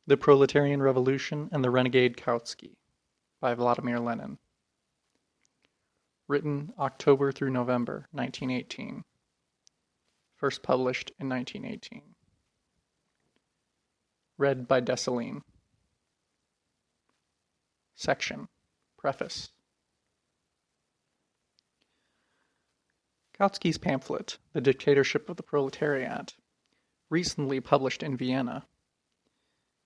The Proletarian Revolution and the Renegade Kautsky by Vladimir Lenin. Written October through November 1918. First published in 1918. Read by Dessalines. Section. Preface. Kautsky's pamphlet, The Dictatorship of the Proletariat, recently published in Vienna,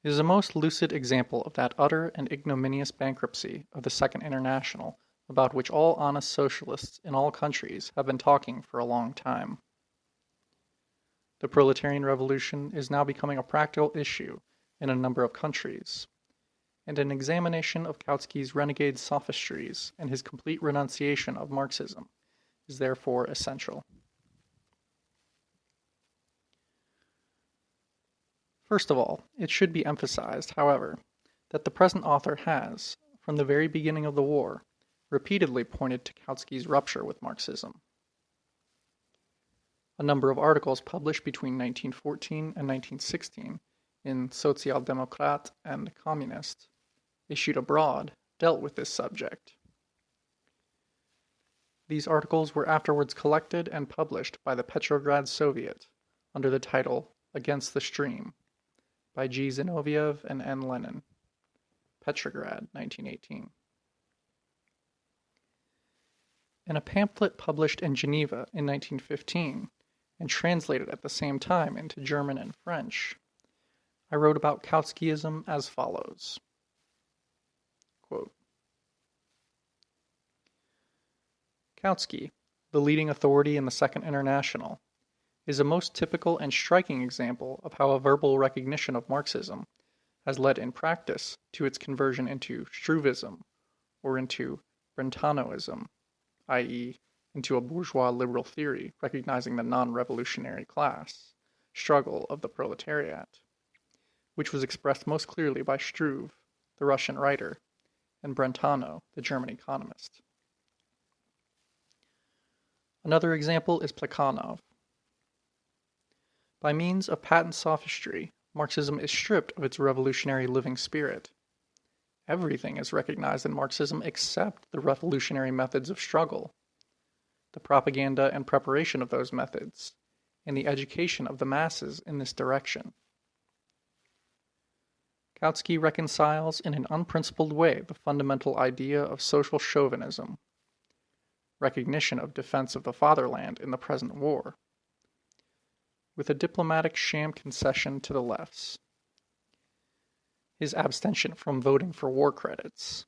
is a most lucid example of that utter and ignominious bankruptcy of the Second International about which all honest socialists in all countries have been talking for a long time. The proletarian revolution is now becoming a practical issue in a number of countries, and an examination of Kautsky's renegade sophistries and his complete renunciation of Marxism is therefore essential. First of all, it should be emphasized, however, that the present author has, from the very beginning of the war, repeatedly pointed to Kautsky's rupture with Marxism. A number of articles published between 1914 and 1916 in Sozialdemokrat and Communist, issued abroad, dealt with this subject. These articles were afterwards collected and published by the Petrograd Soviet under the title Against the Stream, by G. Zinoviev and N. Lenin, Petrograd, 1918. In a pamphlet published in Geneva in 1915 and translated at the same time into German and French, I wrote about Kautskyism as follows. Quote, Kautsky, the leading authority in the Second International, is a most typical and striking example of how a verbal recognition of Marxism has led in practice to its conversion into Struvism or into Brentanoism, i.e., into a bourgeois liberal theory recognizing the non-revolutionary class struggle of the proletariat, which was expressed most clearly by Struve, the Russian writer, and Brentano, the German economist. Another example is Plekhanov. By means of patent sophistry, Marxism is stripped of its revolutionary living spirit. Everything is recognized in Marxism except the revolutionary methods of struggle, the propaganda and preparation of those methods, and the education of the masses in this direction. Kautsky reconciles in an unprincipled way the fundamental idea of social chauvinism, recognition of defense of the fatherland in the present war, with a diplomatic sham concession to the lefts. His abstention from voting for war credits,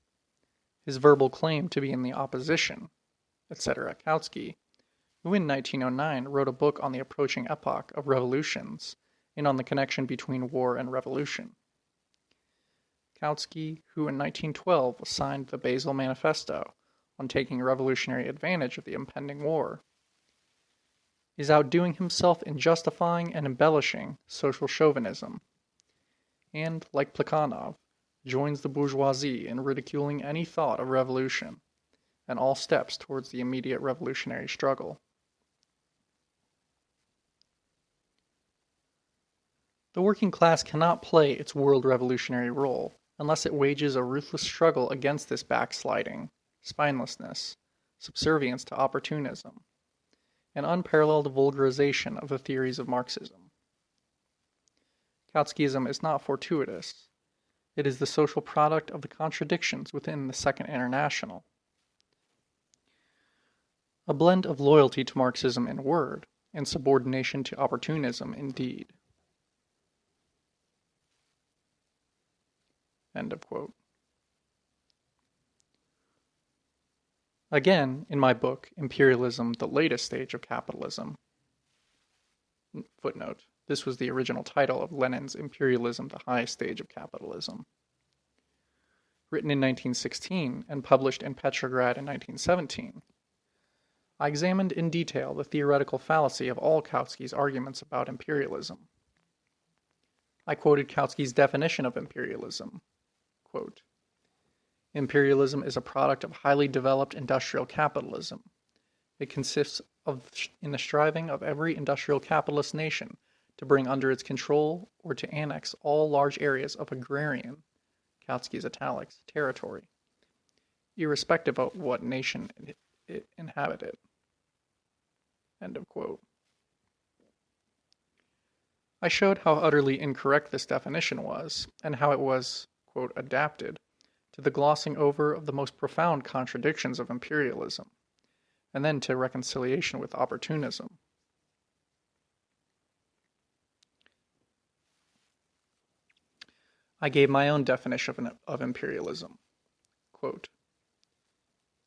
his verbal claim to be in the opposition, etc. Kautsky, who in 1909 wrote a book on the approaching epoch of revolutions and on the connection between war and revolution. Kautsky, who in 1912 signed the Basel Manifesto on taking revolutionary advantage of the impending war, is outdoing himself in justifying and embellishing social chauvinism, and, like Plekhanov, joins the bourgeoisie in ridiculing any thought of revolution and all steps towards the immediate revolutionary struggle. The working class cannot play its world revolutionary role unless it wages a ruthless struggle against this backsliding, spinelessness, subservience to opportunism, an unparalleled vulgarization of the theories of Marxism. Kautskyism is not fortuitous. It is the social product of the contradictions within the Second International. A blend of loyalty to Marxism in word and subordination to opportunism in deed. End of quote. Again, in my book, Imperialism, the Latest Stage of Capitalism, footnote, this was the original title of Lenin's Imperialism, the Highest Stage of Capitalism, written in 1916 and published in Petrograd in 1917, I examined in detail the theoretical fallacy of all Kautsky's arguments about imperialism. I quoted Kautsky's definition of imperialism, quote, Imperialism is a product of highly developed industrial capitalism. It consists in the striving of every industrial capitalist nation to bring under its control or to annex all large areas of agrarian, Kautsky's italics, territory, irrespective of what nation it inhabited. End of quote. I showed how utterly incorrect this definition was, and how it was, quote, adapted to the glossing over of the most profound contradictions of imperialism, and then to reconciliation with opportunism. I gave my own definition of imperialism. Quote,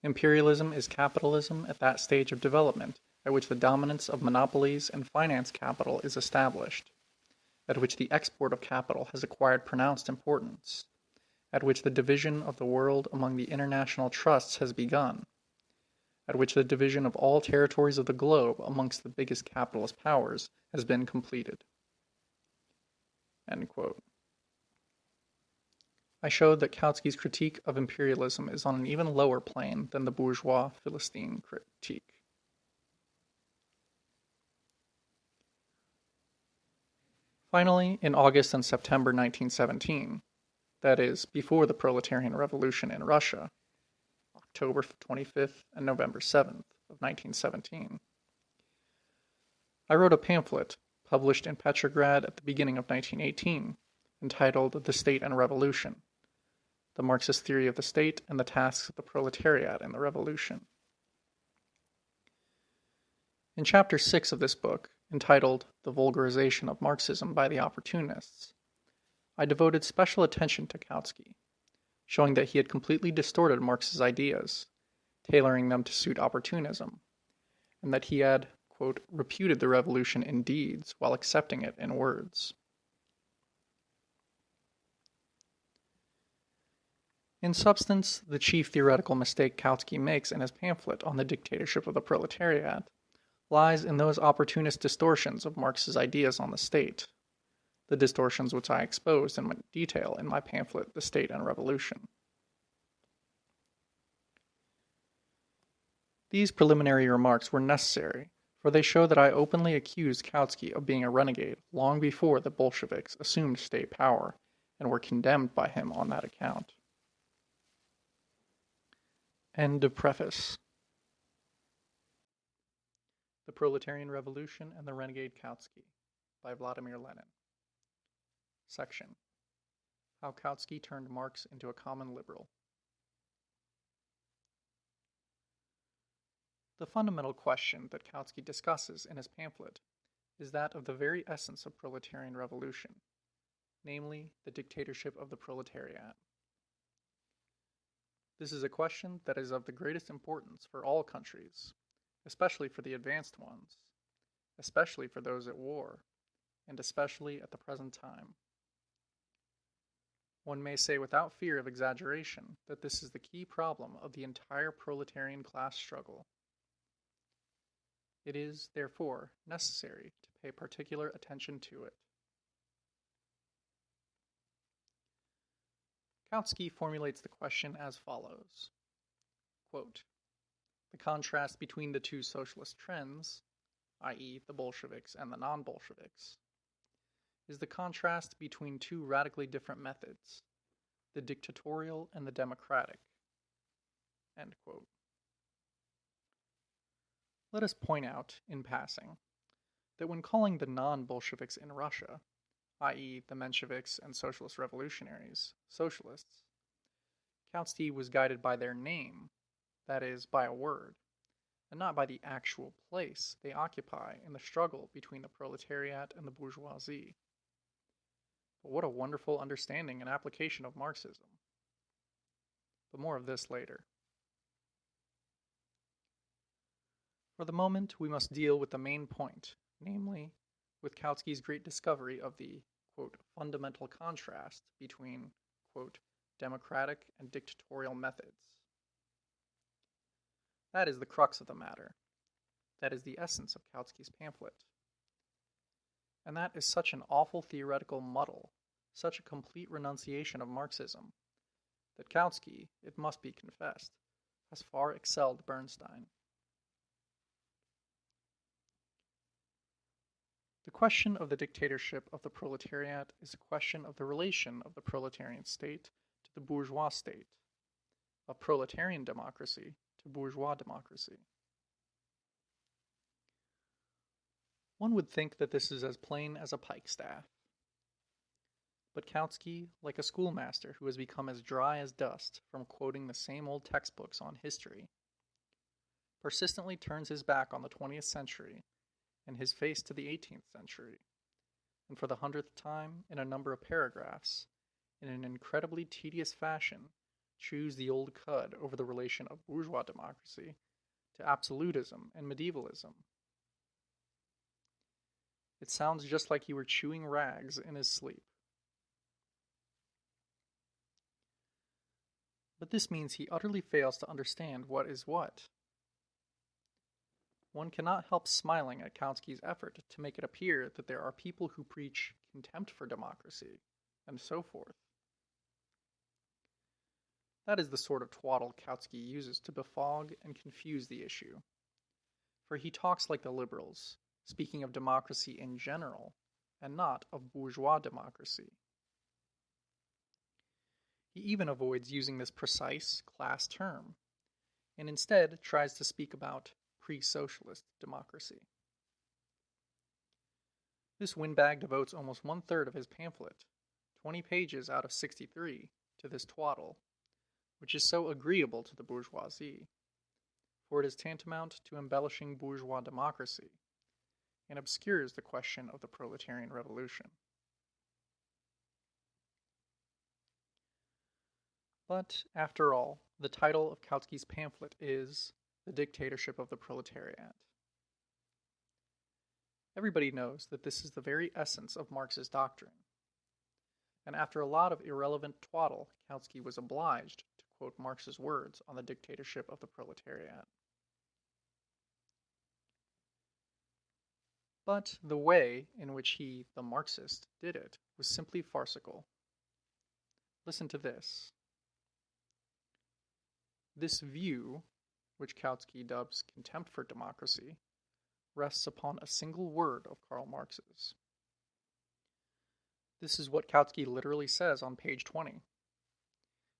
imperialism is capitalism at that stage of development at which the dominance of monopolies and finance capital is established, at which the export of capital has acquired pronounced importance, at which the division of the world among the international trusts has begun, at which the division of all territories of the globe amongst the biggest capitalist powers has been completed. End quote. I showed that Kautsky's critique of imperialism is on an even lower plane than the bourgeois Philistine critique. Finally, in August and September 1917, that is, before the Proletarian Revolution in Russia, October 25th and November 7th of 1917, I wrote a pamphlet published in Petrograd at the beginning of 1918, entitled The State and Revolution, The Marxist Theory of the State and the Tasks of the Proletariat in the Revolution. In Chapter 6 of this book, entitled The Vulgarization of Marxism by the Opportunists, I devoted special attention to Kautsky, showing that he had completely distorted Marx's ideas, tailoring them to suit opportunism, and that he had, quote, reputed the revolution in deeds while accepting it in words. In substance, the chief theoretical mistake Kautsky makes in his pamphlet on the dictatorship of the proletariat lies in those opportunist distortions of Marx's ideas on the state, the distortions which I exposed in detail in my pamphlet, The State and Revolution. These preliminary remarks were necessary, for they show that I openly accused Kautsky of being a renegade long before the Bolsheviks assumed state power and were condemned by him on that account. End of preface. The Proletarian Revolution and the Renegade Kautsky by Vladimir Lenin. Section: How Kautsky Turned Marx into a Common Liberal. The fundamental question that Kautsky discusses in his pamphlet is that of the very essence of proletarian revolution, namely the dictatorship of the proletariat. This is a question that is of the greatest importance for all countries, especially for the advanced ones, especially for those at war, and especially at the present time. One may say without fear of exaggeration that this is the key problem of the entire proletarian class struggle. It is, therefore, necessary to pay particular attention to it. Kautsky formulates the question as follows. Quote, the contrast between the two socialist trends, i.e. the Bolsheviks and the non-Bolsheviks, is the contrast between two radically different methods, the dictatorial and the democratic. End quote. Let us point out, in passing, that when calling the non-Bolsheviks in Russia, i.e. the Mensheviks and socialist revolutionaries, socialists, Kautsky was guided by their name, that is, by a word, and not by the actual place they occupy in the struggle between the proletariat and the bourgeoisie. But what a wonderful understanding and application of Marxism. But more of this later. For the moment, we must deal with the main point, namely, with Kautsky's great discovery of the, quote, fundamental contrast between, quote, democratic and dictatorial methods. That is the crux of the matter. That is the essence of Kautsky's pamphlet. And that is such an awful theoretical muddle, such a complete renunciation of Marxism, that Kautsky, it must be confessed, has far excelled Bernstein. The question of the dictatorship of the proletariat is a question of the relation of the proletarian state to the bourgeois state, of proletarian democracy to bourgeois democracy. One would think that this is as plain as a pikestaff. But Kautsky, like a schoolmaster who has become as dry as dust from quoting the same old textbooks on history, persistently turns his back on the 20th century and his face to the 18th century, and for the 100th time in a number of paragraphs, in an incredibly tedious fashion, chews the old cud over the relation of bourgeois democracy to absolutism and medievalism. It sounds just like he were chewing rags in his sleep. But this means he utterly fails to understand what is what. One cannot help smiling at Kautsky's effort to make it appear that there are people who preach contempt for democracy, and so forth. That is the sort of twaddle Kautsky uses to befog and confuse the issue. For he talks like the liberals, speaking of democracy in general, and not of bourgeois democracy. He even avoids using this precise class term, and instead tries to speak about pre-socialist democracy. This windbag devotes almost 1/3 of his pamphlet, 20 pages out of 63, to this twaddle, which is so agreeable to the bourgeoisie, for it is tantamount to embellishing bourgeois democracy, and obscures the question of the proletarian revolution. But, after all, the title of Kautsky's pamphlet is The Dictatorship of the Proletariat. Everybody knows that this is the very essence of Marx's doctrine, and after a lot of irrelevant twaddle, Kautsky was obliged to quote Marx's words on the dictatorship of the proletariat. But the way in which he, the Marxist, did it was simply farcical. Listen to this. This view, which Kautsky dubs contempt for democracy, rests upon a single word of Karl Marx's. This is what Kautsky literally says on page 20.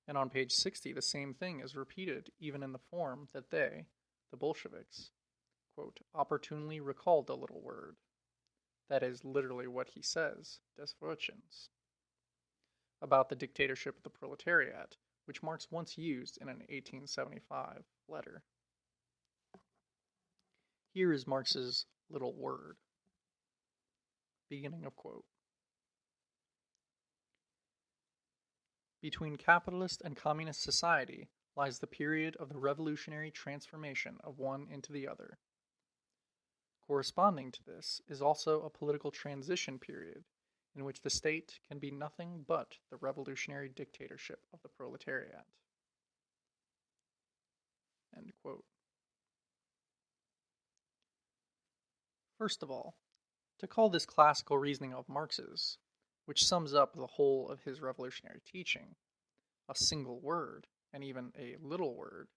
And on page 60, the same thing is repeated, even in the form that they, the Bolsheviks, quote, opportunely recalled the little word. That is literally what he says, des Fortunes, about the dictatorship of the proletariat, which Marx once used in an 1875 letter. Here is Marx's little word. Beginning of quote. Between capitalist and communist society lies the period of the revolutionary transformation of one into the other. Corresponding to this is also a political transition period in which the state can be nothing but the revolutionary dictatorship of the proletariat. End quote. First of all, to call this classical reasoning of Marx's, which sums up the whole of his revolutionary teaching, a single word, and even a little word,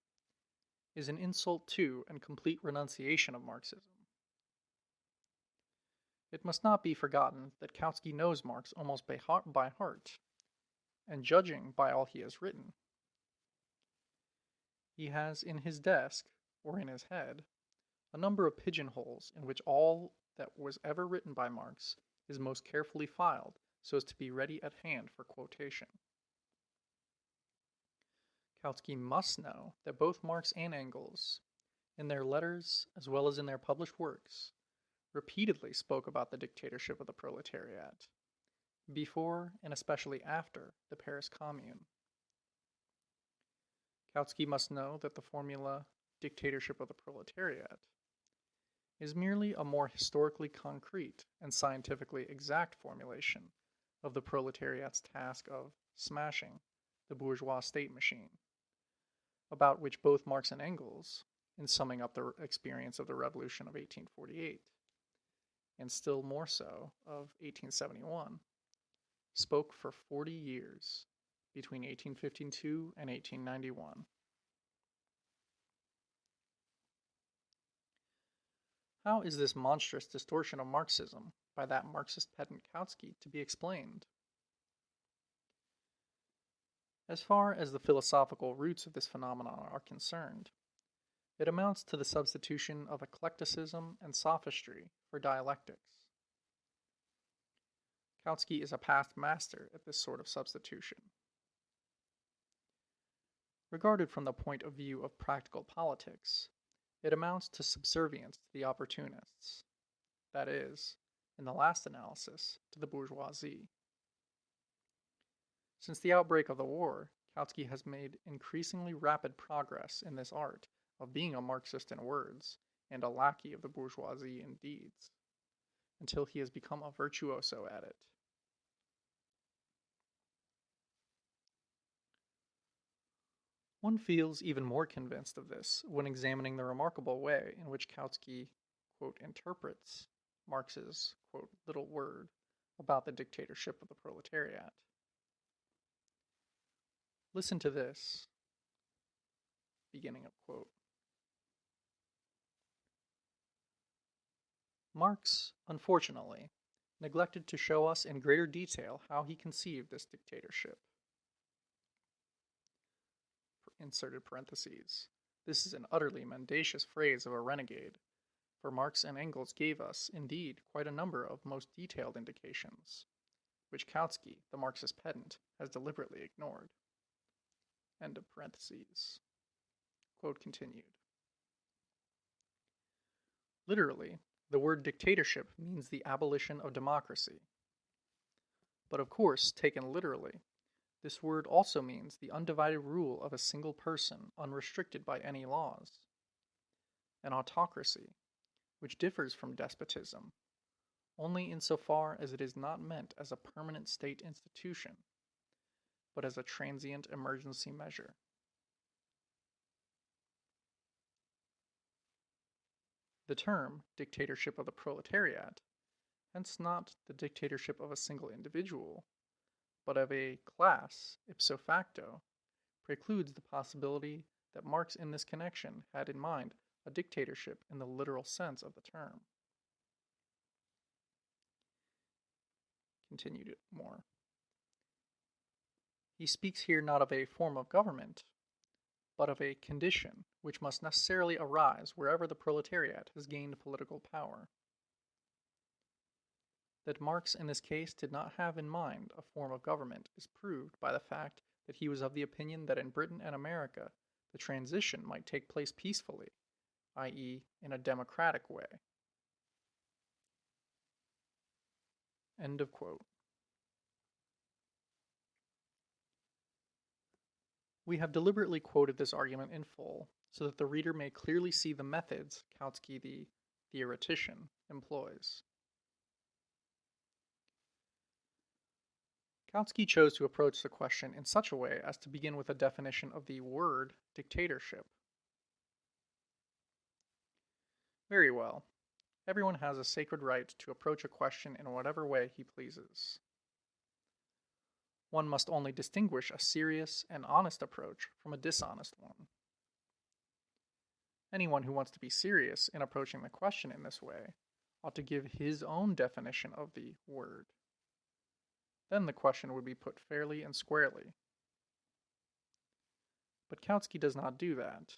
is an insult to and complete renunciation of Marxism. It must not be forgotten that Kautsky knows Marx almost by heart, and judging by all he has written. He has in his desk, or in his head, a number of pigeonholes in which all that was ever written by Marx is most carefully filed so as to be ready at hand for quotation. Kautsky must know that both Marx and Engels, in their letters as well as in their published works, repeatedly spoke about the dictatorship of the proletariat, before and especially after the Paris Commune. Kautsky must know that the formula dictatorship of the proletariat is merely a more historically concrete and scientifically exact formulation of the proletariat's task of smashing the bourgeois state machine, about which both Marx and Engels, in summing up the experience of the Revolution of 1848, and still more so of 1871, spoke for 40 years, between 1852 and 1891. How is this monstrous distortion of Marxism, by that Marxist pedant Kautsky to be explained. As far as the philosophical roots of this phenomenon are concerned, it amounts to the substitution of eclecticism and sophistry for dialectics. Kautsky is a past master at this sort of substitution. Regarded from the point of view of practical politics, it amounts to subservience to the opportunists, that is, in the last analysis, to the bourgeoisie. Since the outbreak of the war, Kautsky has made increasingly rapid progress in this art of being a Marxist in words and a lackey of the bourgeoisie in deeds, until he has become a virtuoso at it. One feels even more convinced of this when examining the remarkable way in which Kautsky, quote, interprets Marx's, quote, little word about the dictatorship of the proletariat. Listen to this, beginning of quote. Marx, unfortunately, neglected to show us in greater detail how he conceived this dictatorship. Inserted parentheses. This is an utterly mendacious phrase of a renegade, for Marx and Engels gave us, indeed, quite a number of most detailed indications, which Kautsky, the Marxist pedant, has deliberately ignored. End of parentheses. Quote continued. Literally, the word dictatorship means the abolition of democracy. But of course, taken literally, this word also means the undivided rule of a single person, unrestricted by any laws. An autocracy, which differs from despotism, only insofar as it is not meant as a permanent state institution, but as a transient emergency measure. The term dictatorship of the proletariat, hence not the dictatorship of a single individual, but of a class ipso facto, precludes the possibility that Marx in this connection had in mind a dictatorship in the literal sense of the term. Continued it more. He speaks here not of a form of government, but of a condition which must necessarily arise wherever the proletariat has gained political power. That Marx in this case did not have in mind a form of government is proved by the fact that he was of the opinion that in Britain and America the transition might take place peacefully, i.e., in a democratic way. End of quote. We have deliberately quoted this argument in full so that the reader may clearly see the methods Kautsky the theoretician employs. Kautsky chose to approach the question in such a way as to begin with a definition of the word dictatorship. Very well. Everyone has a sacred right to approach a question in whatever way he pleases. One must only distinguish a serious and honest approach from a dishonest one. Anyone who wants to be serious in approaching the question in this way ought to give his own definition of the word. Then the question would be put fairly and squarely. But Kautsky does not do that.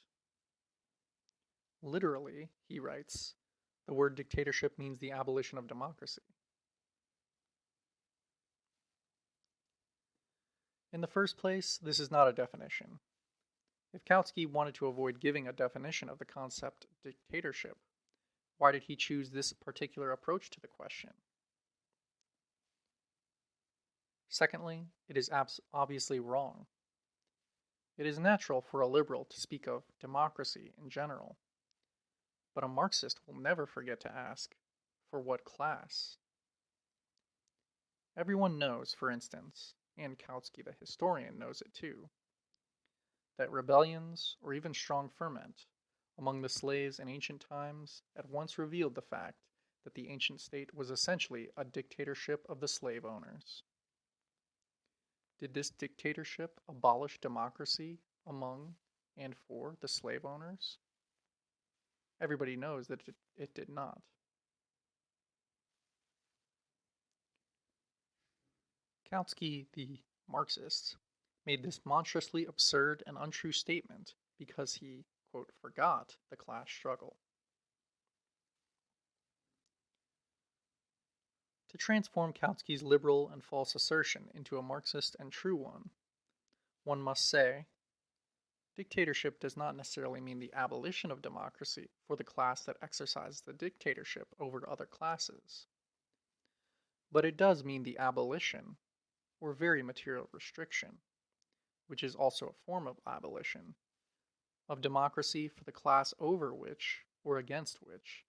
Literally, he writes, the word dictatorship means the abolition of democracy. In the first place, this is not a definition. If Kautsky wanted to avoid giving a definition of the concept dictatorship, why did he choose this particular approach to the question? Secondly, it is obviously wrong. It is natural for a liberal to speak of democracy in general, but a Marxist will never forget to ask, for what class? Everyone knows, for instance, and Kautsky the historian knows it too, that rebellions, or even strong ferment, among the slaves in ancient times at once revealed the fact that the ancient state was essentially a dictatorship of the slave owners. Did this dictatorship abolish democracy among and for the slave owners? Everybody knows that it did not. Kautsky, the Marxist, made this monstrously absurd and untrue statement because he, quote, forgot the class struggle. To transform Kautsky's liberal and false assertion into a Marxist and true one must say, dictatorship does not necessarily mean the abolition of democracy for the class that exercises the dictatorship over other classes. But it does mean the abolition, or very material restriction, which is also a form of abolition, of democracy for the class over which, or against which,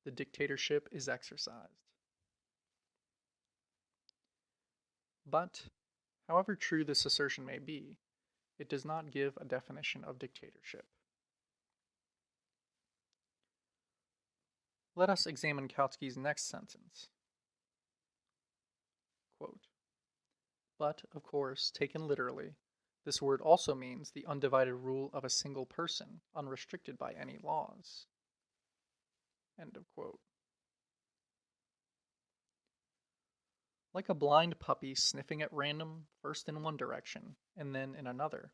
the dictatorship is exercised. But, however true this assertion may be, it does not give a definition of dictatorship. Let us examine Kautsky's next sentence. Quote, but, of course, taken literally, this word also means the undivided rule of a single person, unrestricted by any laws. End of quote. Like a blind puppy sniffing at random, first in one direction, and then in another,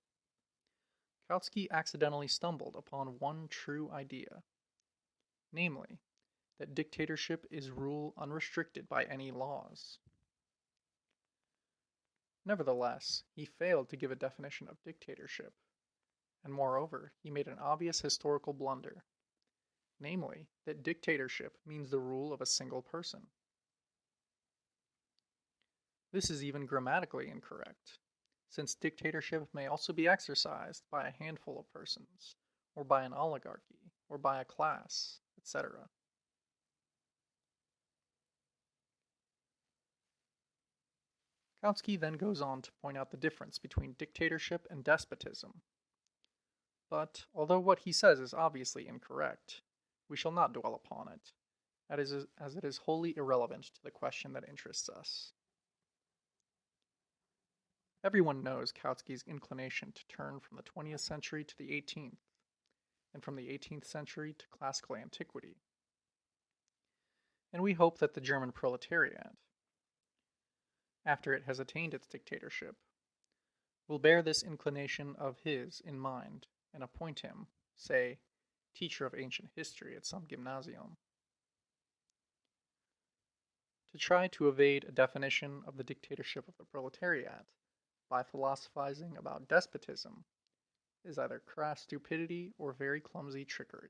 Kautsky accidentally stumbled upon one true idea, namely, that dictatorship is rule unrestricted by any laws. Nevertheless, he failed to give a definition of dictatorship, and moreover, he made an obvious historical blunder, namely, that dictatorship means the rule of a single person. This is even grammatically incorrect, since dictatorship may also be exercised by a handful of persons, or by an oligarchy, or by a class, etc. Kautsky then goes on to point out the difference between dictatorship and despotism. But, although what he says is obviously incorrect, we shall not dwell upon it, as it is wholly irrelevant to the question that interests us. Everyone knows Kautsky's inclination to turn from the 20th century to the 18th, and from the 18th century to classical antiquity. And we hope that the German proletariat, after it has attained its dictatorship, will bear this inclination of his in mind and appoint him, say, teacher of ancient history at some gymnasium. To try to evade a definition of the dictatorship of the proletariat by philosophizing about despotism is either crass stupidity or very clumsy trickery.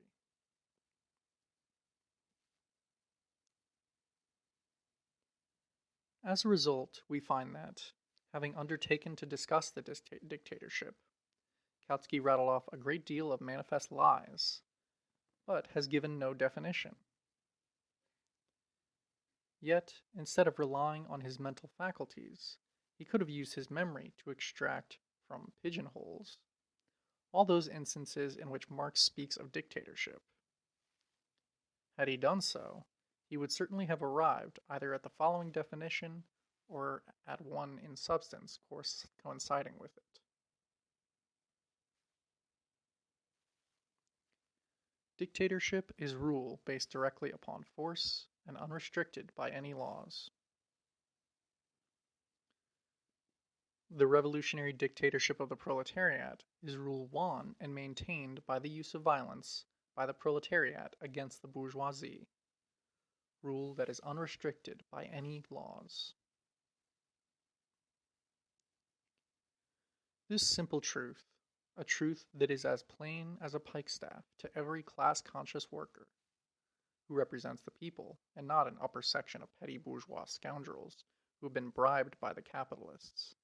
As a result, we find that, having undertaken to discuss the dictatorship, Kautsky rattled off a great deal of manifest lies, but has given no definition. Yet, instead of relying on his mental faculties, he could have used his memory to extract from pigeonholes all those instances in which Marx speaks of dictatorship. Had he done so, he would certainly have arrived either at the following definition or at one in substance coinciding with it. Dictatorship is rule based directly upon force and unrestricted by any laws. The revolutionary dictatorship of the proletariat is rule won and maintained by the use of violence by the proletariat against the bourgeoisie, rule that is unrestricted by any laws. This simple truth, a truth that is as plain as a pikestaff to every class-conscious worker, who represents the people and not an upper section of petty bourgeois scoundrels who have been bribed by the capitalists,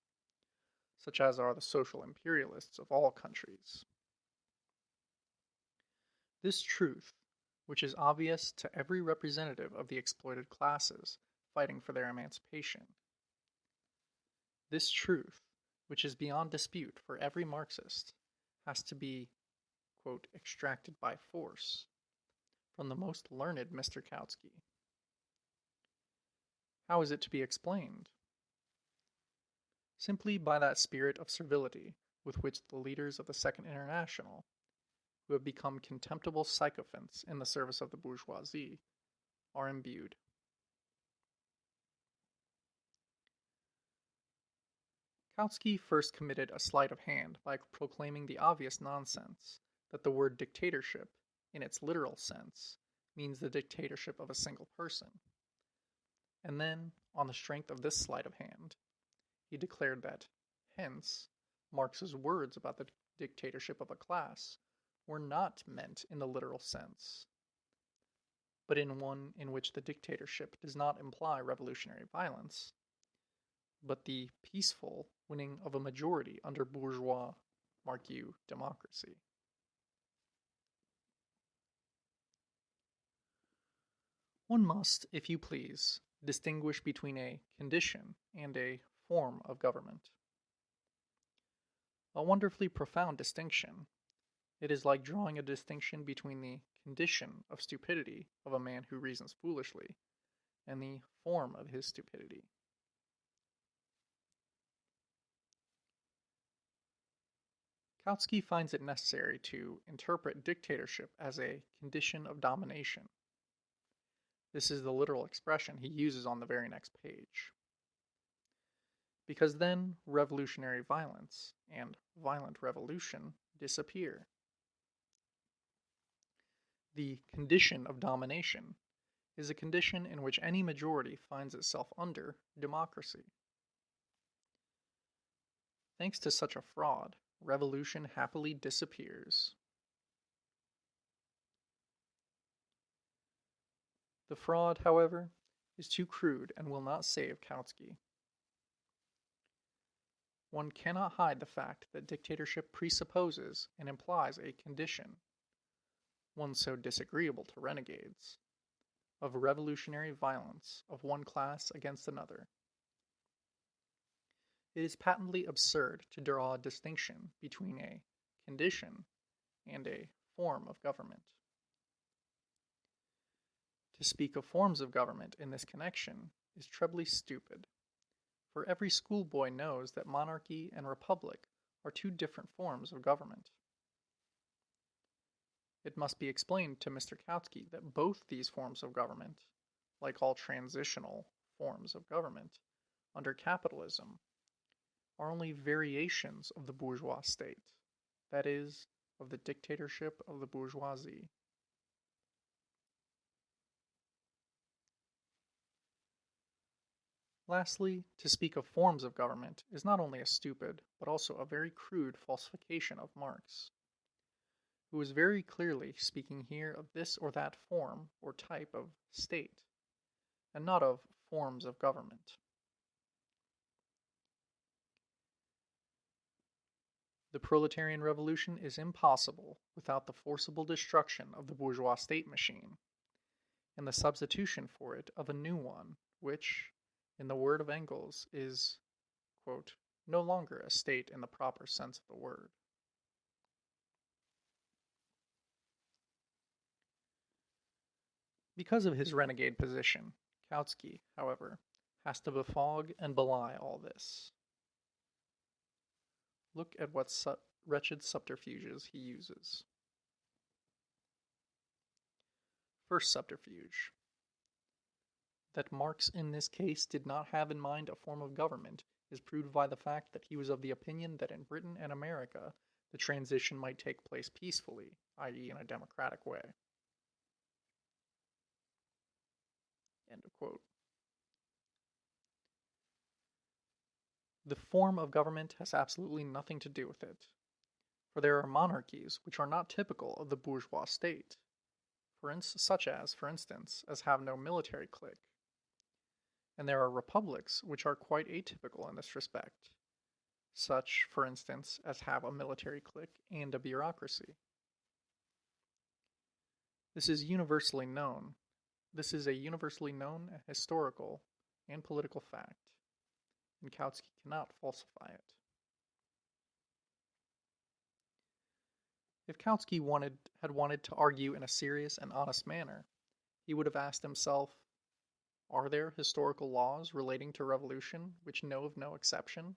such as are the social imperialists of all countries. This truth, which is obvious to every representative of the exploited classes fighting for their emancipation. This truth, which is beyond dispute for every Marxist, has to be, quote, extracted by force from the most learned Mr. Kautsky. How is it to be explained? Simply by that spirit of servility with which the leaders of the Second International, who have become contemptible sycophants in the service of the bourgeoisie, are imbued. Kautsky first committed a sleight of hand by proclaiming the obvious nonsense that the word dictatorship, in its literal sense, means the dictatorship of a single person. And then, on the strength of this sleight of hand, he declared that, hence, Marx's words about the dictatorship of a class were not meant in the literal sense, but in one in which the dictatorship does not imply revolutionary violence, but the peaceful winning of a majority under bourgeois, mark you, democracy. One must, if you please, distinguish between a condition and a form of government. A wonderfully profound distinction. It is like drawing a distinction between the condition of stupidity of a man who reasons foolishly and the form of his stupidity. Kautsky finds it necessary to interpret dictatorship as a condition of domination. This is the literal expression he uses on the very next page. Because then revolutionary violence and violent revolution disappear. The condition of domination is a condition in which any majority finds itself under democracy. Thanks to such a fraud, revolution happily disappears. The fraud, however, is too crude and will not save Kautsky. One cannot hide the fact that dictatorship presupposes and implies a condition, one so disagreeable to renegades, of revolutionary violence of one class against another. It is patently absurd to draw a distinction between a condition and a form of government. To speak of forms of government in this connection is trebly stupid, for every schoolboy knows that monarchy and republic are two different forms of government. It must be explained to Mr. Kautsky that both these forms of government, like all transitional forms of government, under capitalism, are only variations of the bourgeois state, that is, of the dictatorship of the bourgeoisie. Lastly, to speak of forms of government is not only a stupid, but also a very crude falsification of Marx, who is very clearly speaking here of this or that form or type of state, and not of forms of government. The proletarian revolution is impossible without the forcible destruction of the bourgeois state machine, and the substitution for it of a new one, which, in the word of Engels, is, quote, no longer a state in the proper sense of the word. Because of his renegade position, Kautsky, however, has to befog and belie all this. Look at what wretched subterfuges he uses. First subterfuge. That Marx in this case did not have in mind a form of government is proved by the fact that he was of the opinion that in Britain and America the transition might take place peacefully, i.e. in a democratic way. End of quote. The form of government has absolutely nothing to do with it, for there are monarchies which are not typical of the bourgeois state, such as, for instance, as have no military clique. And there are republics which are quite atypical in this respect, such, for instance, as have a military clique and a bureaucracy. This is universally known. This is a universally known historical and political fact, and Kautsky cannot falsify it. If Kautsky had wanted to argue in a serious and honest manner, he would have asked himself, are there historical laws relating to revolution which know of no exception?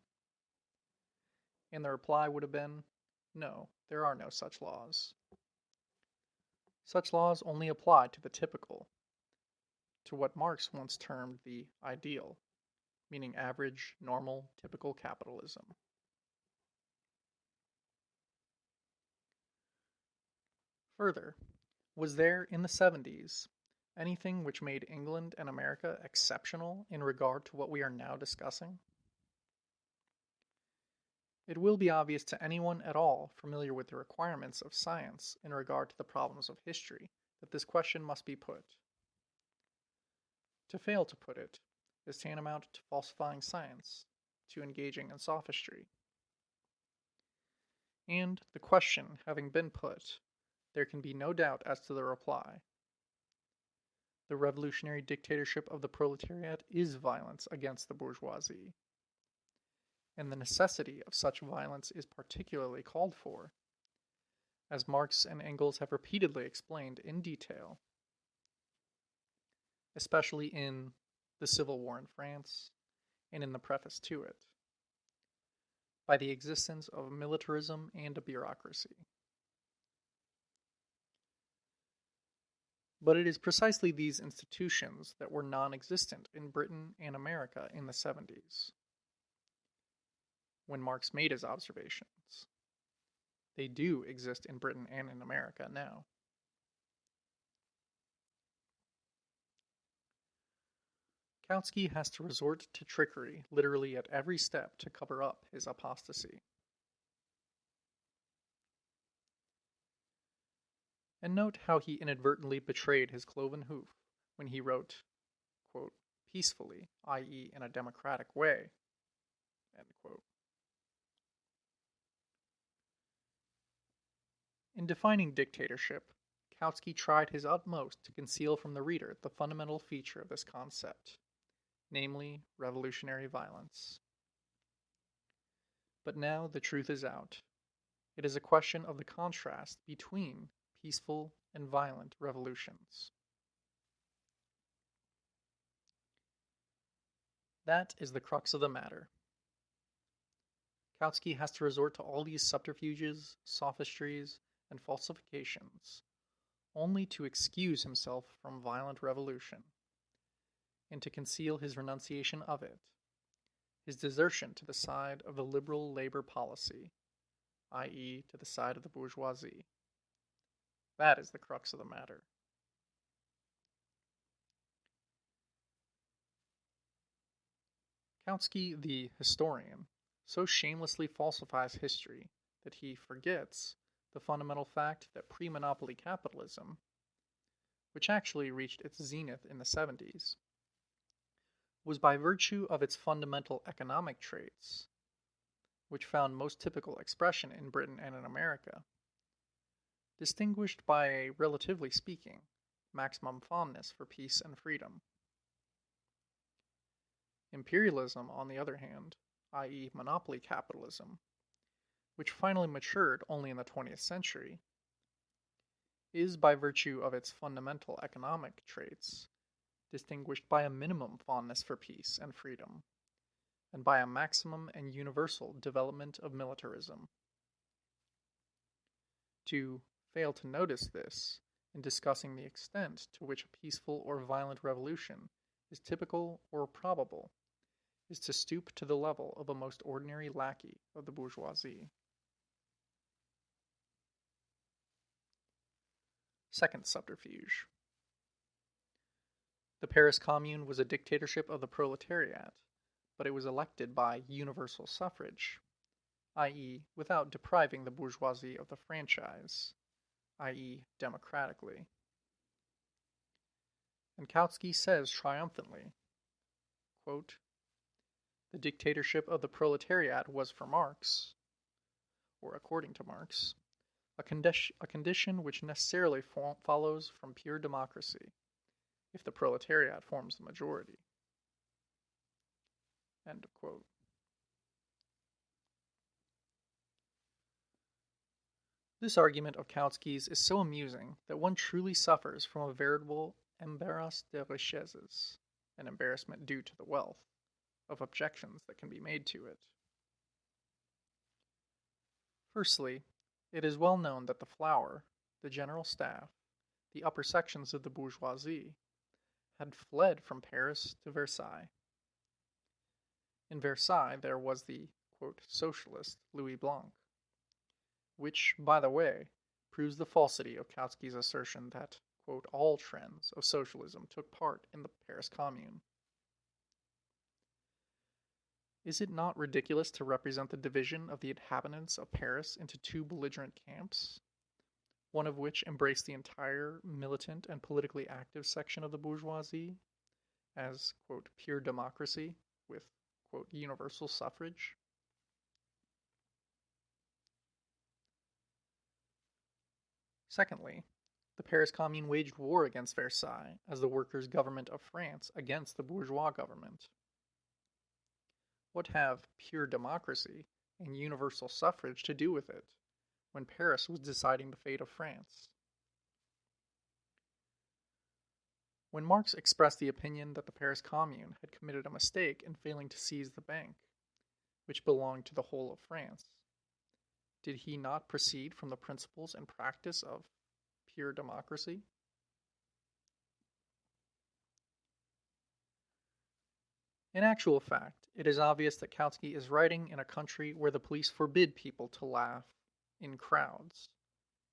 And the reply would have been, no, there are no such laws. Such laws only apply to the typical, to what Marx once termed the ideal. meaning average, normal, typical capitalism. Further, was there in the 70s anything which made England and America exceptional in regard to what we are now discussing? It will be obvious to anyone at all familiar with the requirements of science in regard to the problems of history that this question must be put. To fail to put it is tantamount to falsifying science, to engaging in sophistry. And, the question having been put, there can be no doubt as to the reply. The revolutionary dictatorship of the proletariat is violence against the bourgeoisie, and the necessity of such violence is particularly called for, as Marx and Engels have repeatedly explained in detail, especially in The Civil War in France and in the preface to it, by the existence of militarism and a bureaucracy. But it is precisely these institutions that were non-existent in Britain and America in the 70s, when Marx made his observations. They do exist in Britain and in America now. Kautsky has to resort to trickery literally at every step to cover up his apostasy. And note how he inadvertently betrayed his cloven hoof when he wrote, quote, peacefully, i.e. in a democratic way, end quote. In defining dictatorship, Kautsky tried his utmost to conceal from the reader the fundamental feature of this concept, namely revolutionary violence. But now the truth is out. It is a question of the contrast between peaceful and violent revolutions. That is the crux of the matter. Kautsky has to resort to all these subterfuges, sophistries, and falsifications, only to excuse himself from violent revolution, and to conceal his renunciation of it, his desertion to the side of the liberal labor policy, i.e. to the side of the bourgeoisie. That is the crux of the matter. Kautsky, the historian, so shamelessly falsifies history that he forgets the fundamental fact that pre-monopoly capitalism, which actually reached its zenith in the 70s, was by virtue of its fundamental economic traits, which found most typical expression in Britain and in America, distinguished by a, relatively speaking, maximum fondness for peace and freedom. Imperialism, on the other hand, i.e. monopoly capitalism, which finally matured only in the 20th century, is by virtue of its fundamental economic traits distinguished by a minimum fondness for peace and freedom, and by a maximum and universal development of militarism. To fail to notice this in discussing the extent to which a peaceful or violent revolution is typical or probable is to stoop to the level of a most ordinary lackey of the bourgeoisie. Second subterfuge. The Paris Commune was a dictatorship of the proletariat, but it was elected by universal suffrage, i.e. without depriving the bourgeoisie of the franchise, i.e. democratically. And Kautsky says triumphantly, quote, the dictatorship of the proletariat was for Marx, or according to Marx, a condition which necessarily follows from pure democracy, if the proletariat forms the majority. End of quote. This argument of Kautsky's is so amusing that one truly suffers from a veritable embarras de richesses, an embarrassment due to the wealth, of objections that can be made to it. Firstly, it is well known that the flower, the general staff, the upper sections of the bourgeoisie, had fled from Paris to Versailles. In Versailles there was the, quote, socialist Louis Blanc, which, by the way, proves the falsity of Kautsky's assertion that, quote, all trends of socialism took part in the Paris Commune. Is it not ridiculous to represent the division of the inhabitants of Paris into two belligerent camps, one of which embraced the entire militant and politically active section of the bourgeoisie as, quote, pure democracy with, quote, universal suffrage? Secondly, the Paris Commune waged war against Versailles as the workers' government of France against the bourgeois government. What have pure democracy and universal suffrage to do with it when Paris was deciding the fate of France? When Marx expressed the opinion that the Paris Commune had committed a mistake in failing to seize the bank, which belonged to the whole of France, did he not proceed from the principles and practice of pure democracy? In actual fact, it is obvious that Kautsky is writing in a country where the police forbid people to laugh in crowds.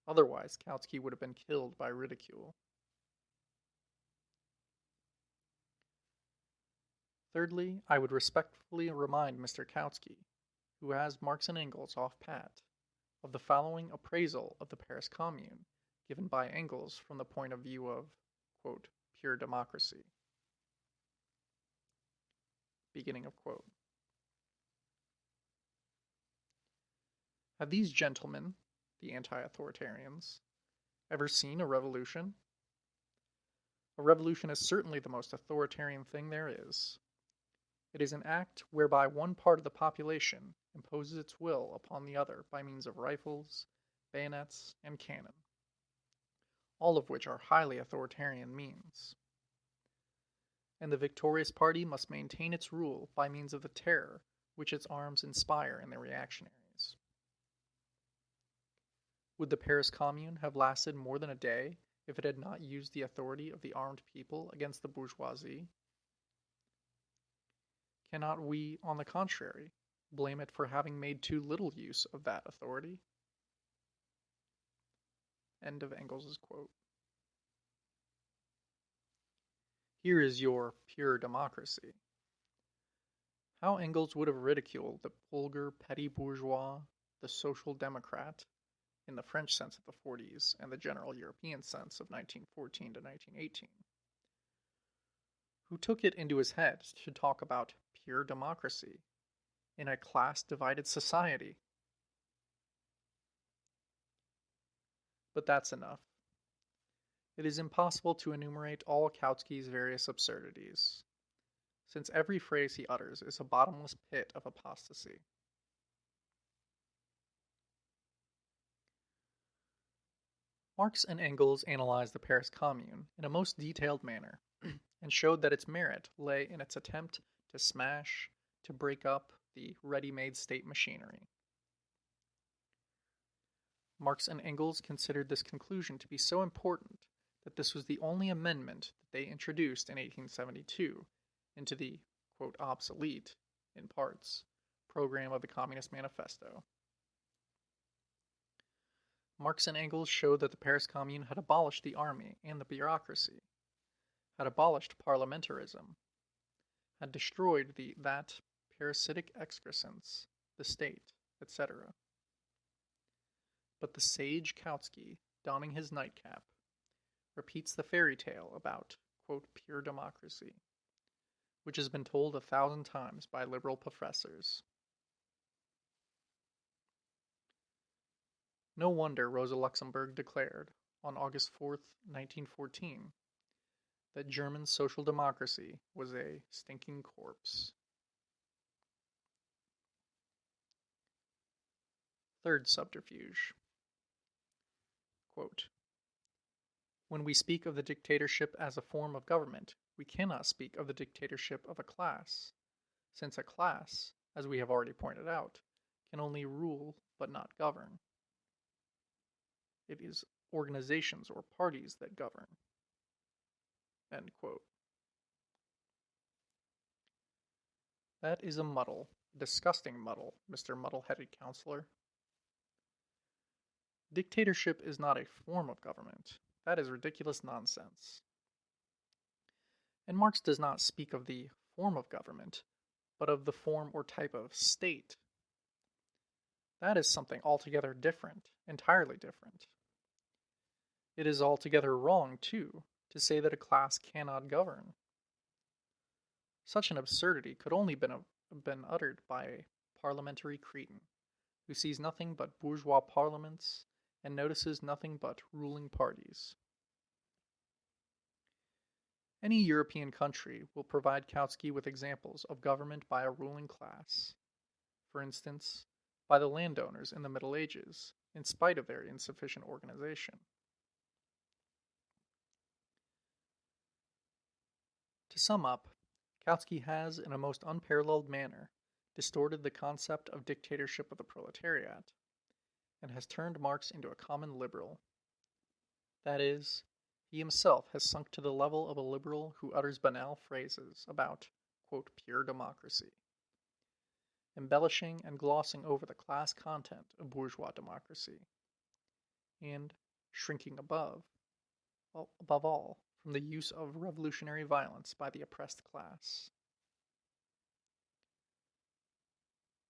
Otherwise, Kautsky would have been killed by ridicule. Thirdly, I would respectfully remind Mr. Kautsky, who has Marx and Engels off pat, of the following appraisal of the Paris Commune given by Engels from the point of view of, quote, pure democracy. Beginning of quote. Have these gentlemen, the anti-authoritarians, ever seen a revolution? A revolution is certainly the most authoritarian thing there is. It is an act whereby one part of the population imposes its will upon the other by means of rifles, bayonets, and cannon, all of which are highly authoritarian means. And the victorious party must maintain its rule by means of the terror which its arms inspire in the reactionaries. Would the Paris Commune have lasted more than a day if it had not used the authority of the armed people against the bourgeoisie? Cannot we, on the contrary, blame it for having made too little use of that authority? End of Engels' quote. Here is your pure democracy. How Engels would have ridiculed the vulgar petty bourgeois, the social democrat, in the French sense of the 40s and the general European sense of 1914 to 1918, who took it into his head to talk about pure democracy in a class-divided society. But that's enough. It is impossible to enumerate all Kautsky's various absurdities, since every phrase he utters is a bottomless pit of apostasy. Marx and Engels analyzed the Paris Commune in a most detailed manner, and showed that its merit lay in its attempt to smash, to break up the ready-made state machinery. Marx and Engels considered this conclusion to be so important that this was the only amendment that they introduced in 1872 into the, quote, obsolete, in parts, program of the Communist Manifesto. Marx and Engels showed that the Paris Commune had abolished the army and the bureaucracy, had abolished parliamentarism, had destroyed that parasitic excrescence, the state, etc. But the sage Kautsky, donning his nightcap, repeats the fairy tale about, quote, pure democracy, which has been told 1,000 times by liberal professors. No wonder Rosa Luxemburg declared, on August 4th, 1914, that German social democracy was a stinking corpse. Third subterfuge. Quote, when we speak of the dictatorship as a form of government, we cannot speak of the dictatorship of a class, since a class, as we have already pointed out, can only rule but not govern. It is organizations or parties that govern. End quote. That is a muddle. A disgusting muddle, Mr. Muddle-headed counselor. Dictatorship is not a form of government. That is ridiculous nonsense. And Marx does not speak of the form of government, but of the form or type of state. That is something altogether different, entirely different. It is altogether wrong, too, to say that a class cannot govern. Such an absurdity could only been uttered by a parliamentary cretin, who sees nothing but bourgeois parliaments and notices nothing but ruling parties. Any European country will provide Kautsky with examples of government by a ruling class. For instance, by the landowners in the Middle Ages, in spite of their insufficient organization. To sum up, Kautsky has, in a most unparalleled manner, distorted the concept of dictatorship of the proletariat, and has turned Marx into a common liberal. That is, he himself has sunk to the level of a liberal who utters banal phrases about, quote, pure democracy, embellishing and glossing over the class content of bourgeois democracy, and shrinking above all, from the use of revolutionary violence by the oppressed class.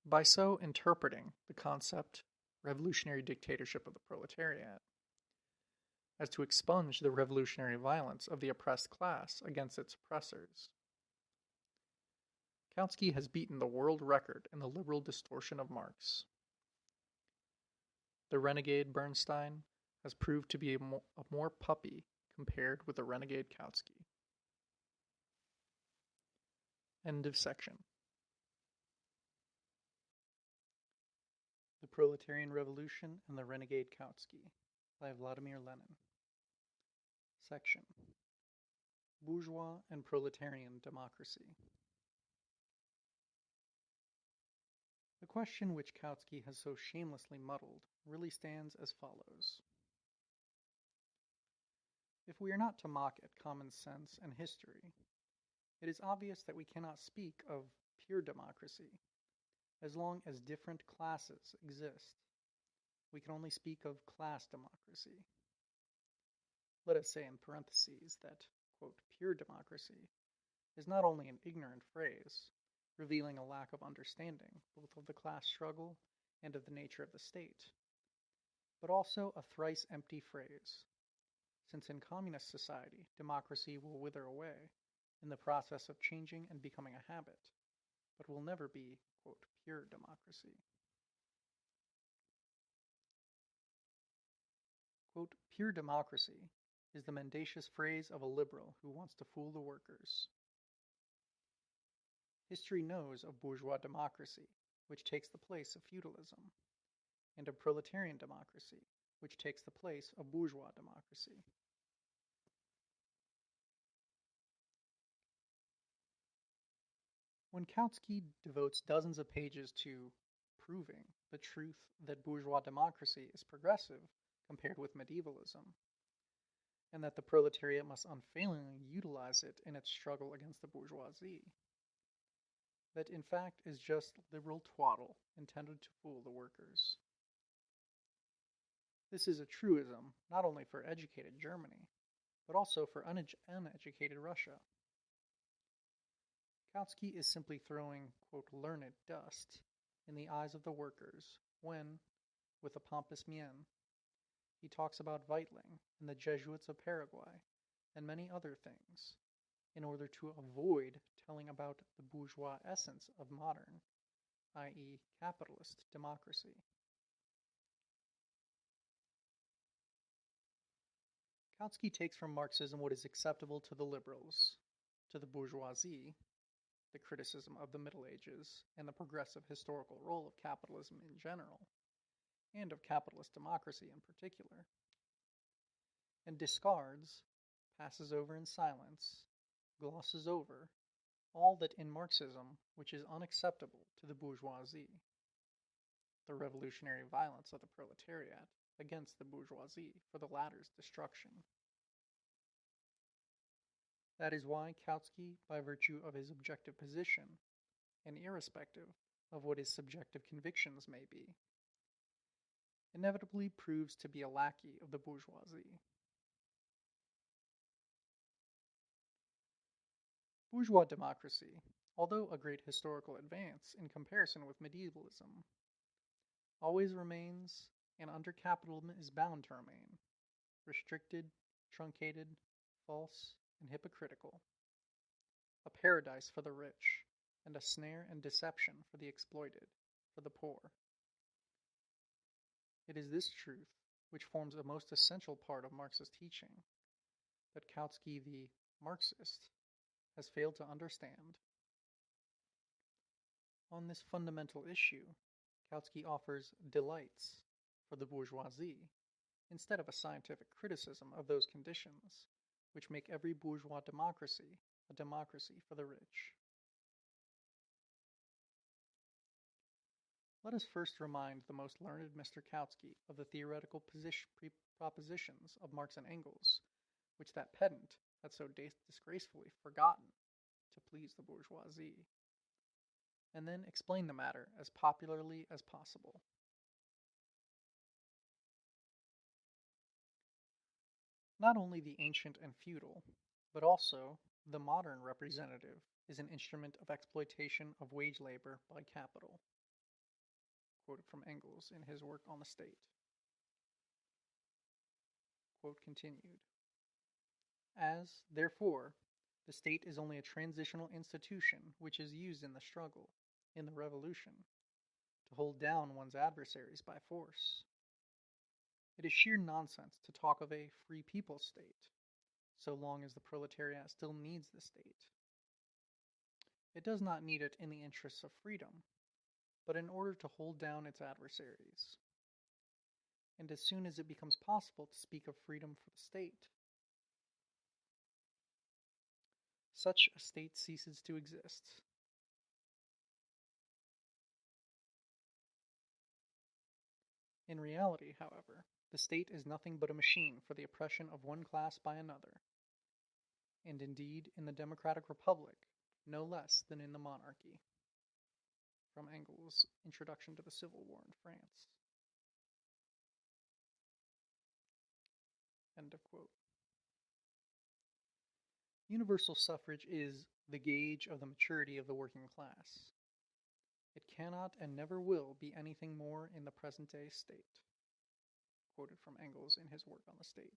By so interpreting the concept revolutionary dictatorship of the proletariat, as to expunge the revolutionary violence of the oppressed class against its oppressors, Kautsky has beaten the world record in the liberal distortion of Marx. The renegade Bernstein has proved to be a more puppy compared with the renegade Kautsky. End of section. The Proletarian Revolution and the Renegade Kautsky by Vladimir Lenin. Section. Bourgeois and Proletarian Democracy. The question which Kautsky has so shamelessly muddled really stands as follows. If we are not to mock at common sense and history, it is obvious that we cannot speak of pure democracy as long as different classes exist. We can only speak of class democracy. Let us say in parentheses that, quote, pure democracy is not only an ignorant phrase, revealing a lack of understanding both of the class struggle and of the nature of the state, but also a thrice empty phrase, since in communist society democracy will wither away in the process of changing and becoming a habit, but will never be, quote, pure democracy. Quote, pure democracy is the mendacious phrase of a liberal who wants to fool the workers. History knows of bourgeois democracy, which takes the place of feudalism, and of proletarian democracy, which takes the place of bourgeois democracy. When Kautsky devotes dozens of pages to proving the truth that bourgeois democracy is progressive compared with medievalism, and that the proletariat must unfailingly utilize it in its struggle against the bourgeoisie, that in fact is just liberal twaddle intended to fool the workers. This is a truism not only for educated Germany, but also for uneducated Russia. Kautsky is simply throwing, quote, learned dust in the eyes of the workers when, with a pompous mien, he talks about Weitling and the Jesuits of Paraguay and many other things, in order to avoid telling about the bourgeois essence of modern, i.e., capitalist democracy. Kautsky takes from Marxism what is acceptable to the liberals, to the bourgeoisie, the criticism of the Middle Ages, and the progressive historical role of capitalism in general, and of capitalist democracy in particular, and discards, passes over in silence, glosses over, all that in Marxism which is unacceptable to the bourgeoisie, the revolutionary violence of the proletariat against the bourgeoisie for the latter's destruction. That is why Kautsky, by virtue of his objective position, and irrespective of what his subjective convictions may be, inevitably proves to be a lackey of the bourgeoisie. Bourgeois democracy, although a great historical advance in comparison with medievalism, always remains, and under capitalism is bound to remain, restricted, truncated, false, and hypocritical, a paradise for the rich, and a snare and deception for the exploited, for the poor. It is this truth which forms a most essential part of Marxist teaching that Kautsky the Marxist has failed to understand. On this fundamental issue, Kautsky offers delights for the bourgeoisie instead of a scientific criticism of those conditions which make every bourgeois democracy a democracy for the rich. Let us first remind the most learned Mr. Kautsky of the theoretical propositions of Marx and Engels, which that pedant had so disgracefully forgotten to please the bourgeoisie, and then explain the matter as popularly as possible. Not only the ancient and feudal, but also the modern representative is an instrument of exploitation of wage labor by capital. Quoted from Engels in his work on the state. Quote continued. As, therefore, the state is only a transitional institution which is used in the struggle, in the revolution, to hold down one's adversaries by force, it is sheer nonsense to talk of a free people's state, so long as the proletariat still needs the state. It does not need it in the interests of freedom, but in order to hold down its adversaries. And as soon as it becomes possible to speak of freedom for the state, such a state ceases to exist. In reality, however, the state is nothing but a machine for the oppression of one class by another, and indeed in the democratic republic, no less than in the monarchy. From Engels' Introduction to the Civil War in France. End of quote. Universal suffrage is the gauge of the maturity of the working class. It cannot and never will be anything more in the present-day state. Quoted from Engels in his work on the state.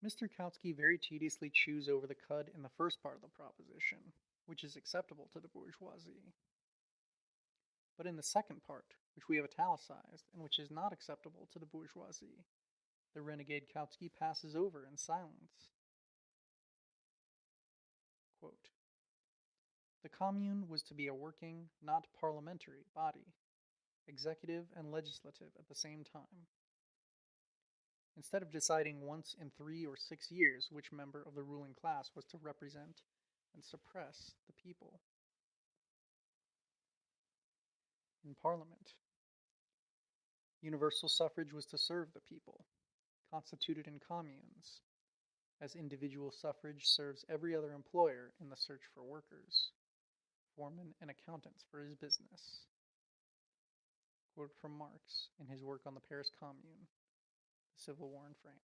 Mr. Kautsky very tediously chews over the cud in the first part of the proposition, which is acceptable to the bourgeoisie. But in the second part, which we have italicized, and which is not acceptable to the bourgeoisie, the renegade Kautsky passes over in silence. Quote, the commune was to be a working, not parliamentary, body, executive and legislative at the same time. Instead of deciding once in 3 or 6 years which member of the ruling class was to represent and suppress the people in Parliament, universal suffrage was to serve the people, constituted in communes, as individual suffrage serves every other employer in the search for workers, foremen and accountants for his business. Quoted from Marx in his work on the Paris Commune, the Civil War in France.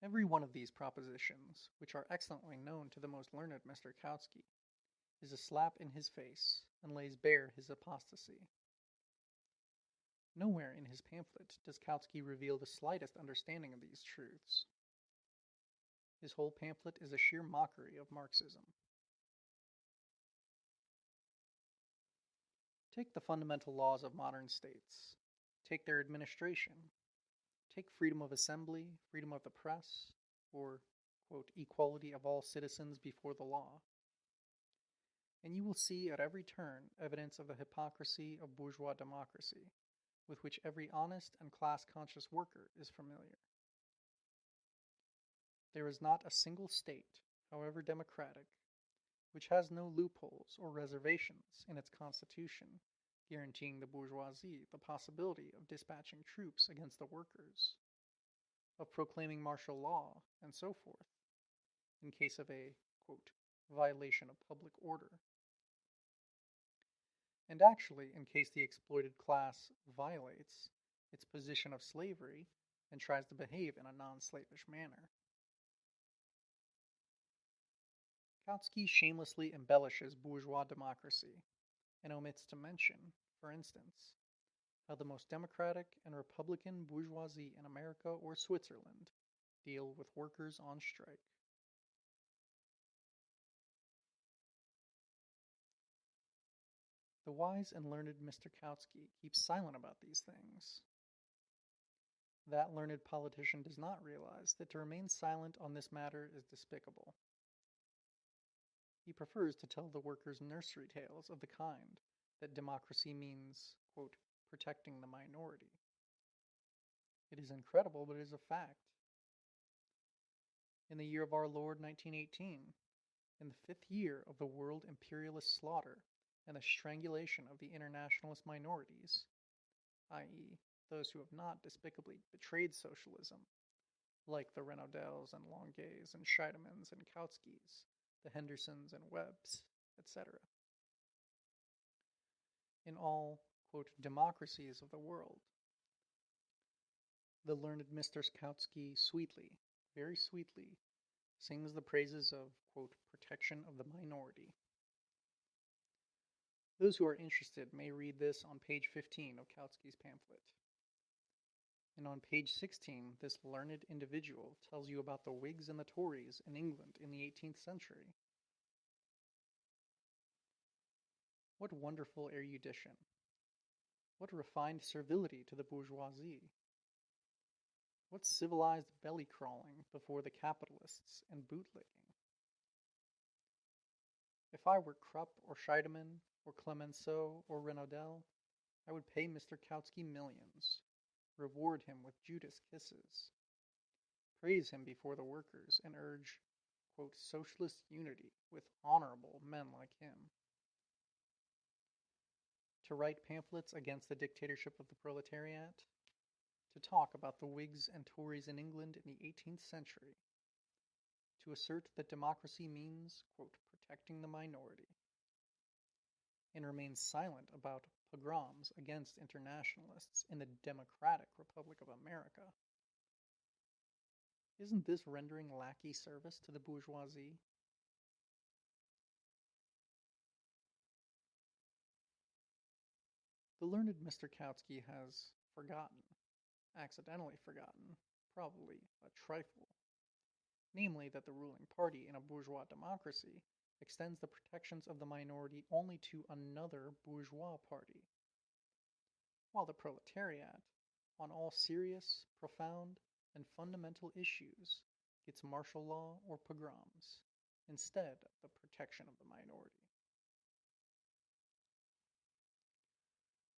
Every one of these propositions, which are excellently known to the most learned Mr. Kautsky, is a slap in his face and lays bare his apostasy. Nowhere in his pamphlet does Kautsky reveal the slightest understanding of these truths. His whole pamphlet is a sheer mockery of Marxism. Take the fundamental laws of modern states. Take their administration. Take freedom of assembly, freedom of the press, or, quote, equality of all citizens before the law. And you will see at every turn evidence of the hypocrisy of bourgeois democracy, with which every honest and class-conscious worker is familiar. There is not a single state, however democratic, which has no loopholes or reservations in its constitution, guaranteeing the bourgeoisie the possibility of dispatching troops against the workers, of proclaiming martial law, and so forth, in case of a, quote, violation of public order. And actually, in case the exploited class violates its position of slavery and tries to behave in a non-slavish manner. Kautsky shamelessly embellishes bourgeois democracy and omits to mention, for instance, how the most democratic and republican bourgeoisie in America or Switzerland deal with workers on strike. The wise and learned Mr. Kautsky keeps silent about these things. That learned politician does not realize that to remain silent on this matter is despicable. He prefers to tell the workers nursery tales of the kind that democracy means, quote, protecting the minority. It is incredible, but it is a fact. In the year of our Lord 1918, in the 5th year of the world imperialist slaughter and the strangulation of the internationalist minorities, i.e., those who have not despicably betrayed socialism, like the Renagades and Longuets and Scheidemans and Kautskys, the Hendersons and Webbs, etc. In all, quote, democracies of the world, the learned Mr. Kautsky sweetly, very sweetly, sings the praises of, quote, protection of the minority. Those who are interested may read this on page 15 of Kautsky's pamphlet. And on page 16, this learned individual tells you about the Whigs and the Tories in England in the 18th century. What wonderful erudition! What refined servility to the bourgeoisie! What civilized belly-crawling before the capitalists and bootlicking! If I were Krupp or Scheidemann or Clemenceau or Renaudel, I would pay Mr. Kautsky millions, reward him with Judas kisses, praise him before the workers, and urge, quote, socialist unity with honorable men like him. To write pamphlets against the dictatorship of the proletariat, to talk about the Whigs and Tories in England in the 18th century, to assert that democracy means, quote, protecting the minority, and remain silent about pogroms against internationalists in the Democratic Republic of America. Isn't this rendering lackey service to the bourgeoisie? The learned Mr. Kautsky has forgotten, accidentally forgotten, probably a trifle, namely that the ruling party in a bourgeois democracy extends the protections of the minority only to another bourgeois party, while the proletariat, on all serious, profound, and fundamental issues, gets martial law or pogroms, instead of the protection of the minority.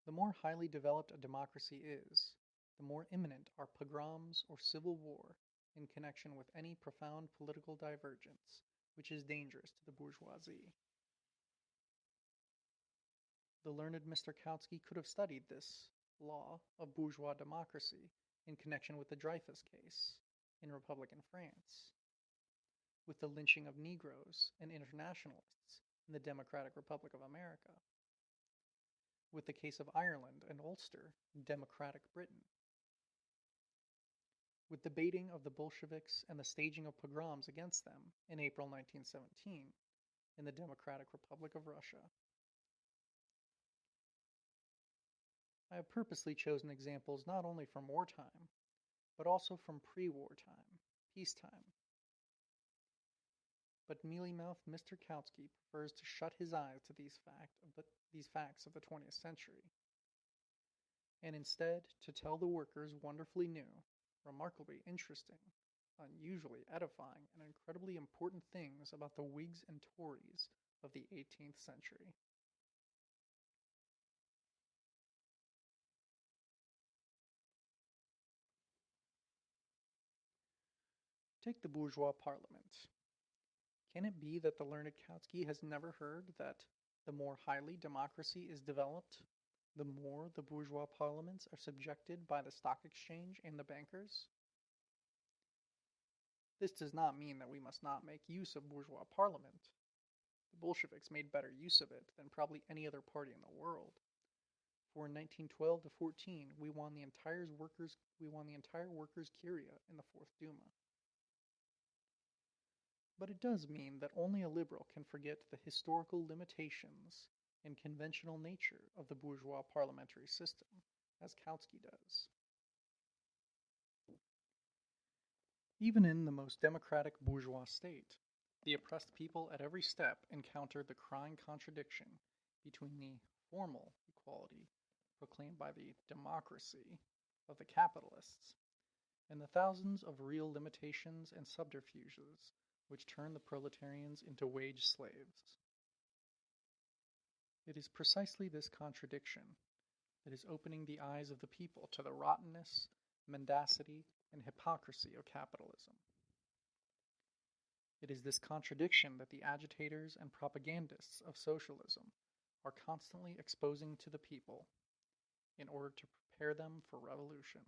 The more highly developed a democracy is, the more imminent are pogroms or civil war in connection with any profound political divergence which is dangerous to the bourgeoisie. The learned Mr. Kautsky could have studied this law of bourgeois democracy in connection with the Dreyfus case in Republican France, with the lynching of Negroes and internationalists in the Democratic Republic of America, with the case of Ireland and Ulster in Democratic Britain, with the baiting of the Bolsheviks and the staging of pogroms against them in April 1917 in the Democratic Republic of Russia. I have purposely chosen examples not only from wartime, but also from pre-wartime, peacetime. But mealy-mouthed Mr. Kautsky prefers to shut his eyes to these facts of the 20th century, and instead to tell the workers wonderfully new, remarkably interesting, unusually edifying, and incredibly important things about the Whigs and Tories of the 18th century. Take the bourgeois parliament. Can it be that the learned Kautsky has never heard that the more highly democracy is developed, the more the bourgeois parliaments are subjected by the stock exchange and the bankers? This does not mean that we must not make use of bourgeois parliament. The Bolsheviks made better use of it than probably any other party in the world. For in 1912 to 14, we won the entire workers' Curia in the Fourth Duma. But it does mean that only a liberal can forget the historical limitations and conventional nature of the bourgeois parliamentary system, as Kautsky does. Even in the most democratic bourgeois state, the oppressed people at every step encountered the crying contradiction between the formal equality proclaimed by the democracy of the capitalists and the thousands of real limitations and subterfuges which turned the proletarians into wage slaves. It is precisely this contradiction that is opening the eyes of the people to the rottenness, mendacity, and hypocrisy of capitalism. It is this contradiction that the agitators and propagandists of socialism are constantly exposing to the people in order to prepare them for revolution.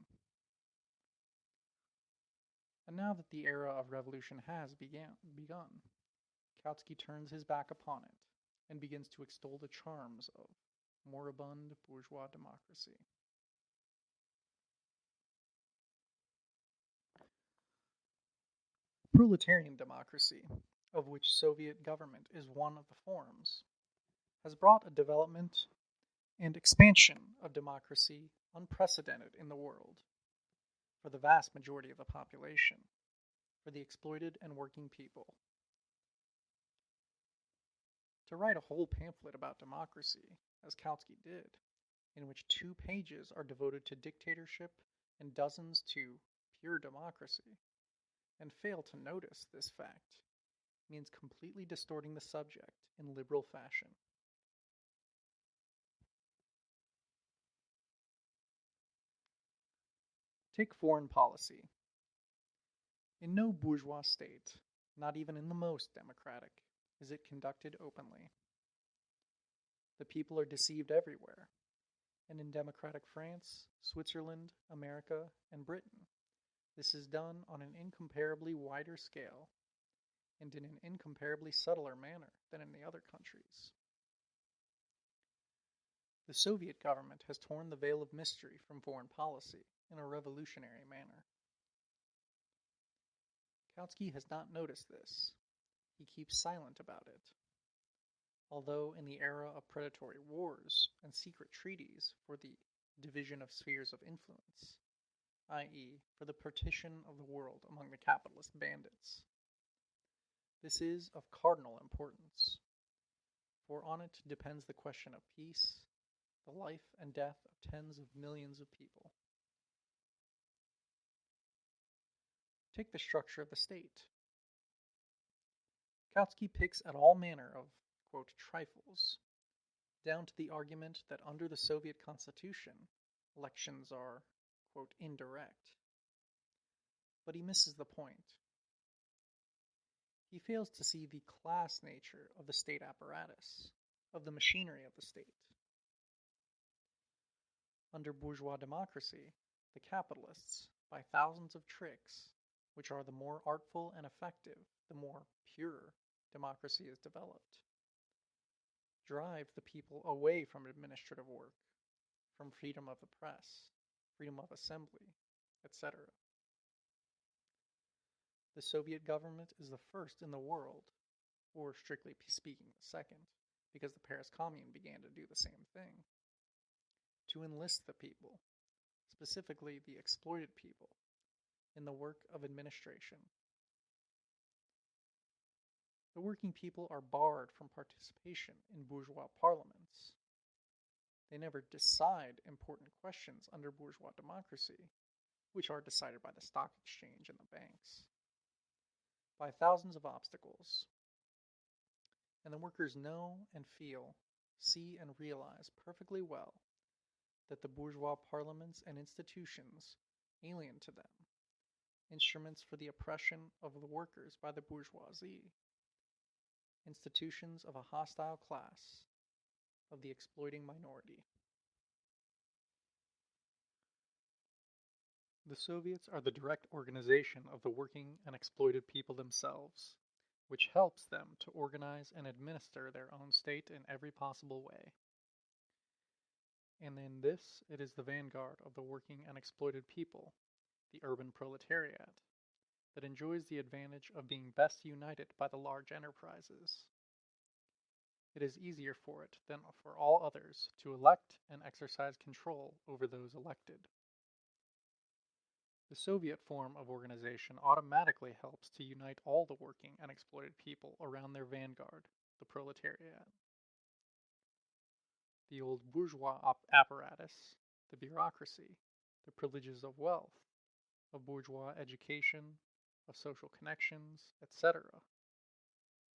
And now that the era of revolution has begun, Kautsky turns his back upon it and begins to extol the charms of moribund bourgeois democracy. Proletarian democracy, of which Soviet government is one of the forms, has brought a development and expansion of democracy unprecedented in the world, for the vast majority of the population, for the exploited and working people. To write a whole pamphlet about democracy, as Kautsky did, in which 2 pages are devoted to dictatorship and dozens to pure democracy, and fail to notice this fact, means completely distorting the subject in liberal fashion. Take foreign policy. In no bourgeois state, not even in the most democratic, is it conducted openly. The people are deceived everywhere, and in democratic France, Switzerland, America, and Britain, this is done on an incomparably wider scale and in an incomparably subtler manner than in the other countries. The Soviet government has torn the veil of mystery from foreign policy in a revolutionary manner. Kautsky has not noticed this. He keeps silent about it. Although in the era of predatory wars and secret treaties for the division of spheres of influence, i.e., for the partition of the world among the capitalist bandits, this is of cardinal importance, for on it depends the question of peace, the life and death of tens of millions of people. Take the structure of the state. Kautsky picks at all manner of, quote, trifles, down to the argument that under the Soviet Constitution, elections are, quote, indirect. But he misses the point. He fails to see the class nature of the state apparatus, of the machinery of the state. Under bourgeois democracy, the capitalists, by thousands of tricks, which are the more artful and effective, the more pure democracy is developed, drive the people away from administrative work, from freedom of the press, freedom of assembly, etc. The Soviet government is the first in the world, or strictly speaking the second, because the Paris Commune began to do the same thing, to enlist the people, specifically the exploited people, in the work of administration. The working people are barred from participation in bourgeois parliaments. They never decide important questions under bourgeois democracy, which are decided by the stock exchange and the banks, by thousands of obstacles. And the workers know and feel, see and realize perfectly well that the bourgeois parliaments and institutions alien to them, instruments for the oppression of the workers by the bourgeoisie, institutions of a hostile class, of the exploiting minority. The Soviets are the direct organization of the working and exploited people themselves, which helps them to organize and administer their own state in every possible way. And in this, it is the vanguard of the working and exploited people, the urban proletariat, that enjoys the advantage of being best united by the large enterprises. It is easier for it than for all others to elect and exercise control over those elected. The Soviet form of organization automatically helps to unite all the working and exploited people around their vanguard, the proletariat. The old bourgeois apparatus, the bureaucracy, the privileges of wealth, of bourgeois education, of social connections, etc.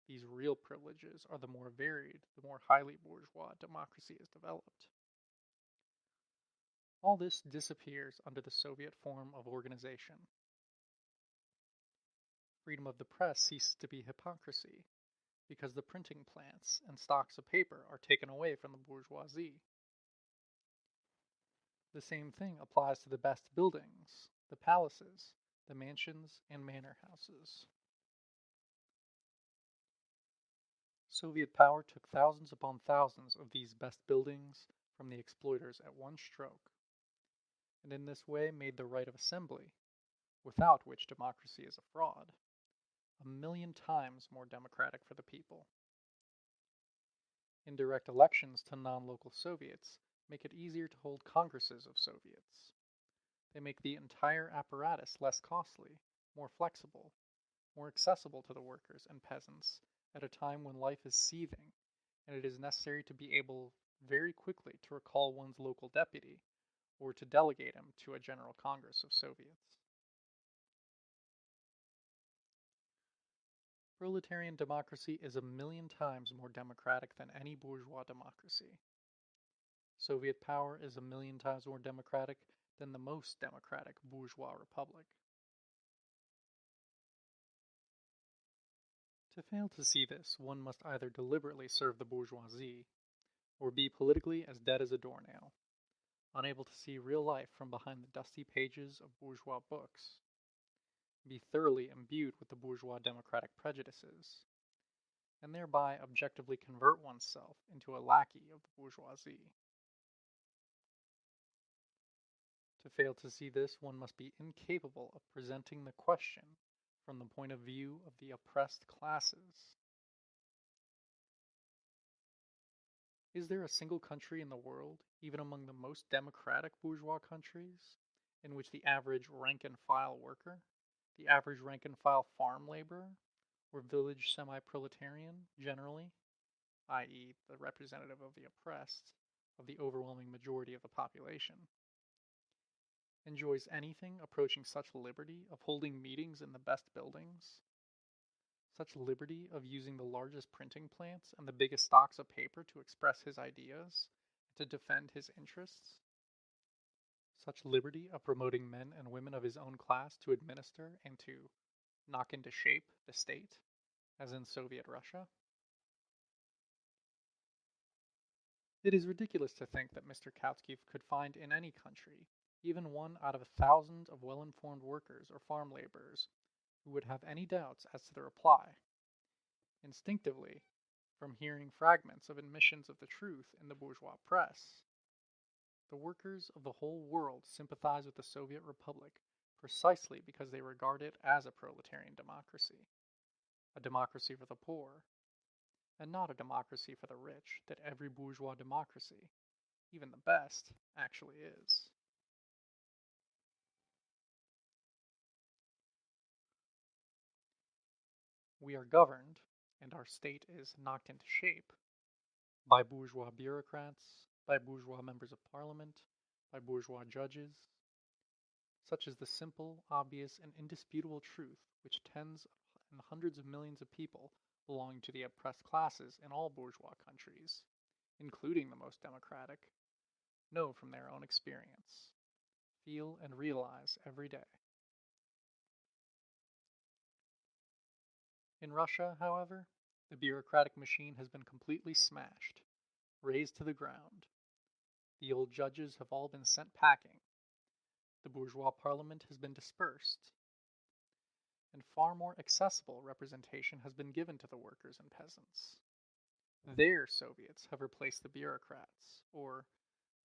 These real privileges are the more varied, the more highly bourgeois democracy is developed. All this disappears under the Soviet form of organization. Freedom of the press ceases to be hypocrisy, because the printing plants and stocks of paper are taken away from the bourgeoisie. The same thing applies to the best buildings, the palaces, the mansions, and manor houses. Soviet power took thousands upon thousands of these best buildings from the exploiters at one stroke, and in this way made the right of assembly, without which democracy is a fraud, 1,000,000 times more democratic for the people. Indirect elections to non-local Soviets make it easier to hold congresses of Soviets. They make the entire apparatus less costly, more flexible, more accessible to the workers and peasants at a time when life is seething, and it is necessary to be able very quickly to recall one's local deputy, or to delegate him to a general congress of Soviets. Proletarian democracy is 1,000,000 times more democratic than any bourgeois democracy. Soviet power is 1,000,000 times more democratic than the most democratic bourgeois republic. To fail to see this, one must either deliberately serve the bourgeoisie, or be politically as dead as a doornail, unable to see real life from behind the dusty pages of bourgeois books, be thoroughly imbued with the bourgeois democratic prejudices, and thereby objectively convert oneself into a lackey of the bourgeoisie. To fail to see this, one must be incapable of presenting the question from the point of view of the oppressed classes. Is there a single country in the world, even among the most democratic bourgeois countries, in which the average rank-and-file worker, the average rank-and-file farm laborer, or village semi-proletarian generally, i.e. the representative of the oppressed, of the overwhelming majority of the population, enjoys anything approaching such liberty of holding meetings in the best buildings, such liberty of using the largest printing plants and the biggest stocks of paper to express his ideas, and to defend his interests, such liberty of promoting men and women of his own class to administer and to knock into shape the state, as in Soviet Russia? It is ridiculous to think that Mr. Kautsky could find in any country even one out of 1,000 of well-informed workers or farm laborers who would have any doubts as to the reply. Instinctively, from hearing fragments of admissions of the truth in the bourgeois press, the workers of the whole world sympathize with the Soviet Republic precisely because they regard it as a proletarian democracy, a democracy for the poor, and not a democracy for the rich that every bourgeois democracy, even the best, actually is. We are governed, and our state is knocked into shape, by bourgeois bureaucrats, by bourgeois members of parliament, by bourgeois judges. Such is the simple, obvious, and indisputable truth which tens and hundreds of millions of people belonging to the oppressed classes in all bourgeois countries, including the most democratic, know from their own experience, feel and realize every day. In Russia, however, the bureaucratic machine has been completely smashed, razed to the ground. The old judges have all been sent packing. the bourgeois parliament has been dispersed, and far more accessible representation has been given to the workers and peasants. Their Soviets have replaced the bureaucrats, or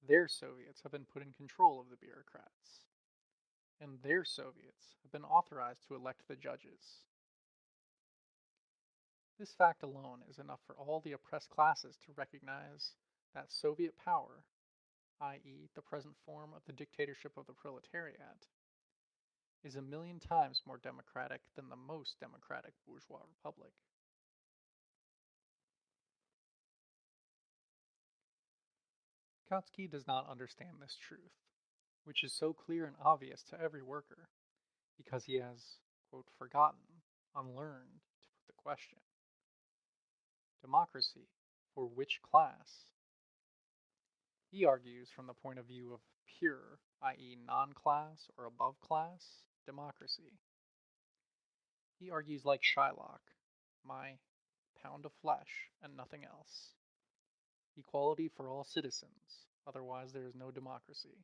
their Soviets have been put in control of the bureaucrats, and their Soviets have been authorized to elect the judges. This fact alone is enough for all the oppressed classes to recognize that Soviet power, i.e., the present form of the dictatorship of the proletariat, is 1,000,000 times more democratic than the most democratic bourgeois republic. Kautsky does not understand this truth, which is so clear and obvious to every worker, because he has, quote, forgotten, unlearned, to put the question. Democracy, for which class? He argues from the point of view of pure, i.e., non-class or above-class, democracy. He argues like Shylock, my pound of flesh and nothing else. Equality for all citizens, otherwise there is no democracy.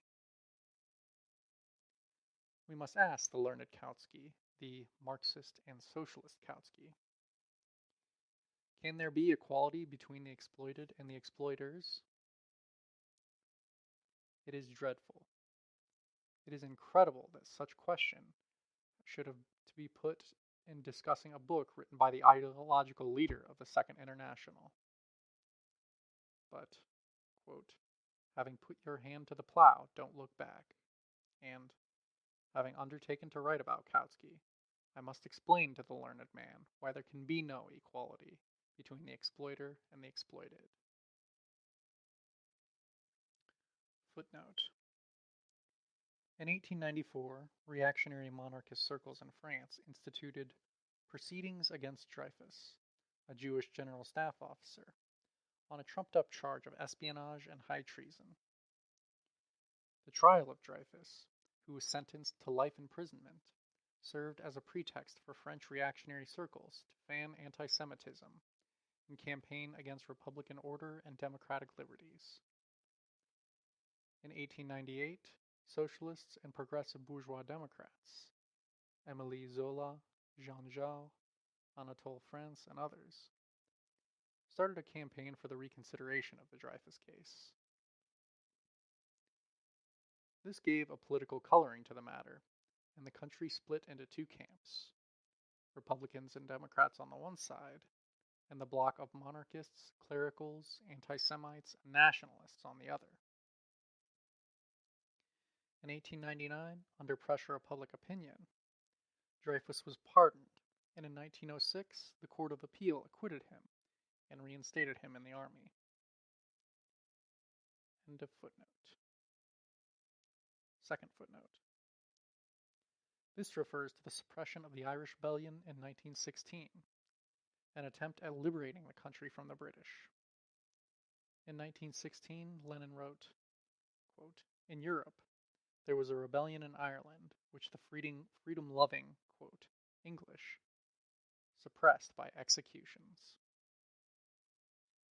We must ask the learned Kautsky, the Marxist and socialist Kautsky, can there be equality between the exploited and the exploiters? It is dreadful. It is incredible that such question should have to be put in discussing a book written by the ideological leader of the Second International. But, quote, having put your hand to the plow, don't look back, and having undertaken to write about Kautsky, I must explain to the learned man why there can be no equality between the exploiter and the exploited. Footnote. In 1894, reactionary monarchist circles in France instituted proceedings against Dreyfus, a Jewish general staff officer, on a trumped-up charge of espionage and high treason. The trial of Dreyfus, who was sentenced to life imprisonment, served as a pretext for French reactionary circles to fan anti-Semitism and campaign against Republican order and democratic liberties. In 1898, socialists and progressive bourgeois Democrats, Émile Zola, Jean Jaurès, Anatole France, and others, started a campaign for the reconsideration of the Dreyfus case. This gave a political coloring to the matter, and the country split into two camps, Republicans and Democrats on the one side, and the bloc of monarchists, clericals, anti-Semites, and nationalists on the other. In 1899, under pressure of public opinion, Dreyfus was pardoned, and in 1906 the Court of Appeal acquitted him and reinstated him in the army. End of footnote. Second footnote. This refers to the suppression of the Irish Rebellion in 1916, an attempt at liberating the country from the British. In 1916, Lenin wrote, quote, in Europe, there was a rebellion in Ireland, which the freedom-loving, quote, English, suppressed by executions.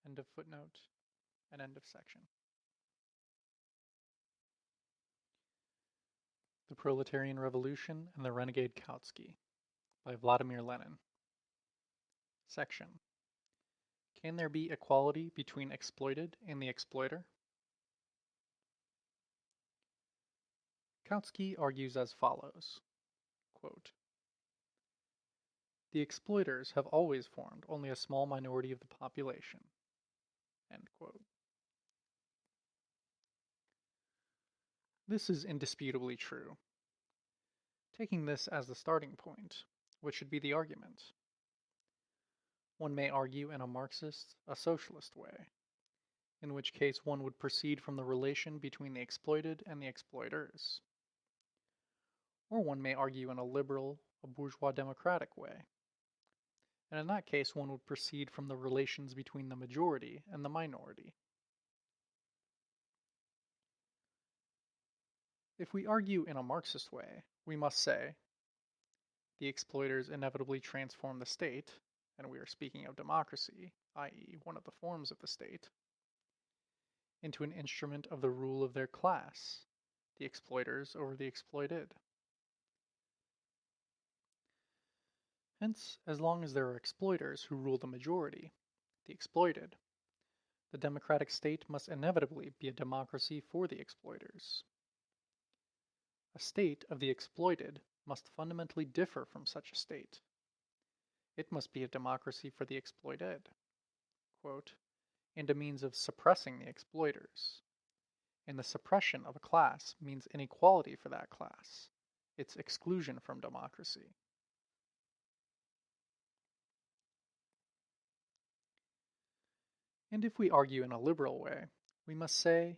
End of footnote and end of section. The Proletarian Revolution and the Renegade Kautsky by Vladimir Lenin. Section. Can there be equality between exploited and the exploiter? Kautsky argues as follows, quote, the exploiters have always formed only a small minority of the population. End quote. This is indisputably true. Taking this as the starting point, what should be the argument? One may argue in a Marxist, a socialist way, in which case one would proceed from the relation between the exploited and the exploiters. Or one may argue in a liberal, a bourgeois democratic way, and in that case one would proceed from the relations between the majority and the minority. If we argue in a Marxist way, we must say, the exploiters inevitably transform the state, and we are speaking of democracy, i.e., one of the forms of the state, into an instrument of the rule of their class, the exploiters over the exploited. Hence, as long as there are exploiters who rule the majority, the exploited, the democratic state must inevitably be a democracy for the exploiters. A state of the exploited must fundamentally differ from such a state. It must be a democracy for the exploited, quote, and a means of suppressing the exploiters. And the suppression of a class means inequality for that class, its exclusion from democracy. And if we argue in a liberal way, we must say,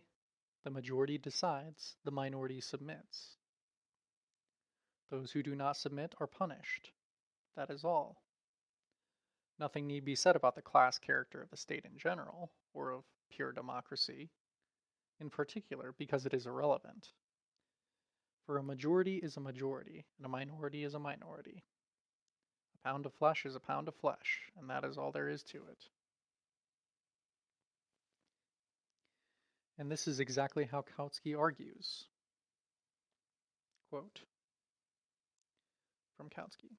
the majority decides, the minority submits. Those who do not submit are punished. That is all. Nothing need be said about the class character of the state in general, or of pure democracy in particular, because it is irrelevant. For a majority is a majority, and a minority is a minority. A pound of flesh is a pound of flesh, and that is all there is to it. And this is exactly how Kautsky argues. Quote from Kautsky.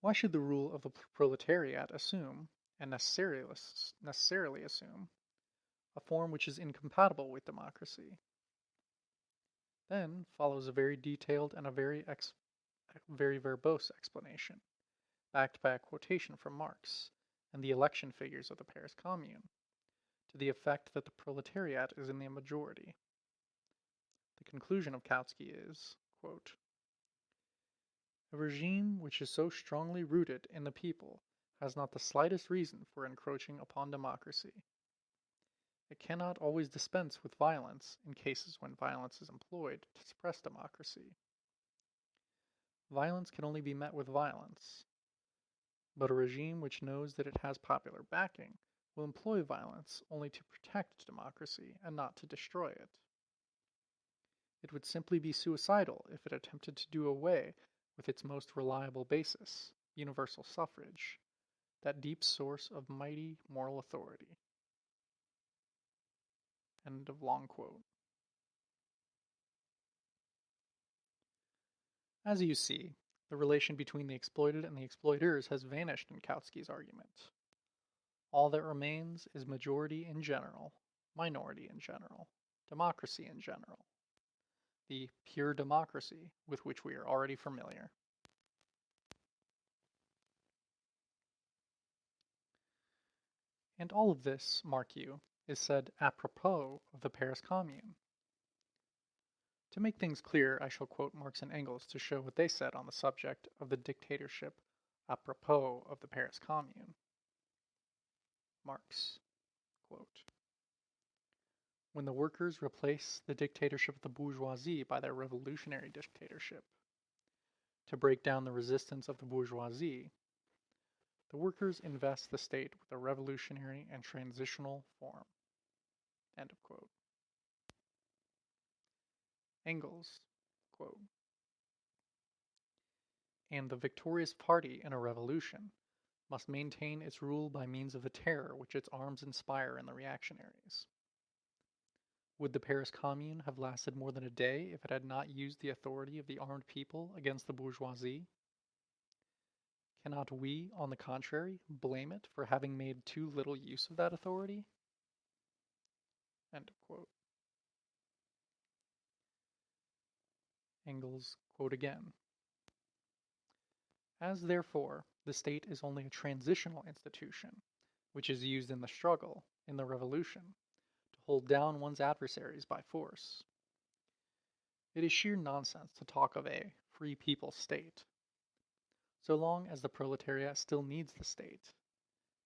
Why should the rule of the proletariat assume, and necessarily assume, a form which is incompatible with democracy? Then follows a very detailed and a very verbose explanation, backed by a quotation from Marx and the election figures of the Paris Commune, to the effect that the proletariat is in the majority. The conclusion of Kautsky is, quote, a regime which is so strongly rooted in the people has not the slightest reason for encroaching upon democracy. It cannot always dispense with violence in cases when violence is employed to suppress democracy. Violence can only be met with violence, but a regime which knows that it has popular backing will employ violence only to protect democracy and not to destroy it. It would simply be suicidal if it attempted to do away with its most reliable basis, universal suffrage, that deep source of mighty moral authority. End of long quote. As you see, the relation between the exploited and the exploiters has vanished in Kautsky's argument. All that remains is majority in general, minority in general, democracy in general, the pure democracy with which we are already familiar. And all of this, mark you, is said apropos of the Paris Commune. To make things clear, I shall quote Marx and Engels to show what they said on the subject of the dictatorship apropos of the Paris Commune. Marx, quote, when the workers replace the dictatorship of the bourgeoisie by their revolutionary dictatorship, to break down the resistance of the bourgeoisie, the workers invest the state with a revolutionary and transitional form. End of quote. Engels, quote, and the victorious party in a revolution must maintain its rule by means of the terror which its arms inspire in the reactionaries. Would the Paris Commune have lasted more than a day if it had not used the authority of the armed people against the bourgeoisie? Cannot we, on the contrary, blame it for having made too little use of that authority? End of quote. Engels, quote again. As therefore, the state is only a transitional institution, which is used in the struggle, in the revolution, to hold down one's adversaries by force. It is sheer nonsense to talk of a free people state. So long as the proletariat still needs the state,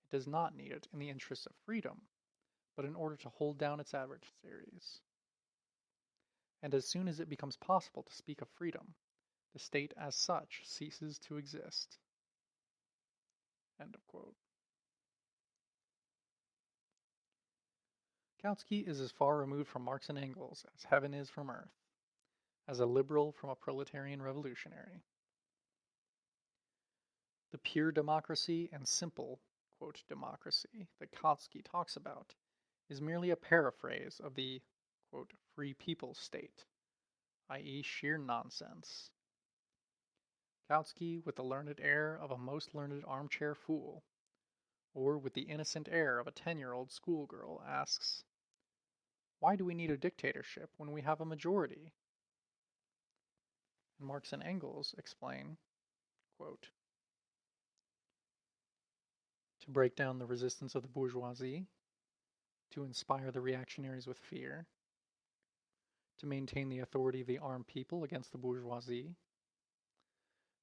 it does not need it in the interests of freedom, but in order to hold down its adversaries. And as soon as it becomes possible to speak of freedom, the state as such ceases to exist. End of quote. Kautsky is as far removed from Marx and Engels as heaven is from earth, as a liberal from a proletarian revolutionary. The pure democracy and simple, quote, democracy that Kautsky talks about is merely a paraphrase of the, quote, free people's state, i.e. sheer nonsense. Kautsky, with the learned air of a most learned armchair fool, or with the innocent air of a 10-year-old schoolgirl, asks, why do we need a dictatorship when we have a majority? And Marx and Engels explain, quote, to break down the resistance of the bourgeoisie, to inspire the reactionaries with fear, to maintain the authority of the armed people against the bourgeoisie,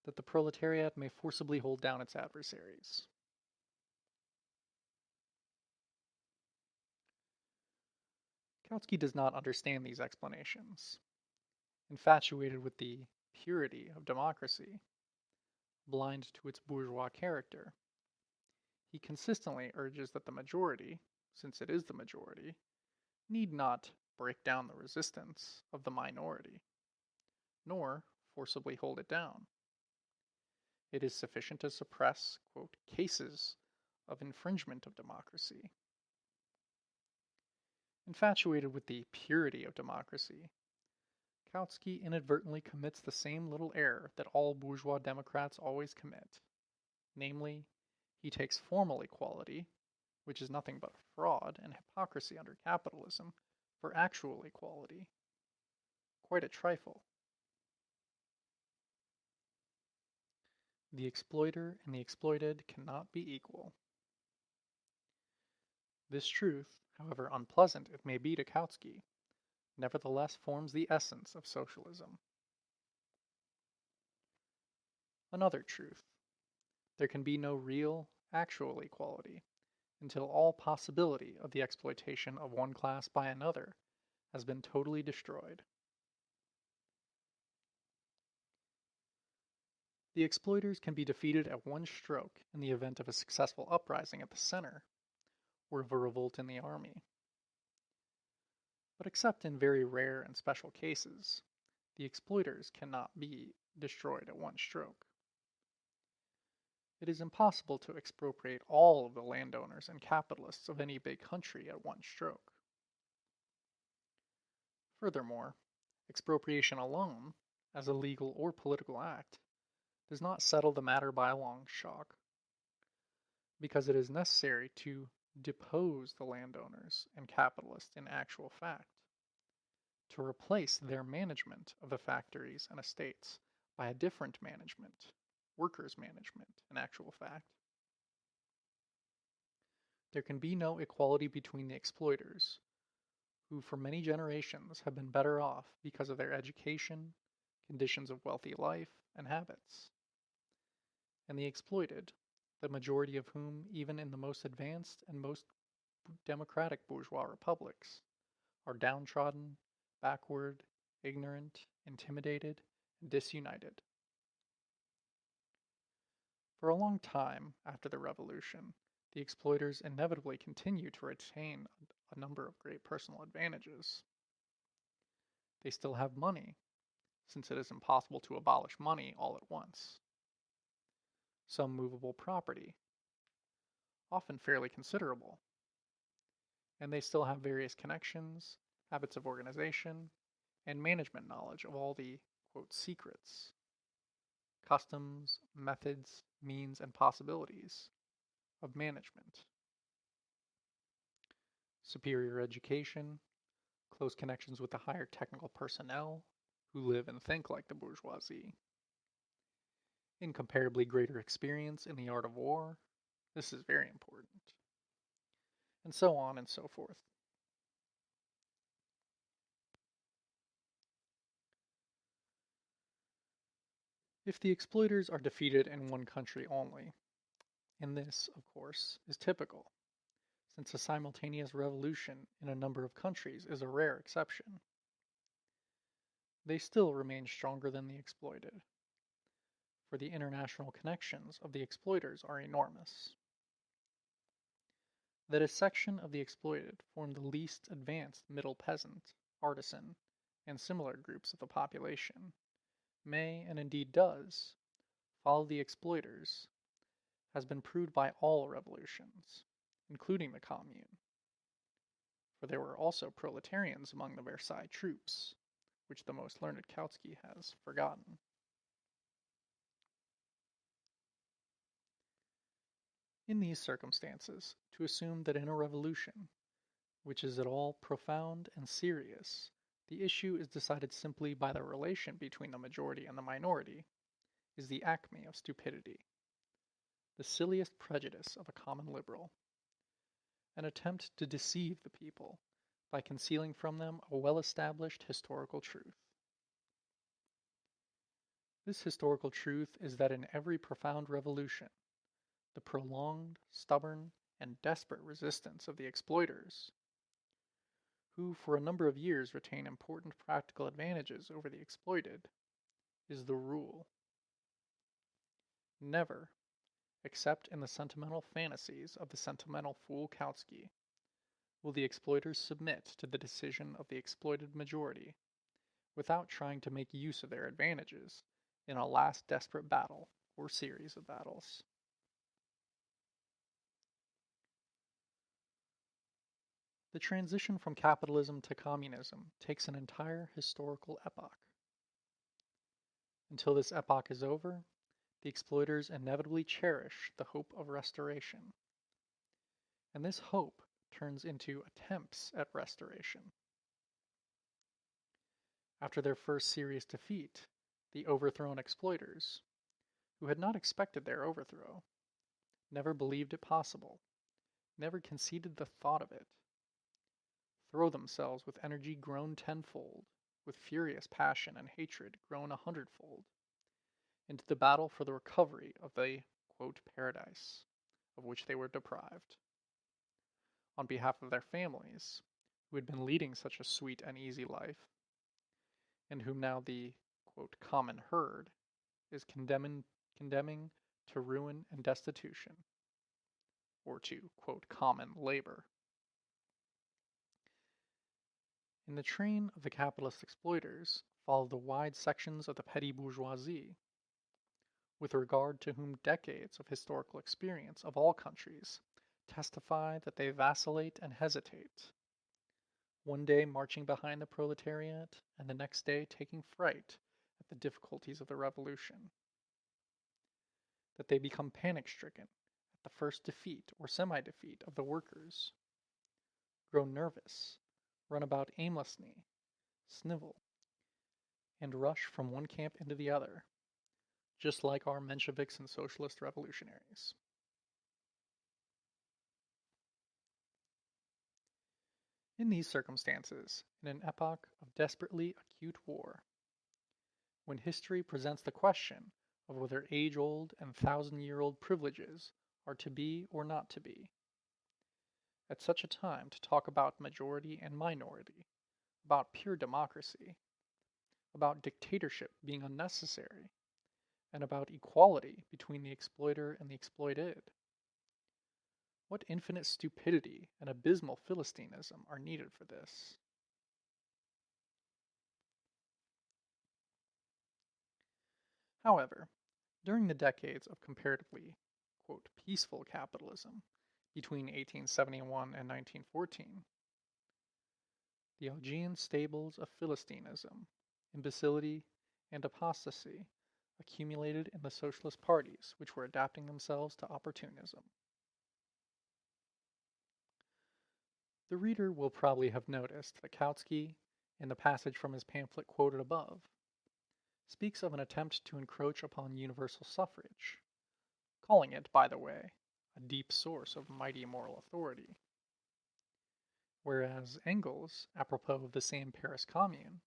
that the proletariat may forcibly hold down its adversaries. Kautsky does not understand these explanations. Infatuated with the purity of democracy, blind to its bourgeois character, he consistently urges that the majority, since it is the majority, need not break down the resistance of the minority, nor forcibly hold it down. It is sufficient to suppress, quote, cases of infringement of democracy. Infatuated with the purity of democracy, Kautsky inadvertently commits the same little error that all bourgeois democrats always commit. Namely, he takes formal equality, which is nothing but fraud and hypocrisy under capitalism, for actual equality. Quite a trifle. The exploiter and the exploited cannot be equal. This truth, however unpleasant it may be to Kautsky, nevertheless forms the essence of socialism. Another truth. There can be no real, actual equality until all possibility of the exploitation of one class by another has been totally destroyed. The exploiters can be defeated at one stroke in the event of a successful uprising at the center, or of a revolt in the army. But except in very rare and special cases, the exploiters cannot be destroyed at one stroke. It is impossible to expropriate all of the landowners and capitalists of any big country at one stroke. Furthermore, expropriation alone, as a legal or political act, does not settle the matter by a long shot, because it is necessary to depose the landowners and capitalists in actual fact, to replace their management of the factories and estates by a different management, workers' management, in actual fact. There can be no equality between the exploiters, who for many generations have been better off because of their education, conditions of wealthy life, and habits, and the exploited, the majority of whom, even in the most advanced and most democratic bourgeois republics, are downtrodden, backward, ignorant, intimidated, and disunited. For a long time after the revolution, the exploiters inevitably continue to retain a number of great personal advantages. They still have money, since it is impossible to abolish money all at once. Some movable property, often fairly considerable. And they still have various connections, habits of organization, and management knowledge of all the, quote, secrets, customs, methods, means, and possibilities of management. Superior education, close connections with the higher technical personnel who live and think like the bourgeoisie. Incomparably greater experience in the art of war. This is very important. And so on and so forth. If the exploiters are defeated in one country only, and this, of course, is typical, since a simultaneous revolution in a number of countries is a rare exception, they still remain stronger than the exploited, for the international connections of the exploiters are enormous. That a section of the exploited form the least advanced middle peasant, artisan, and similar groups of the population may, and indeed does, follow the exploiters, has been proved by all revolutions, including the Commune. for there were also proletarians among the Versailles troops, which the most learned Kautsky has forgotten. In these circumstances, to assume that in a revolution, which is at all profound and serious, the issue is decided simply by the relation between the majority and the minority, is the acme of stupidity, the silliest prejudice of a common liberal, an attempt to deceive the people by concealing from them a well-established historical truth. This historical truth is that in every profound revolution, the prolonged, stubborn, and desperate resistance of the exploiters, who for a number of years retain important practical advantages over the exploited, is the rule. Never, except in the sentimental fantasies of the sentimental fool Kautsky, will the exploiters submit to the decision of the exploited majority without trying to make use of their advantages in a last desperate battle or series of battles. The transition from capitalism to communism takes an entire historical epoch. Until this epoch is over, the exploiters inevitably cherish the hope of restoration. And this hope turns into attempts at restoration. After their first serious defeat, the overthrown exploiters, who had not expected their overthrow, never believed it possible, never conceded the thought of it, throw themselves with energy grown tenfold, with furious passion and hatred grown 100-fold, into the battle for the recovery of the, quote, paradise, of which they were deprived. On behalf of their families, who had been leading such a sweet and easy life, and whom now the, quote, common herd is condemning to ruin and destitution, or to, quote, common labor. In the train of the capitalist exploiters follow the wide sections of the petty bourgeoisie, with regard to whom decades of historical experience of all countries testify that they vacillate and hesitate, one day marching behind the proletariat, and the next day taking fright at the difficulties of the revolution, that they become panic-stricken at the first defeat or semi-defeat of the workers, grow nervous, run about aimlessly, snivel, and rush from one camp into the other, just like our Mensheviks and socialist revolutionaries. In these circumstances, in an epoch of desperately acute war, when history presents the question of whether age-old and thousand-year-old privileges are to be or not to be, at such a time to talk about majority and minority, about pure democracy, about dictatorship being unnecessary, and about equality between the exploiter and the exploited. What infinite stupidity and abysmal philistinism are needed for this? However, during the decades of comparatively, quote, peaceful capitalism between 1871 and 1914, the Augean stables of philistinism, imbecility, and apostasy accumulated in the socialist parties which were adapting themselves to opportunism. The reader will probably have noticed that Kautsky, in the passage from his pamphlet quoted above, speaks of an attempt to encroach upon universal suffrage, calling it, by the way, a deep source of mighty moral authority. Whereas Engels, apropos of the same Paris Commune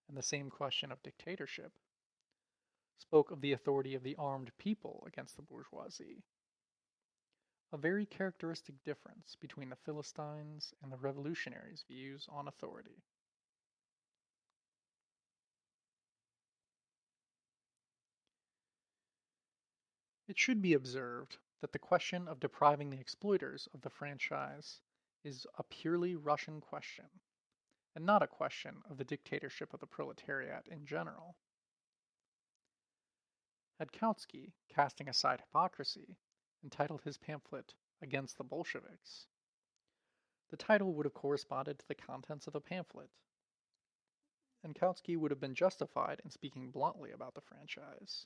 and the same question of dictatorship, spoke of the authority of the armed people against the bourgeoisie. A very characteristic difference between the Philistines' and the revolutionaries' views on authority. It should be observed that the question of depriving the exploiters of the franchise is a purely Russian question, and not a question of the dictatorship of the proletariat in general. Had Kautsky, casting aside hypocrisy, entitled his pamphlet Against the Bolsheviks, The title would have corresponded to the contents of the pamphlet, and Kautsky would have been justified in speaking bluntly about the franchise.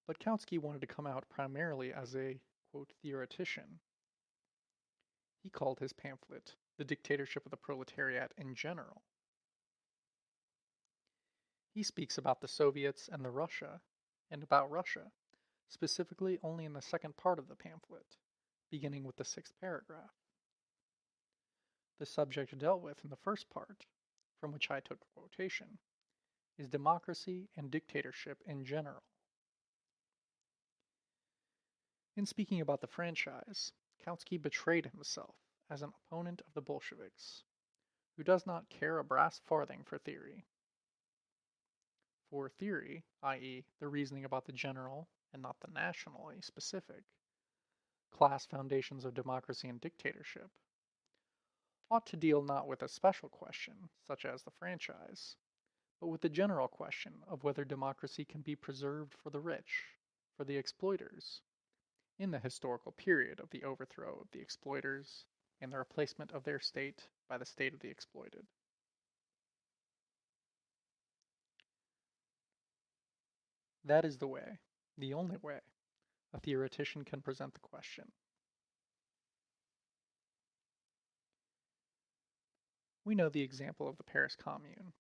But Kautsky wanted to come out primarily as a, quote, theoretician. He called his pamphlet The Dictatorship of the Proletariat in General. He speaks about the Soviets and about Russia, specifically only in the second part of the pamphlet, beginning with the 6th paragraph. The subject dealt with in the first part, from which I took a quotation, is democracy and dictatorship in general. In speaking about the franchise, Kautsky betrayed himself as an opponent of the Bolsheviks, who does not care a brass farthing for theory. For theory, i.e., the reasoning about the general and not the nationally specific class foundations of democracy and dictatorship, ought to deal not with a special question, such as the franchise, but with the general question of whether democracy can be preserved for the rich, for the exploiters, in the historical period of the overthrow of the exploiters and the replacement of their state by the state of the exploited. That is the way, the only way, a theoretician can present the question. We know the example of the Paris Commune.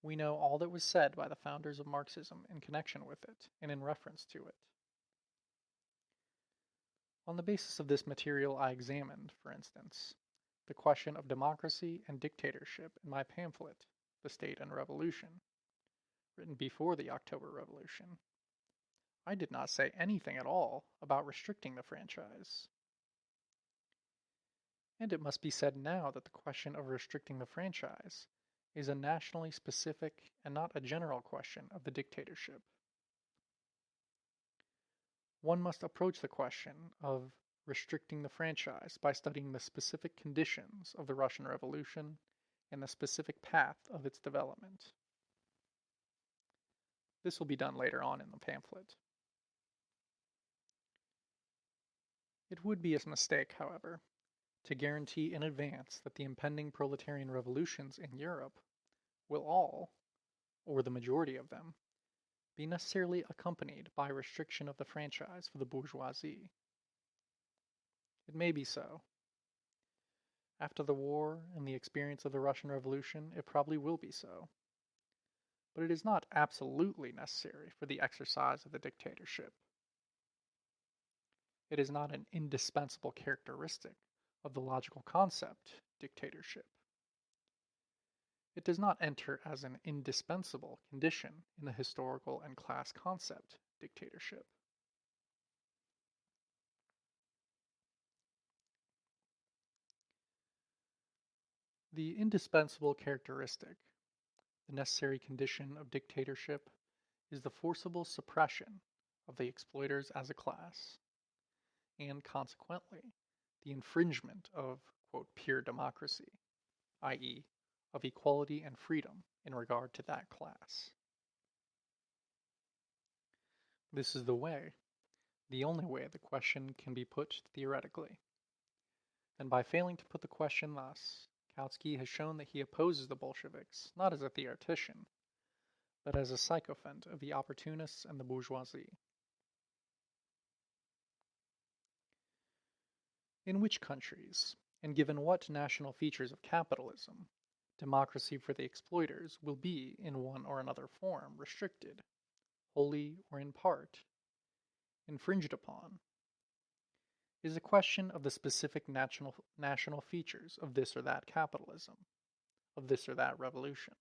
We know all that was said by the founders of Marxism in connection with it and in reference to it. On the basis of this material I examined, for instance, the question of democracy and dictatorship in my pamphlet, The State and Revolution, written before the October Revolution. I did not say anything at all about restricting the franchise. And it must be said now that the question of restricting the franchise is a nationally specific and not a general question of the dictatorship. One must approach the question of restricting the franchise by studying the specific conditions of the Russian Revolution and the specific path of its development. This will be done later on in the pamphlet. It would be a mistake, however, to guarantee in advance that the impending proletarian revolutions in Europe will all, or the majority of them, be necessarily accompanied by restriction of the franchise for the bourgeoisie. It may be so. After the war and the experience of the Russian Revolution, it probably will be so. But it is not absolutely necessary for the exercise of the dictatorship. It is not an indispensable characteristic of the logical concept, dictatorship. It does not enter as an indispensable condition in the historical and class concept, dictatorship. The indispensable characteristic, the necessary condition of dictatorship, is the forcible suppression of the exploiters as a class, and consequently, the infringement of, quote, pure democracy, i.e., of equality and freedom in regard to that class. This is the only way the question can be put theoretically. And by failing to put the question thus, Kautsky has shown that he opposes the Bolsheviks not as a theoretician, but as a sycophant of the opportunists and the bourgeoisie. In which countries, and given what national features of capitalism, democracy for the exploiters will be in one or another form restricted, wholly or in part, infringed upon, is a question of the specific national features of this or that capitalism, of this or that revolution.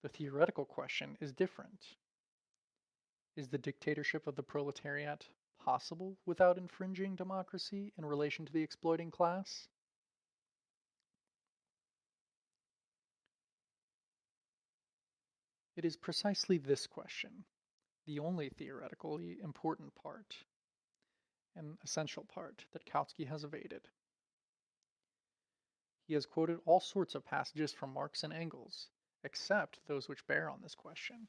The theoretical question is different. Is the dictatorship of the proletariat possible without infringing democracy in relation to the exploiting class? It is precisely this question, the only theoretically important part, an essential part, that Kautsky has evaded. He has quoted all sorts of passages from Marx and Engels, except those which bear on this question,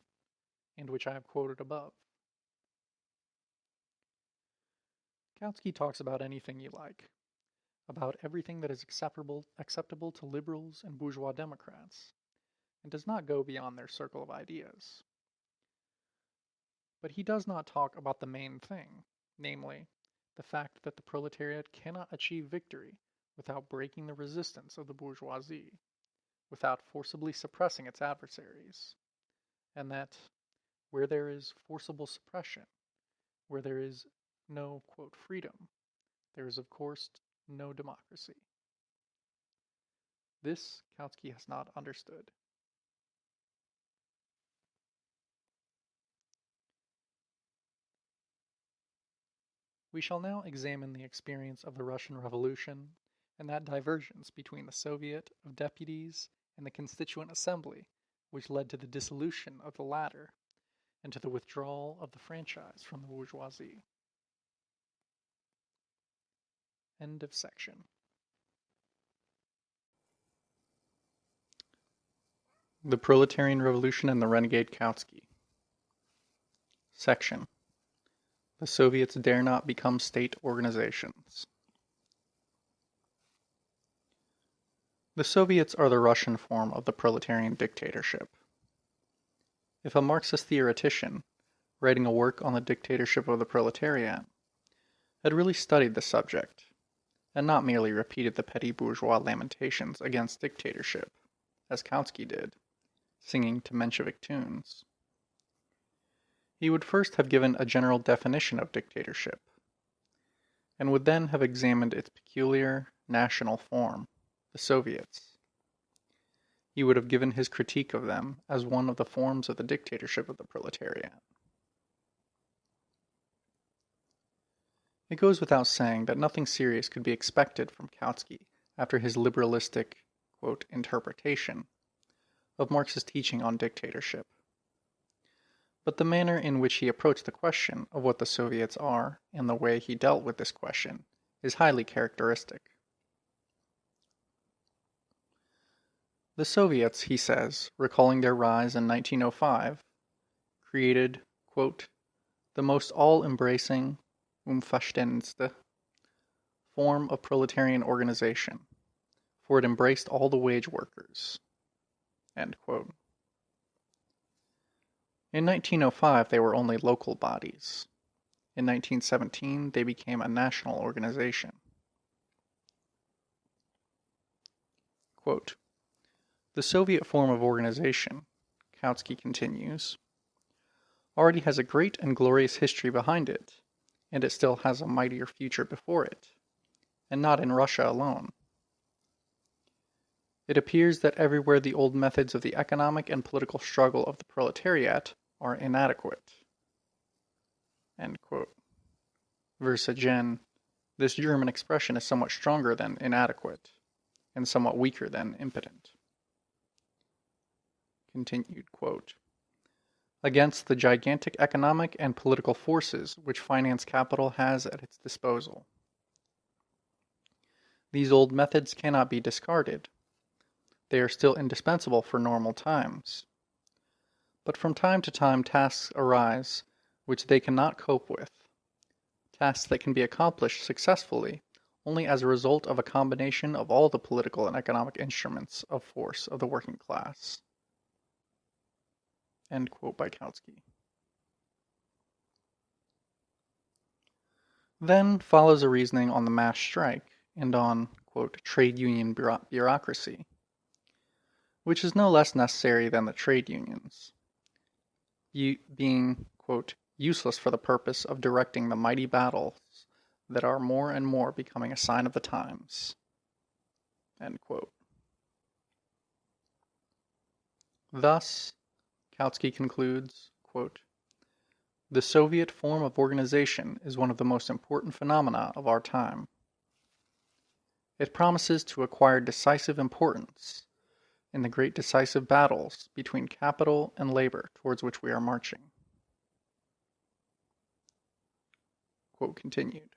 and which I have quoted above. Kautsky talks about anything you like, about everything that is acceptable to liberals and bourgeois Democrats, and does not go beyond their circle of ideas. But he does not talk about the main thing, namely, the fact that the proletariat cannot achieve victory without breaking the resistance of the bourgeoisie, without forcibly suppressing its adversaries, and that where there is forcible suppression, where there is no, quote, freedom, there is, of course, no democracy. This Kautsky has not understood. We shall now examine the experience of the Russian Revolution and that divergence between the Soviet of Deputies and the Constituent Assembly which led to the dissolution of the latter and to the withdrawal of the franchise from the bourgeoisie. End of section. The Proletarian Revolution and the Renegade Kautsky. Section. The Soviets dare not become state organizations. The Soviets are the Russian form of the proletarian dictatorship. If a Marxist theoretician, writing a work on the dictatorship of the proletariat, had really studied the subject, and not merely repeated the petty bourgeois lamentations against dictatorship, as Kautsky did, singing to Menshevik tunes, he would first have given a general definition of dictatorship, and would then have examined its peculiar national form, the Soviets. He would have given his critique of them as one of the forms of the dictatorship of the proletariat. It goes without saying that nothing serious could be expected from Kautsky after his liberalistic, quote, interpretation of Marx's teaching on dictatorship. But the manner in which he approached the question of what the Soviets are and the way he dealt with this question is highly characteristic. The Soviets, he says, recalling their rise in 1905, created, quote, the most all-embracing, umfassendste form of proletarian organization, for it embraced all the wage workers. End quote. In 1905, they were only local bodies. In 1917, they became a national organization. Quote, the Soviet form of organization, Kautsky continues, already has a great and glorious history behind it, and it still has a mightier future before it, and not in Russia alone. It appears that everywhere the old methods of the economic and political struggle of the proletariat are inadequate. End quote. Verse again, this German expression is somewhat stronger than inadequate, and somewhat weaker than impotent. Continued quote. Against the gigantic economic and political forces which finance capital has at its disposal. These old methods cannot be discarded. They are still indispensable for normal times. But from time to time tasks arise which they cannot cope with, tasks that can be accomplished successfully only as a result of a combination of all the political and economic instruments of force of the working class. End quote by Kautsky. Then follows a reasoning on the mass strike and on, quote, trade union bureaucracy, which is no less necessary than the trade unions, being, quote, useless for the purpose of directing the mighty battles that are more and more becoming a sign of the times. End quote. Thus, Kautsky concludes, quote, the Soviet form of organization is one of the most important phenomena of our time. It promises to acquire decisive importance in the great decisive battles between capital and labor towards which we are marching. Quote continued.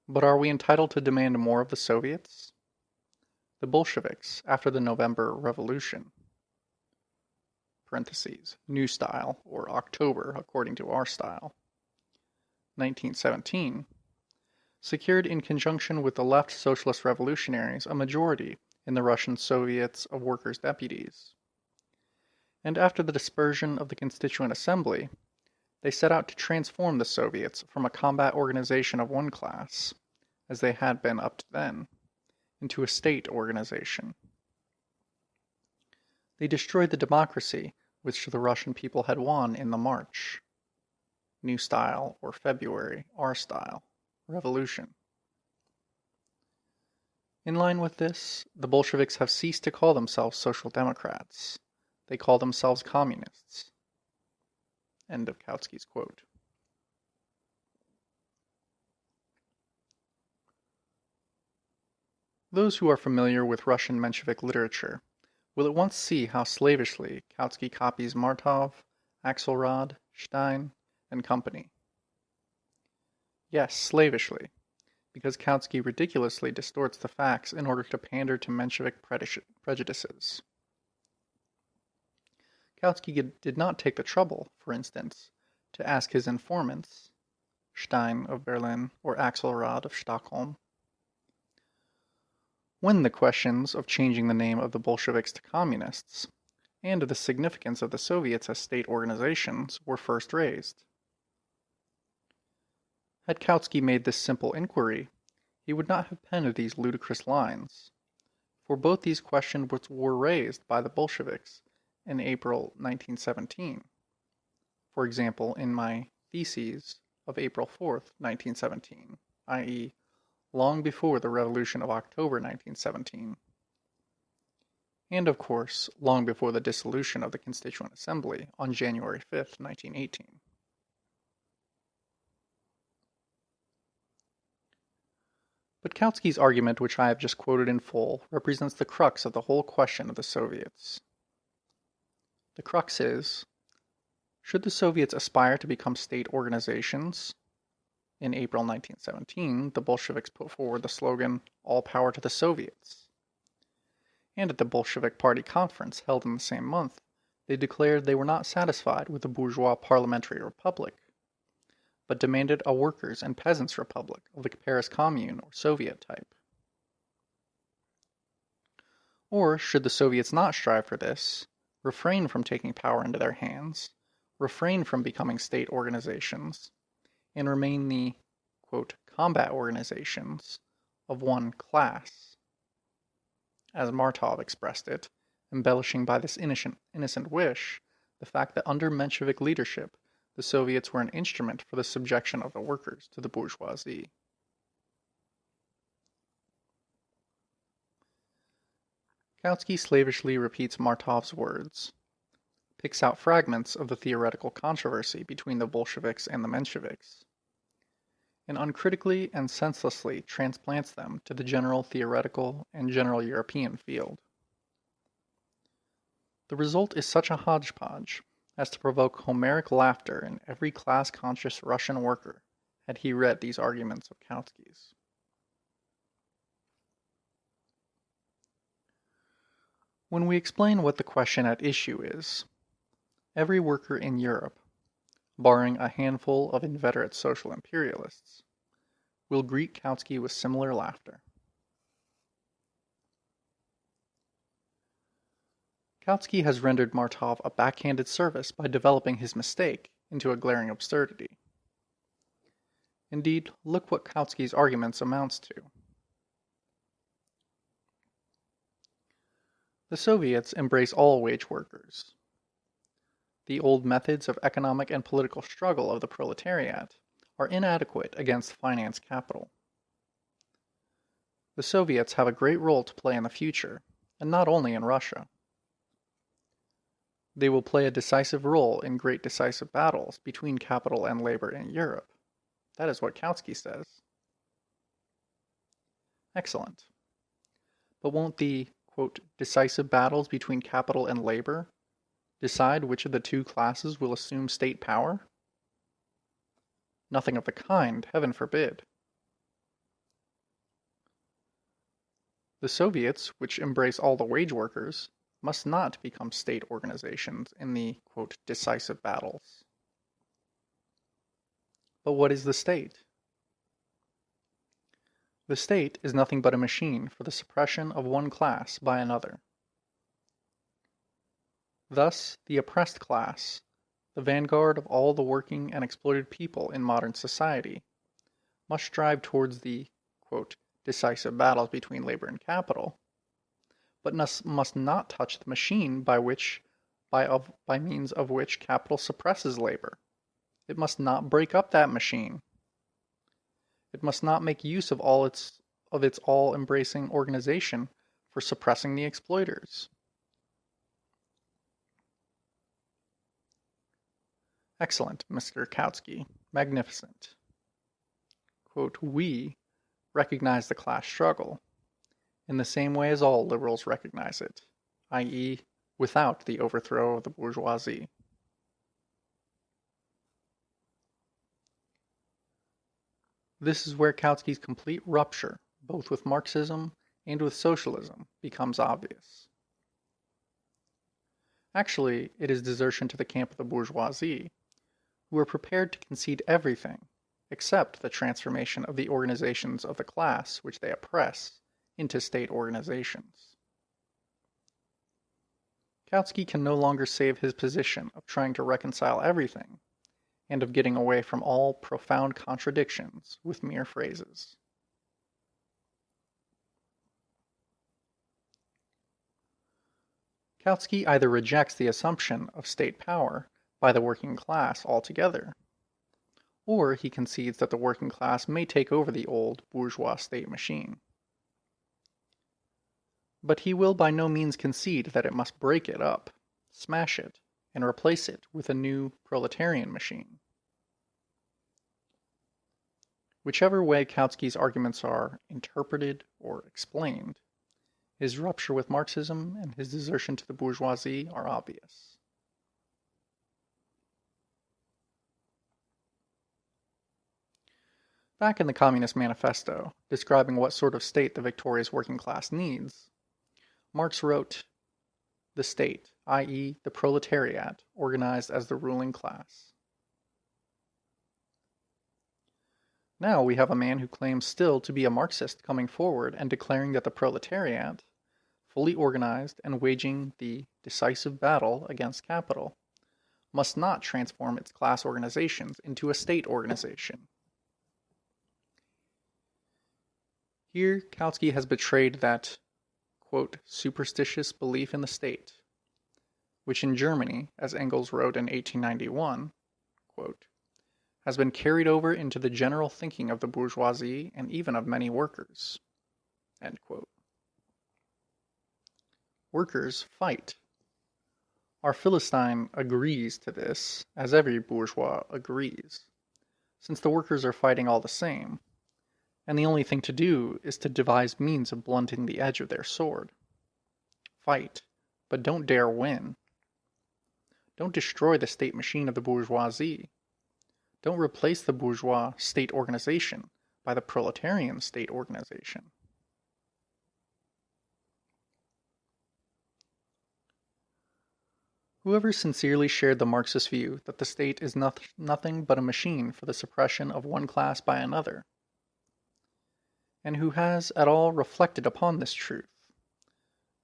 But are we entitled to demand more of the Soviets? The Bolsheviks, after the November Revolution, parentheses, New Style, or October according to our style, 1917, secured in conjunction with the left socialist revolutionaries a majority in the Russian Soviets of Workers' Deputies. And after the dispersion of the Constituent Assembly, they set out to transform the Soviets from a combat organization of one class, as they had been up to then, into a state organization. They destroyed the democracy which the Russian people had won in the March, New Style, or February, our style, revolution. In line with this, the Bolsheviks have ceased to call themselves social democrats. They call themselves communists. End of Kautsky's quote. Those who are familiar with Russian Menshevik literature will at once see how slavishly Kautsky copies Martov, Axelrod, Stein, and company. Yes, slavishly, because Kautsky ridiculously distorts the facts in order to pander to Menshevik prejudices. Kautsky did not take the trouble, for instance, to ask his informants, Stein of Berlin or Axelrod of Stockholm, when the questions of changing the name of the Bolsheviks to communists, and the significance of the Soviets as state organizations, were first raised. Had Kautsky made this simple inquiry, he would not have penned these ludicrous lines, for both these questions were raised by the Bolsheviks in April 1917. For example, in my theses of April 4th, 1917, i.e., long before the Revolution of October 1917, and of course, long before the dissolution of the Constituent Assembly on January 5th, 1918. But Kautsky's argument, which I have just quoted in full, represents the crux of the whole question of the Soviets. The crux is, should the Soviets aspire to become state organizations? In April 1917, the Bolsheviks put forward the slogan, "All power to the Soviets." And at the Bolshevik Party conference held in the same month, they declared they were not satisfied with the bourgeois parliamentary republic, but demanded a workers' and peasants' republic of the Paris Commune or Soviet type. Or should the Soviets not strive for this, refrain from taking power into their hands, refrain from becoming state organizations, and remain the, quote, combat organizations of one class, as Martov expressed it, embellishing by this innocent wish the fact that under Menshevik leadership the Soviets were an instrument for the subjection of the workers to the bourgeoisie. Kautsky slavishly repeats Martov's words, picks out fragments of the theoretical controversy between the Bolsheviks and the Mensheviks, and uncritically and senselessly transplants them to the general theoretical and general European field. The result is such a hodgepodge as to provoke Homeric laughter in every class-conscious Russian worker had he read these arguments of Kautsky's. When we explain what the question at issue is, every worker in Europe, barring a handful of inveterate social imperialists, will greet Kautsky with similar laughter. Kautsky has rendered Martov a backhanded service by developing his mistake into a glaring absurdity. Indeed, look what Kautsky's arguments amounts to. The Soviets embrace all wage workers. The old methods of economic and political struggle of the proletariat are inadequate against finance capital. The Soviets have a great role to play in the future, and not only in Russia. They will play a decisive role in great decisive battles between capital and labor in Europe. That is what Kautsky says. Excellent. But won't the, quote, decisive battles between capital and labor decide which of the two classes will assume state power? Nothing of the kind, heaven forbid. The Soviets, which embrace all the wage workers, must not become state organizations in the, quote, decisive battles. But what is the state? The state is nothing but a machine for the suppression of one class by another. Thus, the oppressed class, the vanguard of all the working and exploited people in modern society, must strive towards the, quote, decisive battles between labor and capital, but must not touch the machine by means of which capital suppresses labor. It must not break up that machine. It must not make use of its all-embracing organization for suppressing the exploiters. Excellent, Mr. Kautsky. Magnificent. Quote, we recognize the class struggle in the same way as all liberals recognize it, i.e., without the overthrow of the bourgeoisie. This is where Kautsky's complete rupture, both with Marxism and with socialism, becomes obvious. Actually, it is desertion to the camp of the bourgeoisie, who are prepared to concede everything except the transformation of the organizations of the class which they oppress into state organizations. Kautsky can no longer save his position of trying to reconcile everything and of getting away from all profound contradictions with mere phrases. Kautsky either rejects the assumption of state power by the working class altogether, or he concedes that the working class may take over the old bourgeois state machine. But he will by no means concede that it must break it up, smash it, and replace it with a new proletarian machine. Whichever way Kautsky's arguments are interpreted or explained, his rupture with Marxism and his desertion to the bourgeoisie are obvious. Back in the Communist Manifesto, describing what sort of state the victorious working class needs, Marx wrote, "The state, i.e., the proletariat, organized as the ruling class." Now we have a man who claims still to be a Marxist coming forward and declaring that the proletariat, fully organized and waging the decisive battle against capital, must not transform its class organizations into a state organization. Here, Kautsky has betrayed that, quote, superstitious belief in the state, which in Germany, as Engels wrote in 1891, quote, has been carried over into the general thinking of the bourgeoisie and even of many workers, end quote. Workers fight. Our Philistine agrees to this, as every bourgeois agrees, since the workers are fighting all the same, and the only thing to do is to devise means of blunting the edge of their sword. Fight, but don't dare win. Don't destroy the state machine of the bourgeoisie. Don't replace the bourgeois state organization by the proletarian state organization. Whoever sincerely shared the Marxist view that the state is nothing but a machine for the suppression of one class by another, and who has at all reflected upon this truth,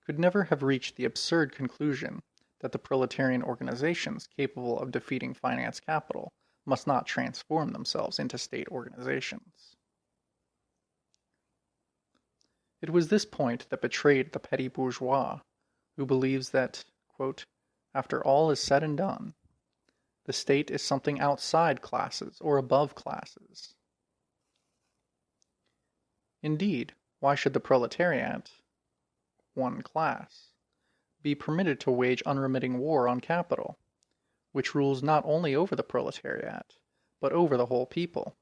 could never have reached the absurd conclusion that the proletarian organizations capable of defeating finance capital must not transform themselves into state organizations. It was this point that betrayed the petty bourgeois, who believes that, quote, after all is said and done, the state is something outside classes or above classes. Indeed, why should the proletariat, one class, be permitted to wage unremitting war on capital, which rules not only over the proletariat, but over the whole people,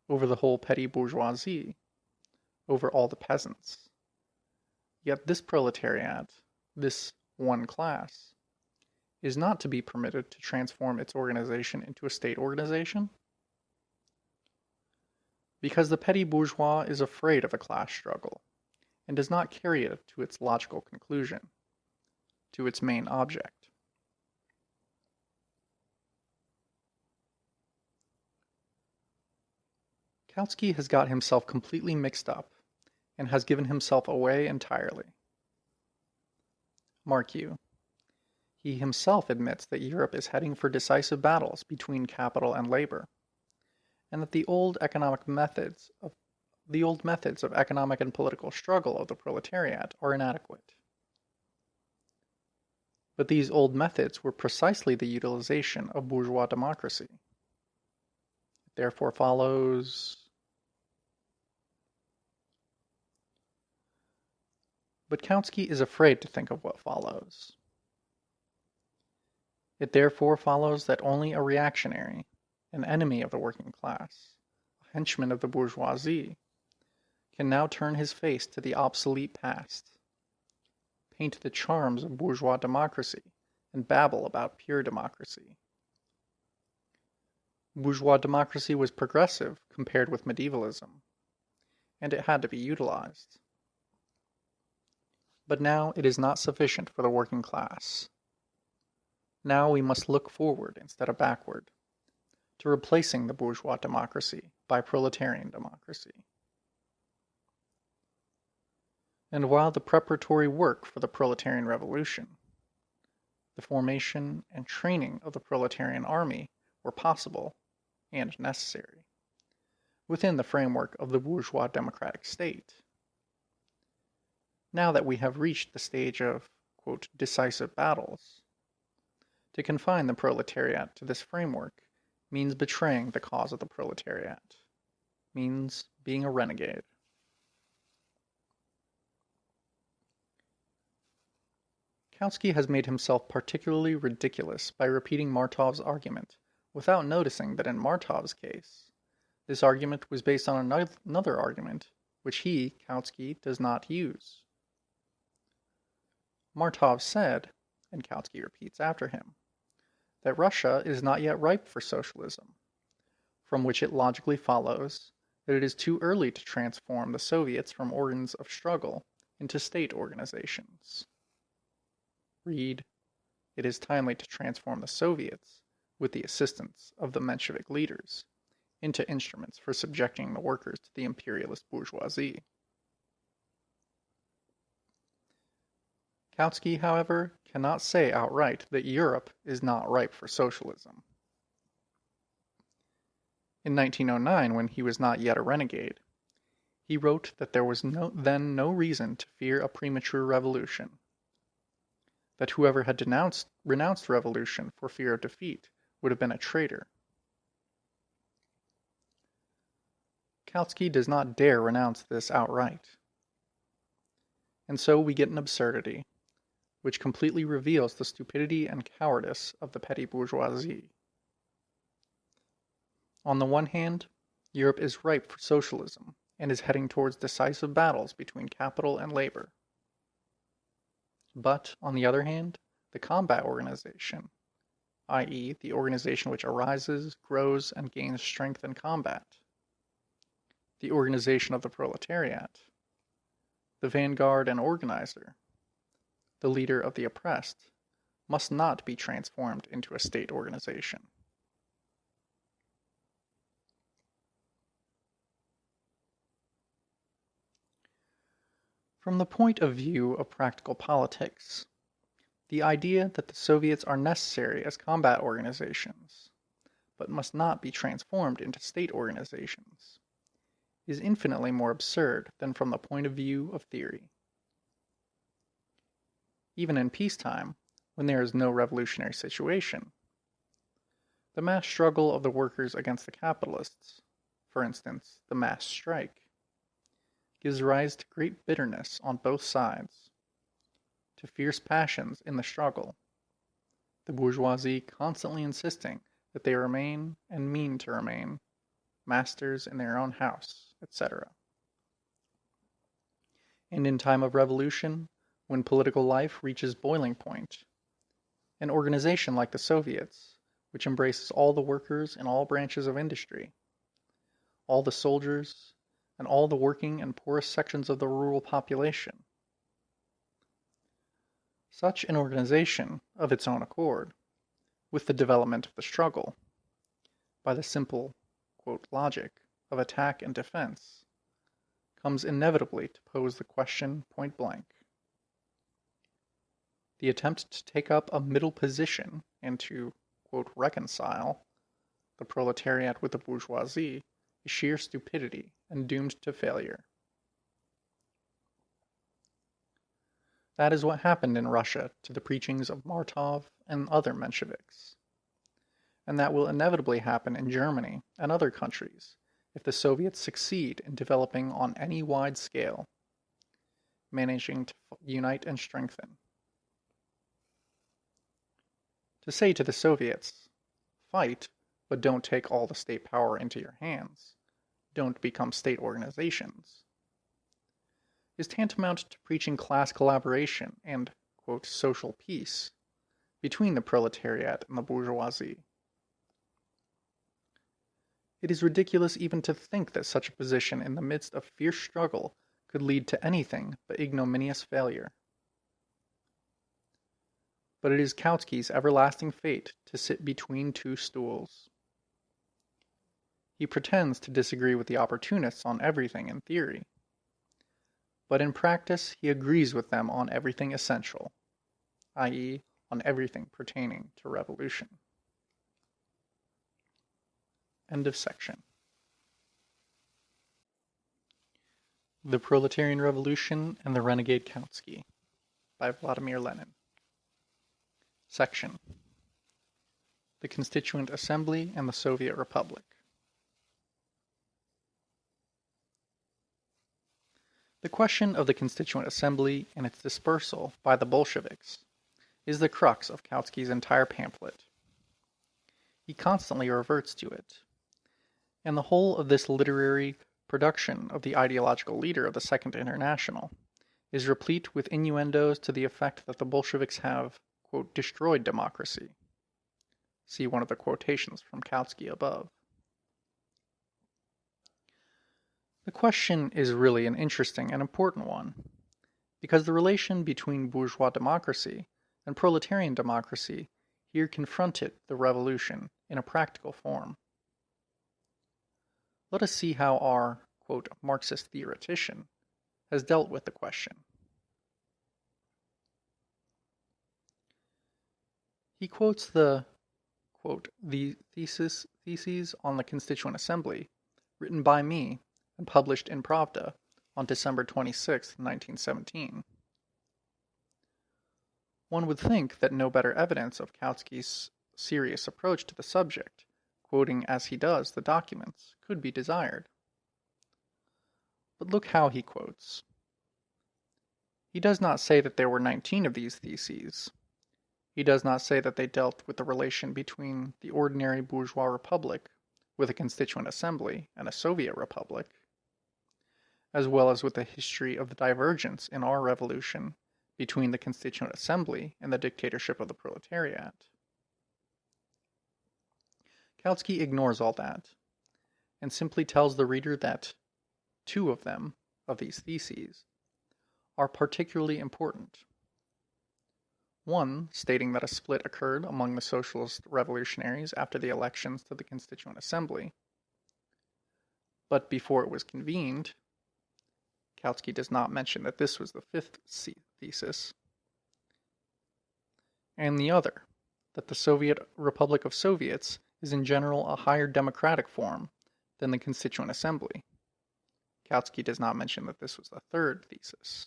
over the whole petty bourgeoisie, over all the peasants? Yet this proletariat, this one class, is not to be permitted to transform its organization into a state organization? Because the petty bourgeois is afraid of a class struggle, and does not carry it to its logical conclusion, to its main object. Kautsky has got himself completely mixed up, and has given himself away entirely. Mark you, he himself admits that Europe is heading for decisive battles between capital and labor, and that the old methods of economic and political struggle of the proletariat are inadequate. But these old methods were precisely the utilization of bourgeois democracy. It therefore follows... But Kautsky is afraid to think of what follows. It therefore follows that only a reactionary, an enemy of the working class, a henchman of the bourgeoisie, can now turn his face to the obsolete past, paint the charms of bourgeois democracy, and babble about pure democracy. Bourgeois democracy was progressive compared with medievalism, and it had to be utilized. But now it is not sufficient for the working class. Now we must look forward instead of backward, to replacing the bourgeois democracy by proletarian democracy. And while the preparatory work for the proletarian revolution, the formation and training of the proletarian army were possible and necessary, within the framework of the bourgeois democratic state, now that we have reached the stage of, quote, decisive battles, to confine the proletariat to this framework means betraying the cause of the proletariat, means being a renegade. Kautsky has made himself particularly ridiculous by repeating Martov's argument, without noticing that in Martov's case, this argument was based on another argument, which he, Kautsky, does not use. Martov said, and Kautsky repeats after him, that Russia is not yet ripe for socialism, from which it logically follows that it is too early to transform the Soviets from organs of struggle into state organizations. Read, it is timely to transform the Soviets, with the assistance of the Menshevik leaders, into instruments for subjecting the workers to the imperialist bourgeoisie. Kautsky, however, cannot say outright that Europe is not ripe for socialism. In 1909, when he was not yet a renegade, he wrote that there was then no reason to fear a premature revolution, that whoever had renounced revolution for fear of defeat would have been a traitor. Kautsky does not dare renounce this outright. And so we get an absurdity, which completely reveals the stupidity and cowardice of the petty bourgeoisie. On the one hand, Europe is ripe for socialism and is heading towards decisive battles between capital and labor. But, on the other hand, the combat organization, i.e., the organization which arises, grows, and gains strength in combat, the organization of the proletariat, the vanguard and organizer, the leader of the oppressed, must not be transformed into a state organization. From the point of view of practical politics, the idea that the Soviets are necessary as combat organizations, but must not be transformed into state organizations, is infinitely more absurd than from the point of view of theory. Even in peacetime, when there is no revolutionary situation, the mass struggle of the workers against the capitalists, for instance, the mass strike, gives rise to great bitterness on both sides, to fierce passions in the struggle, the bourgeoisie constantly insisting that they remain, and mean to remain, masters in their own house, etc. And in time of revolution, when political life reaches boiling point, an organization like the Soviets, which embraces all the workers in all branches of industry, all the soldiers, and all the working and poorest sections of the rural population. Such an organization, of its own accord, with the development of the struggle, by the simple, quote, logic of attack and defense, comes inevitably to pose the question point blank. The attempt to take up a middle position and to, quote, reconcile the proletariat with the bourgeoisie is sheer stupidity and doomed to failure. That is what happened in Russia to the preachings of Martov and other Mensheviks. And that will inevitably happen in Germany and other countries if the Soviets succeed in developing on any wide scale, managing to unite and strengthen. To say to the Soviets, fight, but don't take all the state power into your hands, don't become state organizations, is tantamount to preaching class collaboration and, quote, social peace between the proletariat and the bourgeoisie. It is ridiculous even to think that such a position in the midst of fierce struggle could lead to anything but ignominious failure. But it is Kautsky's everlasting fate to sit between two stools. He pretends to disagree with the opportunists on everything in theory, but in practice he agrees with them on everything essential, i.e., on everything pertaining to revolution. End of section. The Proletarian Revolution and the Renegade Kautsky by Vladimir Lenin. Section. The Constituent Assembly and the Soviet Republic. The question of the Constituent Assembly and its dispersal by the Bolsheviks is the crux of Kautsky's entire pamphlet. He constantly reverts to it, and the whole of this literary production of the ideological leader of the Second International is replete with innuendos to the effect that the Bolsheviks have, quote, destroyed democracy. See one of the quotations from Kautsky above. The question is really an interesting and important one, because the relation between bourgeois democracy and proletarian democracy here confronted the revolution in a practical form. Let us see how our, quote, Marxist theoretician has dealt with the question. He quotes the, quote, the theses on the Constituent Assembly written by me and published in Pravda on December 26, 1917. One would think that no better evidence of Kautsky's serious approach to the subject, quoting as he does the documents, could be desired. But look how he quotes. He does not say that there were 19 of these theses. He does not say that they dealt with the relation between the ordinary bourgeois republic with a constituent assembly and a Soviet republic, as well as with the history of the divergence in our revolution between the constituent assembly and the dictatorship of the proletariat. Kautsky ignores all that, and simply tells the reader that two of them, of these theses, are particularly important. One, stating that a split occurred among the socialist revolutionaries after the elections to the Constituent Assembly. But before it was convened, Kautsky does not mention that this was the fifth thesis. And the other, that the Soviet Republic of Soviets is in general a higher democratic form than the Constituent Assembly. Kautsky does not mention that this was the third thesis.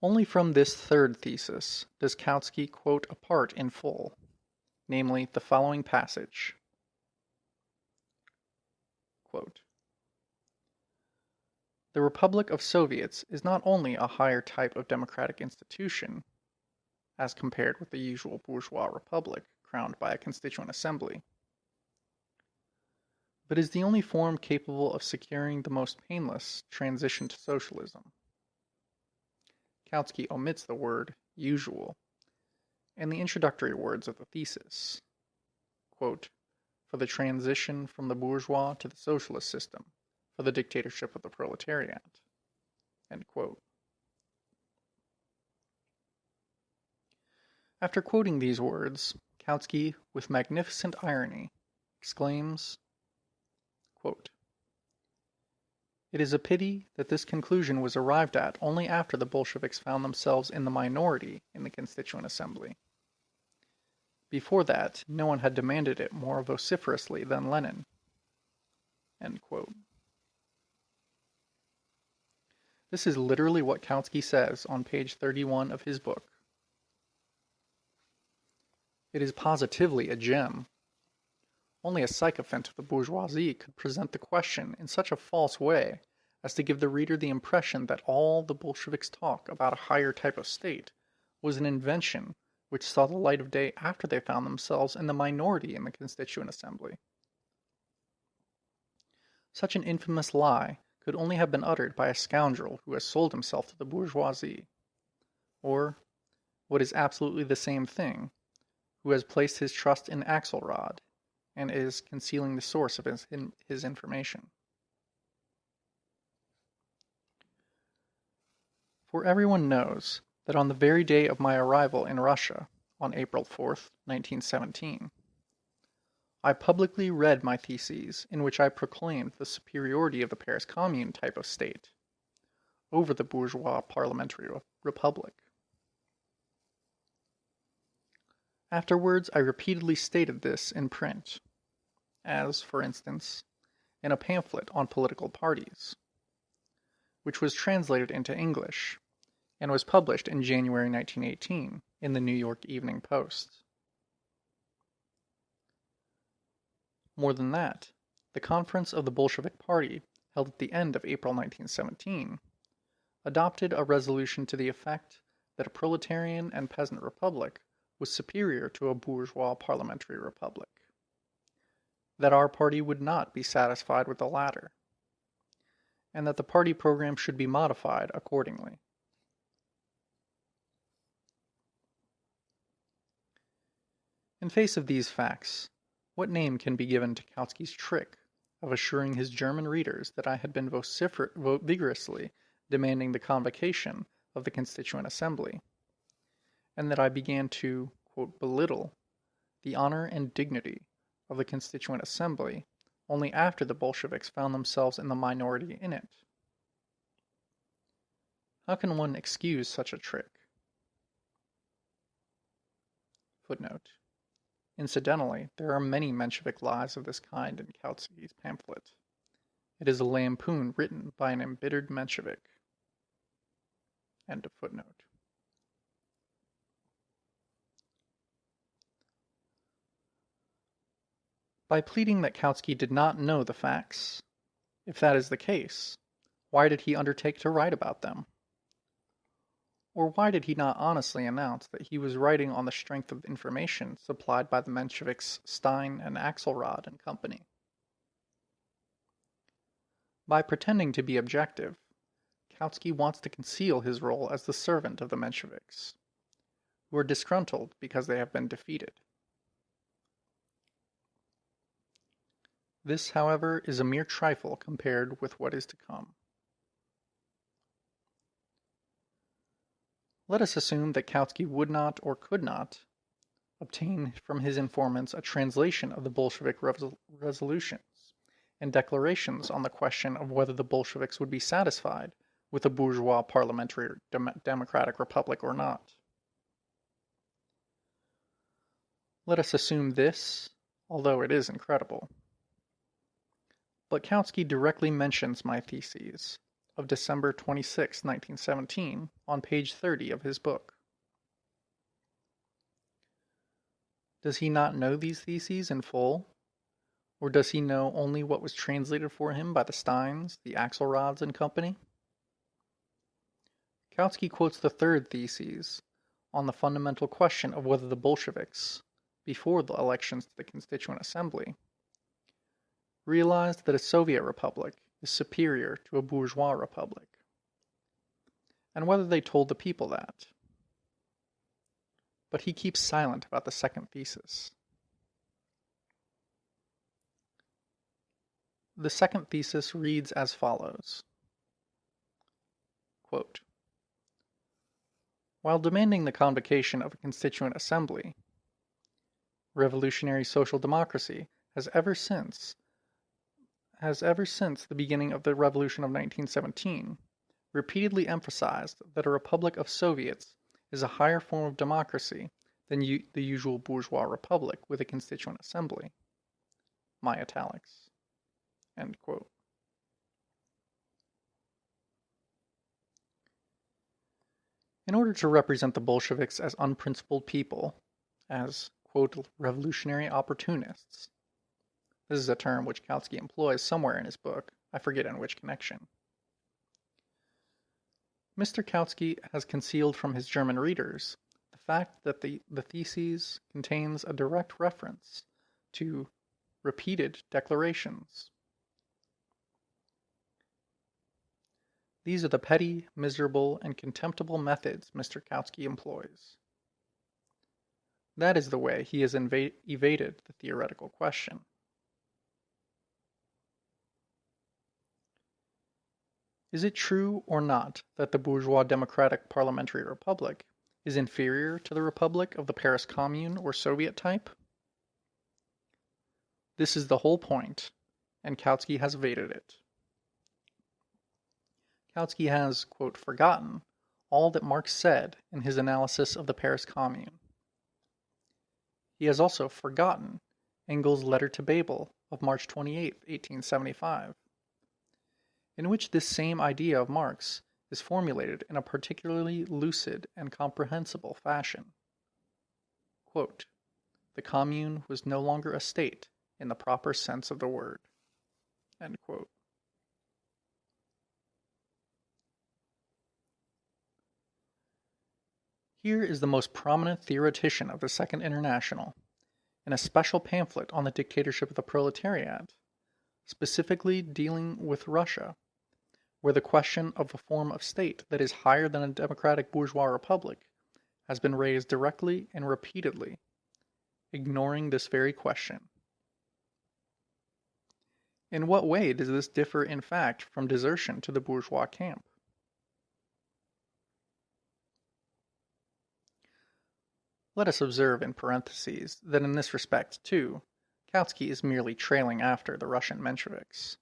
Only from this third thesis does Kautsky quote a part in full, namely the following passage. Quote, the Republic of Soviets is not only a higher type of democratic institution, as compared with the usual bourgeois republic crowned by a constituent assembly, but is the only form capable of securing the most painless transition to socialism. Kautsky omits the word usual and the introductory words of the thesis, quote, for the transition from the bourgeois to the socialist system, for the dictatorship of the proletariat, end quote. After quoting these words, Kautsky, with magnificent irony, exclaims, quote, "It is a pity that this conclusion was arrived at only after the Bolsheviks found themselves in the minority in the Constituent Assembly. Before that, no one had demanded it more vociferously than Lenin." End quote. This is literally what Kautsky says on page 31 of his book. It is positively a gem. Only a sycophant of the bourgeoisie could present the question in such a false way as to give the reader the impression that all the Bolsheviks' talk about a higher type of state was an invention which saw the light of day after they found themselves in the minority in the Constituent Assembly. Such an infamous lie could only have been uttered by a scoundrel who has sold himself to the bourgeoisie, or, what is absolutely the same thing, who has placed his trust in Axelrod, and is concealing the source of his information. For everyone knows that on the very day of my arrival in Russia, on April 4th, 1917, I publicly read my theses in which I proclaimed the superiority of the Paris Commune type of state over the bourgeois parliamentary republic. Afterwards, I repeatedly stated this in print, as, for instance, in a pamphlet on political parties, which was translated into English and was published in January 1918 in the New York Evening Post. More than that, the conference of the Bolshevik Party, held at the end of April 1917, adopted a resolution to the effect that a proletarian and peasant republic was superior to a bourgeois parliamentary republic, that our party would not be satisfied with the latter, and that the party program should be modified accordingly. In face of these facts, what name can be given to Kautsky's trick of assuring his German readers that I had been vigorously demanding the convocation of the Constituent Assembly, and that I began to, quote, belittle the honor and dignity of the Constituent Assembly only after the Bolsheviks found themselves in the minority in it? How can one excuse such a trick? Footnote. Incidentally, there are many Menshevik lies of this kind in Kautsky's pamphlet. It is a lampoon written by an embittered Menshevik. End of footnote. By pleading that Kautsky did not know the facts, if that is the case, why did he undertake to write about them? Or why did he not honestly announce that he was writing on the strength of information supplied by the Mensheviks Stein and Axelrod and Company? By pretending to be objective, Kautsky wants to conceal his role as the servant of the Mensheviks, who are disgruntled because they have been defeated. This, however, is a mere trifle compared with what is to come. Let us assume that Kautsky would not or could not obtain from his informants a translation of the Bolshevik resolutions and declarations on the question of whether the Bolsheviks would be satisfied with a bourgeois parliamentary democratic republic or not. Let us assume this, although it is incredible. But Kautsky directly mentions my theses of December 26, 1917, on page 30 of his book. Does he not know these theses in full? Or does he know only what was translated for him by the Steins, the Axelrods, and Company? Kautsky quotes the third thesis on the fundamental question of whether the Bolsheviks, before the elections to the Constituent Assembly, realized that a Soviet republic is superior to a bourgeois republic, and whether they told the people that. But he keeps silent about the second thesis. The second thesis reads as follows, quote, "While demanding the convocation of a Constituent Assembly, revolutionary social democracy has ever since the beginning of the Revolution of 1917, repeatedly emphasized that a republic of Soviets is a higher form of democracy than the usual bourgeois republic with a constituent assembly. My italics. End quote. In order to represent the Bolsheviks as unprincipled people, as, quote, revolutionary opportunists, this is a term which Kautsky employs somewhere in his book, I forget in which connection. Mr. Kautsky has concealed from his German readers the fact that the thesis contains a direct reference to repeated declarations. These are the petty, miserable, and contemptible methods Mr. Kautsky employs. That is the way he has evaded the theoretical question. Is it true or not that the bourgeois democratic parliamentary republic is inferior to the republic of the Paris Commune or Soviet type? This is the whole point, and Kautsky has evaded it. Kautsky has, quote, forgotten all that Marx said in his analysis of the Paris Commune. He has also forgotten Engels' letter to Bebel of March 28, 1875, in which this same idea of Marx is formulated in a particularly lucid and comprehensible fashion. Quote, the Commune was no longer a state in the proper sense of the word. End quote. Here is the most prominent theoretician of the Second International, in a special pamphlet on the dictatorship of the proletariat, specifically dealing with Russia, where the question of a form of state that is higher than a democratic bourgeois republic has been raised directly and repeatedly, ignoring this very question. In what way does this differ in fact from desertion to the bourgeois camp? Let us observe in parentheses that in this respect, too, Kautsky is merely trailing after the Russian Mensheviks.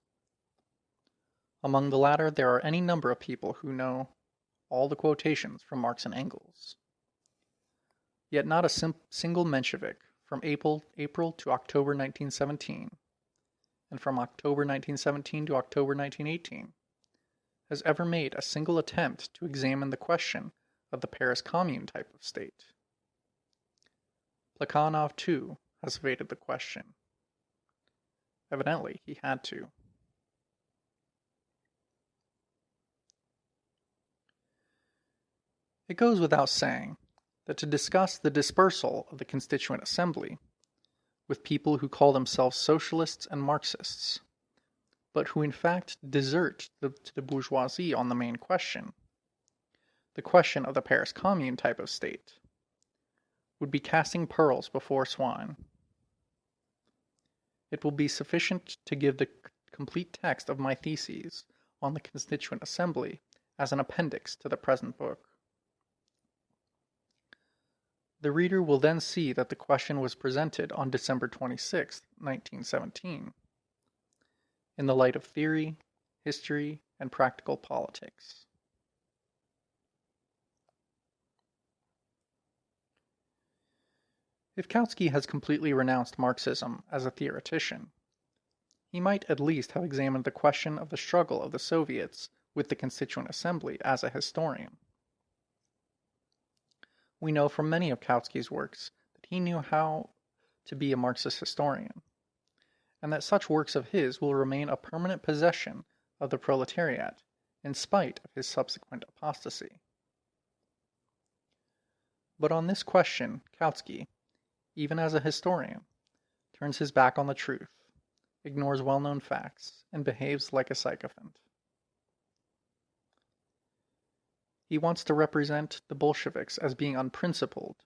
Among the latter, there are any number of people who know all the quotations from Marx and Engels. Yet not a single Menshevik from April to October 1917, and from October 1917 to October 1918, has ever made a single attempt to examine the question of the Paris Commune type of state. Plekhanov, too, has evaded the question. Evidently, he had to. It goes without saying that to discuss the dispersal of the Constituent Assembly with people who call themselves socialists and Marxists, but who in fact desert to the bourgeoisie on the main question, the question of the Paris Commune type of state, would be casting pearls before swine. It will be sufficient to give the complete text of my theses on the Constituent Assembly as an appendix to the present book. The reader will then see that the question was presented on December 26, 1917, in the light of theory, history, and practical politics. If Kautsky has completely renounced Marxism as a theoretician, he might at least have examined the question of the struggle of the Soviets with the Constituent Assembly as a historian. We know from many of Kautsky's works that he knew how to be a Marxist historian, and that such works of his will remain a permanent possession of the proletariat in spite of his subsequent apostasy. But on this question, Kautsky, even as a historian, turns his back on the truth, ignores well-known facts, and behaves like a sycophant. He wants to represent the Bolsheviks as being unprincipled,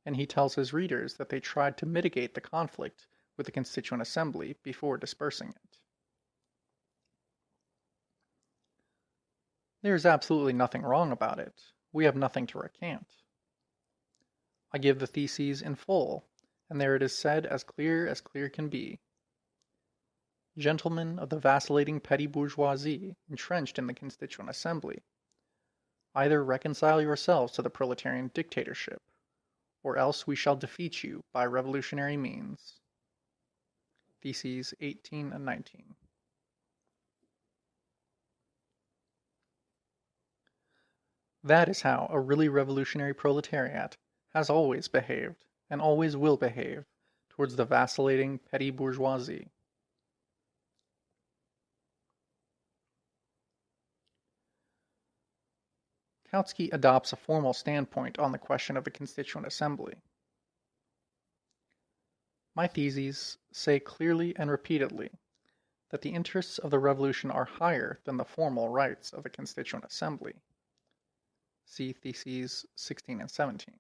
and he tells his readers that they tried to mitigate the conflict with the Constituent Assembly before dispersing it. There is absolutely nothing wrong about it. We have nothing to recant. I give the theses in full, and there it is said as clear can be. Gentlemen of the vacillating petty bourgeoisie entrenched in the Constituent Assembly, either reconcile yourselves to the proletarian dictatorship, or else we shall defeat you by revolutionary means. Theses 18 and 19. That is how a really revolutionary proletariat has always behaved, and always will behave, towards the vacillating petty bourgeoisie. Kautsky adopts a formal standpoint on the question of the Constituent Assembly. My theses say clearly and repeatedly that the interests of the revolution are higher than the formal rights of the Constituent Assembly. See Theses 16 and 17.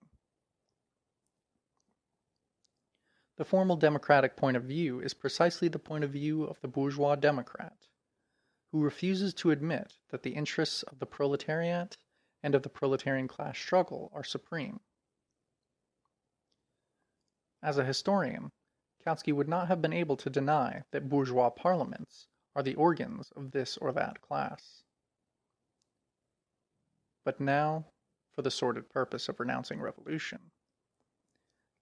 The formal democratic point of view is precisely the point of view of the bourgeois democrat, who refuses to admit that the interests of the proletariat and of the proletarian class struggle are supreme. As a historian, Kautsky would not have been able to deny that bourgeois parliaments are the organs of this or that class. But now, for the sordid purpose of renouncing revolution,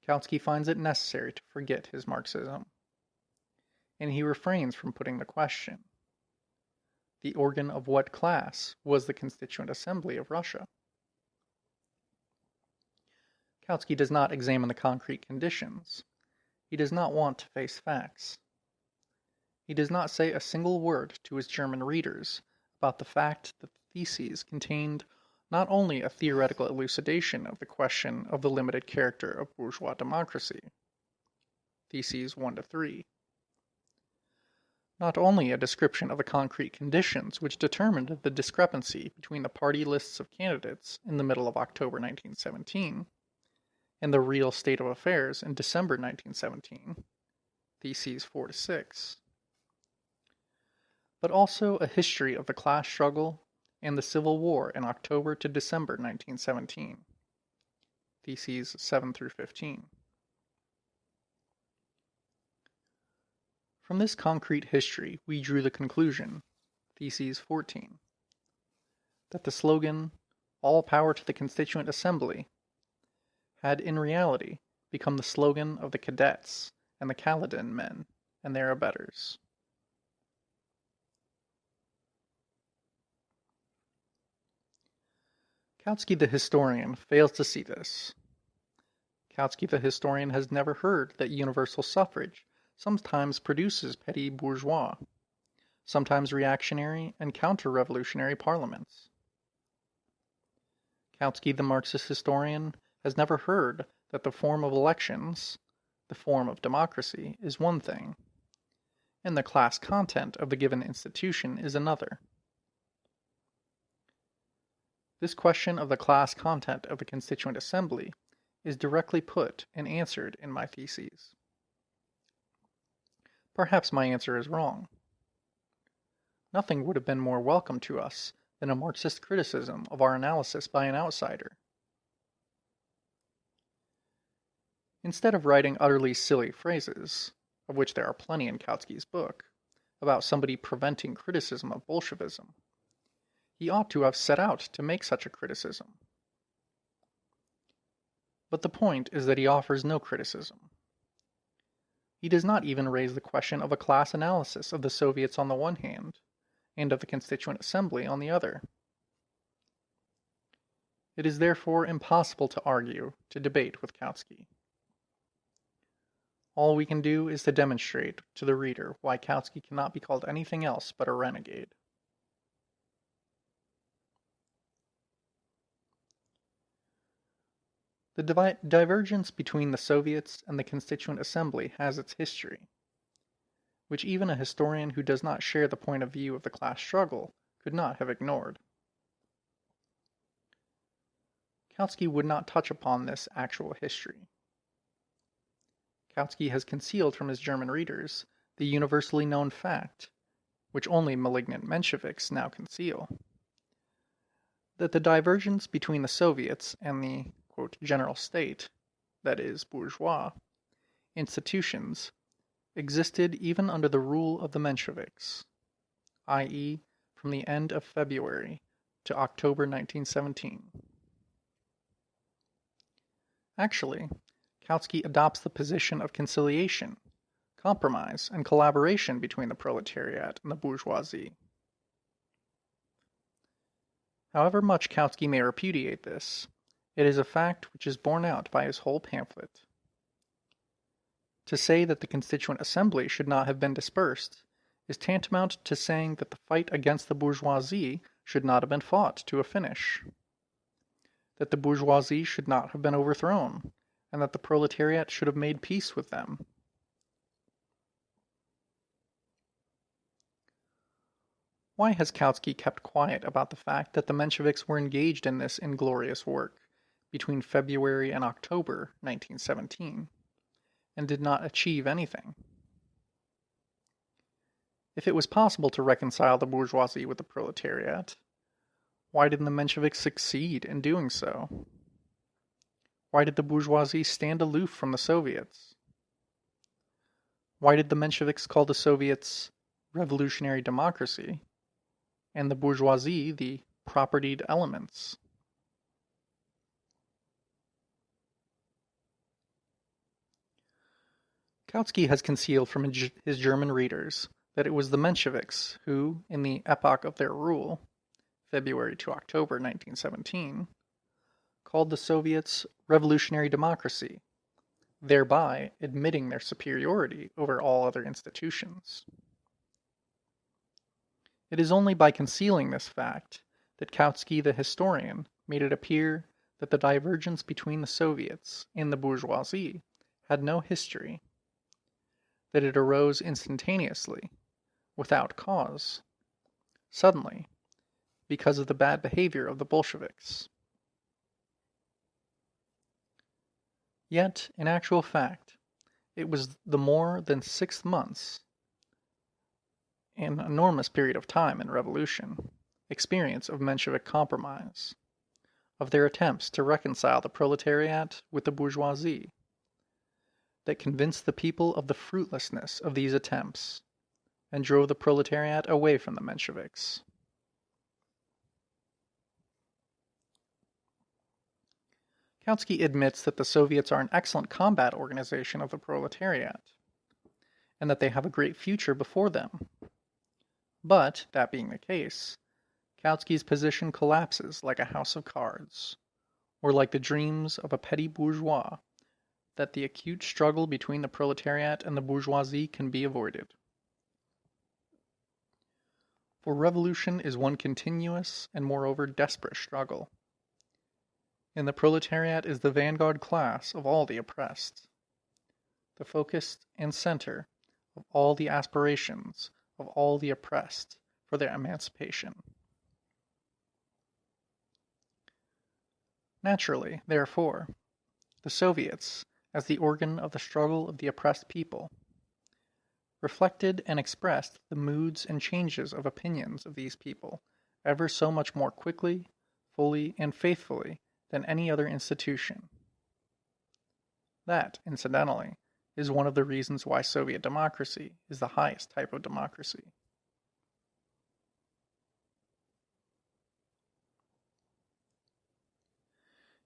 Kautsky finds it necessary to forget his Marxism, and he refrains from putting the question: the organ of what class was the Constituent Assembly of Russia? Kautsky does not examine the concrete conditions. He does not want to face facts. He does not say a single word to his German readers about the fact that the theses contained not only a theoretical elucidation of the question of the limited character of bourgeois democracy, Theses 1 to 3, not only a description of the concrete conditions which determined the discrepancy between the party lists of candidates in the middle of October 1917 and the real state of affairs in December 1917, Theses 4 to 6, but also a history of the class struggle and the Civil War in October to December 1917, Theses 7 through 15. From this concrete history, we drew the conclusion, Theses 14, that the slogan, "All power to the Constituent Assembly," had in reality become the slogan of the cadets and the Kaledin men and their abettors. Kautsky the historian fails to see this. Kautsky the historian has never heard that universal suffrage sometimes produces petty bourgeois, sometimes reactionary and counter-revolutionary parliaments. Kautsky the Marxist historian has never heard that the form of elections, the form of democracy, is one thing, and the class content of the given institution is another. This question of the class content of the Constituent Assembly is directly put and answered in my theses. Perhaps my answer is wrong. Nothing would have been more welcome to us than a Marxist criticism of our analysis by an outsider. Instead of writing utterly silly phrases, of which there are plenty in Kautsky's book, about somebody preventing criticism of Bolshevism, he ought to have set out to make such a criticism. But the point is that he offers no criticism. He does not even raise the question of a class analysis of the Soviets on the one hand, and of the Constituent Assembly on the other. It is therefore impossible to argue, to debate with Kautsky. All we can do is to demonstrate to the reader why Kautsky cannot be called anything else but a renegade. The divergence between the Soviets and the Constituent Assembly has its history, which even a historian who does not share the point of view of the class struggle could not have ignored. Kautsky would not touch upon this actual history. Kautsky has concealed from his German readers the universally known fact, which only malignant Mensheviks now conceal, that the divergence between the Soviets and the, quote, general state, that is, bourgeois, institutions existed even under the rule of the Mensheviks, i.e., from the end of February to October 1917. Actually, Kautsky adopts the position of conciliation, compromise, and collaboration between the proletariat and the bourgeoisie. However much Kautsky may repudiate this, it is a fact which is borne out by his whole pamphlet. To say that the Constituent Assembly should not have been dispersed is tantamount to saying that the fight against the bourgeoisie should not have been fought to a finish, that the bourgeoisie should not have been overthrown, and that the proletariat should have made peace with them. Why has Kautsky kept quiet about the fact that the Mensheviks were engaged in this inglorious work between February and October 1917, and did not achieve anything? If it was possible to reconcile the bourgeoisie with the proletariat, why didn't the Mensheviks succeed in doing so? Why did the bourgeoisie stand aloof from the Soviets? Why did the Mensheviks call the Soviets revolutionary democracy and the bourgeoisie the propertied elements? Kautsky has concealed from his German readers that it was the Mensheviks who, in the epoch of their rule, February to October 1917, called the Soviets revolutionary democracy, thereby admitting their superiority over all other institutions. It is only by concealing this fact that Kautsky the historian made it appear that the divergence between the Soviets and the bourgeoisie had no history, that it arose instantaneously, without cause, suddenly, because of the bad behavior of the Bolsheviks. Yet, in actual fact, it was the more than 6 months, an enormous period of time in revolution, experience of Menshevik compromise, of their attempts to reconcile the proletariat with the bourgeoisie, that convinced the people of the fruitlessness of these attempts and drove the proletariat away from the Mensheviks. Kautsky admits that the Soviets are an excellent combat organization of the proletariat, and that they have a great future before them. But, that being the case, Kautsky's position collapses like a house of cards, or like the dreams of a petty bourgeois, that the acute struggle between the proletariat and the bourgeoisie can be avoided. For revolution is one continuous and moreover desperate struggle. And the proletariat is the vanguard class of all the oppressed, the focus and center of all the aspirations of all the oppressed for their emancipation. Naturally, therefore, the Soviets, as the organ of the struggle of the oppressed people, reflected and expressed the moods and changes of opinions of these people ever so much more quickly, fully, and faithfully than any other institution. That, incidentally, is one of the reasons why Soviet democracy is the highest type of democracy.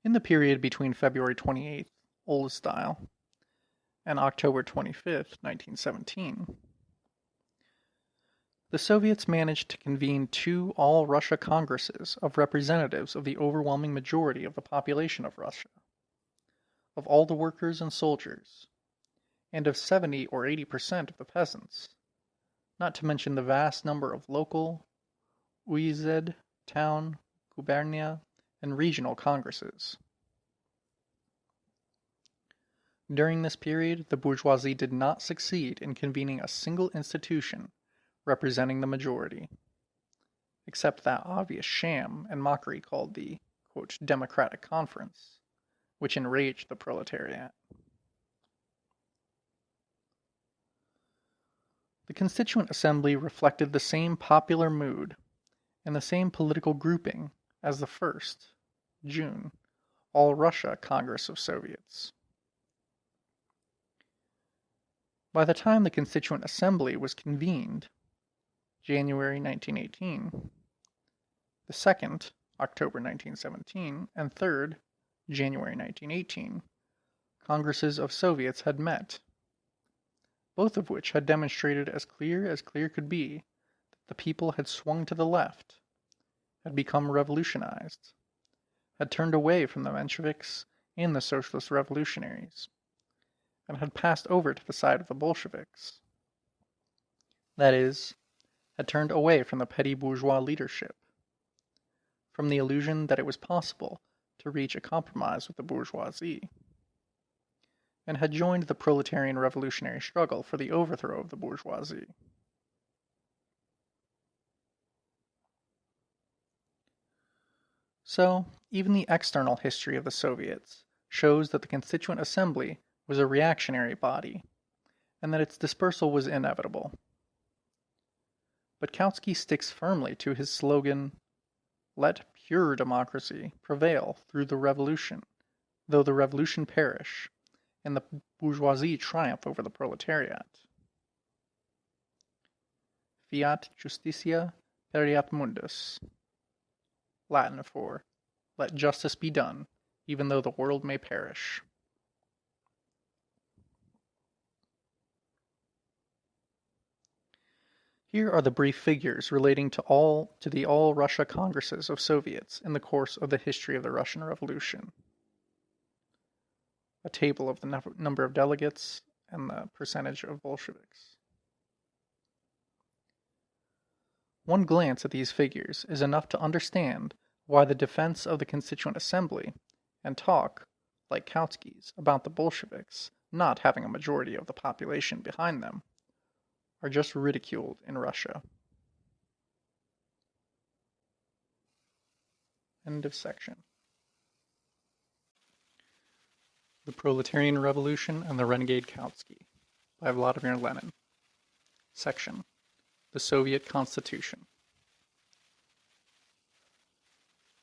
In the period between February 28th, Old Style, and October 25th, 1917, the Soviets managed to convene 2 all-Russia congresses of representatives of the overwhelming majority of the population of Russia, of all the workers and soldiers, and of 70 or 80% of the peasants, not to mention the vast number of local, uyezd, town, gubernia, and regional congresses. During this period, the bourgeoisie did not succeed in convening a single institution representing the majority, except that obvious sham and mockery called the, quote, Democratic Conference, which enraged the proletariat. The Constituent Assembly reflected the same popular mood and the same political grouping as the first, June, All-Russia Congress of Soviets. By the time the Constituent Assembly was convened, January 1918, the second, October 1917, and third, January 1918, Congresses of Soviets had met, both of which had demonstrated as clear could be that the people had swung to the left, had become revolutionized, had turned away from the Mensheviks and the Socialist Revolutionaries, and had passed over to the side of the Bolsheviks. That is, had turned away from the petty bourgeois leadership, from the illusion that it was possible to reach a compromise with the bourgeoisie, and had joined the proletarian revolutionary struggle for the overthrow of the bourgeoisie. So, even the external history of the Soviets shows that the Constituent Assembly was a reactionary body, and that its dispersal was inevitable. But Kautsky sticks firmly to his slogan, "Let pure democracy prevail through the revolution, though the revolution perish, and the bourgeoisie triumph over the proletariat." Fiat justitia pereat mundus. Latin for, "Let justice be done, even though the world may perish." Here are the brief figures relating to the All-Russia Congresses of Soviets in the course of the history of the Russian Revolution. A table of the number of delegates and the percentage of Bolsheviks. One glance at these figures is enough to understand why the defense of the Constituent Assembly and talk, like Kautsky's, about the Bolsheviks not having a majority of the population behind them are just ridiculed in Russia. End of section. The Proletarian Revolution and the Renegade Kautsky by Vladimir Lenin. Section. The Soviet Constitution.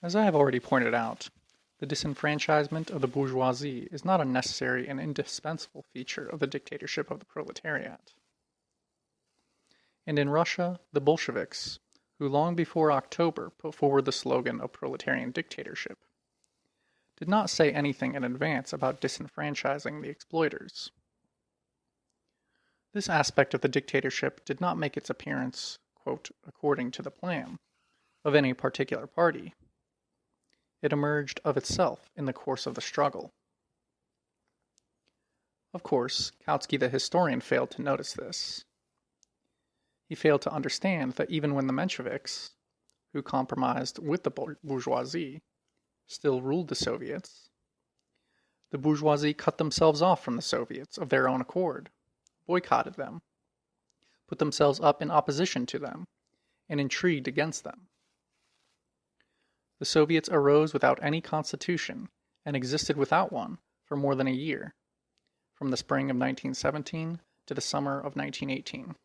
As I have already pointed out, the disenfranchisement of the bourgeoisie is not a necessary and indispensable feature of the dictatorship of the proletariat. And in Russia, the Bolsheviks, who long before October put forward the slogan of proletarian dictatorship, did not say anything in advance about disenfranchising the exploiters. This aspect of the dictatorship did not make its appearance, quote, according to the plan, of any particular party. It emerged of itself in the course of the struggle. Of course, Kautsky the historian failed to notice this. He failed to understand that even when the Mensheviks, who compromised with the bourgeoisie, still ruled the Soviets, the bourgeoisie cut themselves off from the Soviets of their own accord, boycotted them, put themselves up in opposition to them, and intrigued against them. The Soviets arose without any constitution and existed without one for more than a year, from the spring of 1917 to the summer of 1918.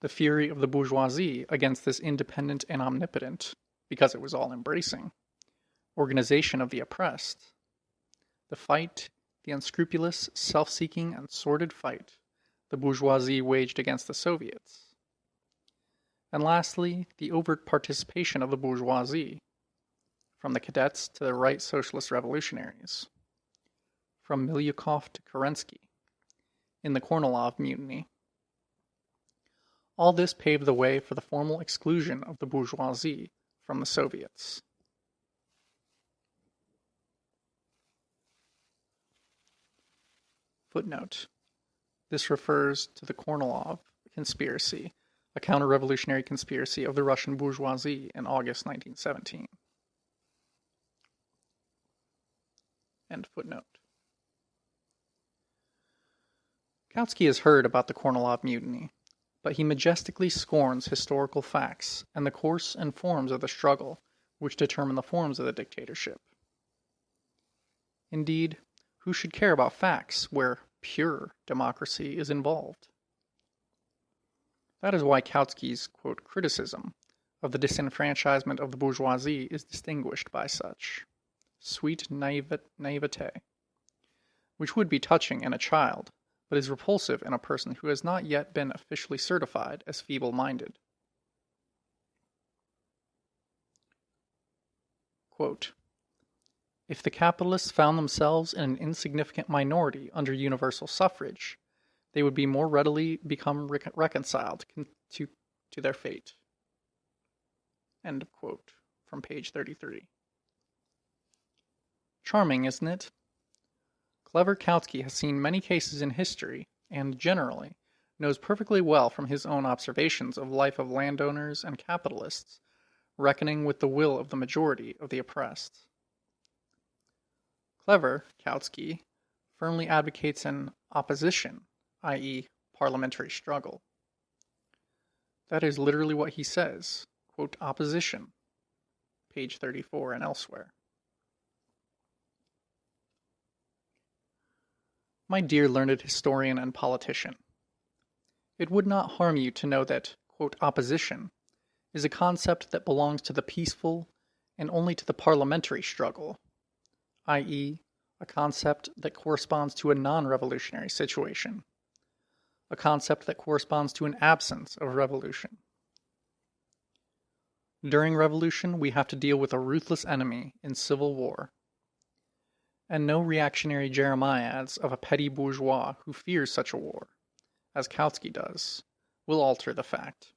The fury of the bourgeoisie against this independent and omnipotent, because it was all-embracing, organization of the oppressed, the fight, the unscrupulous, self-seeking, and sordid fight the bourgeoisie waged against the Soviets. And lastly, the overt participation of the bourgeoisie, from the cadets to the right socialist revolutionaries, from Milyukov to Kerensky, in the Kornilov Mutiny. All this paved the way for the formal exclusion of the bourgeoisie from the Soviets. Footnote. This refers to the Kornilov conspiracy, a counter-revolutionary conspiracy of the Russian bourgeoisie in August 1917. End footnote. Kautsky has heard about the Kornilov Mutiny, but he majestically scorns historical facts and the course and forms of the struggle which determine the forms of the dictatorship. Indeed, who should care about facts where pure democracy is involved? That is why Kautsky's, quote, criticism of the disenfranchisement of the bourgeoisie is distinguished by such sweet naivete, which would be touching in a child, but is repulsive in a person who has not yet been officially certified as feeble-minded. Quote, if the capitalists found themselves in an insignificant minority under universal suffrage, they would be more readily become reconciled to their fate. End of quote, from page 33. Charming, isn't it? Clever Kautsky has seen many cases in history, and, generally, knows perfectly well from his own observations of life of landowners and capitalists, reckoning with the will of the majority of the oppressed. Clever Kautsky firmly advocates an opposition, i.e., parliamentary struggle. That is literally what he says, quote, opposition, page 34 and elsewhere. My dear learned historian and politician, it would not harm you to know that, quote, opposition is a concept that belongs to the peaceful and only to the parliamentary struggle, i.e., a concept that corresponds to a non-revolutionary situation, a concept that corresponds to an absence of revolution. During revolution, we have to deal with a ruthless enemy in civil war, and no reactionary jeremiads of a petty bourgeois who fears such a war, as Kautsky does, will alter the fact.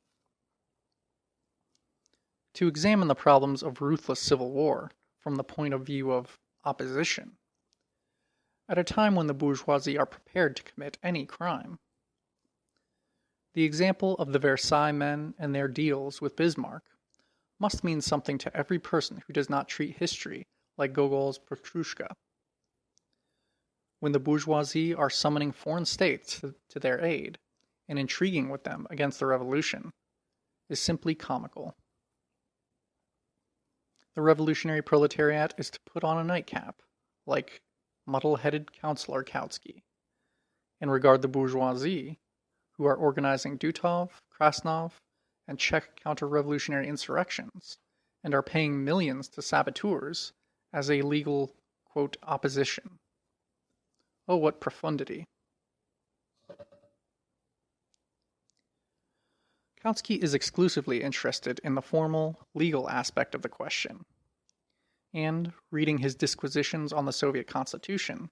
To examine the problems of ruthless civil war from the point of view of opposition, at a time when the bourgeoisie are prepared to commit any crime. The example of the Versailles men and their deals with Bismarck must mean something to every person who does not treat history like Gogol's Petrushka. When the bourgeoisie are summoning foreign states to their aid and intriguing with them against the revolution is simply comical. The revolutionary proletariat is to put on a nightcap, like muddle-headed Councillor Kautsky, and regard the bourgeoisie, who are organizing Dutov, Krasnov, and Czech counter-revolutionary insurrections, and are paying millions to saboteurs, as a legal, quote, opposition. Oh, what profundity. Kautsky is exclusively interested in the formal, legal aspect of the question, and, reading his disquisitions on the Soviet Constitution,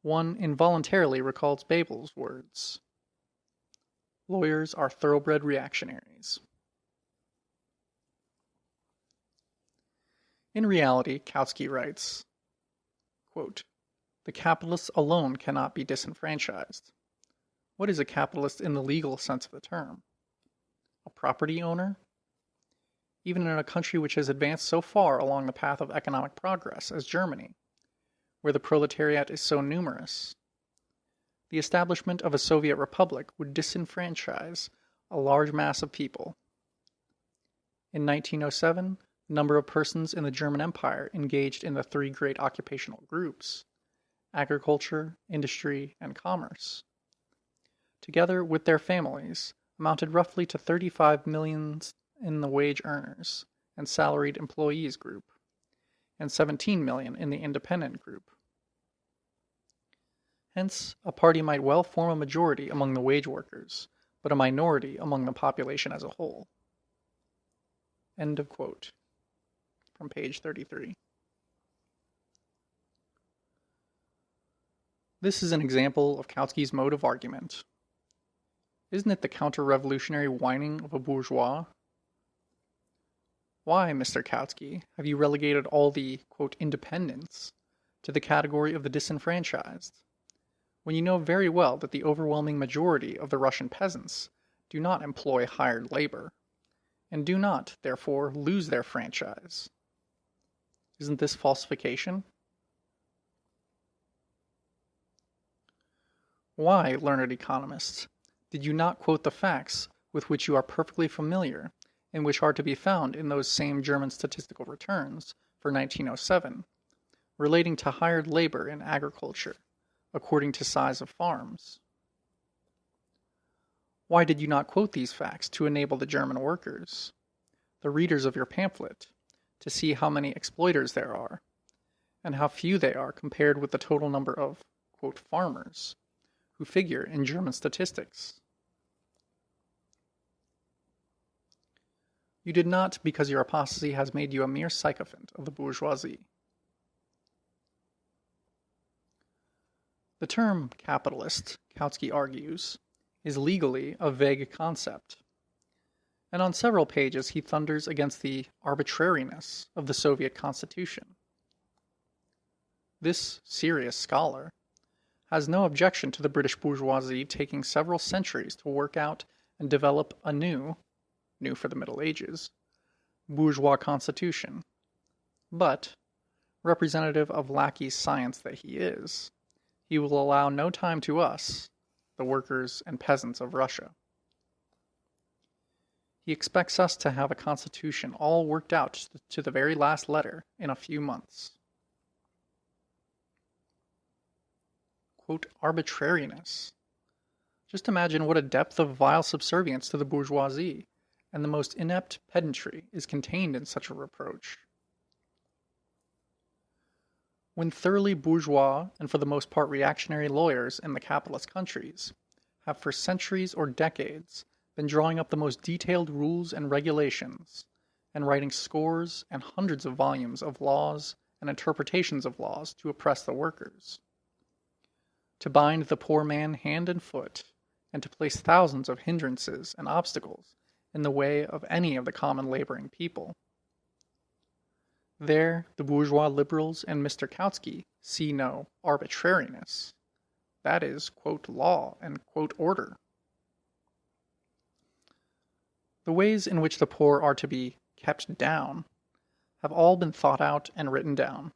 one involuntarily recalls Bebel's words. Lawyers are thoroughbred reactionaries. In reality, Kautsky writes, quote, the capitalists alone cannot be disenfranchised. What is a capitalist in the legal sense of the term? A property owner? Even in a country which has advanced so far along the path of economic progress as Germany, where the proletariat is so numerous, the establishment of a Soviet republic would disenfranchise a large mass of people. In 1907, the number of persons in the German Empire engaged in the three great occupational groups, agriculture, industry, and commerce, together with their families, amounted roughly to 35 million in the wage earners and salaried employees group, and 17 million in the independent group. Hence, a party might well form a majority among the wage workers, but a minority among the population as a whole. End of quote. From page 33. This is an example of Kautsky's mode of argument. Isn't it the counter-revolutionary whining of a bourgeois? Why, Mr. Kautsky, have you relegated all the, quote, independents to the category of the disenfranchised, when you know very well that the overwhelming majority of the Russian peasants do not employ hired labor, and do not, therefore, lose their franchise? Isn't this falsification? Why, learned economists, did you not quote the facts with which you are perfectly familiar, and which are to be found in those same German statistical returns for 1907, relating to hired labor in agriculture, according to size of farms? Why did you not quote these facts to enable the German workers, the readers of your pamphlet, to see how many exploiters there are, and how few they are compared with the total number of, quote, farmers, who figure in German statistics. You did not because your apostasy has made you a mere sycophant of the bourgeoisie. The term capitalist, Kautsky argues, is legally a vague concept, and on several pages he thunders against the arbitrariness of the Soviet constitution. This serious scholar has no objection to the British bourgeoisie taking several centuries to work out and develop a new for the Middle Ages, bourgeois constitution. But, representative of lackey science that he is, he will allow no time to us, the workers and peasants of Russia. He expects us to have a constitution all worked out to the very last letter in a few months. Quote, arbitrariness. Just imagine what a depth of vile subservience to the bourgeoisie and the most inept pedantry is contained in such a reproach. When thoroughly bourgeois and for the most part reactionary lawyers in the capitalist countries have for centuries or decades been drawing up the most detailed rules and regulations and writing scores and hundreds of volumes of laws and interpretations of laws to oppress the workers, to bind the poor man hand and foot, and to place thousands of hindrances and obstacles in the way of any of the common laboring people. There, the bourgeois liberals and Mr. Kautsky see no arbitrariness. That is, quote, law and, quote, order. The ways in which the poor are to be kept down have all been thought out and written down.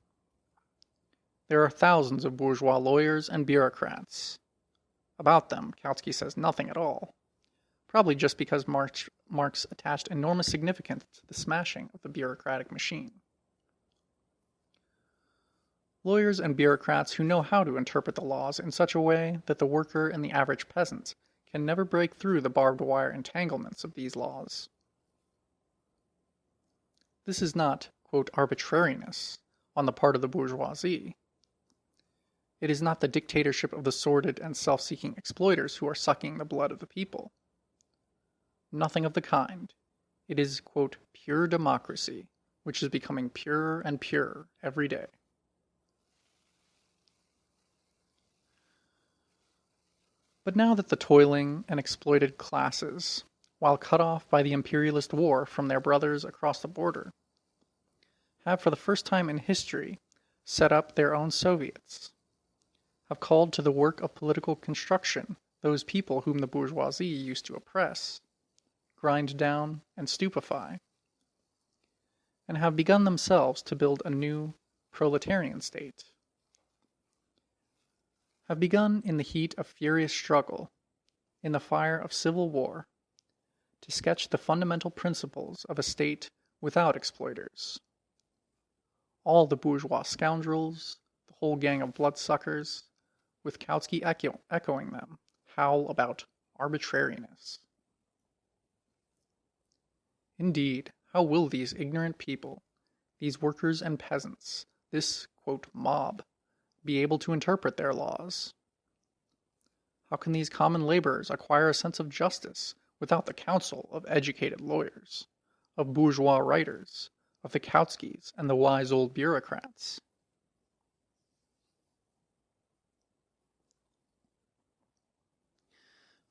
There are thousands of bourgeois lawyers and bureaucrats. About them, Kautsky says nothing at all, probably just because Marx attached enormous significance to the smashing of the bureaucratic machine. Lawyers and bureaucrats who know how to interpret the laws in such a way that the worker and the average peasant can never break through the barbed wire entanglements of these laws. This is not, quote, arbitrariness on the part of the bourgeoisie. It is not the dictatorship of the sordid and self-seeking exploiters who are sucking the blood of the people. Nothing of the kind. It is, quote, pure democracy, which is becoming purer and purer every day. But now that the toiling and exploited classes, while cut off by the imperialist war from their brothers across the border, have for the first time in history set up their own Soviets, have called to the work of political construction those people whom the bourgeoisie used to oppress, grind down, and stupefy, and have begun themselves to build a new proletarian state, have begun in the heat of furious struggle, in the fire of civil war, to sketch the fundamental principles of a state without exploiters. All the bourgeois scoundrels, the whole gang of bloodsuckers, with Kautsky echoing them, howl about arbitrariness. Indeed, how will these ignorant people, these workers and peasants, this, quote, mob, be able to interpret their laws? How can these common laborers acquire a sense of justice without the counsel of educated lawyers, of bourgeois writers, of the Kautskys and the wise old bureaucrats?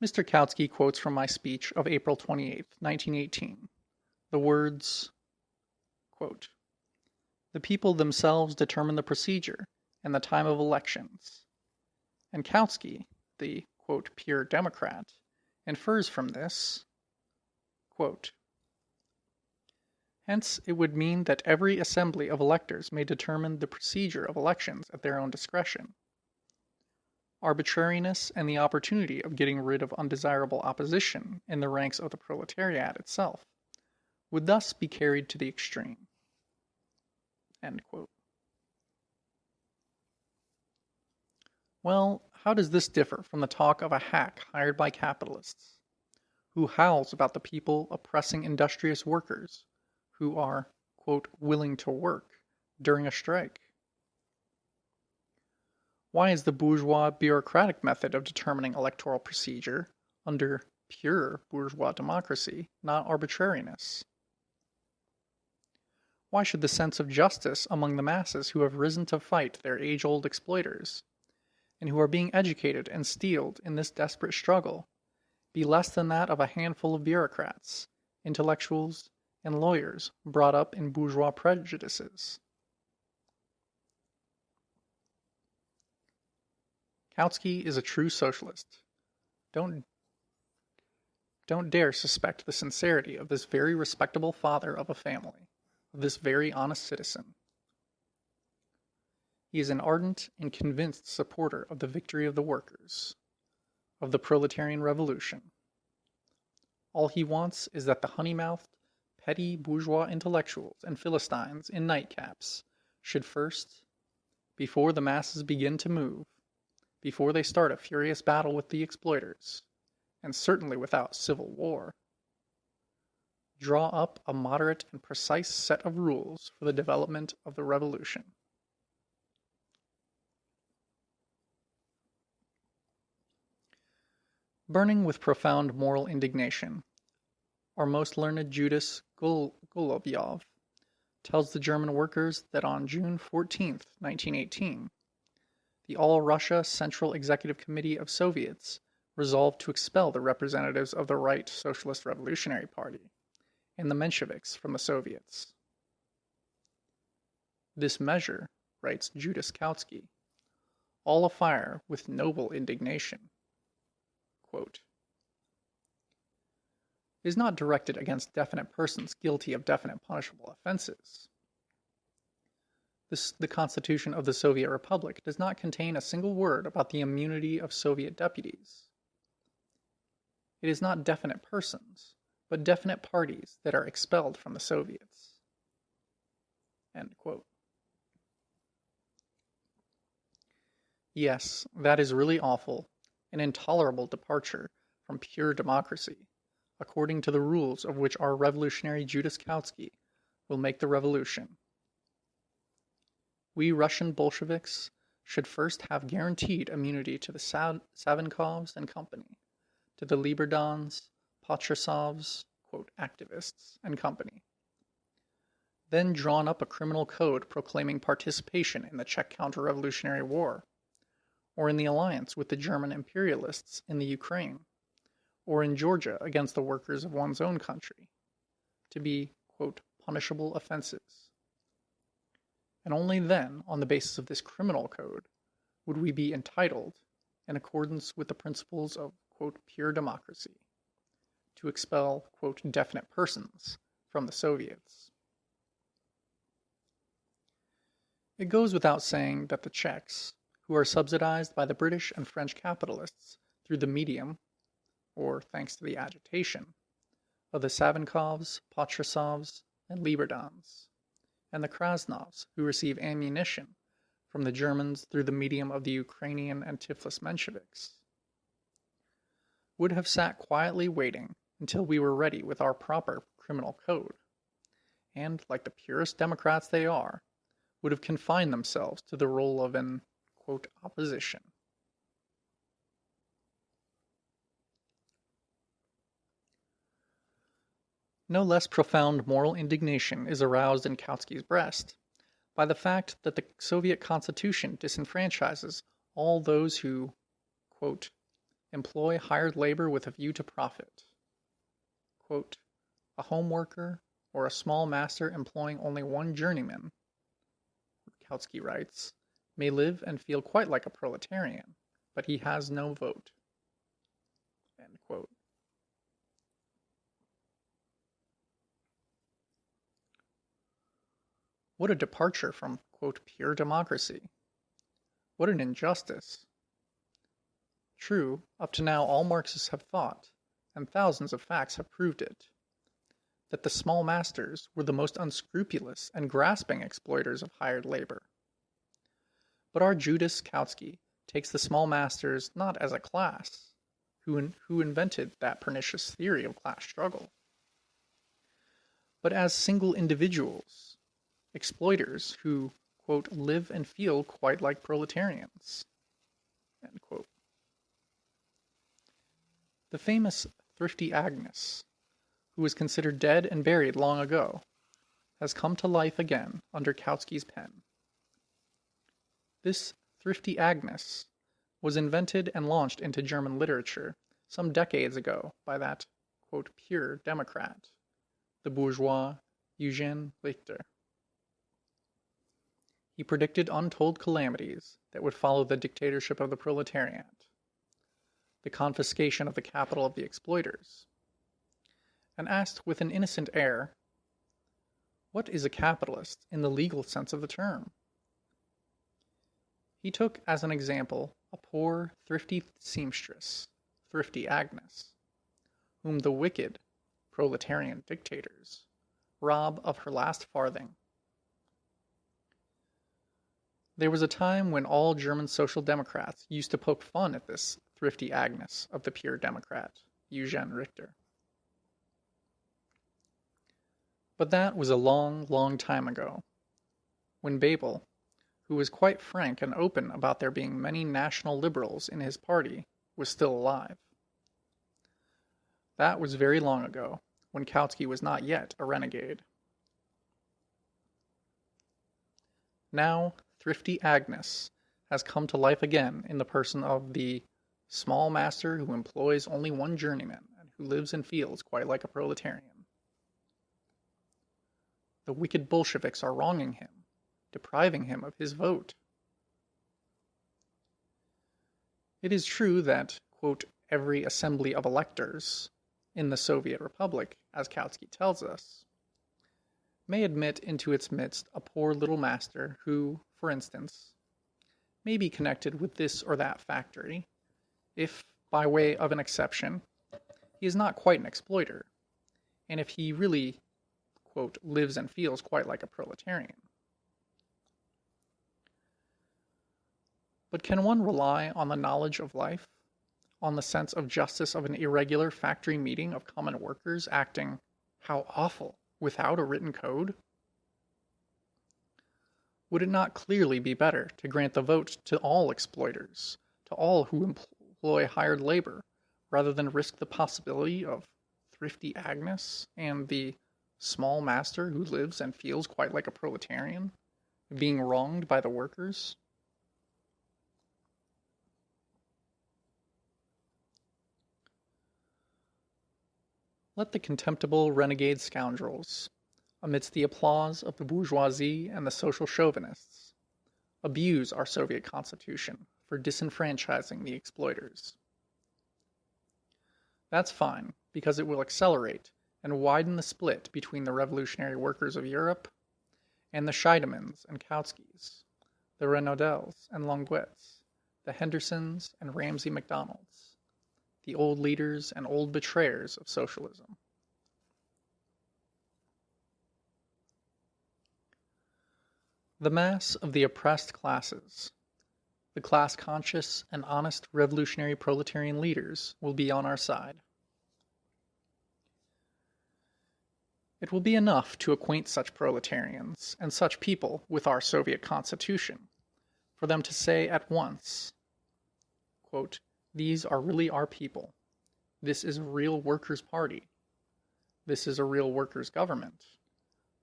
Mr. Kautsky quotes from my speech of April 28, 1918, the words, quote, "The people themselves determine the procedure and the time of elections," and Kautsky, the, quote, pure Democrat, infers from this, quote, "Hence it would mean that every assembly of electors may determine the procedure of elections at their own discretion. Arbitrariness and the opportunity of getting rid of undesirable opposition in the ranks of the proletariat itself would thus be carried to the extreme." End quote. Well, how does this differ from the talk of a hack hired by capitalists, who howls about the people oppressing industrious workers who are, quote, willing to work during a strike? Why is the bourgeois bureaucratic method of determining electoral procedure under pure bourgeois democracy not arbitrariness? Why should the sense of justice among the masses who have risen to fight their age-old exploiters, and who are being educated and steeled in this desperate struggle, be less than that of a handful of bureaucrats, intellectuals, and lawyers brought up in bourgeois prejudices? Kautsky is a true socialist. Don't dare suspect the sincerity of this very respectable father of a family, of this very honest citizen. He is an ardent and convinced supporter of the victory of the workers, of the proletarian revolution. All he wants is that the honey-mouthed, petty bourgeois intellectuals and philistines in nightcaps should first, before the masses begin to move, before they start a furious battle with the exploiters, and certainly without civil war, draw up a moderate and precise set of rules for the development of the revolution. Burning with profound moral indignation, our most learned Judas Golubyov tells the German workers that on June 14, 1918, the All-Russia Central Executive Committee of Soviets resolved to expel the representatives of the Right Socialist Revolutionary Party and the Mensheviks from the Soviets. This measure, writes Judas Kautsky, all afire with noble indignation, quote, is not directed against definite persons guilty of definite punishable offenses. The Constitution of the Soviet Republic does not contain a single word about the immunity of Soviet deputies. It is not definite persons, but definite parties that are expelled from the Soviets. End quote. Yes, that is really awful, an intolerable departure from pure democracy, according to the rules of which our revolutionary Judas Kautsky will make the revolution. We Russian Bolsheviks should first have guaranteed immunity to the Savinkovs and company, to the Liberdans, Patrusovs, quote, activists, and company. Then drawn up a criminal code proclaiming participation in the Czech counter-revolutionary war, or in the alliance with the German imperialists in the Ukraine, or in Georgia against the workers of one's own country, to be, quote, punishable offenses. And only then, on the basis of this criminal code, would we be entitled, in accordance with the principles of, quote, pure democracy, to expel, quote, definite persons from the Soviets. It goes without saying that the Czechs, who are subsidized by the British and French capitalists through the medium, or thanks to the agitation, of the Savinkovs, Patrusovs, and Liberdans, and the Krasnovs, who receive ammunition from the Germans through the medium of the Ukrainian and Tiflis Mensheviks, would have sat quietly waiting until we were ready with our proper criminal code, and, like the purest democrats they are, would have confined themselves to the role of an, quote, opposition. No less profound moral indignation is aroused in Kautsky's breast by the fact that the Soviet Constitution disenfranchises all those who, quote, employ hired labor with a view to profit. Quote, a home worker or a small master employing only one journeyman, Kautsky writes, may live and feel quite like a proletarian, but he has no vote. End quote. What a departure from, quote, pure democracy. What an injustice. True, up to now all Marxists have thought, and thousands of facts have proved it, that the small masters were the most unscrupulous and grasping exploiters of hired labor. But our Judas Kautsky takes the small masters not as a class, who invented that pernicious theory of class struggle, but as single individuals, exploiters who, quote, live and feel quite like proletarians, End quote. The famous thrifty Agnes, who was considered dead and buried long ago, has come to life again under Kautsky's pen. This thrifty Agnes was invented and launched into German literature some decades ago by that, quote, pure Democrat, the bourgeois Eugene Richter. He predicted untold calamities that would follow the dictatorship of the proletariat, the confiscation of the capital of the exploiters, and asked with an innocent air, "What is a capitalist in the legal sense of the term?" He took as an example a poor, thrifty seamstress, thrifty Agnes, whom the wicked proletarian dictators rob of her last farthing. There was a time when all German social democrats used to poke fun at this thrifty Agnes of the pure Democrat, Eugene Richter. But that was a long, long time ago, when Bebel, who was quite frank and open about there being many national liberals in his party, was still alive. That was very long ago, when Kautsky was not yet a renegade. Now, thrifty Agnes has come to life again in the person of the small master who employs only one journeyman and who lives and feels quite like a proletarian. The wicked Bolsheviks are wronging him, depriving him of his vote. It is true that, quote, every assembly of electors in the Soviet Republic, as Kautsky tells us, may admit into its midst a poor little master who, for instance, may be connected with this or that factory, if, by way of an exception, he is not quite an exploiter, and if he really, quote, lives and feels quite like a proletarian. But can one rely on the knowledge of life, on the sense of justice of an irregular factory meeting of common workers acting, how awful, without a written code? Would it not clearly be better to grant the vote to all exploiters, to all who employ hired labor, rather than risk the possibility of thrifty Agnes and the small master who lives and feels quite like a proletarian being wronged by the workers? Let the contemptible renegade scoundrels, amidst the applause of the bourgeoisie and the social chauvinists, abuse our Soviet Constitution for disenfranchising the exploiters. That's fine, because it will accelerate and widen the split between the revolutionary workers of Europe and the Scheidemans and Kautskys, the Renaudels and Longuets, the Hendersons and Ramsay MacDonalds, the old leaders and old betrayers of socialism. The mass of the oppressed classes, the class-conscious and honest revolutionary proletarian leaders, will be on our side. It will be enough to acquaint such proletarians and such people with our Soviet Constitution, for them to say at once, quote, "These are really our people. This is a real workers' party. This is a real workers' government.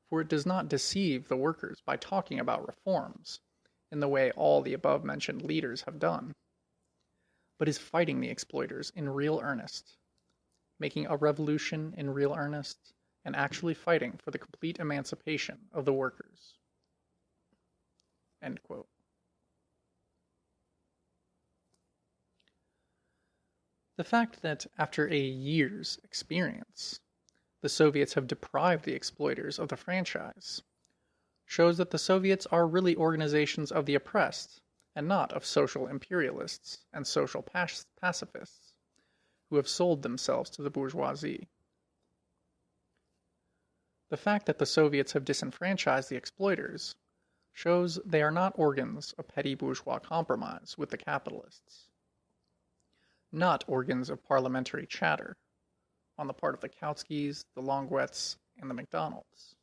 For it does not deceive the workers by talking about reforms, in the way all the above-mentioned leaders have done, but is fighting the exploiters in real earnest, making a revolution in real earnest, and actually fighting for the complete emancipation of the workers." End quote. The fact that after a year's experience, the Soviets have deprived the exploiters of the franchise shows that the Soviets are really organizations of the oppressed and not of social imperialists and social pacifists who have sold themselves to the bourgeoisie. The fact that the Soviets have disenfranchised the exploiters shows they are not organs of petty bourgeois compromise with the capitalists, not organs of parliamentary chatter on the part of the Kautskys, the Longuets, and the MacDonalds,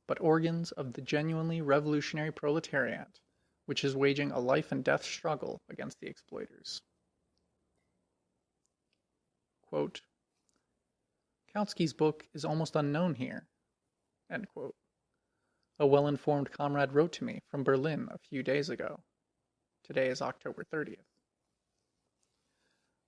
but organs of the genuinely revolutionary proletariat which is waging a life-and-death struggle against the exploiters. Quote, Kautsky's book is almost unknown here, end quote. A well-informed comrade wrote to me from Berlin a few days ago. Today is October 30th.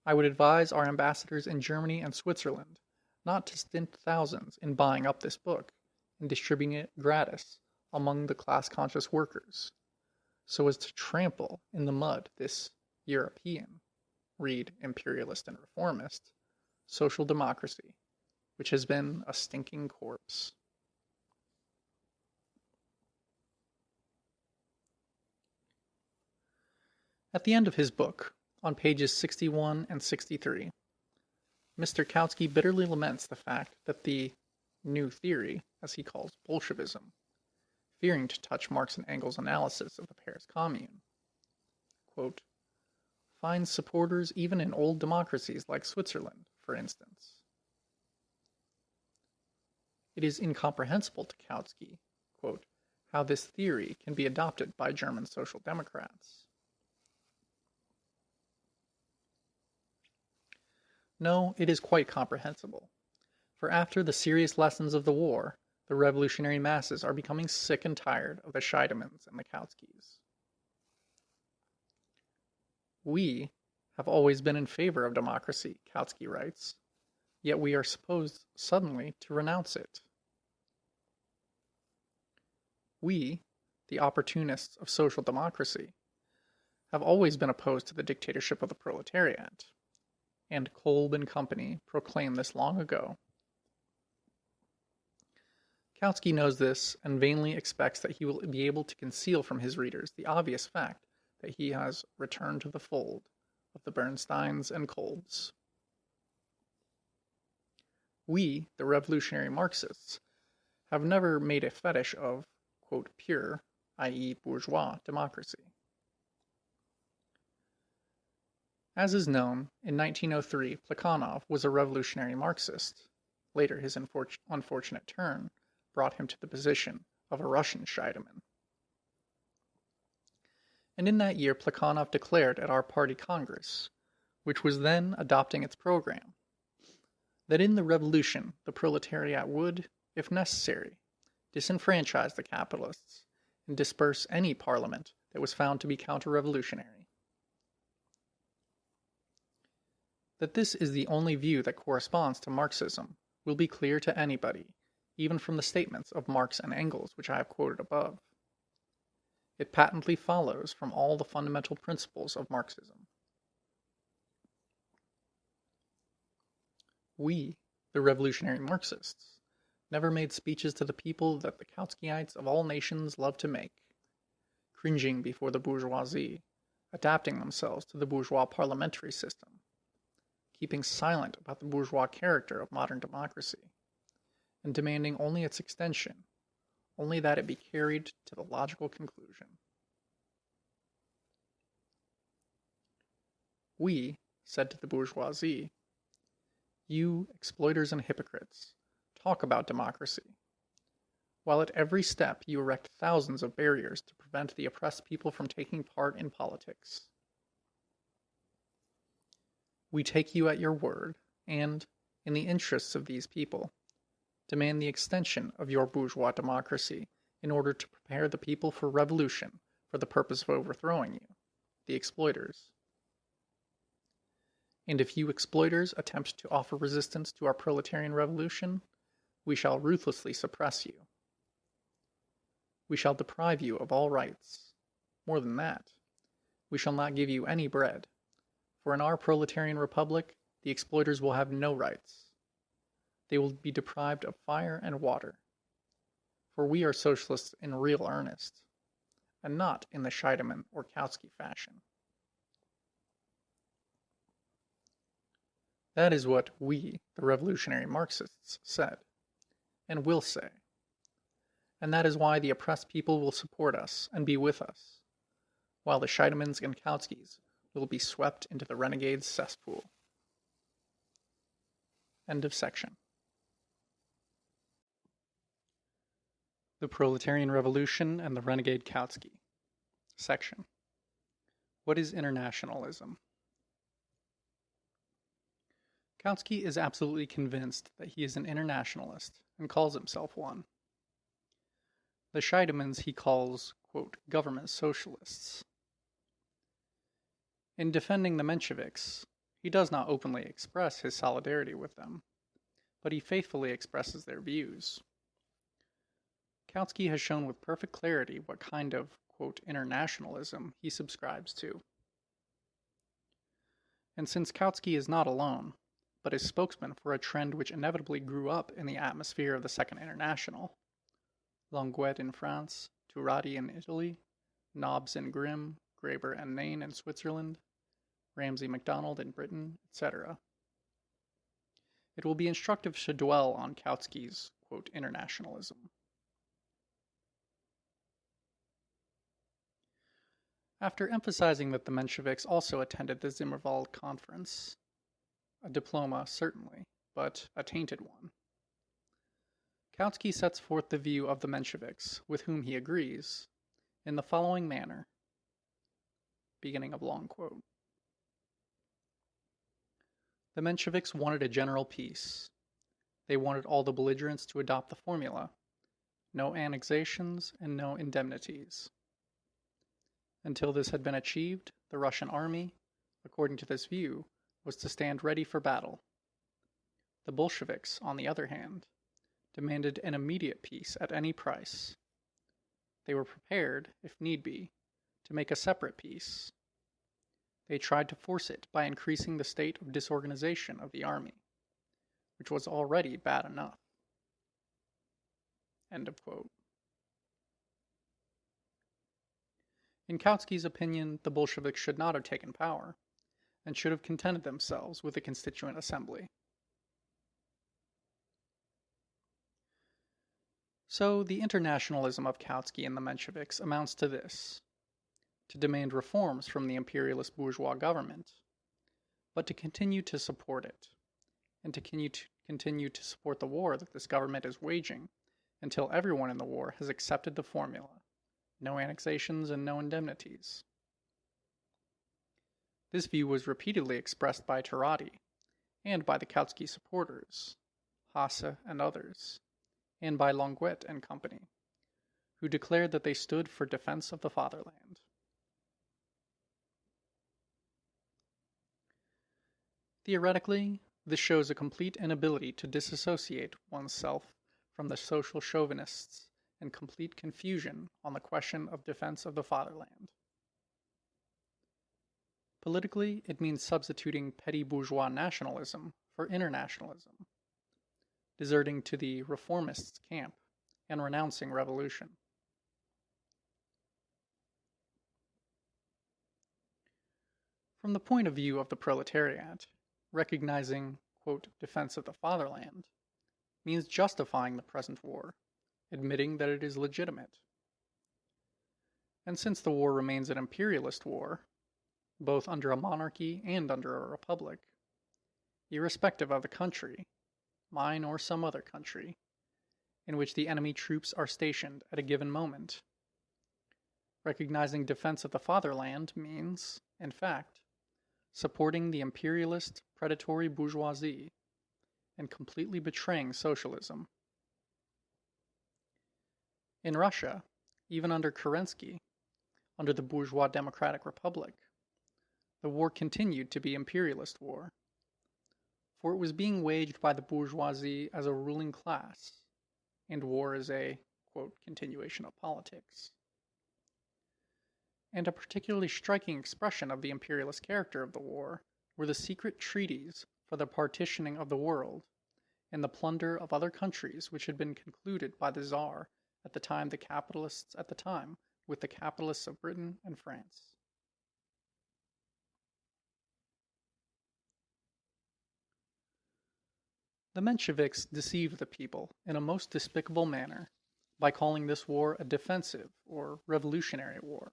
I would advise our ambassadors in Germany and Switzerland not to stint thousands in buying up this book and distributing it gratis among the class-conscious workers, so as to trample in the mud this European, read imperialist and reformist, social democracy, which has been a stinking corpse. At the end of his book, on pages 61 and 63, Mr. Kautsky bitterly laments the fact that the new theory, as he calls Bolshevism, fearing to touch Marx and Engels' analysis of the Paris Commune, quote, finds supporters even in old democracies like Switzerland, for instance. It is incomprehensible to Kautsky, quote, how this theory can be adopted by German social democrats. No, it is quite comprehensible, for after the serious lessons of the war, the revolutionary masses are becoming sick and tired of the Scheidemans and the Kautskys. We have always been in favor of democracy, Kautsky writes, yet we are supposed suddenly to renounce it. We, the opportunists of social democracy, have always been opposed to the dictatorship of the proletariat, and Kolb and Company proclaimed this long ago. Kautsky knows this and vainly expects that he will be able to conceal from his readers the obvious fact that he has returned to the fold of the Bernsteins and Kolbs. We, the revolutionary Marxists, have never made a fetish of, quote, pure, i.e. bourgeois, democracy. As is known, in 1903, Plekhanov was a revolutionary Marxist. Later, his unfortunate turn brought him to the position of a Russian Scheidemann. And in that year, Plekhanov declared at our party Congress, which was then adopting its program, that in the revolution the proletariat would, if necessary, disenfranchise the capitalists and disperse any parliament that was found to be counter-revolutionary. That this is the only view that corresponds to Marxism will be clear to anybody, even from the statements of Marx and Engels which I have quoted above. It patently follows from all the fundamental principles of Marxism. We, the revolutionary Marxists, never made speeches to the people that the Kautskyites of all nations love to make, cringing before the bourgeoisie, adapting themselves to the bourgeois parliamentary system, keeping silent about the bourgeois character of modern democracy, and demanding only its extension, only that it be carried to the logical conclusion. We said to the bourgeoisie, you, exploiters and hypocrites, talk about democracy, while at every step you erect thousands of barriers to prevent the oppressed people from taking part in politics. We take you at your word, and, in the interests of these people, demand the extension of your bourgeois democracy in order to prepare the people for revolution for the purpose of overthrowing you, the exploiters. And if you exploiters attempt to offer resistance to our proletarian revolution, we shall ruthlessly suppress you. We shall deprive you of all rights. More than that, we shall not give you any bread. For in our proletarian republic, the exploiters will have no rights. They will be deprived of fire and water. For we are socialists in real earnest, and not in the Scheidemann or Kautsky fashion. That is what we, the revolutionary Marxists, said, and will say. And that is why the oppressed people will support us and be with us, while the Scheidemanns and Kautskys will be swept into the renegade's cesspool. End of section. The Proletarian Revolution and the Renegade Kautsky. Section. What is internationalism? Kautsky is absolutely convinced that he is an internationalist and calls himself one. The Scheidemans he calls, quote, government socialists. In defending the Mensheviks, he does not openly express his solidarity with them, but he faithfully expresses their views. Kautsky has shown with perfect clarity what kind of, quote, internationalism he subscribes to. And since Kautsky is not alone, but is spokesman for a trend which inevitably grew up in the atmosphere of the Second International, Longuet in France, Turati in Italy, Nobbs and Grimm, Graeber and Nain in Switzerland, Ramsay MacDonald in Britain, etc. It will be instructive to dwell on Kautsky's, quote, internationalism. After emphasizing that the Mensheviks also attended the Zimmerwald Conference, a diploma certainly, but a tainted one, Kautsky sets forth the view of the Mensheviks, with whom he agrees, in the following manner, beginning of long quote. The Mensheviks wanted a general peace. They wanted all the belligerents to adopt the formula, no annexations and no indemnities. Until this had been achieved, the Russian army, according to this view, was to stand ready for battle. The Bolsheviks, on the other hand, demanded an immediate peace at any price. They were prepared, if need be, to make a separate peace. They tried to force it by increasing the state of disorganization of the army, which was already bad enough. End of quote. In Kautsky's opinion, the Bolsheviks should not have taken power, and should have contented themselves with a constituent assembly. So the internationalism of Kautsky and the Mensheviks amounts to this: to demand reforms from the imperialist bourgeois government, but to continue to support it, and to continue to support the war that this government is waging until everyone in the war has accepted the formula, no annexations and no indemnities. This view was repeatedly expressed by Turati, and by the Kautsky supporters, Hasse and others, and by Longuet and company, who declared that they stood for defense of the fatherland. Theoretically, this shows a complete inability to disassociate oneself from the social chauvinists and complete confusion on the question of defense of the fatherland. Politically, it means substituting petty bourgeois nationalism for internationalism, deserting to the reformists' camp, and renouncing revolution. From the point of view of the proletariat, recognizing, quote, defense of the fatherland means justifying the present war, admitting that it is legitimate. And since the war remains an imperialist war, both under a monarchy and under a republic, irrespective of the country, mine or some other country, in which the enemy troops are stationed at a given moment, recognizing defense of the fatherland means, in fact, supporting the imperialist predatory bourgeoisie and completely betraying socialism. In Russia, even under Kerensky, under the bourgeois democratic republic, the war continued to be imperialist war, for it was being waged by the bourgeoisie as a ruling class, and war as a, quote, continuation of politics. And a particularly striking expression of the imperialist character of the war were the secret treaties for the partitioning of the world and the plunder of other countries which had been concluded by the Tsar with the capitalists of Britain and France. The Mensheviks deceived the people in a most despicable manner by calling this war a defensive or revolutionary war.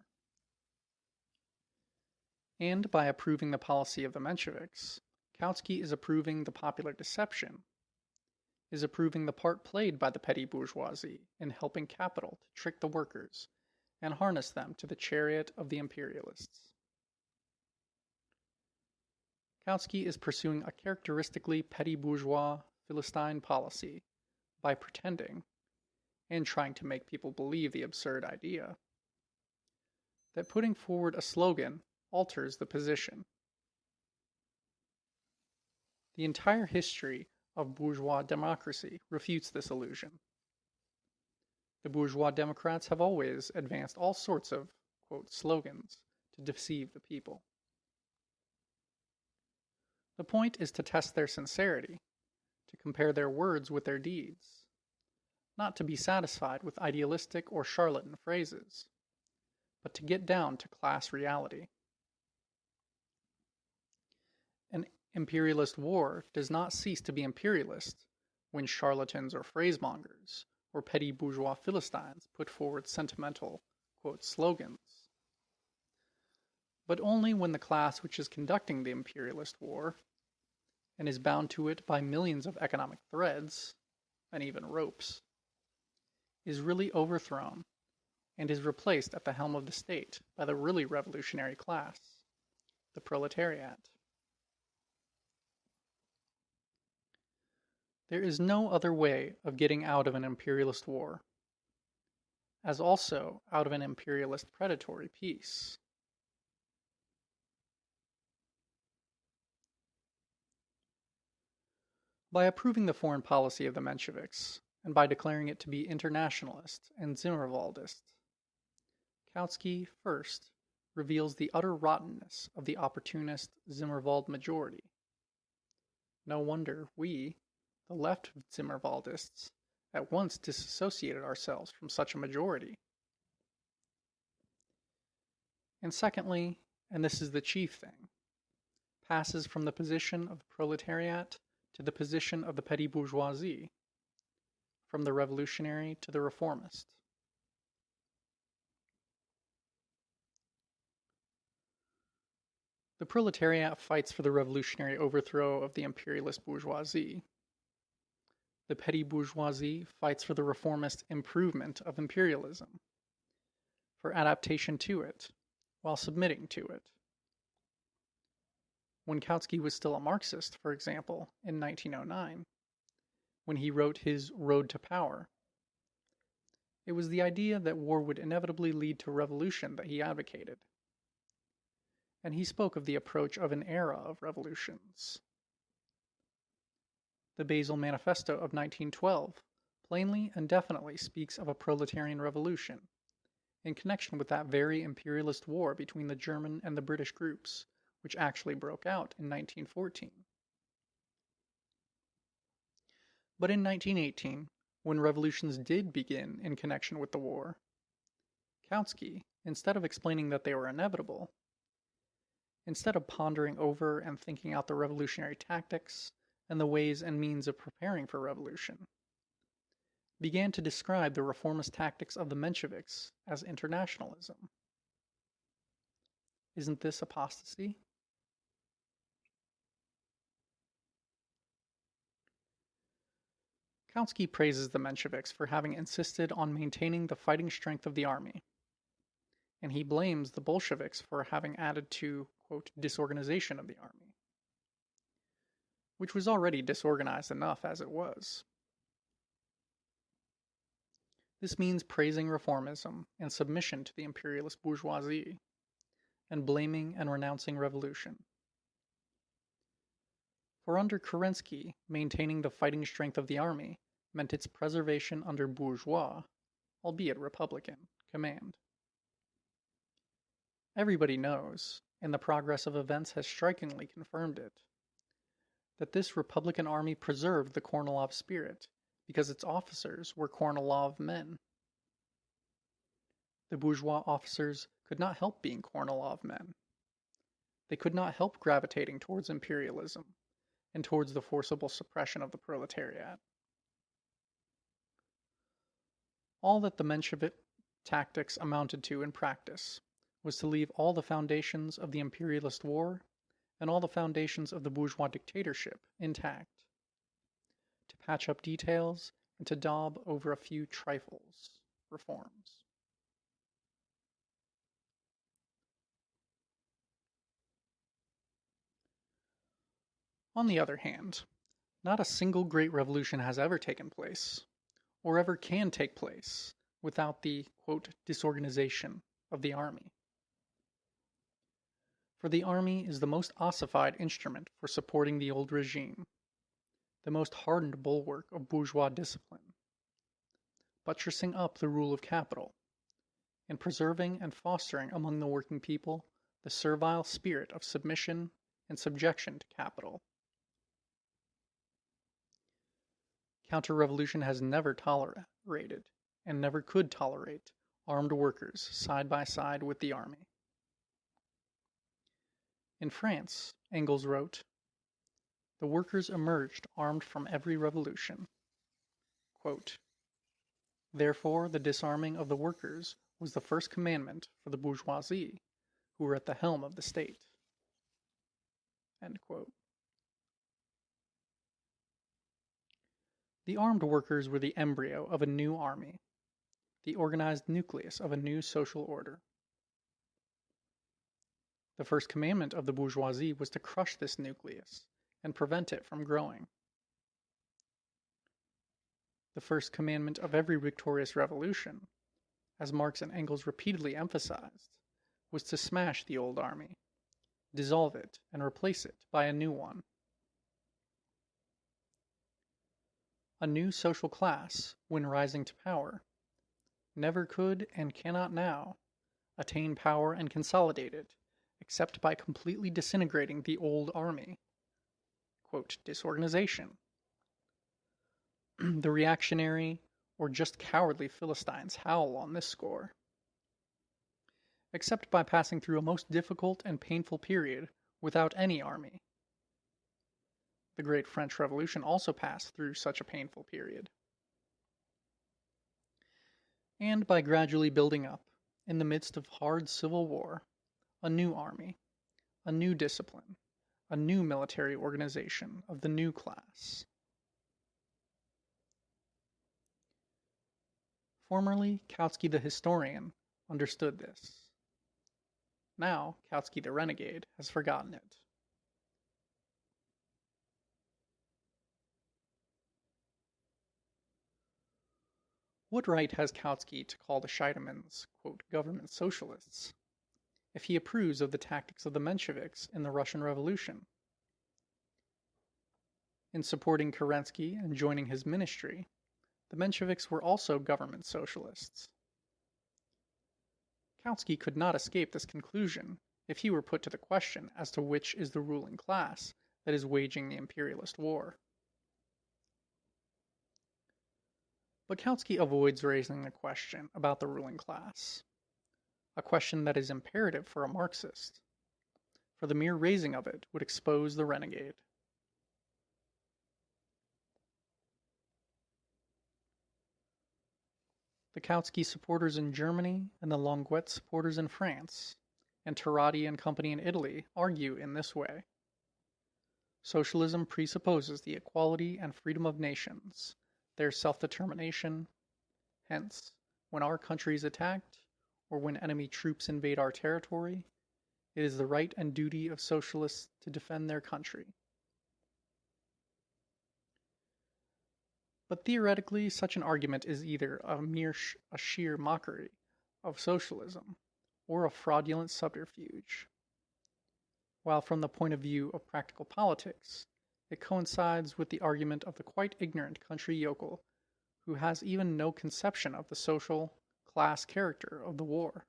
And by approving the policy of the Mensheviks, Kautsky is approving the popular deception, is approving the part played by the petty bourgeoisie in helping capital to trick the workers and harness them to the chariot of the imperialists. Kautsky is pursuing a characteristically petty bourgeois Philistine policy by pretending, and trying to make people believe the absurd idea, that putting forward a slogan alters the position. The entire history of bourgeois democracy refutes this illusion. The bourgeois democrats have always advanced all sorts of, quote, slogans to deceive the people. The point is to test their sincerity, to compare their words with their deeds, not to be satisfied with idealistic or charlatan phrases, but to get down to class reality. An imperialist war does not cease to be imperialist when charlatans or phrasemongers or petty bourgeois Philistines put forward sentimental, quote, slogans, but only when the class which is conducting the imperialist war and is bound to it by millions of economic threads, and even ropes, is really overthrown and is replaced at the helm of the state by the really revolutionary class, the proletariat. There is no other way of getting out of an imperialist war, as also out of an imperialist predatory peace. By approving the foreign policy of the Mensheviks, and by declaring it to be internationalist and Zimmerwaldist, Kautsky first reveals the utter rottenness of the opportunist Zimmerwald majority. No wonder we, the left Zimmerwaldists, at once disassociated ourselves from such a majority. And secondly, and this is the chief thing, passes from the position of the proletariat to the position of the petty bourgeoisie, from the revolutionary to the reformist. The proletariat fights for the revolutionary overthrow of the imperialist bourgeoisie. The petty bourgeoisie fights for the reformist improvement of imperialism, for adaptation to it, while submitting to it. When Kautsky was still a Marxist, for example, in 1909, when he wrote his Road to Power, it was the idea that war would inevitably lead to revolution that he advocated. And he spoke of the approach of an era of revolutions. The Basel Manifesto of 1912 plainly and definitely speaks of a proletarian revolution, in connection with that very imperialist war between the German and the British groups, which actually broke out in 1914. But in 1918, when revolutions did begin in connection with the war, Kautsky, instead of explaining that they were inevitable, instead of pondering over and thinking out the revolutionary tactics and the ways and means of preparing for revolution, began to describe the reformist tactics of the Mensheviks as internationalism. Isn't this apostasy? Kautsky praises the Mensheviks for having insisted on maintaining the fighting strength of the army, and he blames the Bolsheviks for having added to, quote, disorganization of the army, which was already disorganized enough as it was. This means praising reformism and submission to the imperialist bourgeoisie, and blaming and renouncing revolution. For under Kerensky, maintaining the fighting strength of the army meant its preservation under bourgeois, albeit republican, command. Everybody knows, and the progress of events has strikingly confirmed it, that this Republican army preserved the Kornilov spirit because its officers were Kornilov men. The bourgeois officers could not help being Kornilov men. They could not help gravitating towards imperialism and towards the forcible suppression of the proletariat. All that the Menshevik tactics amounted to in practice was to leave all the foundations of the imperialist war and all the foundations of the bourgeois dictatorship intact, to patch up details and to daub over a few trifles, reforms. On the other hand, not a single great revolution has ever taken place, or ever can take place, without the, quote, disorganization of the army. For the army is the most ossified instrument for supporting the old regime, the most hardened bulwark of bourgeois discipline, buttressing up the rule of capital, and preserving and fostering among the working people the servile spirit of submission and subjection to capital. Counter-revolution has never tolerated, and never could tolerate, armed workers side by side with the army. In France, Engels wrote, "The workers emerged armed from every revolution." Quote, "Therefore the disarming of the workers was the first commandment for the bourgeoisie, who were at the helm of the state." End quote. The armed workers were the embryo of a new army, the organized nucleus of a new social order. The first commandment of the bourgeoisie was to crush this nucleus and prevent it from growing. The first commandment of every victorious revolution, as Marx and Engels repeatedly emphasized, was to smash the old army, dissolve it, and replace it by a new one. A new social class, when rising to power, never could and cannot now attain power and consolidate it except by completely disintegrating the old army. Quote, disorganization. The reactionary or just cowardly Philistines howl on this score. Except by passing through a most difficult and painful period without any army. The great French Revolution also passed through such a painful period. And by gradually building up, in the midst of hard civil war, a new army, a new discipline, a new military organization of the new class. Formerly, Kautsky the historian understood this. Now, Kautsky the renegade has forgotten it. What right has Kautsky to call the Scheidemans, quote, government socialists, if he approves of the tactics of the Mensheviks in the Russian Revolution? In supporting Kerensky and joining his ministry, the Mensheviks were also government socialists. Kautsky could not escape this conclusion if he were put to the question as to which is the ruling class that is waging the imperialist war. But Kautsky avoids raising the question about the ruling class, a question that is imperative for a Marxist, for the mere raising of it would expose the renegade. The Kautsky supporters in Germany and the Longuet supporters in France, and Turati and company in Italy argue in this way. Socialism presupposes the equality and freedom of nations, their self-determination. Hence, when our country is attacked, or when enemy troops invade our territory, it is the right and duty of socialists to defend their country. But theoretically, such an argument is either a sheer mockery of socialism, or a fraudulent subterfuge. While from the point of view of practical politics, it coincides with the argument of the quite ignorant country yokel who has even no conception of the social, class character of the war,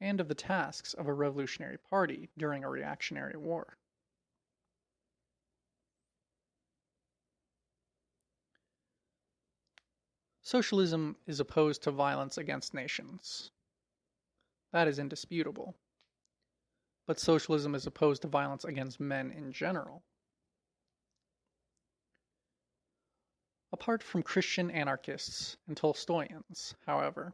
and of the tasks of a revolutionary party during a reactionary war. Socialism is opposed to violence against nations. That is indisputable. But socialism is opposed to violence against men in general. Apart from Christian anarchists and Tolstoyans, however,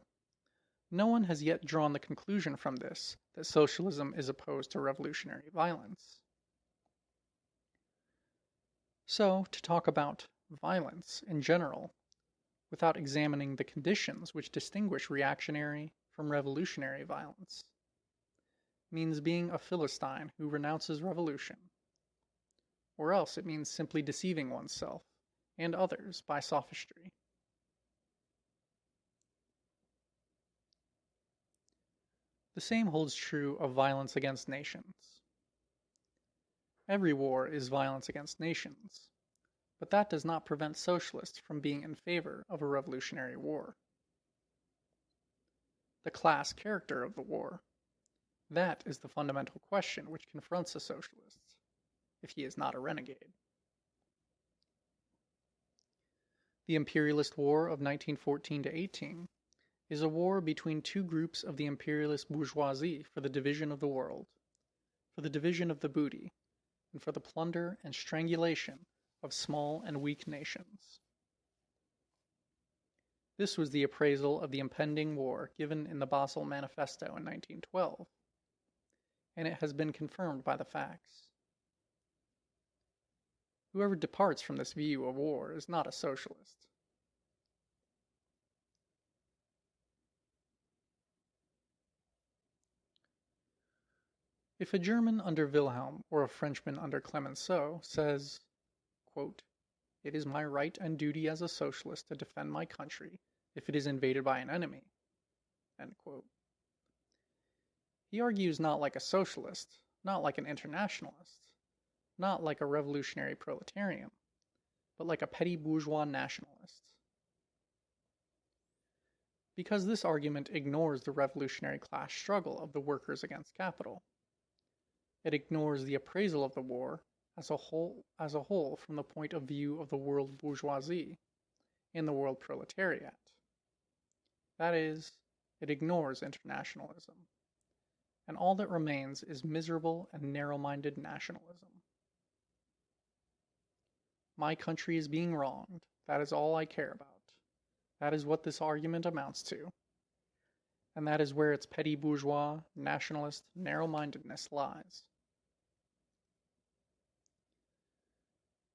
no one has yet drawn the conclusion from this that socialism is opposed to revolutionary violence. So, to talk about violence in general, without examining the conditions which distinguish reactionary from revolutionary violence, means being a Philistine who renounces revolution, or else it means simply deceiving oneself and others by sophistry. The same holds true of violence against nations. Every war is violence against nations, but that does not prevent socialists from being in favor of a revolutionary war. The class character of the war, that is the fundamental question which confronts a socialist, if he is not a renegade. The imperialist war of 1914 to 18 is a war between two groups of the imperialist bourgeoisie for the division of the world, for the division of the booty, and for the plunder and strangulation of small and weak nations. This was the appraisal of the impending war given in the Basel Manifesto in 1912, and it has been confirmed by the facts. Whoever departs from this view of war is not a socialist. If a German under Wilhelm or a Frenchman under Clemenceau says, quote, "It is my right and duty as a socialist to defend my country if it is invaded by an enemy," end quote, he argues not like a socialist, not like an internationalist, not like a revolutionary proletarian, but like a petty bourgeois nationalist. Because this argument ignores the revolutionary class struggle of the workers against capital. It ignores the appraisal of the war as a whole from the point of view of the world bourgeoisie and the world proletariat. That is, it ignores internationalism, and all that remains is miserable and narrow-minded nationalism. My country is being wronged. That is all I care about. That is what this argument amounts to. And that is where its petty bourgeois, nationalist, narrow-mindedness lies.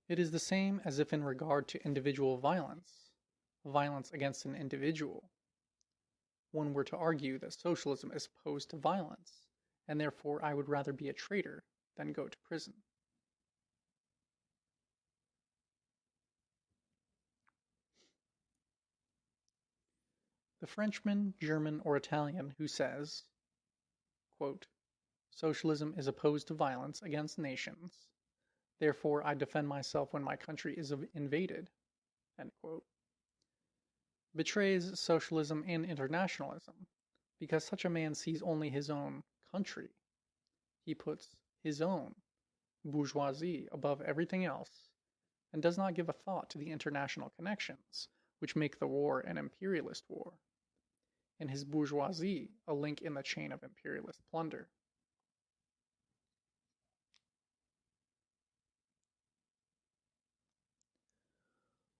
It is the same as if in regard to individual violence against an individual, one were to argue that socialism is opposed to violence, and therefore I would rather be a traitor than go to prison. The Frenchman, German, or Italian who says, quote, "Socialism is opposed to violence against nations, therefore I defend myself when my country is invaded," end quote, betrays socialism and internationalism, because such a man sees only his own country. He puts his own bourgeoisie above everything else, and does not give a thought to the international connections which make the war an imperialist war, and his bourgeoisie a link in the chain of imperialist plunder.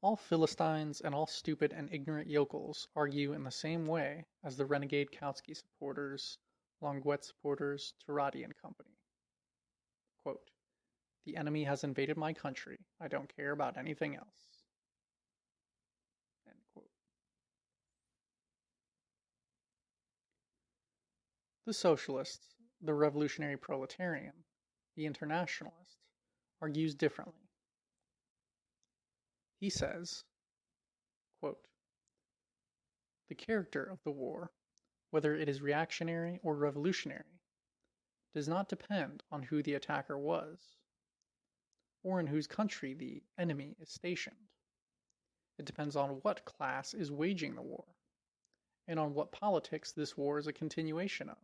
All Philistines and all stupid and ignorant yokels argue in the same way as the renegade Kautsky supporters, Longuet supporters, Turati and company. Quote, "The enemy has invaded my country. I don't care about anything else." End quote. The socialist, the revolutionary proletarian, the internationalist, argues differently. He says, quote, "The character of the war, whether it is reactionary or revolutionary, does not depend on who the attacker was, or in whose country the enemy is stationed. It depends on what class is waging the war, and on what politics this war is a continuation of.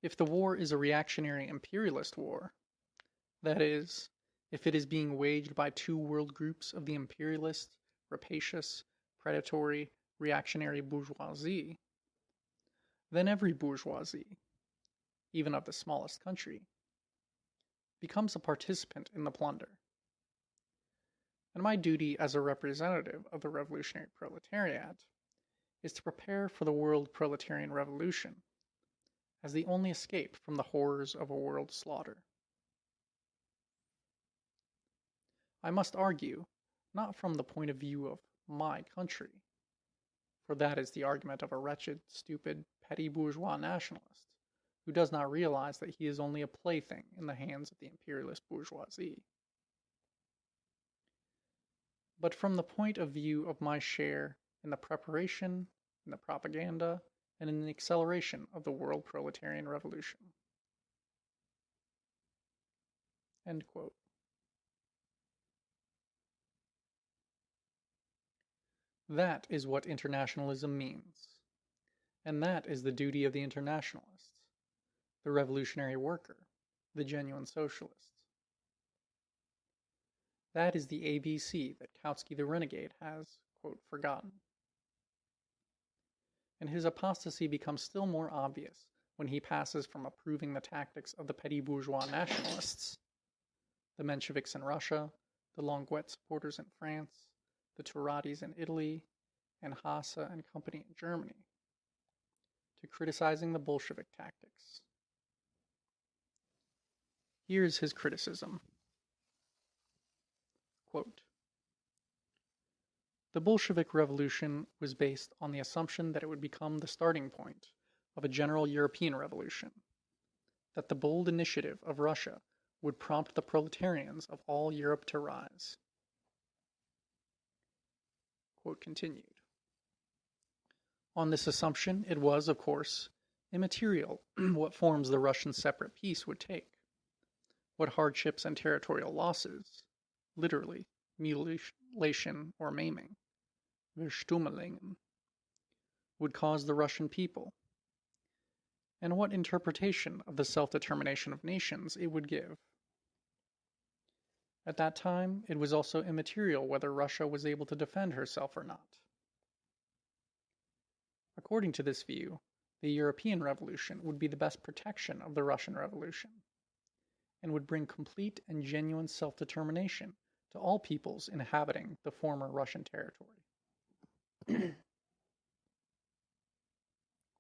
If the war is a reactionary imperialist war, that is, if it is being waged by two world groups of the imperialist, rapacious, predatory, reactionary bourgeoisie, then every bourgeoisie, even of the smallest country, becomes a participant in the plunder. And my duty as a representative of the revolutionary proletariat is to prepare for the world proletarian revolution as the only escape from the horrors of a world slaughter. I must argue, not from the point of view of my country, for that is the argument of a wretched, stupid, petty bourgeois nationalist, who does not realize that he is only a plaything in the hands of the imperialist bourgeoisie. But from the point of view of my share in the preparation, in the propaganda, and in the acceleration of the world proletarian revolution. End quote. That is what internationalism means. And that is the duty of the internationalists, the revolutionary worker, the genuine socialists. That is the ABC that Kautsky the renegade has, quote, forgotten. And his apostasy becomes still more obvious when he passes from approving the tactics of the petty bourgeois nationalists, the Mensheviks in Russia, the Longuet supporters in France, the Turratis in Italy, and Hasse and company in Germany, to criticizing the Bolshevik tactics. Here is his criticism. Quote, the Bolshevik Revolution was based on the assumption that it would become the starting point of a general European revolution, that the bold initiative of Russia would prompt the proletarians of all Europe to rise. Quote continued. On this assumption, it was, of course, immaterial what forms the Russian separate peace would take, what hardships and territorial losses, literally, mutilation or maiming, Verstümmelungen, would cause the Russian people, and what interpretation of the self-determination of nations it would give. At that time, it was also immaterial whether Russia was able to defend herself or not. According to this view, the European Revolution would be the best protection of the Russian Revolution, and would bring complete and genuine self-determination to all peoples inhabiting the former Russian territory.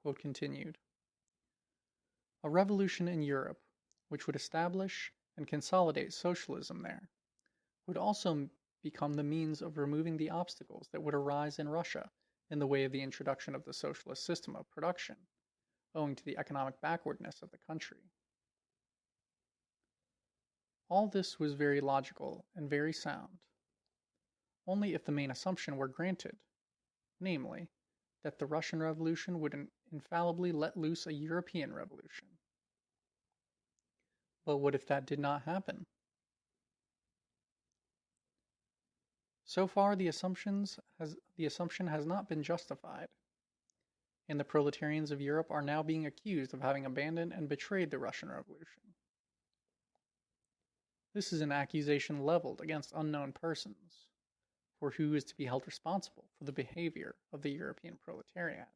Quote continued. A revolution in Europe, which would establish and consolidate socialism there, would also become the means of removing the obstacles that would arise in Russia in the way of the introduction of the socialist system of production, owing to the economic backwardness of the country. All this was very logical and very sound, only if the main assumption were granted, namely, that the Russian Revolution would infallibly let loose a European revolution. But what if that did not happen? So far, the assumption has not been justified, and the proletarians of Europe are now being accused of having abandoned and betrayed the Russian Revolution. This is an accusation leveled against unknown persons, for who is to be held responsible for the behavior of the European proletariat?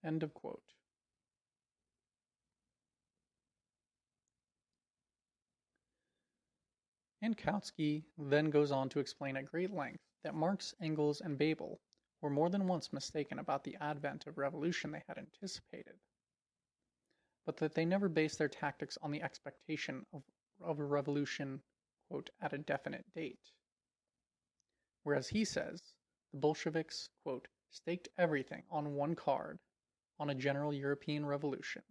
End of quote. And Kautsky then goes on to explain at great length that Marx, Engels, and Bebel were more than once mistaken about the advent of revolution they had anticipated, but that they never based their tactics on the expectation of a revolution, quote, at a definite date. Whereas he says, the Bolsheviks, quote, staked everything on one card, on a general European revolution,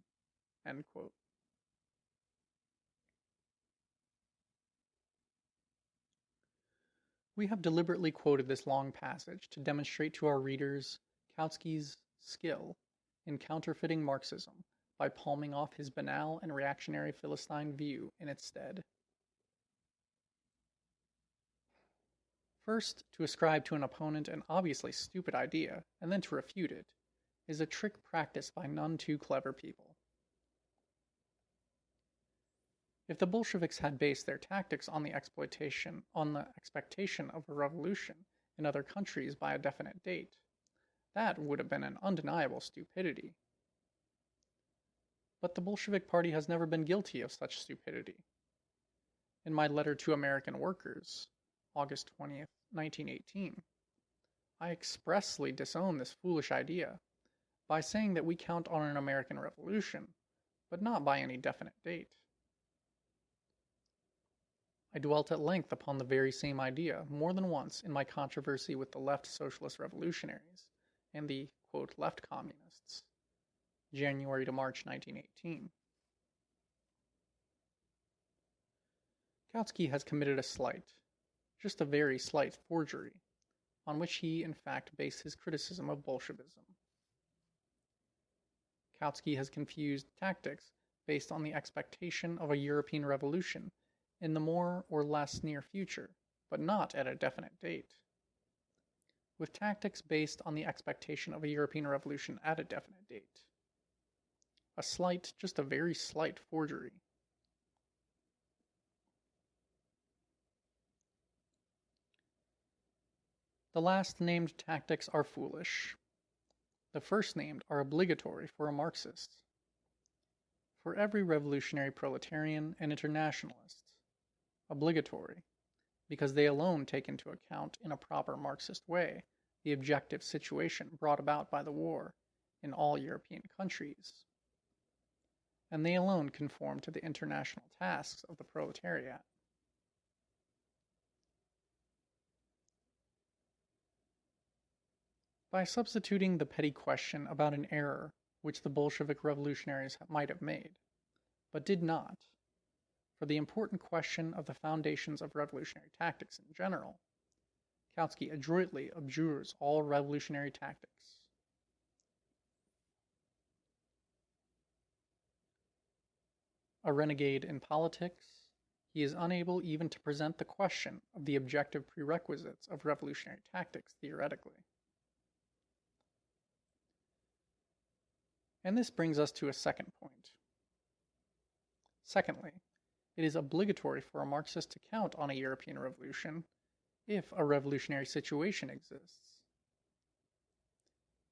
end quote. We have deliberately quoted this long passage to demonstrate to our readers Kautsky's skill in counterfeiting Marxism by palming off his banal and reactionary Philistine view in its stead. First, to ascribe to an opponent an obviously stupid idea, and then to refute it, is a trick practiced by none too clever people. If the Bolsheviks had based their tactics on the expectation of a revolution in other countries by a definite date, that would have been an undeniable stupidity. But the Bolshevik Party has never been guilty of such stupidity. In my letter to American workers, August 20th, 1918, I expressly disown this foolish idea by saying that we count on an American revolution, but not by any definite date. I dwelt at length upon the very same idea more than once in my controversy with the left socialist revolutionaries and the, quote, left communists, January to March 1918. Kautsky has committed a slight, just a very slight forgery, on which he in fact based his criticism of Bolshevism. Kautsky has confused tactics based on the expectation of a European revolution in the more or less near future, but not at a definite date, with tactics based on the expectation of a European revolution at a definite date. A slight, just a very slight forgery. The last named tactics are foolish. The first named are obligatory for a Marxist. For every revolutionary proletarian and internationalist. Obligatory, because they alone take into account in a proper Marxist way the objective situation brought about by the war in all European countries. And they alone conform to the international tasks of the proletariat. By substituting the petty question about an error which the Bolshevik revolutionaries might have made, but did not, for the important question of the foundations of revolutionary tactics in general, Kautsky adroitly abjures all revolutionary tactics. A renegade in politics, he is unable even to present the question of the objective prerequisites of revolutionary tactics theoretically. And this brings us to a second point. Secondly, it is obligatory for a Marxist to count on a European revolution if a revolutionary situation exists.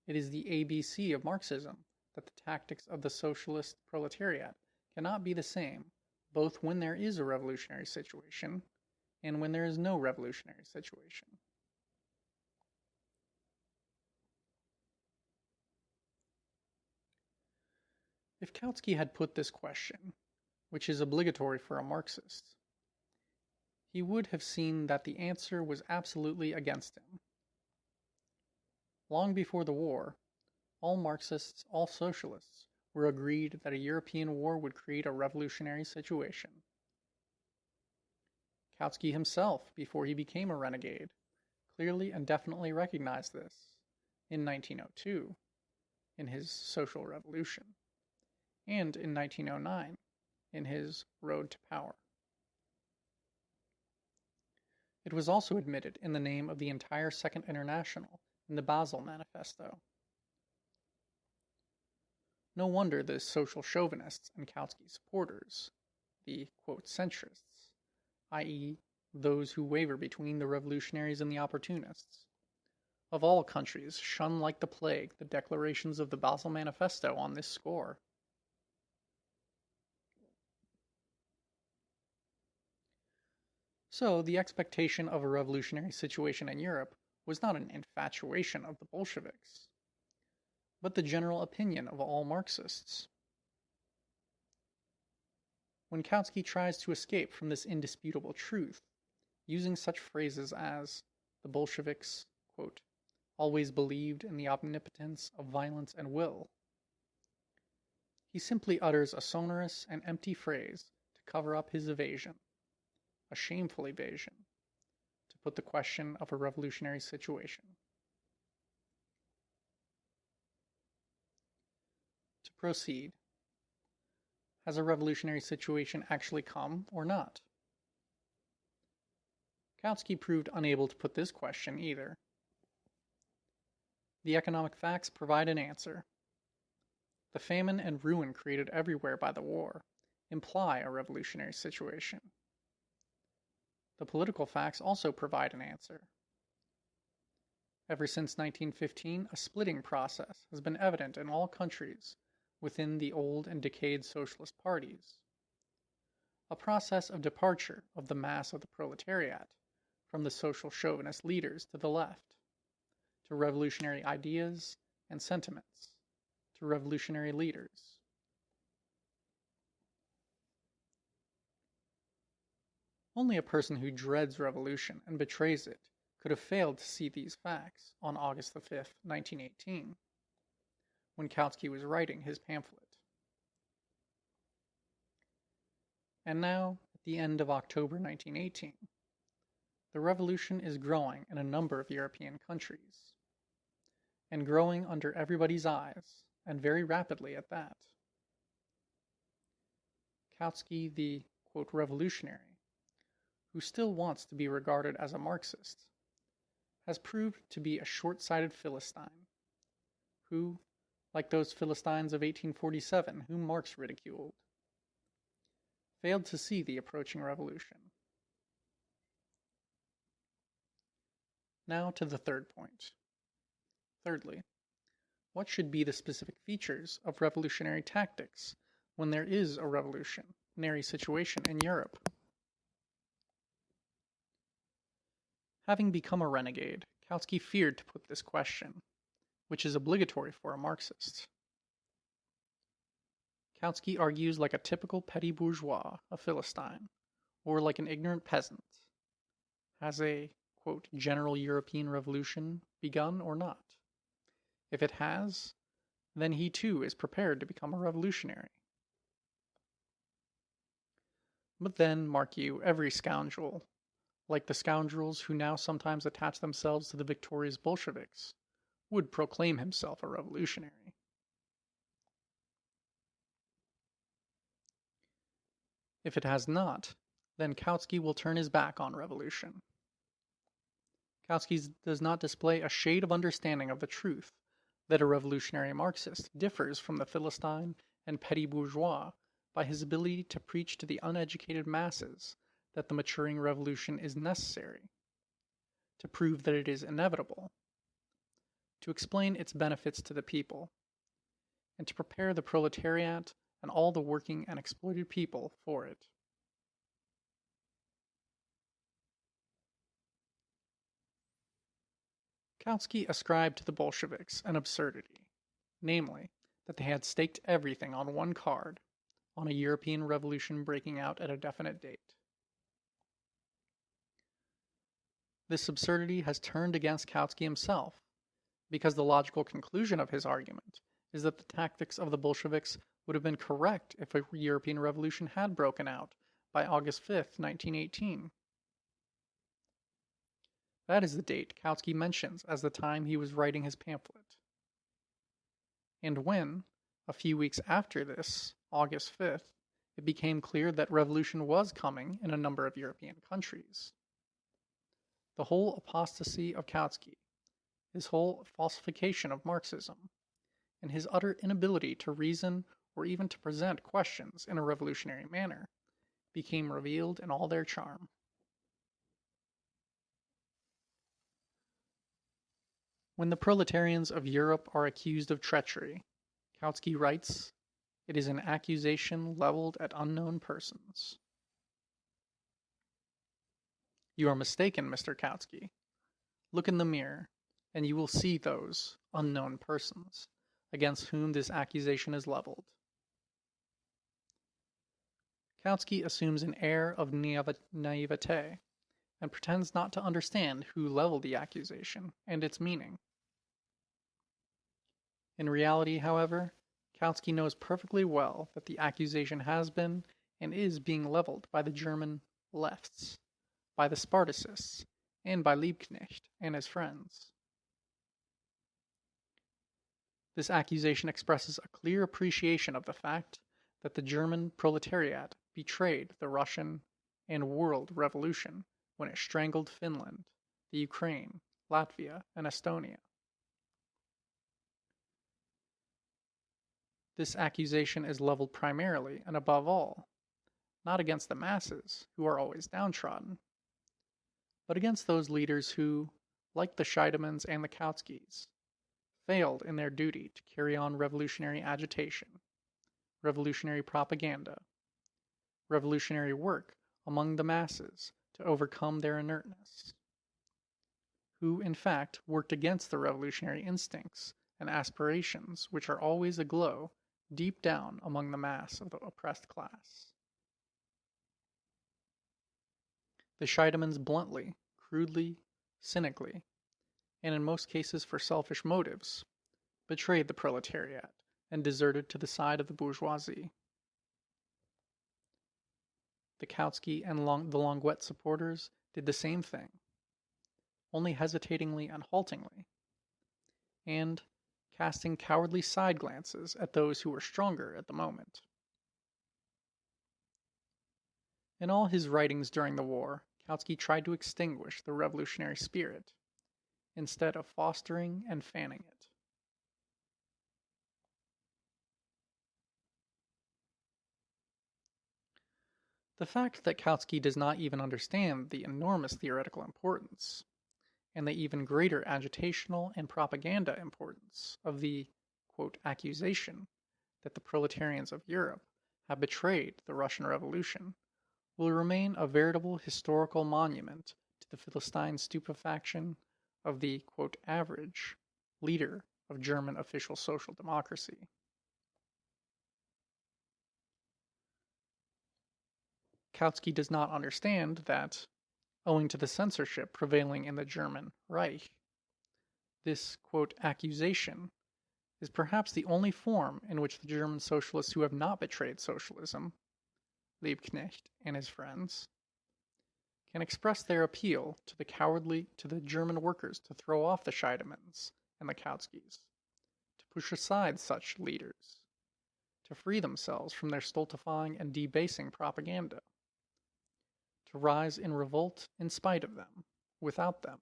It is the ABC of Marxism that the tactics of the socialist proletariat cannot be the same both when there is a revolutionary situation and when there is no revolutionary situation. If Kautsky had put this question, which is obligatory for a Marxist, he would have seen that the answer was absolutely against him. Long before the war, all Marxists, all socialists, were agreed that a European war would create a revolutionary situation. Kautsky himself, before he became a renegade, clearly and definitely recognized this in 1902, in his Social Revolution, and in 1909, in his Road to Power. It was also admitted in the name of the entire Second International in the Basel Manifesto. No wonder the social chauvinists and Kautsky supporters, the, quote, centrists, i.e., those who waver between the revolutionaries and the opportunists, of all countries shun like the plague the declarations of the Basel Manifesto on this score. So, the expectation of a revolutionary situation in Europe was not an infatuation of the Bolsheviks, but the general opinion of all Marxists. When Kautsky tries to escape from this indisputable truth, using such phrases as the Bolsheviks, quote, always believed in the omnipotence of violence and will, he simply utters a sonorous and empty phrase to cover up his evasion. A shameful evasion, to put the question of a revolutionary situation. To proceed, has a revolutionary situation actually come or not? Kautsky proved unable to put this question either. The economic facts provide an answer. The famine and ruin created everywhere by the war imply a revolutionary situation. The political facts also provide an answer. Ever since 1915, a splitting process has been evident in all countries within the old and decayed socialist parties. A process of departure of the mass of the proletariat from the social chauvinist leaders to the left, to revolutionary ideas and sentiments, to revolutionary leaders. Only a person who dreads revolution and betrays it could have failed to see these facts on August 5, 1918, when Kautsky was writing his pamphlet. And now, at the end of October 1918, the revolution is growing in a number of European countries, and growing under everybody's eyes, and very rapidly at that. Kautsky, the, quote, revolutionary, who still wants to be regarded as a Marxist, has proved to be a short-sighted Philistine, who, like those Philistines of 1847 whom Marx ridiculed, failed to see the approaching revolution. Now to the third point. Thirdly, what should be the specific features of revolutionary tactics when there is a revolutionary situation in Europe? Having become a renegade, Kautsky feared to put this question, which is obligatory for a Marxist. Kautsky argues like a typical petty bourgeois, a Philistine, or like an ignorant peasant. Has a, quote, general European revolution begun or not? If it has, then he too is prepared to become a revolutionary. But then, mark you, every scoundrel, like the scoundrels who now sometimes attach themselves to the victorious Bolsheviks, would proclaim himself a revolutionary. If it has not, then Kautsky will turn his back on revolution. Kautsky does not display a shade of understanding of the truth that a revolutionary Marxist differs from the Philistine and petty bourgeois by his ability to preach to the uneducated masses that the maturing revolution is necessary, to prove that it is inevitable, to explain its benefits to the people, and to prepare the proletariat and all the working and exploited people for it. Kautsky ascribed to the Bolsheviks an absurdity, namely, that they had staked everything on one card, on a European revolution breaking out at a definite date. This absurdity has turned against Kautsky himself, because the logical conclusion of his argument is that the tactics of the Bolsheviks would have been correct if a European revolution had broken out by August 5th, 1918. That is the date Kautsky mentions as the time he was writing his pamphlet. And when, a few weeks after this, August 5th, it became clear that revolution was coming in a number of European countries, the whole apostasy of Kautsky, his whole falsification of Marxism, and his utter inability to reason or even to present questions in a revolutionary manner, became revealed in all their charm. When the proletarians of Europe are accused of treachery, Kautsky writes, it is an accusation leveled at unknown persons. You are mistaken, Mr. Kautsky. Look in the mirror, and you will see those unknown persons against whom this accusation is leveled. Kautsky assumes an air of naivete and pretends not to understand who leveled the accusation and its meaning. In reality, however, Kautsky knows perfectly well that the accusation has been and is being leveled by the German lefts, by the Spartacists, and by Liebknecht and his friends. This accusation expresses a clear appreciation of the fact that the German proletariat betrayed the Russian and world revolution when it strangled Finland, the Ukraine, Latvia, and Estonia. This accusation is leveled primarily and above all, not against the masses, who are always downtrodden, but against those leaders who, like the Scheidemans and the Kautskys, failed in their duty to carry on revolutionary agitation, revolutionary propaganda, revolutionary work among the masses to overcome their inertness, who in fact worked against the revolutionary instincts and aspirations which are always aglow deep down among the mass of the oppressed class. The Scheidemans bluntly, crudely, cynically, and in most cases for selfish motives, betrayed the proletariat and deserted to the side of the bourgeoisie. The Kautsky and the Longuet supporters did the same thing, only hesitatingly and haltingly, and casting cowardly side glances at those who were stronger at the moment. In all his writings during the war, Kautsky tried to extinguish the revolutionary spirit, instead of fostering and fanning it. The fact that Kautsky does not even understand the enormous theoretical importance, and the even greater agitational and propaganda importance of the, quote, accusation that the proletarians of Europe have betrayed the Russian Revolution will remain a veritable historical monument to the Philistine stupefaction of the, quote, average leader of German official social democracy. Kautsky does not understand that, owing to the censorship prevailing in the German Reich, this, quote, accusation is perhaps the only form in which the German socialists who have not betrayed socialism, Liebknecht and his friends, can express their appeal to the German workers to throw off the Scheidemans and the Kautskys, to push aside such leaders, to free themselves from their stultifying and debasing propaganda, to rise in revolt in spite of them, without them,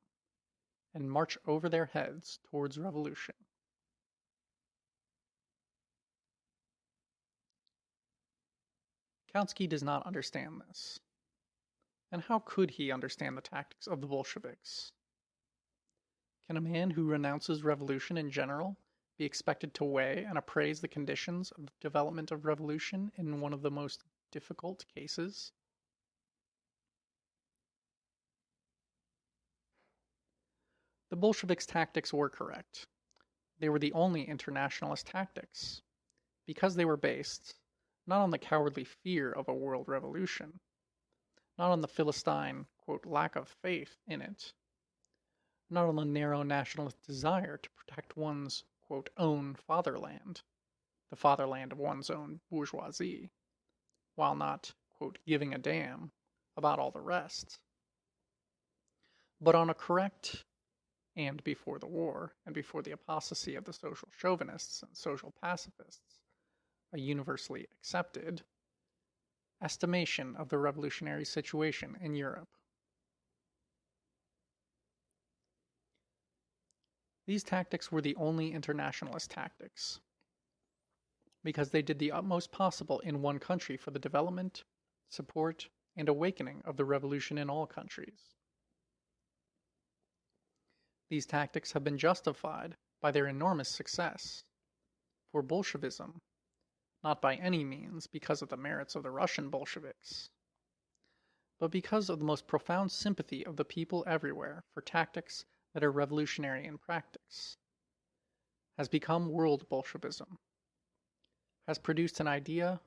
and march over their heads towards revolution. Kautsky does not understand this. And how could he understand the tactics of the Bolsheviks? Can a man who renounces revolution in general be expected to weigh and appraise the conditions of the development of revolution in one of the most difficult cases? The Bolsheviks' tactics were correct. They were the only internationalist tactics, because they were based not on the cowardly fear of a world revolution, not on the Philistine, quote, lack of faith in it, not on the narrow nationalist desire to protect one's, quote, own fatherland, the fatherland of one's own bourgeoisie, while not, quote, giving a damn about all the rest, but on a correct, and before the war, and before the apostasy of the social chauvinists and social pacifists, a universally accepted estimation of the revolutionary situation in Europe. These tactics were the only internationalist tactics, because they did the utmost possible in one country for the development, support, and awakening of the revolution in all countries. These tactics have been justified by their enormous success, for Bolshevism, not by any means because of the merits of the Russian Bolsheviks, but because of the most profound sympathy of the people everywhere for tactics that are revolutionary in practice, has become world Bolshevism, has produced an idea,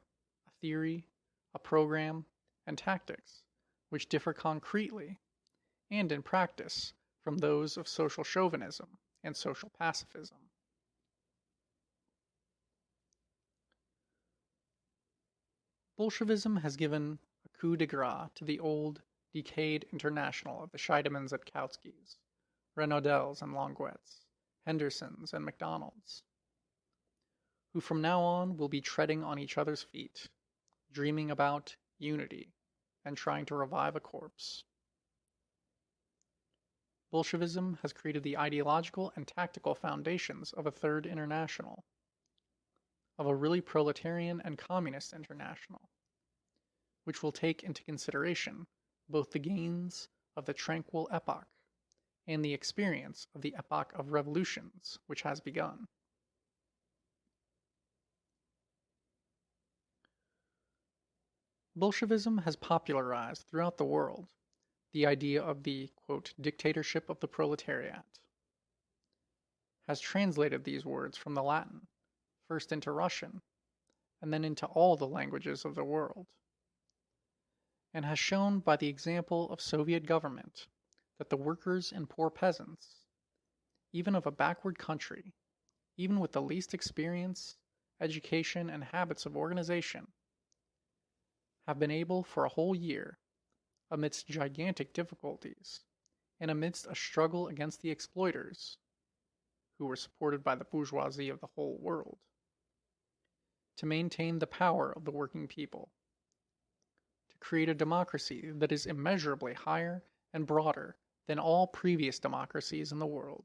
a theory, a program, and tactics which differ concretely and in practice from those of social chauvinism and social pacifism. Bolshevism has given a coup de grace to the old, decayed international of the Scheidemans and Kautskys, Renaudels and Longuets, Hendersons and MacDonalds, who from now on will be treading on each other's feet, dreaming about unity and trying to revive a corpse. Bolshevism has created the ideological and tactical foundations of a third international, of a really proletarian and communist international, which will take into consideration both the gains of the tranquil epoch and the experience of the epoch of revolutions which has begun. Bolshevism has popularized throughout the world the idea of the, quote, dictatorship of the proletariat, has translated these words from the Latin, first into Russian, and then into all the languages of the world, and has shown by the example of Soviet government that the workers and poor peasants, even of a backward country, even with the least experience, education, and habits of organization, have been able for a whole year, amidst gigantic difficulties, and amidst a struggle against the exploiters, who were supported by the bourgeoisie of the whole world, to maintain the power of the working people, to create a democracy that is immeasurably higher and broader than all previous democracies in the world,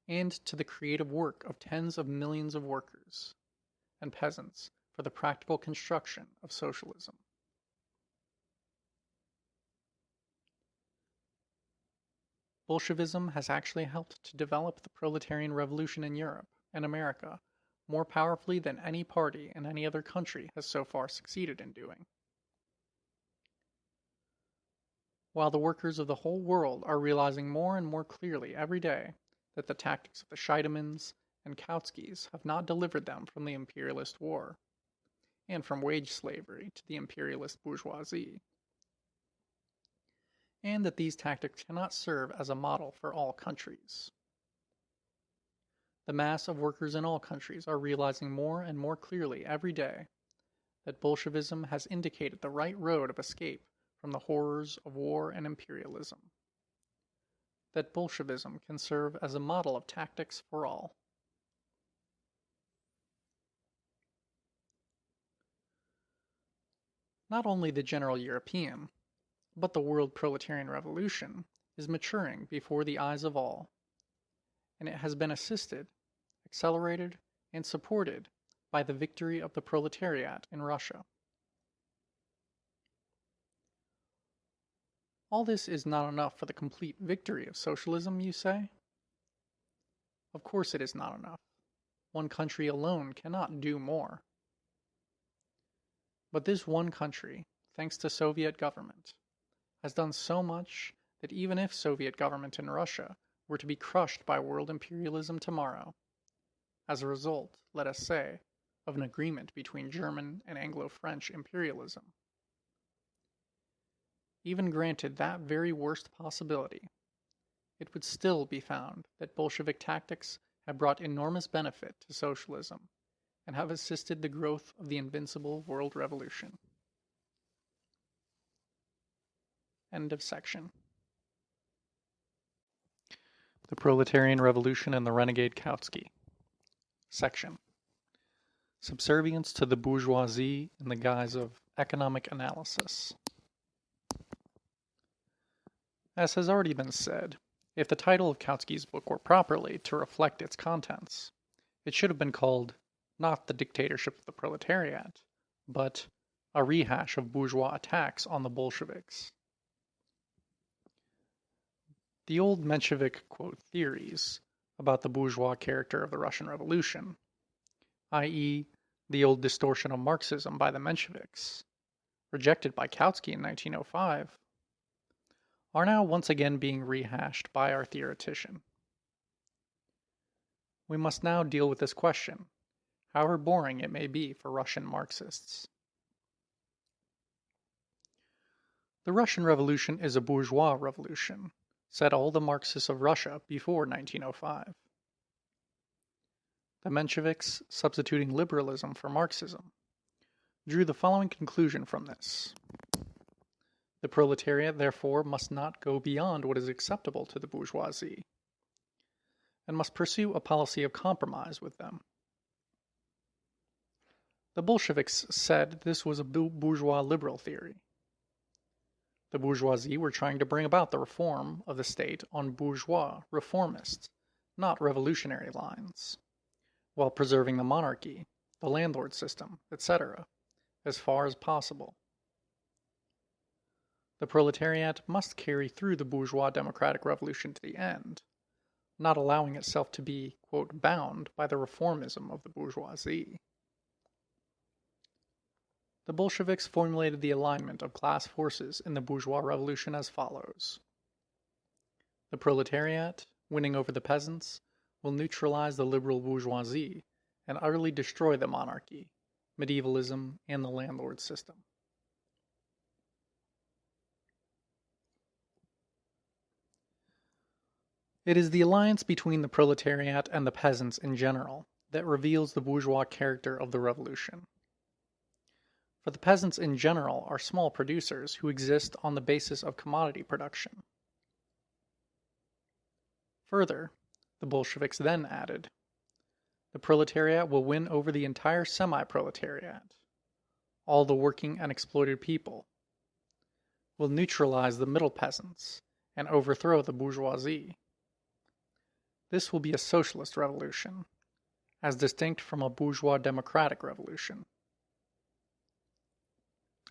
and to the creative work of tens of millions of workers and peasants for the practical construction of socialism. Bolshevism has actually helped to develop the proletarian revolution in Europe and America more powerfully than any party in any other country has so far succeeded in doing. While the workers of the whole world are realizing more and more clearly every day that the tactics of the Scheidemans and Kautskys have not delivered them from the imperialist war, and from wage slavery to the imperialist bourgeoisie, and that these tactics cannot serve as a model for all countries. The mass of workers in all countries are realizing more and more clearly every day that Bolshevism has indicated the right road of escape from the horrors of war and imperialism, that Bolshevism can serve as a model of tactics for all. Not only the general European, but the world proletarian revolution is maturing before the eyes of all, and it has been assisted, accelerated, and supported by the victory of the proletariat in Russia. All this is not enough for the complete victory of socialism, you say? Of course it is not enough. One country alone cannot do more. But this one country, thanks to Soviet government, has done so much that even if Soviet government in Russia were to be crushed by world imperialism tomorrow, as a result, let us say, of an agreement between German and Anglo-French imperialism, even granted that very worst possibility, it would still be found that Bolshevik tactics have brought enormous benefit to socialism and have assisted the growth of the invincible world revolution. End of section. The Proletarian Revolution and the Renegade Kautsky. Section. Subservience to the bourgeoisie in the guise of economic analysis. As has already been said, if the title of Kautsky's book were properly to reflect its contents, it should have been called not The Dictatorship of the Proletariat, but A Rehash of Bourgeois Attacks on the Bolsheviks. The old Menshevik, quote, theories about the bourgeois character of the Russian Revolution, i.e., the old distortion of Marxism by the Mensheviks, rejected by Kautsky in 1905, are now once again being rehashed by our theoretician. We must now deal with this question, however boring it may be for Russian Marxists. The Russian Revolution is a bourgeois revolution, said all the Marxists of Russia before 1905. The Mensheviks, substituting liberalism for Marxism, drew the following conclusion from this. The proletariat, therefore, must not go beyond what is acceptable to the bourgeoisie, and must pursue a policy of compromise with them. The Bolsheviks said this was a bourgeois liberal theory. The bourgeoisie were trying to bring about the reform of the state on bourgeois, reformist, not revolutionary lines, while preserving the monarchy, the landlord system, etc., as far as possible. The proletariat must carry through the bourgeois democratic revolution to the end, not allowing itself to be, quote, bound by the reformism of the bourgeoisie. The Bolsheviks formulated the alignment of class forces in the bourgeois revolution as follows. The proletariat, winning over the peasants, will neutralize the liberal bourgeoisie and utterly destroy the monarchy, medievalism, and the landlord system. It is the alliance between the proletariat and the peasants in general that reveals the bourgeois character of the revolution. For the peasants in general are small producers who exist on the basis of commodity production. Further, the Bolsheviks then added, the proletariat will win over the entire semi-proletariat, all the working and exploited people, will neutralize the middle peasants, and overthrow the bourgeoisie. This will be a socialist revolution, as distinct from a bourgeois democratic revolution.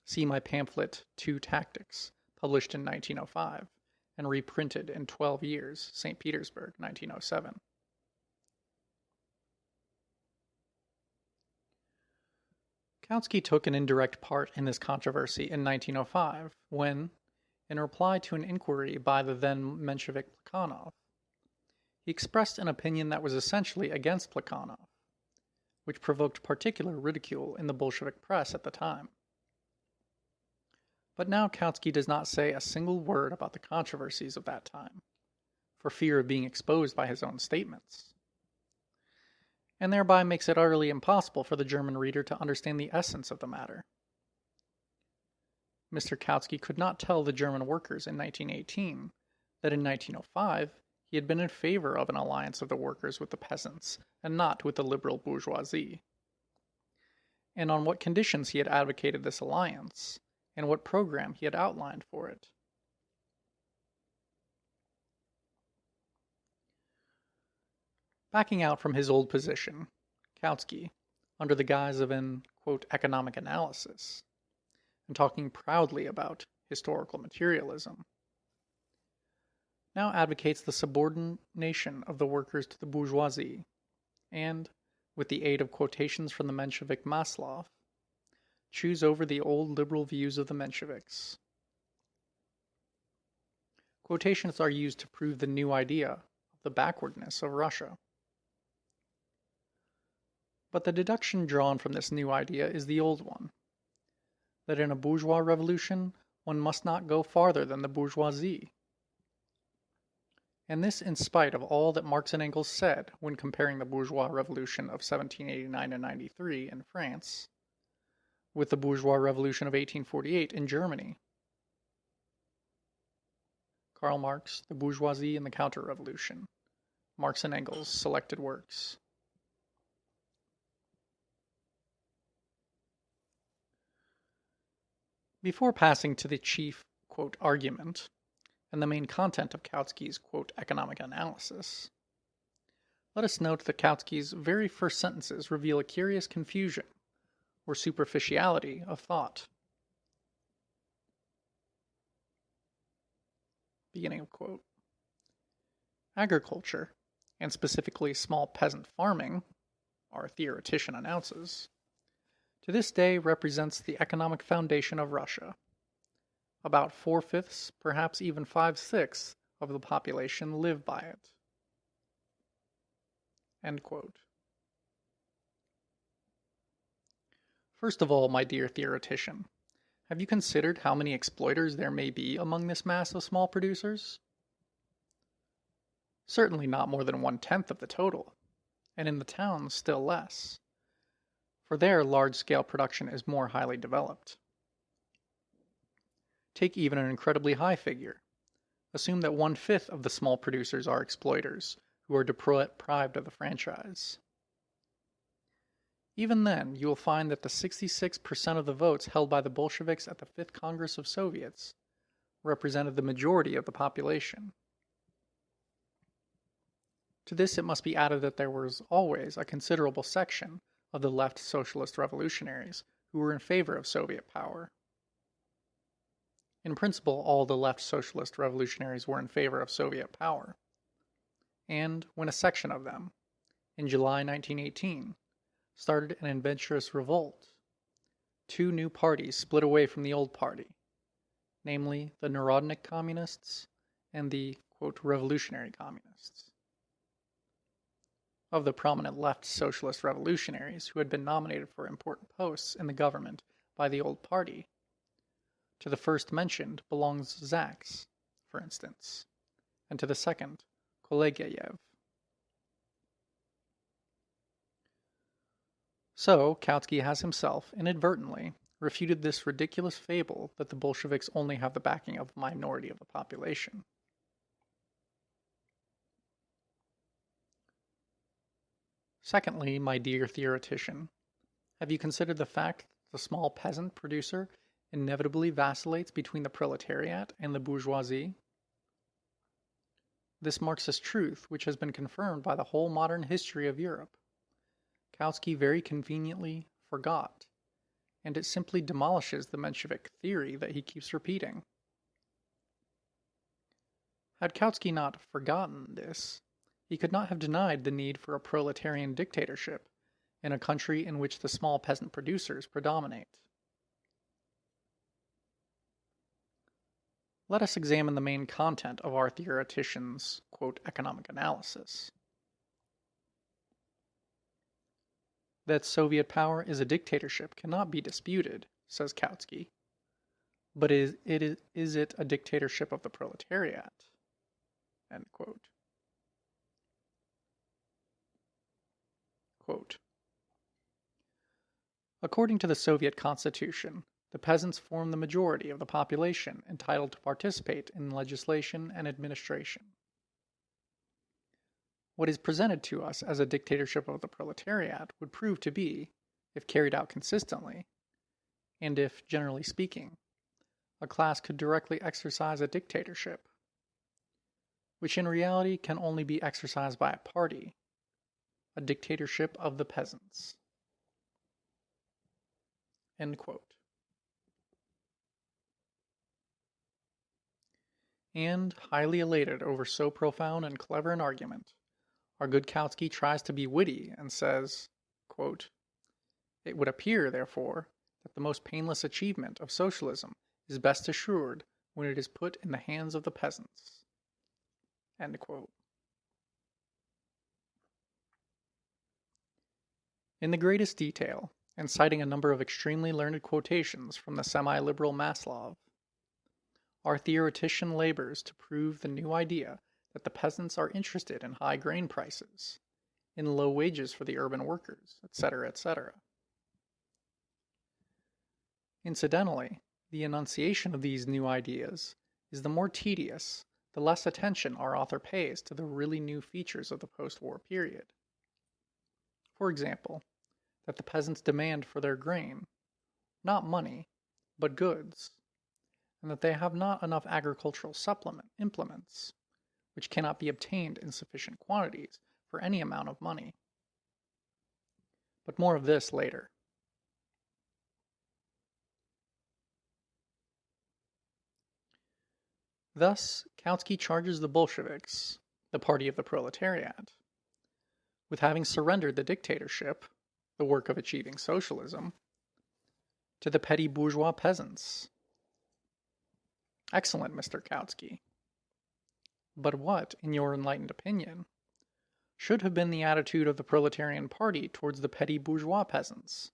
See my pamphlet, Two Tactics, published in 1905, and reprinted in 12 Years, St. Petersburg, 1907. Kautsky took an indirect part in this controversy in 1905, when, in reply to an inquiry by the then Menshevik Plekhanov, he expressed an opinion that was essentially against Plekhanov, which provoked particular ridicule in the Bolshevik press at the time. But now Kautsky does not say a single word about the controversies of that time, for fear of being exposed by his own statements, and thereby makes it utterly impossible for the German reader to understand the essence of the matter. Mr. Kautsky could not tell the German workers in 1918 that in 1905 he had been in favor of an alliance of the workers with the peasants and not with the liberal bourgeoisie, and on what conditions he had advocated this alliance, and what program he had outlined for it. Backing out from his old position, Kautsky, under the guise of an, quote, economic analysis, and talking proudly about historical materialism, now advocates the subordination of the workers to the bourgeoisie, and, with the aid of quotations from the Menshevik Maslov, choose over the old liberal views of the Mensheviks. Quotations are used to prove the new idea of the backwardness of Russia. But the deduction drawn from this new idea is the old one, that in a bourgeois revolution one must not go farther than the bourgeoisie. And this in spite of all that Marx and Engels said when comparing the bourgeois revolution of 1789 and 93 in France with the bourgeois revolution of 1848 in Germany. Karl Marx, The Bourgeoisie and the Counter-Revolution. Marx and Engels, Selected Works. Before passing to the chief, quote, argument, and the main content of Kautsky's, quote, economic analysis, let us note that Kautsky's very first sentences reveal a curious confusion or superficiality of thought. Beginning of quote. Agriculture, and specifically small peasant farming, our theoretician announces, to this day represents the economic foundation of Russia. About 4/5, perhaps even 5/6 of the population live by it. End quote. First of all, my dear theoretician, have you considered how many exploiters there may be among this mass of small producers? Certainly not more than 1/10 of the total, and in the towns still less, for there large-scale production is more highly developed. Take even an incredibly high figure. Assume that 1/5 of the small producers are exploiters who are deprived of the franchise. Even then, you will find that the 66% of the votes held by the Bolsheviks at the Fifth Congress of Soviets represented the majority of the population. To this it must be added that there was always a considerable section of the left socialist revolutionaries who were in favor of Soviet power. In principle, all the left socialist revolutionaries were in favor of Soviet power. And when a section of them, in July 1918, started an adventurous revolt, two new parties split away from the old party, namely the Narodnik communists and the, quote, revolutionary communists. Of the prominent left socialist revolutionaries who had been nominated for important posts in the government by the old party, to the first mentioned belongs Sachs, for instance, and to the second, Kolegeyev. So, Kautsky has himself, inadvertently, refuted this ridiculous fable that the Bolsheviks only have the backing of a minority of the population. Secondly, my dear theoretician, have you considered the fact that the small peasant producer inevitably vacillates between the proletariat and the bourgeoisie? This Marxist truth, which has been confirmed by the whole modern history of Europe, Kautsky very conveniently forgot, and it simply demolishes the Menshevik theory that he keeps repeating. Had Kautsky not forgotten this, he could not have denied the need for a proletarian dictatorship in a country in which the small peasant producers predominate. Let us examine the main content of our theoretician's, quote, economic analysis. That Soviet power is a dictatorship cannot be disputed, says Kautsky. But is it a dictatorship of the proletariat? End quote. Quote, according to the Soviet Constitution, the peasants form the majority of the population entitled to participate in legislation and administration. What is presented to us as a dictatorship of the proletariat would prove to be, if carried out consistently, and if, generally speaking, a class could directly exercise a dictatorship, which in reality can only be exercised by a party, a dictatorship of the peasants. End quote. And, highly elated over so profound and clever an argument, our good Kautsky tries to be witty and says, quote, it would appear, therefore, that the most painless achievement of socialism is best assured when it is put in the hands of the peasants. End quote. In the greatest detail, and citing a number of extremely learned quotations from the semi-liberal Maslov, our theoretician labors to prove the new idea that the peasants are interested in high grain prices, in low wages for the urban workers, etc., etc. Incidentally, the enunciation of these new ideas is the more tedious, the less attention our author pays to the really new features of the post-war period. For example, that the peasants demand for their grain, not money, but goods, and that they have not enough agricultural implements, which cannot be obtained in sufficient quantities for any amount of money. But more of this later. Thus, Kautsky charges the Bolsheviks, the party of the proletariat, with having surrendered the dictatorship, the work of achieving socialism, to the petty bourgeois peasants. Excellent, Mr. Kautsky. But what, in your enlightened opinion, should have been the attitude of the proletarian party towards the petty bourgeois peasants?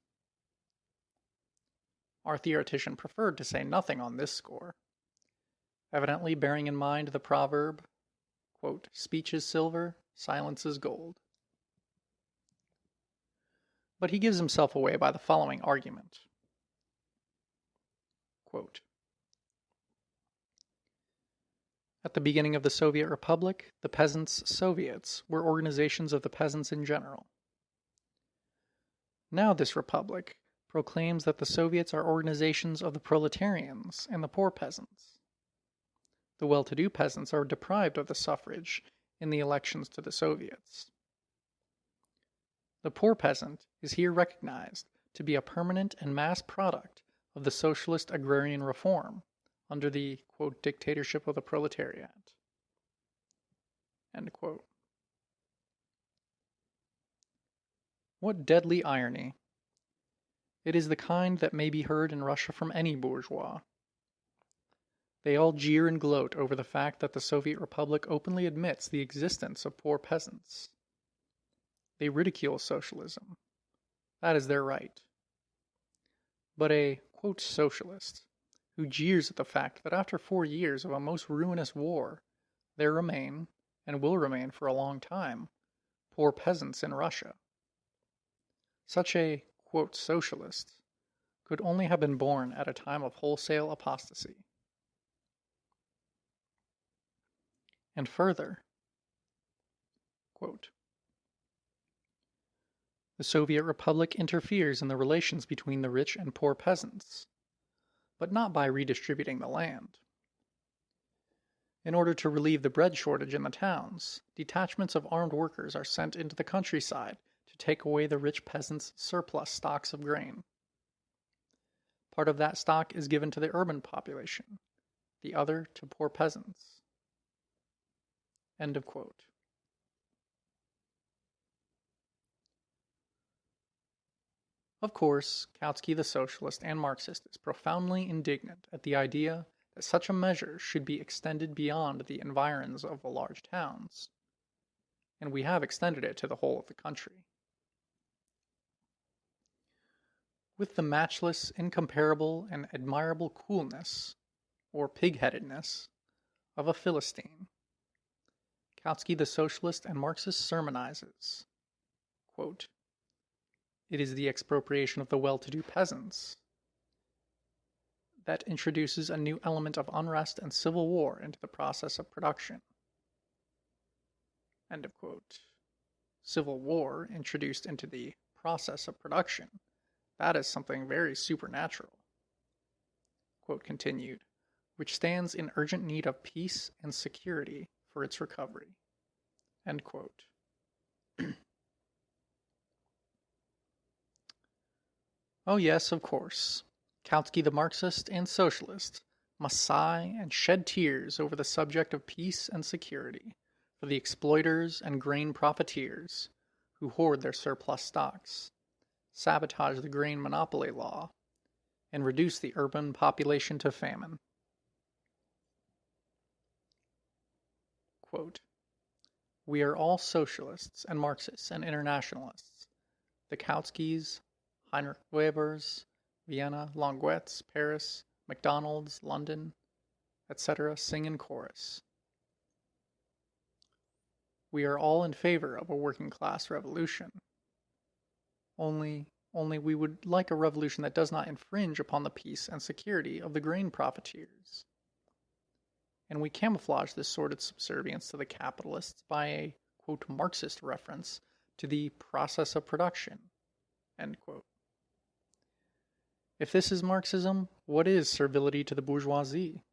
Our theoretician preferred to say nothing on this score, evidently bearing in mind the proverb, quote, speech is silver, silence is gold. But he gives himself away by the following argument. Quote, at the beginning of the Soviet Republic, the Peasants' Soviets were organizations of the peasants in general. Now this republic proclaims that the Soviets are organizations of the proletarians and the poor peasants. The well-to-do peasants are deprived of the suffrage in the elections to the Soviets. The poor peasant is here recognized to be a permanent and mass product of the socialist agrarian reform under the, quote, dictatorship of the proletariat. End quote. What deadly irony. It is the kind that may be heard in Russia from any bourgeois. They all jeer and gloat over the fact that the Soviet Republic openly admits the existence of poor peasants. They ridicule socialism. That is their right. But a, quote, socialist, who jeers at the fact that after 4 years of a most ruinous war, there remain, and will remain for a long time, poor peasants in Russia. Such a, quote, socialist could only have been born at a time of wholesale apostasy. And further, quote, the Soviet Republic interferes in the relations between the rich and poor peasants, but not by redistributing the land. In order to relieve the bread shortage in the towns, detachments of armed workers are sent into the countryside to take away the rich peasants' surplus stocks of grain. Part of that stock is given to the urban population, the other to poor peasants. End of quote. Of course, Kautsky the socialist and Marxist is profoundly indignant at the idea that such a measure should be extended beyond the environs of the large towns, and we have extended it to the whole of the country. With the matchless, incomparable, and admirable coolness, or pig-headedness, of a Philistine, Kautsky the socialist and Marxist sermonizes, quote, it is the expropriation of the well-to-do peasants that introduces a new element of unrest and civil war into the process of production. End of quote. Civil war introduced into the process of production. That is something very supernatural. Quote continued, which stands in urgent need of peace and security for its recovery. End quote. Oh yes, of course. Kautsky the Marxist and Socialist must sigh and shed tears over the subject of peace and security for the exploiters and grain profiteers who hoard their surplus stocks, sabotage the grain monopoly law, and reduce the urban population to famine. Quote, we are all socialists and Marxists and internationalists. The Kautskys, Heinrich Webers, Vienna, Longuettes, Paris, McDonald's, London, etc. sing in chorus. We are all in favor of a working class revolution. Only we would like a revolution that does not infringe upon the peace and security of the grain profiteers. And we camouflage this sordid subservience to the capitalists by a, quote, Marxist reference to the process of production, end quote. If this is Marxism, what is servility to the bourgeoisie?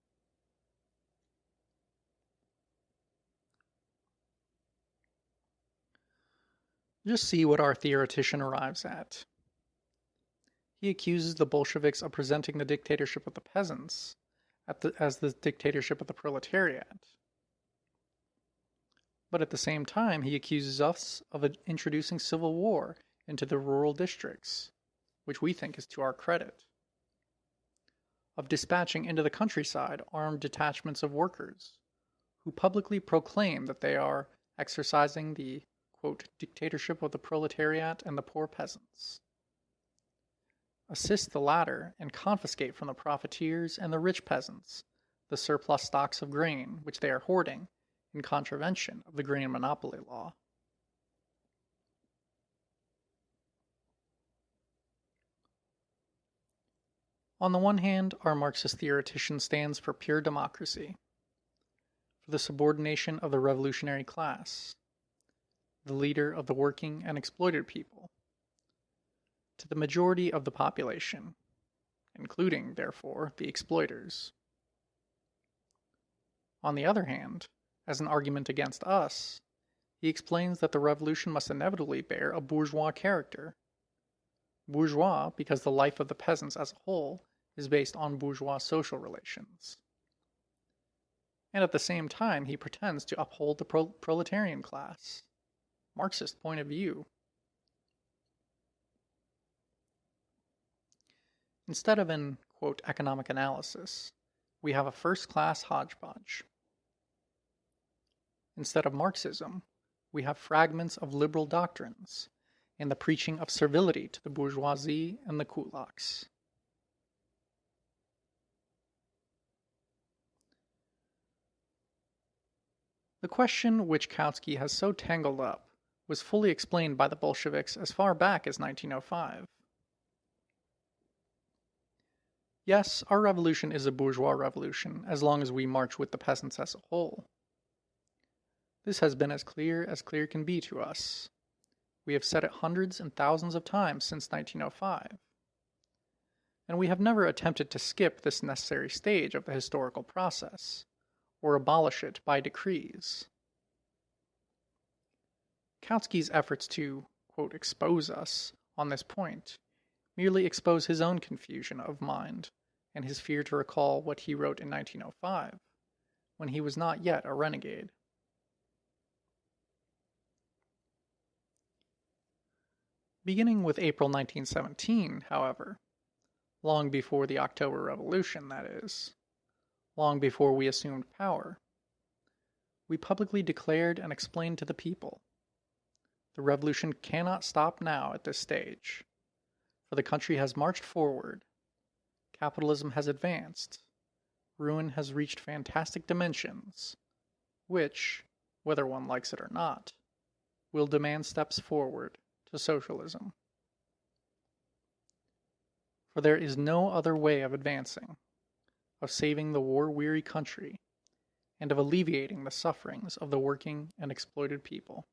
Just see what our theoretician arrives at. He accuses the Bolsheviks of presenting the dictatorship of the peasants as the dictatorship of the proletariat. But at the same time, he accuses us of introducing civil war into the rural districts, which we think is to our credit, of dispatching into the countryside armed detachments of workers who publicly proclaim that they are exercising the, quote, dictatorship of the proletariat and the poor peasants, assist the latter and confiscate from the profiteers and the rich peasants the surplus stocks of grain which they are hoarding in contravention of the grain monopoly law. On the one hand, our Marxist theoretician stands for pure democracy, for the subordination of the revolutionary class, the leader of the working and exploited people, to the majority of the population, including, therefore, the exploiters. On the other hand, as an argument against us, he explains that the revolution must inevitably bear a bourgeois character. Bourgeois because the life of the peasants as a whole is based on bourgeois social relations. And at the same time, he pretends to uphold the proletarian class. Marxist point of view. Instead of an, quote, economic analysis, we have a first-class hodgepodge. Instead of Marxism, we have fragments of liberal doctrines and the preaching of servility to the bourgeoisie and the kulaks. The question which Kautsky has so tangled up was fully explained by the Bolsheviks as far back as 1905. Yes, our revolution is a bourgeois revolution as long as we march with the peasants as a whole. This has been as clear can be to us. We have said it hundreds and thousands of times since 1905. And we have never attempted to skip this necessary stage of the historical process, or abolish it by decrees. Kautsky's efforts to, quote, expose us on this point merely expose his own confusion of mind and his fear to recall what he wrote in 1905, when he was not yet a renegade. Beginning with April 1917, however, long before the October Revolution, that is, long before we assumed power, we publicly declared and explained to the people, the revolution cannot stop now at this stage, for the country has marched forward, capitalism has advanced, ruin has reached fantastic dimensions, which, whether one likes it or not, will demand steps forward to socialism. For there is no other way of advancing, of saving the war-weary country, and of alleviating the sufferings of the working and exploited people.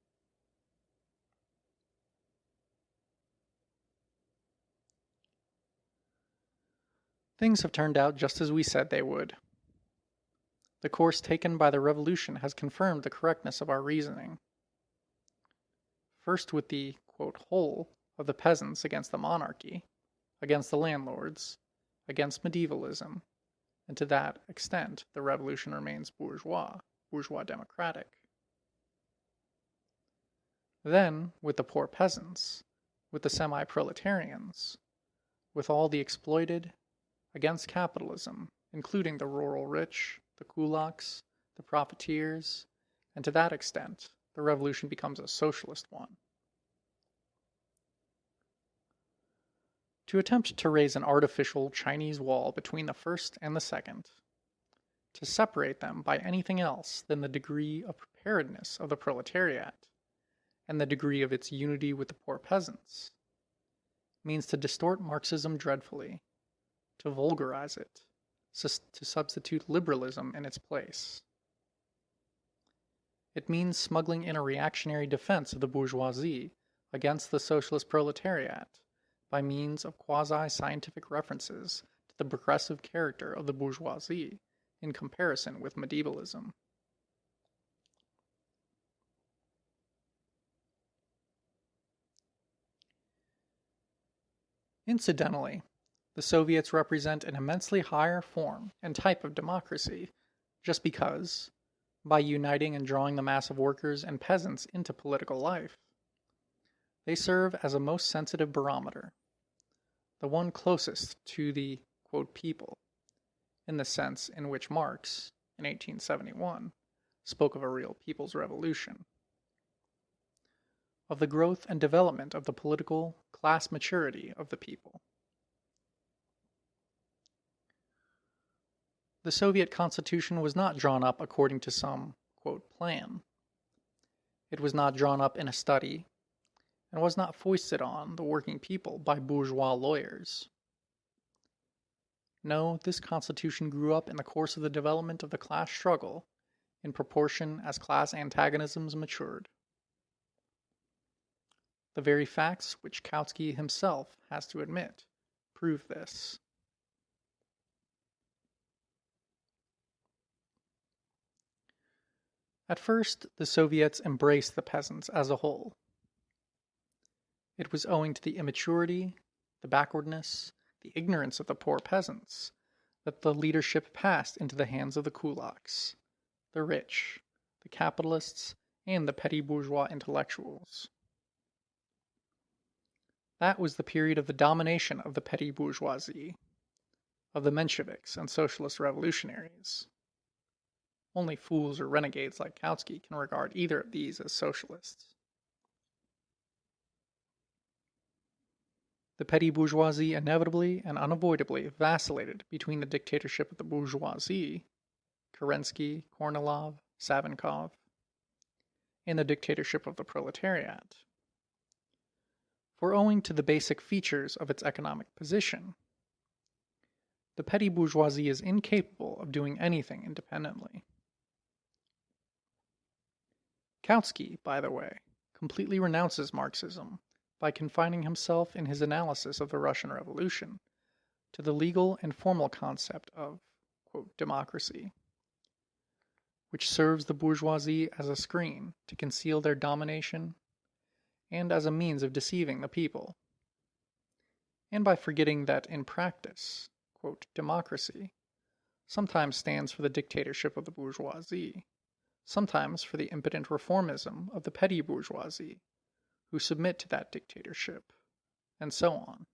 Things have turned out just as we said they would. The course taken by the revolution has confirmed the correctness of our reasoning. First with the, quote, whole of the peasants against the monarchy, against the landlords, against medievalism, and to that extent the revolution remains bourgeois democratic. Then with the poor peasants, with the semi-proletarians, with all the exploited, against capitalism, including the rural rich, the kulaks, the profiteers, and to that extent, the revolution becomes a socialist one. To attempt to raise an artificial Chinese wall between the first and the second, to separate them by anything else than the degree of preparedness of the proletariat and the degree of its unity with the poor peasants, means to distort Marxism dreadfully, to vulgarize it, to substitute liberalism in its place. It means smuggling in a reactionary defense of the bourgeoisie against the socialist proletariat by means of quasi-scientific references to the progressive character of the bourgeoisie in comparison with medievalism. Incidentally, the Soviets represent an immensely higher form and type of democracy just because, by uniting and drawing the mass of workers and peasants into political life, they serve as a most sensitive barometer, the one closest to the, quote, people, in the sense in which Marx, in 1871, spoke of a real people's revolution, of the growth and development of the political class maturity of the people. The Soviet Constitution was not drawn up according to some, quote, plan. It was not drawn up in a study, and was not foisted on the working people by bourgeois lawyers. No, this Constitution grew up in the course of the development of the class struggle, in proportion as class antagonisms matured. The very facts which Kautsky himself has to admit prove this. At first, the Soviets embraced the peasants as a whole. It was owing to the immaturity, the backwardness, the ignorance of the poor peasants that the leadership passed into the hands of the kulaks, the rich, the capitalists, and the petty bourgeois intellectuals. That was the period of the domination of the petty bourgeoisie, of the Mensheviks and socialist revolutionaries. Only fools or renegades like Kautsky can regard either of these as socialists. The petty bourgeoisie inevitably and unavoidably vacillated between the dictatorship of the bourgeoisie, Kerensky, Kornilov, Savinkov, and the dictatorship of the proletariat. For owing to the basic features of its economic position, the petty bourgeoisie is incapable of doing anything independently. Kautsky, by the way, completely renounces Marxism by confining himself in his analysis of the Russian Revolution to the legal and formal concept of, quote, democracy, which serves the bourgeoisie as a screen to conceal their domination and as a means of deceiving the people, and by forgetting that in practice, quote, democracy sometimes stands for the dictatorship of the bourgeoisie, sometimes for the impotent reformism of the petty bourgeoisie, who submit to that dictatorship, and so on.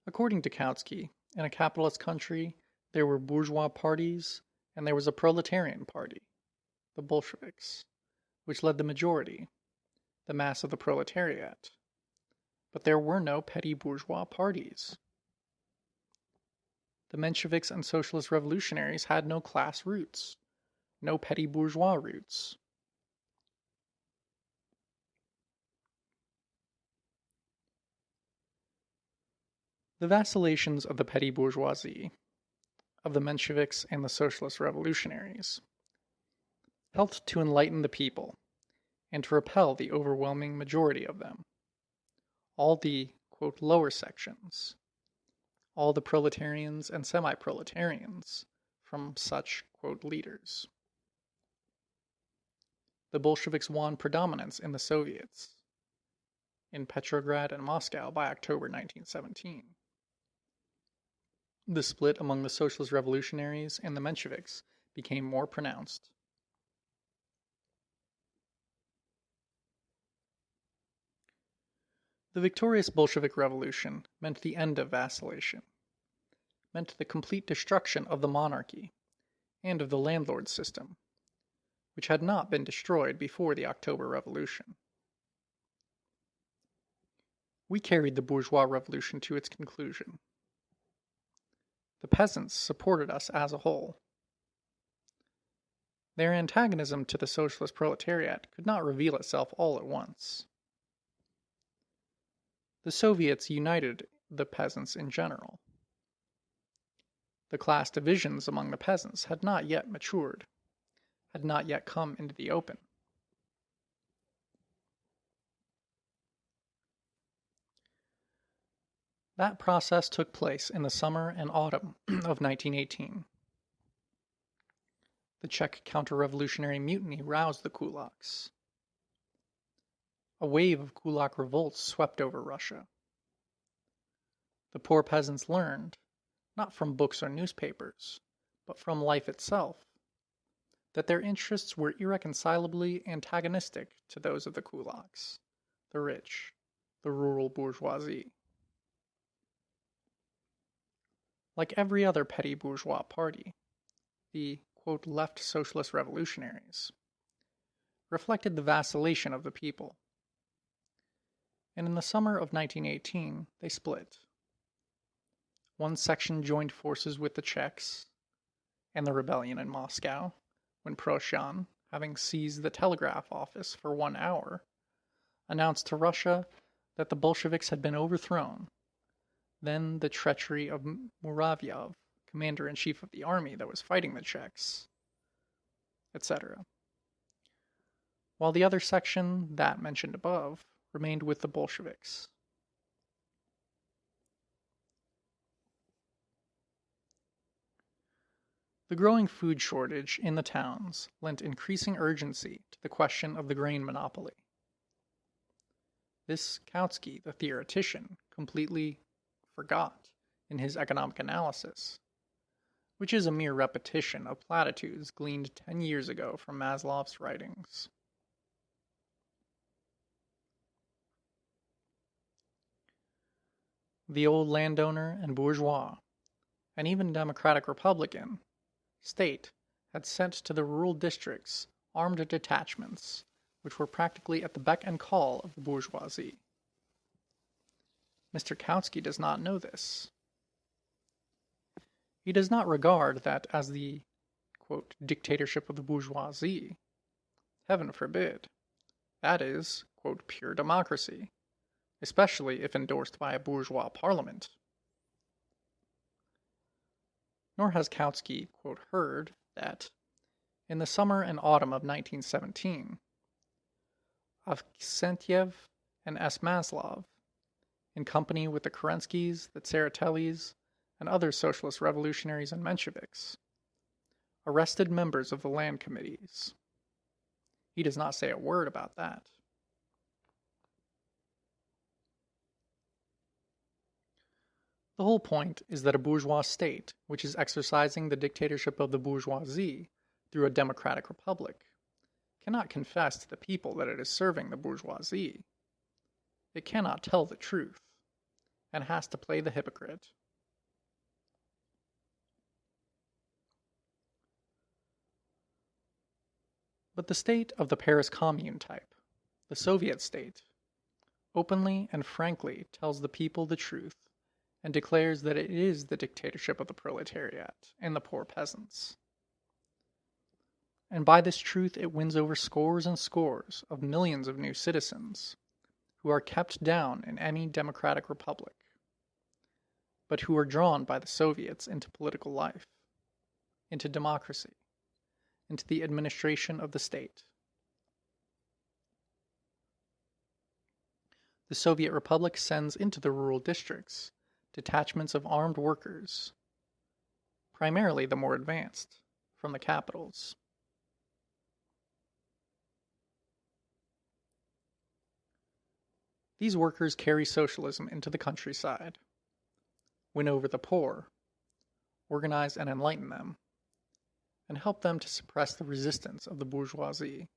According to Kautsky, in a capitalist country, there were bourgeois parties, and there was a proletarian party, the Bolsheviks, which led the majority, the mass of the proletariat. But there were no petty bourgeois parties. The Mensheviks and socialist revolutionaries had no class roots, no petty bourgeois roots. The vacillations of the petty bourgeoisie, of the Mensheviks and the socialist revolutionaries, helped to enlighten the people and to repel the overwhelming majority of them, all the, quote, lower sections, all the proletarians and semi-proletarians, from such, quote, leaders. The Bolsheviks won predominance in the Soviets, in Petrograd and Moscow by October 1917. The split among the socialist revolutionaries and the Mensheviks became more pronounced. The victorious Bolshevik Revolution meant the end of vacillation, meant the complete destruction of the monarchy and of the landlord system, which had not been destroyed before the October Revolution. We carried the bourgeois revolution to its conclusion. The peasants supported us as a whole. Their antagonism to the socialist proletariat could not reveal itself all at once. The Soviets united the peasants in general. The class divisions among the peasants had not yet matured, had not yet come into the open. That process took place in the summer and autumn of 1918. The Czech counter-revolutionary mutiny roused the kulaks. A wave of kulak revolts swept over Russia. The poor peasants learned, not from books or newspapers, but from life itself, that their interests were irreconcilably antagonistic to those of the kulaks, the rich, the rural bourgeoisie. Like every other petty bourgeois party, the, quote, left socialist revolutionaries reflected the vacillation of the people. And in the summer of 1918, they split. One section joined forces with the Czechs and the rebellion in Moscow, when Proletarian, having seized the telegraph office for 1 hour, announced to Russia that the Bolsheviks had been overthrown. Then the treachery of Muravyov, commander-in-chief of the army that was fighting the Czechs, etc. While the other section, that mentioned above, remained with the Bolsheviks. The growing food shortage in the towns lent increasing urgency to the question of the grain monopoly. This Kautsky, the theoretician, completely forgot in his economic analysis, which is a mere repetition of platitudes gleaned 10 years ago from Maslow's writings. The old landowner and bourgeois, and even democratic republican, state had sent to the rural districts armed detachments, which were practically at the beck and call of the bourgeoisie. Mr. Kautsky does not know this. He does not regard that as the, quote, dictatorship of the bourgeoisie. Heaven forbid. That is, quote, pure democracy, especially if endorsed by a bourgeois parliament. Nor has Kautsky, quote, heard that, in the summer and autumn of 1917, Avksentiev and Maslov, in company with the Kerenskys, the Tseretellis, and other socialist revolutionaries and Mensheviks, arrested members of the land committees. He does not say a word about that. The whole point is that a bourgeois state, which is exercising the dictatorship of the bourgeoisie through a democratic republic, cannot confess to the people that it is serving the bourgeoisie. It cannot tell the truth, and has to play the hypocrite. But the state of the Paris Commune type, the Soviet state, openly and frankly tells the people the truth and declares that it is the dictatorship of the proletariat and the poor peasants. And by this truth it wins over scores and scores of millions of new citizens who are kept down in any democratic republic, but who are drawn by the Soviets into political life, into democracy, into the administration of the state. The Soviet Republic sends into the rural districts detachments of armed workers, primarily the more advanced, from the capitals. These workers carry socialism into the countryside, win over the poor, organize and enlighten them, and help them to suppress the resistance of the bourgeoisie.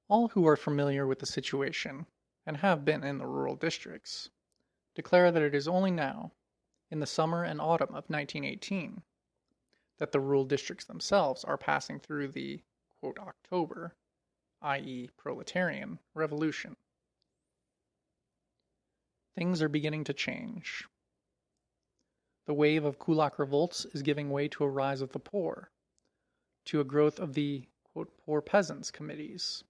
All who are familiar with the situation, and have been in the rural districts, declare that it is only now, in the summer and autumn of 1918, that the rural districts themselves are passing through the, quote, October, i.e. proletarian, revolution. Things are beginning to change. The wave of kulak revolts is giving way to a rise of the poor, to a growth of the, quote, poor peasants committees.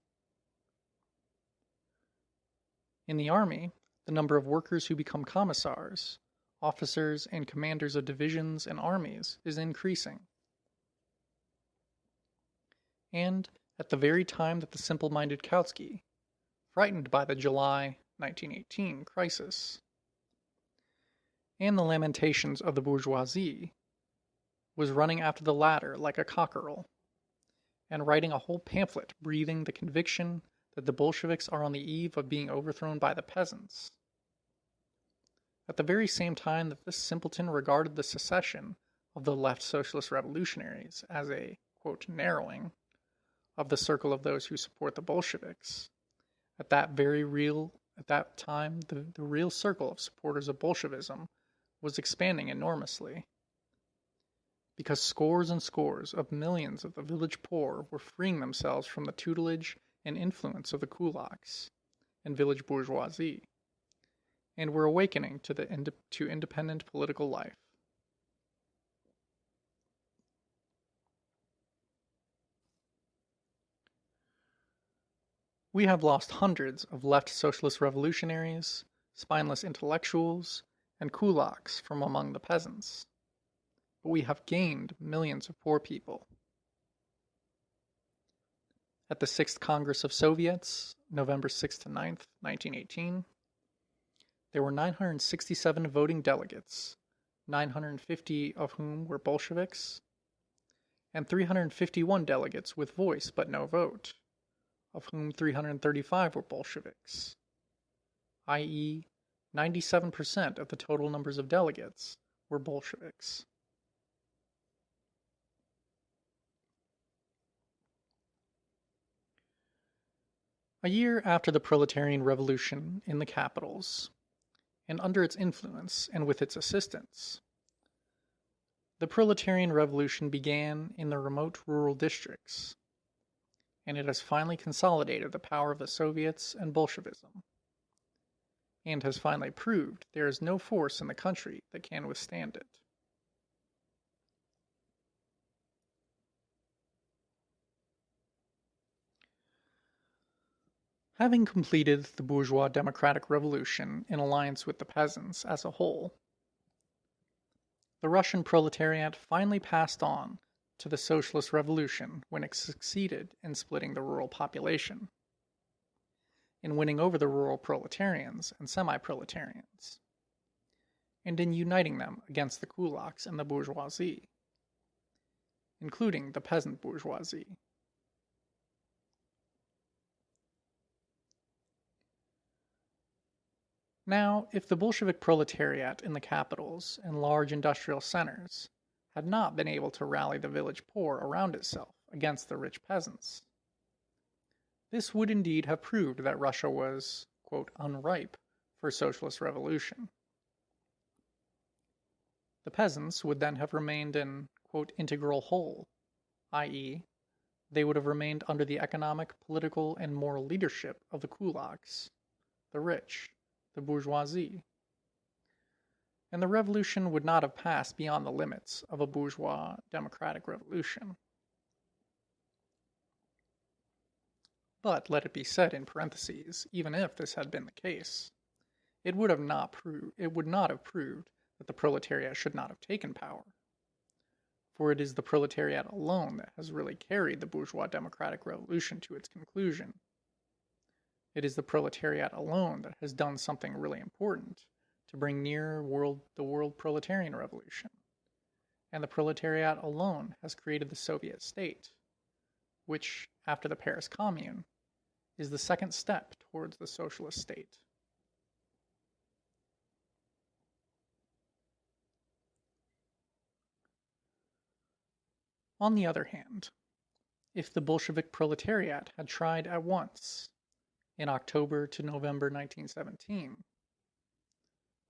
In the army, the number of workers who become commissars, officers, and commanders of divisions and armies is increasing. And at the very time that the simple-minded Kautsky, frightened by the July 1918 crisis, and the lamentations of the bourgeoisie, was running after the latter like a cockerel, and writing a whole pamphlet breathing the conviction that the Bolsheviks are on the eve of being overthrown by the peasants. At the very same time that this simpleton regarded the secession of the left socialist revolutionaries as a, quote, narrowing of the circle of those who support the Bolsheviks, at that time, the real circle of supporters of Bolshevism was expanding enormously, because scores and scores of millions of the village poor were freeing themselves from the tutelage and influence of the kulaks and village bourgeoisie, and were awakening to independent political life. We have lost hundreds of left socialist revolutionaries, spineless intellectuals, and kulaks from among the peasants, but we have gained millions of poor people. At the 6th Congress of Soviets, November 6th to 9th, 1918, there were 967 voting delegates, 950 of whom were Bolsheviks, and 351 delegates with voice but no vote, of whom 335 were Bolsheviks, i.e., 97% of the total numbers of delegates were Bolsheviks. A year after the proletarian revolution in the capitals, and under its influence and with its assistance, the proletarian revolution began in the remote rural districts, and it has finally consolidated the power of the Soviets and Bolshevism, and has finally proved there is no force in the country that can withstand it. Having completed the bourgeois democratic revolution in alliance with the peasants as a whole, the Russian proletariat finally passed on to the socialist revolution when it succeeded in splitting the rural population, in winning over the rural proletarians and semi-proletarians, and in uniting them against the kulaks and the bourgeoisie, including the peasant bourgeoisie. Now, if the Bolshevik proletariat in the capitals and large industrial centers had not been able to rally the village poor around itself against the rich peasants, this would indeed have proved that Russia was, quote, unripe for socialist revolution. The peasants would then have remained an, quote, integral whole, i.e., they would have remained under the economic, political, and moral leadership of the kulaks, the rich, the bourgeoisie, and the revolution would not have passed beyond the limits of a bourgeois democratic revolution. But let it be said in parentheses, even if this had been the case, it would not have proved that the proletariat should not have taken power, for it is the proletariat alone that has really carried the bourgeois democratic revolution to its conclusion. It is the proletariat alone that has done something really important to bring near the world proletarian revolution, and the proletariat alone has created the Soviet state, which, after the Paris Commune, is the second step towards the socialist state. On the other hand, if the Bolshevik proletariat had tried at once, in October to November 1917,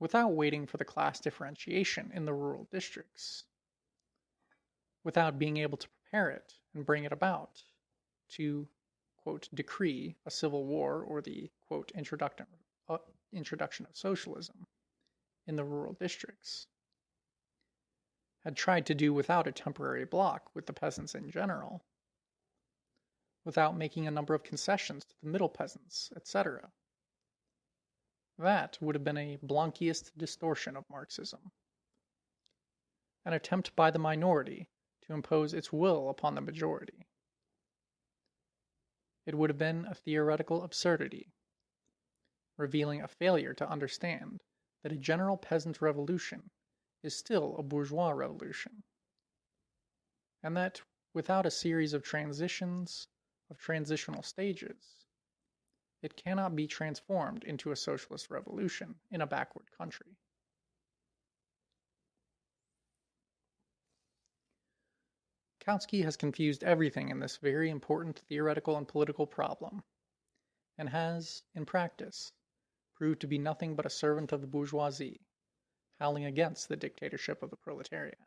without waiting for the class differentiation in the rural districts, without being able to prepare it and bring it about to, quote, decree a civil war or the, quote, introduction of socialism in the rural districts, had tried to do without a temporary bloc with the peasants in general, without making a number of concessions to the middle peasants, etc. That would have been a Blanquist distortion of Marxism, an attempt by the minority to impose its will upon the majority. It would have been a theoretical absurdity, revealing a failure to understand that a general peasant revolution is still a bourgeois revolution, and that without a series of transitional stages, it cannot be transformed into a socialist revolution in a backward country. Kautsky has confused everything in this very important theoretical and political problem, and has, in practice, proved to be nothing but a servant of the bourgeoisie, howling against the dictatorship of the proletariat.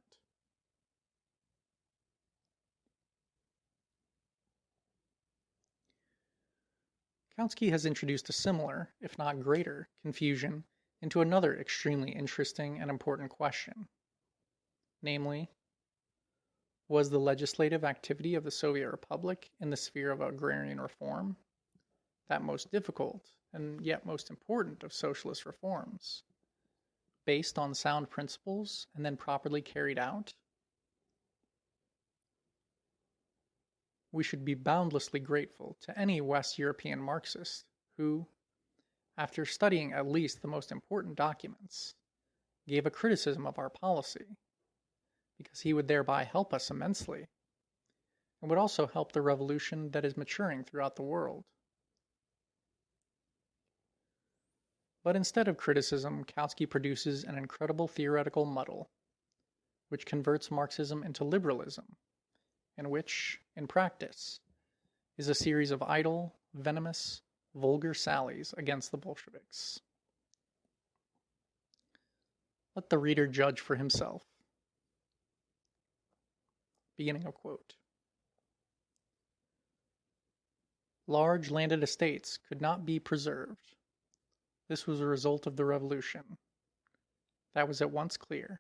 Kautsky has introduced a similar, if not greater, confusion into another extremely interesting and important question, namely, was the legislative activity of the Soviet Republic in the sphere of agrarian reform, that most difficult and yet most important of socialist reforms, based on sound principles and then properly carried out? We should be boundlessly grateful to any West European Marxist who, after studying at least the most important documents, gave a criticism of our policy, because he would thereby help us immensely, and would also help the revolution that is maturing throughout the world. But instead of criticism, Kautsky produces an incredible theoretical muddle, which converts Marxism into liberalism, and which, in practice, is a series of idle, venomous, vulgar sallies against the Bolsheviks. Let the reader judge for himself. Beginning of quote. Large landed estates could not be preserved. This was a result of the revolution. That was at once clear.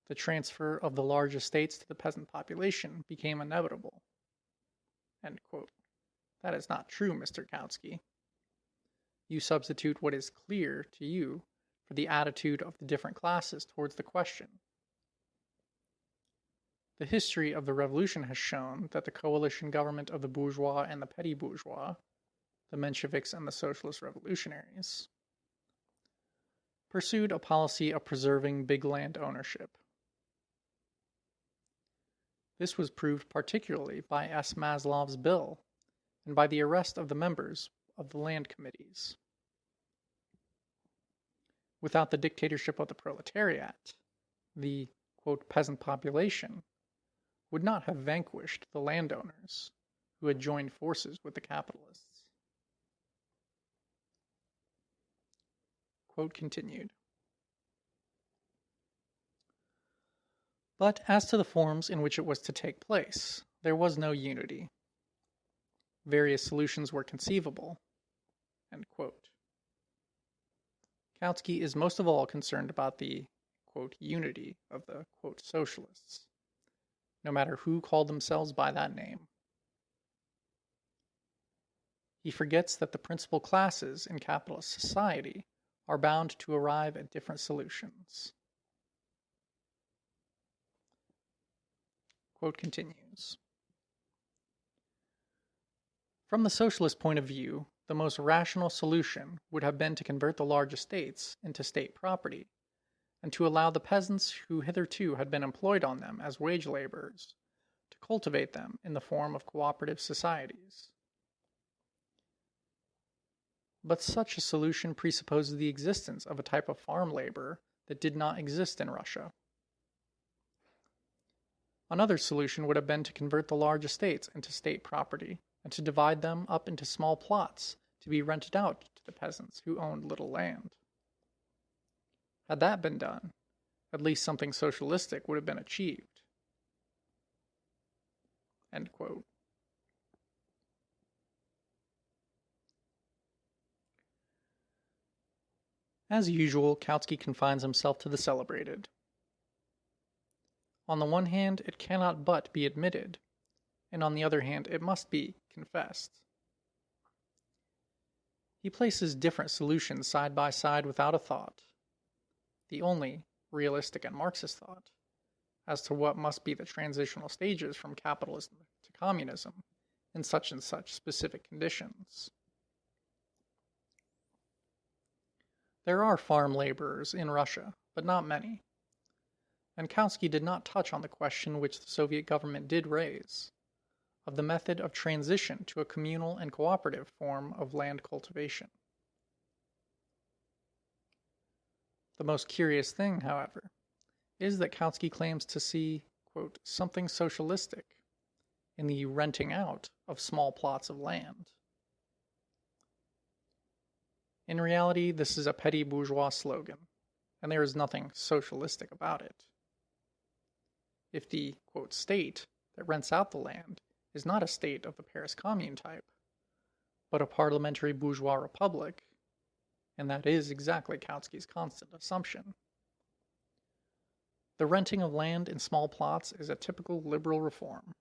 The transfer of the large estates to the peasant population became inevitable. That is not true, Mr. Kautsky. You substitute what is clear to you for the attitude of the different classes towards the question. The history of the revolution has shown that the coalition government of the bourgeois and the petty bourgeois, the Mensheviks and the socialist revolutionaries, pursued a policy of preserving big land ownership. This was proved particularly by S. Maslov's bill and by the arrest of the members of the land committees. Without the dictatorship of the proletariat, the, peasant population would not have vanquished the landowners who had joined forces with the capitalists. Quote continued. But as to the forms in which it was to take place, there was no unity. Various solutions were conceivable. End quote. Kautsky is most of all concerned about the, unity of the, socialists, no matter who called themselves by that name. He forgets that the principal classes in capitalist society are bound to arrive at different solutions. Quote continues. From the socialist point of view, the most rational solution would have been to convert the large estates into state property, and to allow the peasants who hitherto had been employed on them as wage laborers to cultivate them in the form of cooperative societies. But such a solution presupposes the existence of a type of farm labor that did not exist in Russia. Another solution would have been to convert the large estates into state property and to divide them up into small plots to be rented out to the peasants who owned little land. Had that been done, at least something socialistic would have been achieved. End quote. As usual, Kautsky confines himself to the celebrated. On the one hand, it cannot but be admitted, and on the other hand, it must be confessed. He places different solutions side by side without a thought, the only realistic and Marxist thought, as to what must be the transitional stages from capitalism to communism in such and such specific conditions. There are farm laborers in Russia, but not many. And Kautsky did not touch on the question which the Soviet government did raise, of the method of transition to a communal and cooperative form of land cultivation. The most curious thing, however, is that Kautsky claims to see, something socialistic in the renting out of small plots of land. In reality, this is a petty bourgeois slogan, and there is nothing socialistic about it. If the, state that rents out the land is not a state of the Paris Commune type, but a parliamentary bourgeois republic, and that is exactly Kautsky's constant assumption, the renting of land in small plots is a typical liberal reform.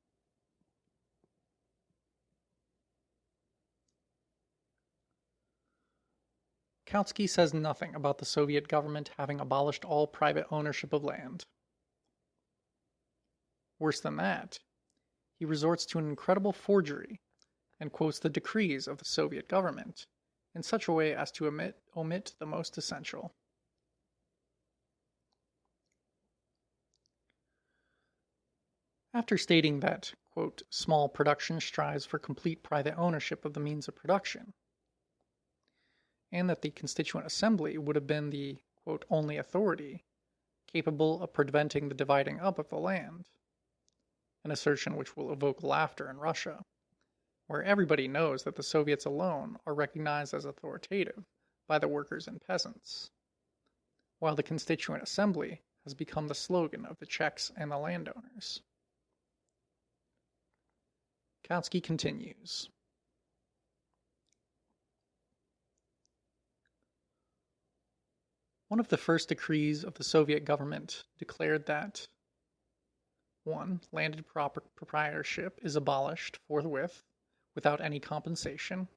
Kautsky says nothing about the Soviet government having abolished all private ownership of land. Worse than that, he resorts to an incredible forgery and quotes the decrees of the Soviet government in such a way as to omit the most essential. After stating that, small production strives for complete private ownership of the means of production, and that the Constituent Assembly would have been the, only authority capable of preventing the dividing up of the land, an assertion which will evoke laughter in Russia, where everybody knows that the Soviets alone are recognized as authoritative by the workers and peasants, while the Constituent Assembly has become the slogan of the Czechs and the landowners. Kautsky continues. One of the first decrees of the Soviet government declared that 1. Landed proprietorship is abolished forthwith, without any compensation.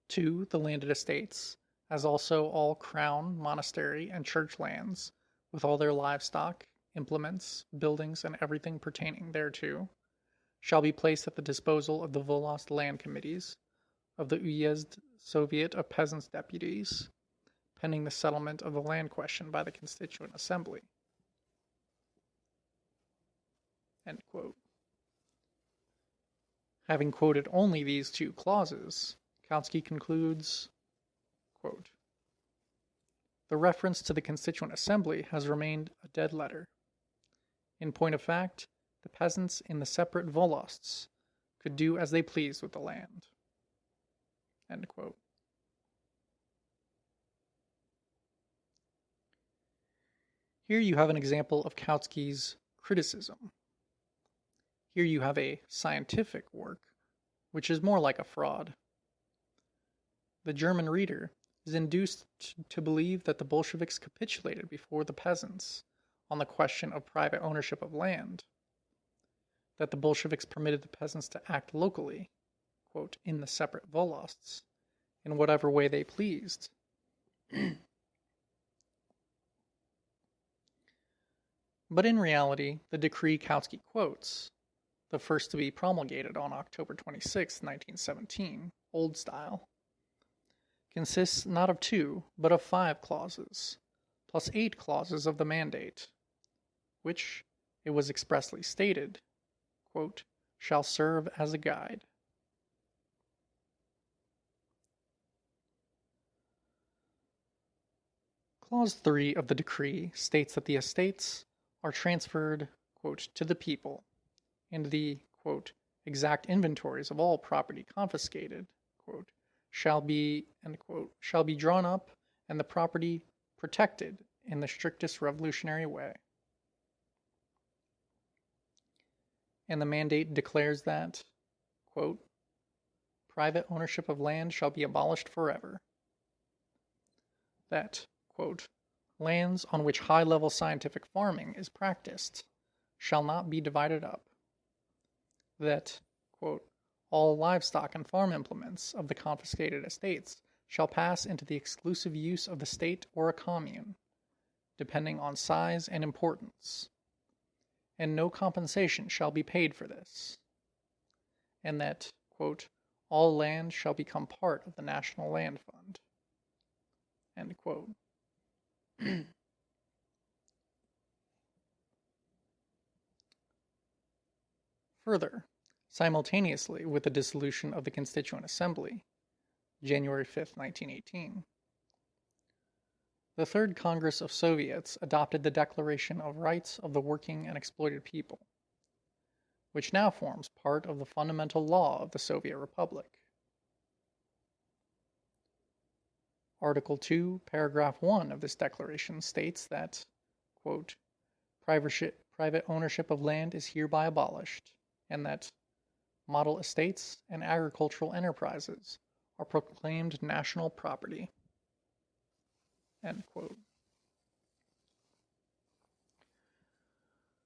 2. The landed estates, as also all crown, monastery, and church lands, with all their livestock, implements, buildings, and everything pertaining thereto, shall be placed at the disposal of the Volost land committees of the Uyezd Soviet of Peasants' Deputies, pending the settlement of the land question by the Constituent Assembly. End quote. Having quoted only these two clauses, Kautsky concludes, quote, the reference to the Constituent Assembly has remained a dead letter. In point of fact, the peasants in the separate volosts could do as they pleased with the land. End quote. Here you have an example of Kautsky's criticism. Here you have a scientific work, which is more like a fraud. The German reader is induced to believe that the Bolsheviks capitulated before the peasants on the question of private ownership of land, that the Bolsheviks permitted the peasants to act locally, quote, in the separate volosts, in whatever way they pleased. But in reality, the decree Kautsky quotes, the first to be promulgated on October 26, 1917, Old Style, consists not of 2, but of 5 clauses, plus 8 clauses of the mandate, which, it was expressly stated, quote, shall serve as a guide. Clause 3 of the decree states that the estates are transferred, quote, to the people, and the, quote, exact inventories of all property confiscated, quote, shall be, end quote, shall be drawn up and the property protected in the strictest revolutionary way. And the mandate declares that, quote, private ownership of land shall be abolished forever. That, quote, lands on which high-level scientific farming is practiced shall not be divided up. That, quote, all livestock and farm implements of the confiscated estates shall pass into the exclusive use of the state or a commune, depending on size and importance, and no compensation shall be paid for this, and that, quote, all land shall become part of the National Land Fund, end quote. Further, simultaneously with the dissolution of the Constituent Assembly, January 5, 1918, the Third Congress of Soviets adopted the Declaration of Rights of the Working and Exploited People, which now forms part of the fundamental law of the Soviet Republic. Article 2, Paragraph 1 of this declaration states that, quote, private ownership of land is hereby abolished, and that model estates and agricultural enterprises are proclaimed national property. End quote.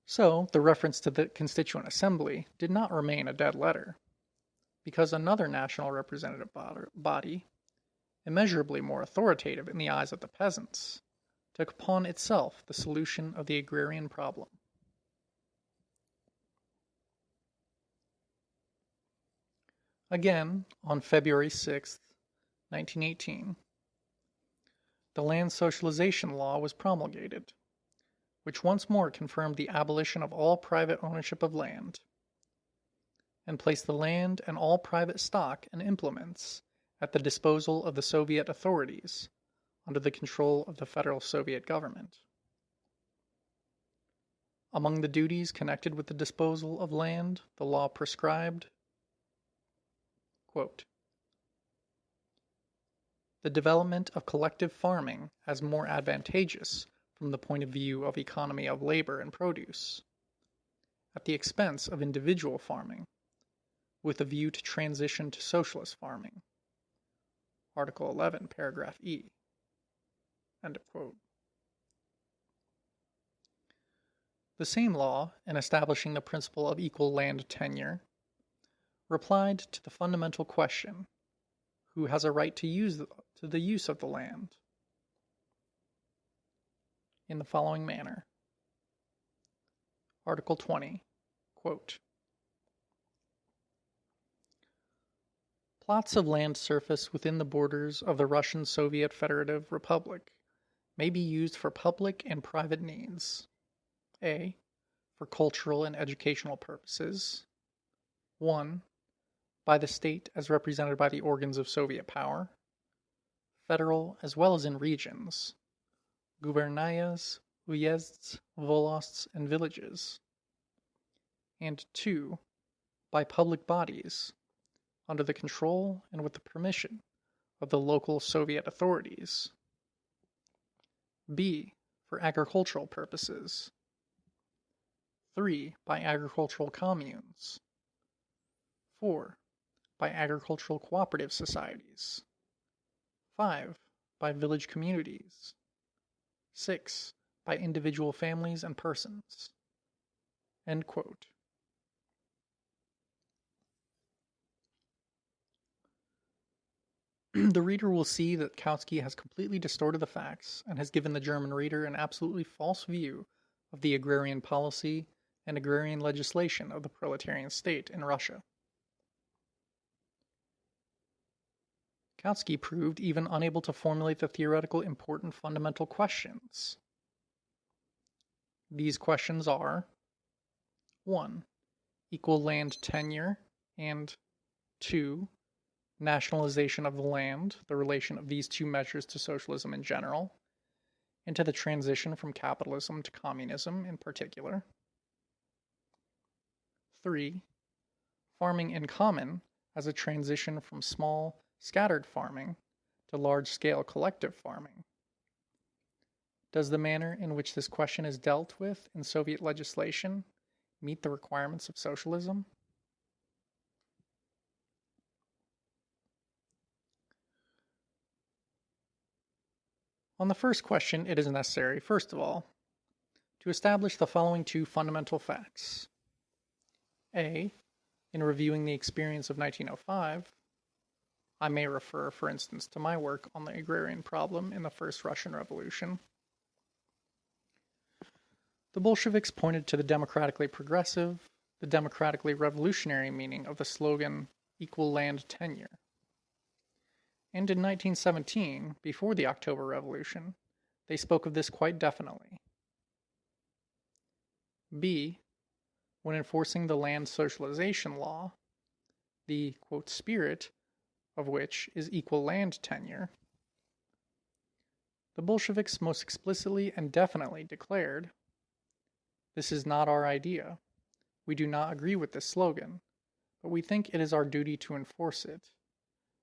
So, the reference to the Constituent Assembly did not remain a dead letter, because another national representative body, immeasurably more authoritative in the eyes of the peasants, took upon itself the solution of the agrarian problem. Again, on February 6, 1918, the Land Socialization Law was promulgated, which once more confirmed the abolition of all private ownership of land, and placed the land and all private stock and implements at the disposal of the Soviet authorities under the control of the Federal Soviet government. Among the duties connected with the disposal of land, the law prescribed, quote, the development of collective farming as more advantageous from the point of view of economy of labor and produce, at the expense of individual farming, with a view to transition to socialist farming. Article 11, paragraph E. End of quote. The same law, in establishing the principle of equal land tenure, replied to the fundamental question, who has a right to the use of the land, in the following manner. Article 20, quote, plots of land surface within the borders of the Russian Soviet Federative Republic may be used for public and private needs. A. For cultural and educational purposes. 1. By the state as represented by the organs of Soviet power. Federal as well as in regions. Guberniyas, uyezds, volosts, and villages. And 2. By public bodies, under the control and with the permission of the local Soviet authorities. B. For agricultural purposes. 3. By agricultural communes. 4. By agricultural cooperative societies. 5. By village communities. 6. By individual families and persons. End quote. The reader will see that Kautsky has completely distorted the facts and has given the German reader an absolutely false view of the agrarian policy and agrarian legislation of the proletarian state in Russia. Kautsky proved even unable to formulate the theoretical important fundamental questions. These questions are 1. Equal land tenure, and 2. Nationalization of the land, the relation of these two measures to socialism in general, and to the transition from capitalism to communism in particular. 3. Farming in common as a transition from small, scattered farming to large-scale collective farming. Does the manner in which this question is dealt with in Soviet legislation meet the requirements of socialism? On the first question, it is necessary, first of all, to establish the following two fundamental facts. A. In reviewing the experience of 1905, I may refer, for instance, to my work on the agrarian problem in the First Russian Revolution. The Bolsheviks pointed to the democratically progressive, the democratically revolutionary meaning of the slogan, equal land tenure. And in 1917, before the October Revolution, they spoke of this quite definitely. B. When enforcing the land socialization law, the, quote, spirit of which is equal land tenure, the Bolsheviks most explicitly and definitely declared, "This is not our idea. We do not agree with this slogan, but we think it is our duty to enforce it,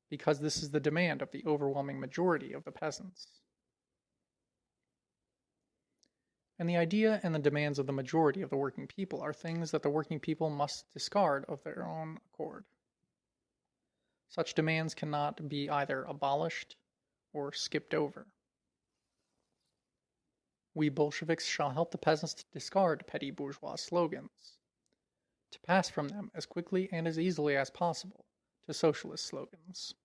because this is the demand of the overwhelming majority of the peasants." And the idea and the demands of the majority of the working people are things that the working people must discard of their own accord. Such demands cannot be either abolished or skipped over. We Bolsheviks shall help the peasants to discard petty bourgeois slogans, to pass from them as quickly and as easily as possible to socialist slogans.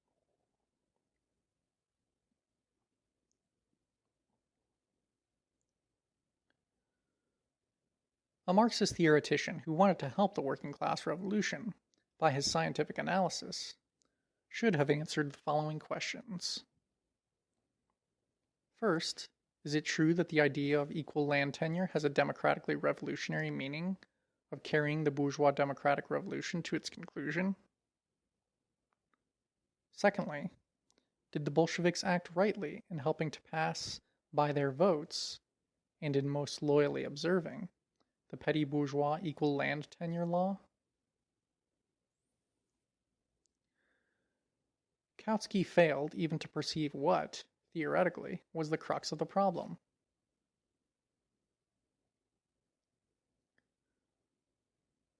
A Marxist theoretician who wanted to help the working class revolution by his scientific analysis should have answered the following questions. First, is it true that the idea of equal land tenure has a democratically revolutionary meaning of carrying the bourgeois democratic revolution to its conclusion? Secondly, did the Bolsheviks act rightly in helping to pass by their votes, and in most loyally observing, the petty bourgeois equal land tenure law? Kautsky failed even to perceive what, theoretically, was the crux of the problem.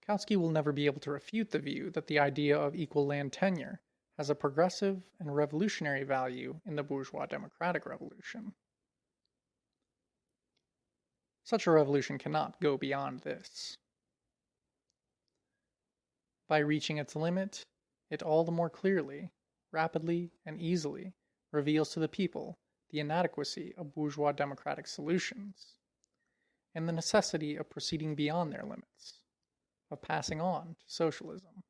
Kautsky will never be able to refute the view that the idea of equal land tenure has a progressive and revolutionary value in the bourgeois democratic revolution. Such a revolution cannot go beyond this. By reaching its limit, it all the more clearly, rapidly, and easily reveals to the people the inadequacy of bourgeois democratic solutions, and the necessity of proceeding beyond their limits, of passing on to socialism.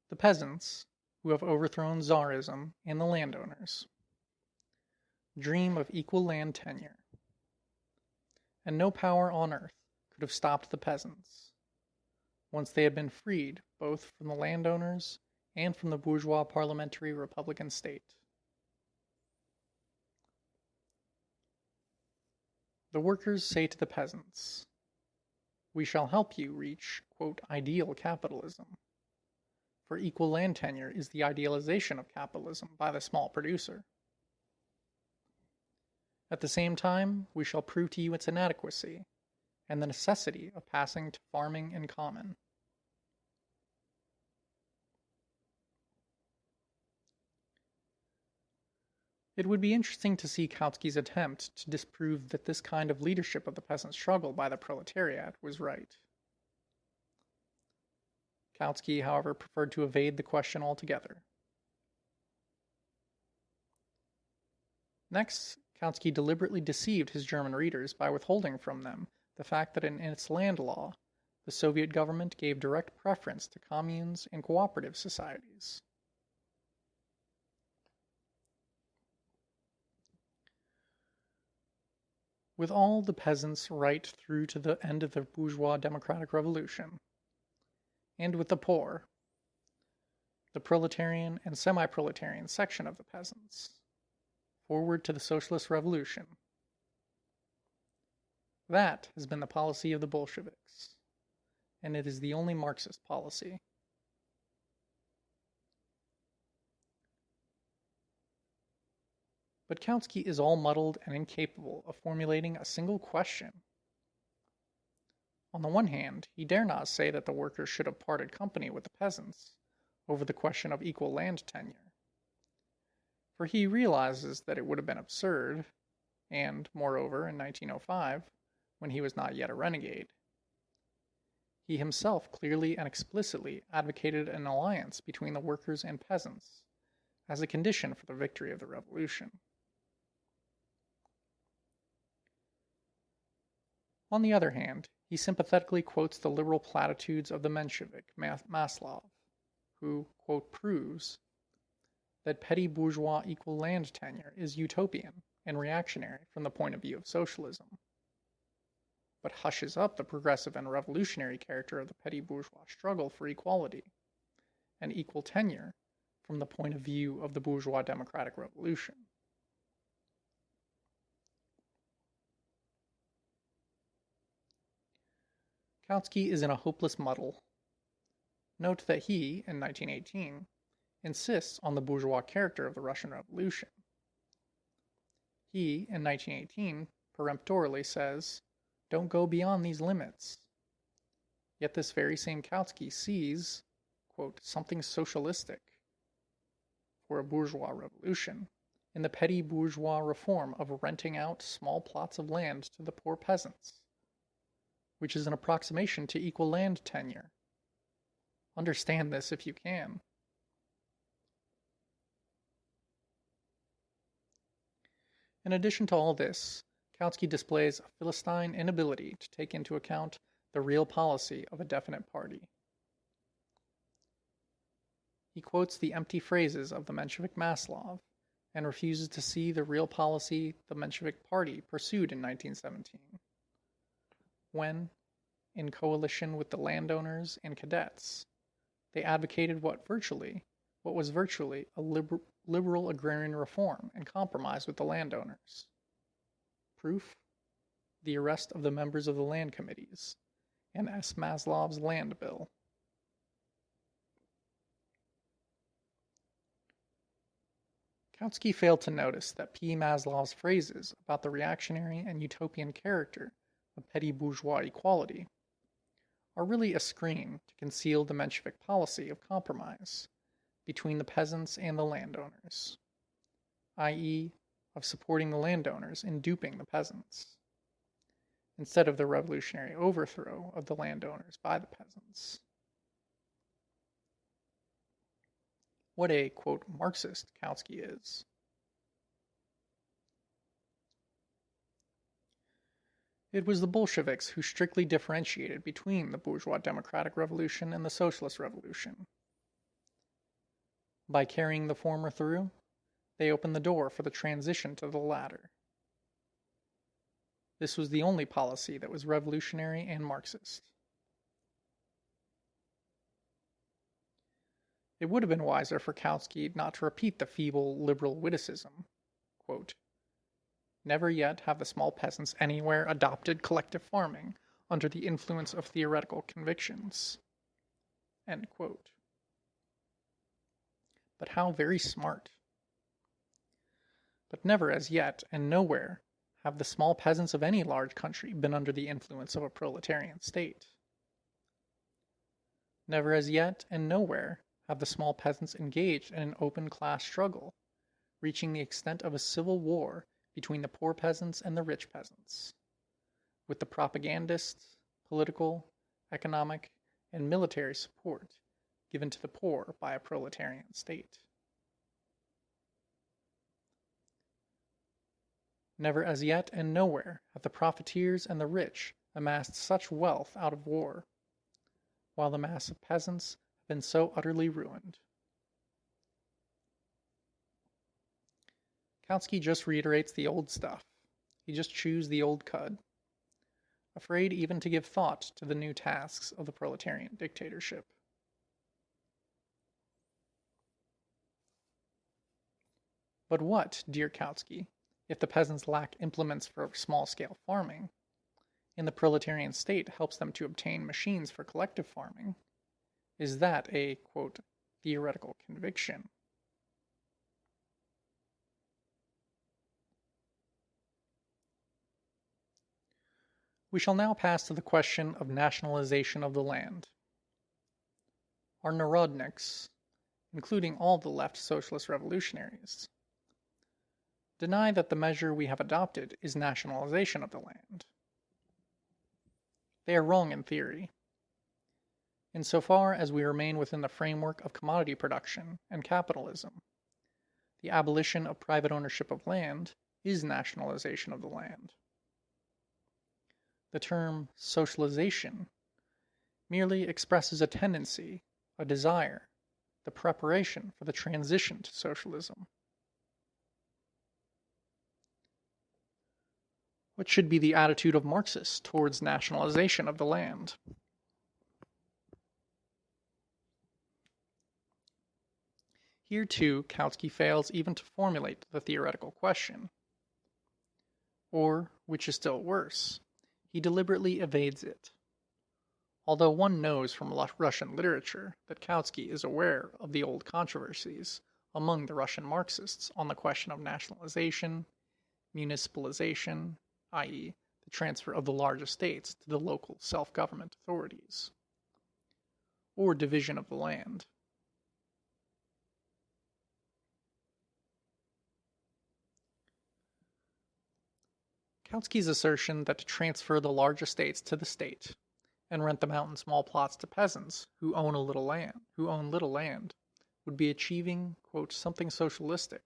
The peasants, who have overthrown Tsarism and the landowners, dream of equal land tenure, and no power on earth could have stopped the peasants, once they had been freed both from the landowners and from the bourgeois parliamentary republican state. The workers say to the peasants, "We shall help you reach, quote, ideal capitalism, for equal land tenure is the idealization of capitalism by the small producer. At the same time, we shall prove to you its inadequacy and the necessity of passing to farming in common." It would be interesting to see Kautsky's attempt to disprove that this kind of leadership of the peasant struggle by the proletariat was right. Kautsky, however, preferred to evade the question altogether. Next, Kautsky deliberately deceived his German readers by withholding from them the fact that in its land law, the Soviet government gave direct preference to communes and cooperative societies. With all the peasants right through to the end of the bourgeois democratic revolution, and with the poor, the proletarian and semi-proletarian section of the peasants, forward to the socialist revolution. That has been the policy of the Bolsheviks, and it is the only Marxist policy. But Kautsky is all muddled and incapable of formulating a single question. On the one hand, he dare not say that the workers should have parted company with the peasants over the question of equal land tenure, for he realizes that it would have been absurd, and, moreover, in 1905, when he was not yet a renegade, he himself clearly and explicitly advocated an alliance between the workers and peasants as a condition for the victory of the revolution. On the other hand, he sympathetically quotes the liberal platitudes of the Menshevik Maslov, who, quote, proves that petty bourgeois equal land tenure is utopian and reactionary from the point of view of socialism, but hushes up the progressive and revolutionary character of the petty bourgeois struggle for equality and equal tenure from the point of view of the bourgeois democratic revolution. Kautsky is in a hopeless muddle. Note that he, in 1918, insists on the bourgeois character of the Russian Revolution. He, in 1918, peremptorily says, "Don't go beyond these limits." Yet this very same Kautsky sees, quote, something socialistic for a bourgeois revolution in the petty bourgeois reform of renting out small plots of land to the poor peasants, which is an approximation to equal land tenure. Understand this if you can. In addition to all this, Kautsky displays a philistine inability to take into account the real policy of a definite party. He quotes the empty phrases of the Menshevik Maslov and refuses to see the real policy the Menshevik Party pursued in 1917, when, in coalition with the landowners and cadets, they advocated what was virtually a liberal agrarian reform and compromise with the landowners. Proof: the arrest of the members of the land committees and S. Maslov's land bill. Kautsky failed to notice that P. Maslow's phrases about the reactionary and utopian character of petty bourgeois equality are really a screen to conceal the Menshevik policy of compromise between the peasants and the landowners, i.e., of supporting the landowners in duping the peasants, instead of the revolutionary overthrow of the landowners by the peasants. What a, quote, Marxist Kautsky is. It was the Bolsheviks who strictly differentiated between the bourgeois democratic revolution and the socialist revolution. By carrying the former through, they opened the door for the transition to the latter. This was the only policy that was revolutionary and Marxist. It would have been wiser for Kautsky not to repeat the feeble liberal witticism, quote, "Never yet have the small peasants anywhere adopted collective farming under the influence of theoretical convictions." End quote. But how very smart. But never as yet, and nowhere, have the small peasants of any large country been under the influence of a proletarian state. Never as yet, and nowhere, have the small peasants engaged in an open class struggle, reaching the extent of a civil war between the poor peasants and the rich peasants, with the propagandist, political, economic, and military support given to the poor by a proletarian state. Never as yet and nowhere have the profiteers and the rich amassed such wealth out of war, while the mass of peasants have been so utterly ruined. Kautsky just reiterates the old stuff. He just chews the old cud, afraid even to give thought to the new tasks of the proletarian dictatorship. But what, dear Kautsky, if the peasants lack implements for small-scale farming, and the proletarian state helps them to obtain machines for collective farming? Is that a, quote, theoretical conviction? We shall now pass to the question of nationalization of the land. Our Narodniks, including all the left socialist revolutionaries, deny that the measure we have adopted is nationalization of the land. They are wrong in theory. Insofar as we remain within the framework of commodity production and capitalism, the abolition of private ownership of land is nationalization of the land. The term socialization merely expresses a tendency, a desire, the preparation for the transition to socialism. What should be the attitude of Marxists towards nationalization of the land? Here too, Kautsky fails even to formulate the theoretical question. Or, which is still worse, he deliberately evades it. Although one knows from Russian literature that Kautsky is aware of the old controversies among the Russian Marxists on the question of nationalization, municipalization, i.e., the transfer of the large estates to the local self-government authorities, or division of the land. Kautsky's assertion that to transfer the large estates to the state and rent them out in small plots to peasants who own little land would be achieving, quote, something socialistic,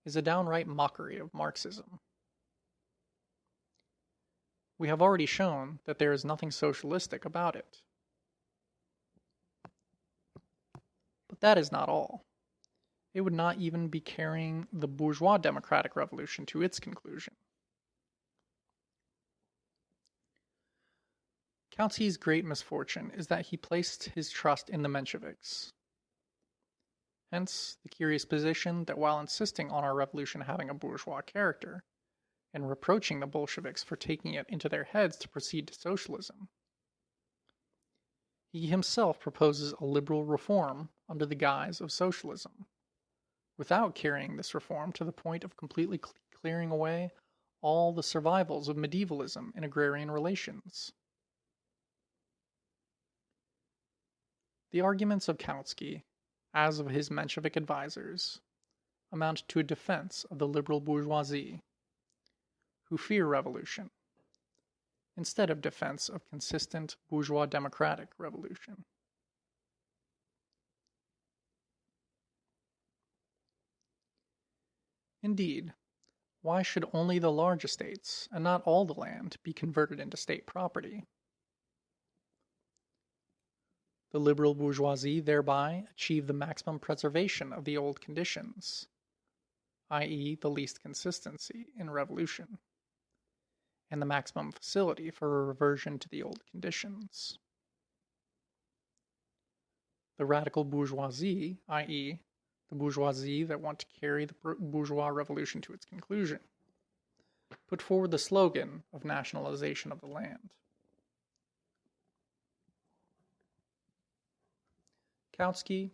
is a downright mockery of Marxism. We have already shown that there is nothing socialistic about it. But that is not all. It would not even be carrying the bourgeois democratic revolution to its conclusion. Kautsky's great misfortune is that he placed his trust in the Mensheviks. Hence, the curious position that while insisting on our revolution having a bourgeois character, and reproaching the Bolsheviks for taking it into their heads to proceed to socialism, he himself proposes a liberal reform under the guise of socialism, without carrying this reform to the point of completely clearing away all the survivals of medievalism in agrarian relations. The arguments of Kautsky, as of his Menshevik advisers, amount to a defense of the liberal bourgeoisie, who fear revolution, instead of defense of consistent bourgeois democratic revolution. Indeed, why should only the large estates, and not all the land, be converted into state property? The liberal bourgeoisie thereby achieve the maximum preservation of the old conditions, i.e., the least consistency in revolution, and the maximum facility for a reversion to the old conditions. The radical bourgeoisie, i.e., the bourgeoisie that want to carry the bourgeois revolution to its conclusion, put forward the slogan of nationalization of the land. Kautsky,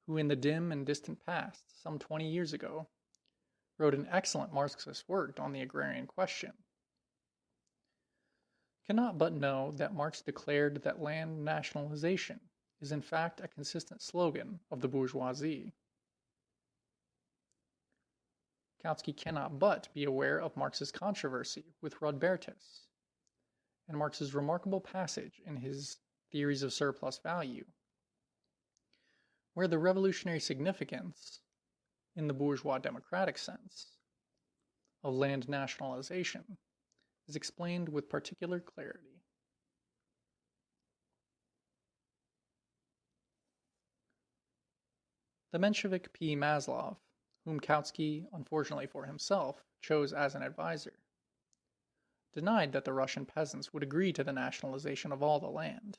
who in the dim and distant past, some 20 years ago, wrote an excellent Marxist work on the agrarian question, cannot but know that Marx declared that land nationalization is in fact a consistent slogan of the bourgeoisie. Kautsky cannot but be aware of Marx's controversy with Rodbertus, and Marx's remarkable passage in his Theories of Surplus Value, where the revolutionary significance, in the bourgeois democratic sense, of land nationalization is explained with particular clarity. The Menshevik P. Maslov, whom Kautsky, unfortunately for himself, chose as an advisor, denied that the Russian peasants would agree to the nationalization of all the land,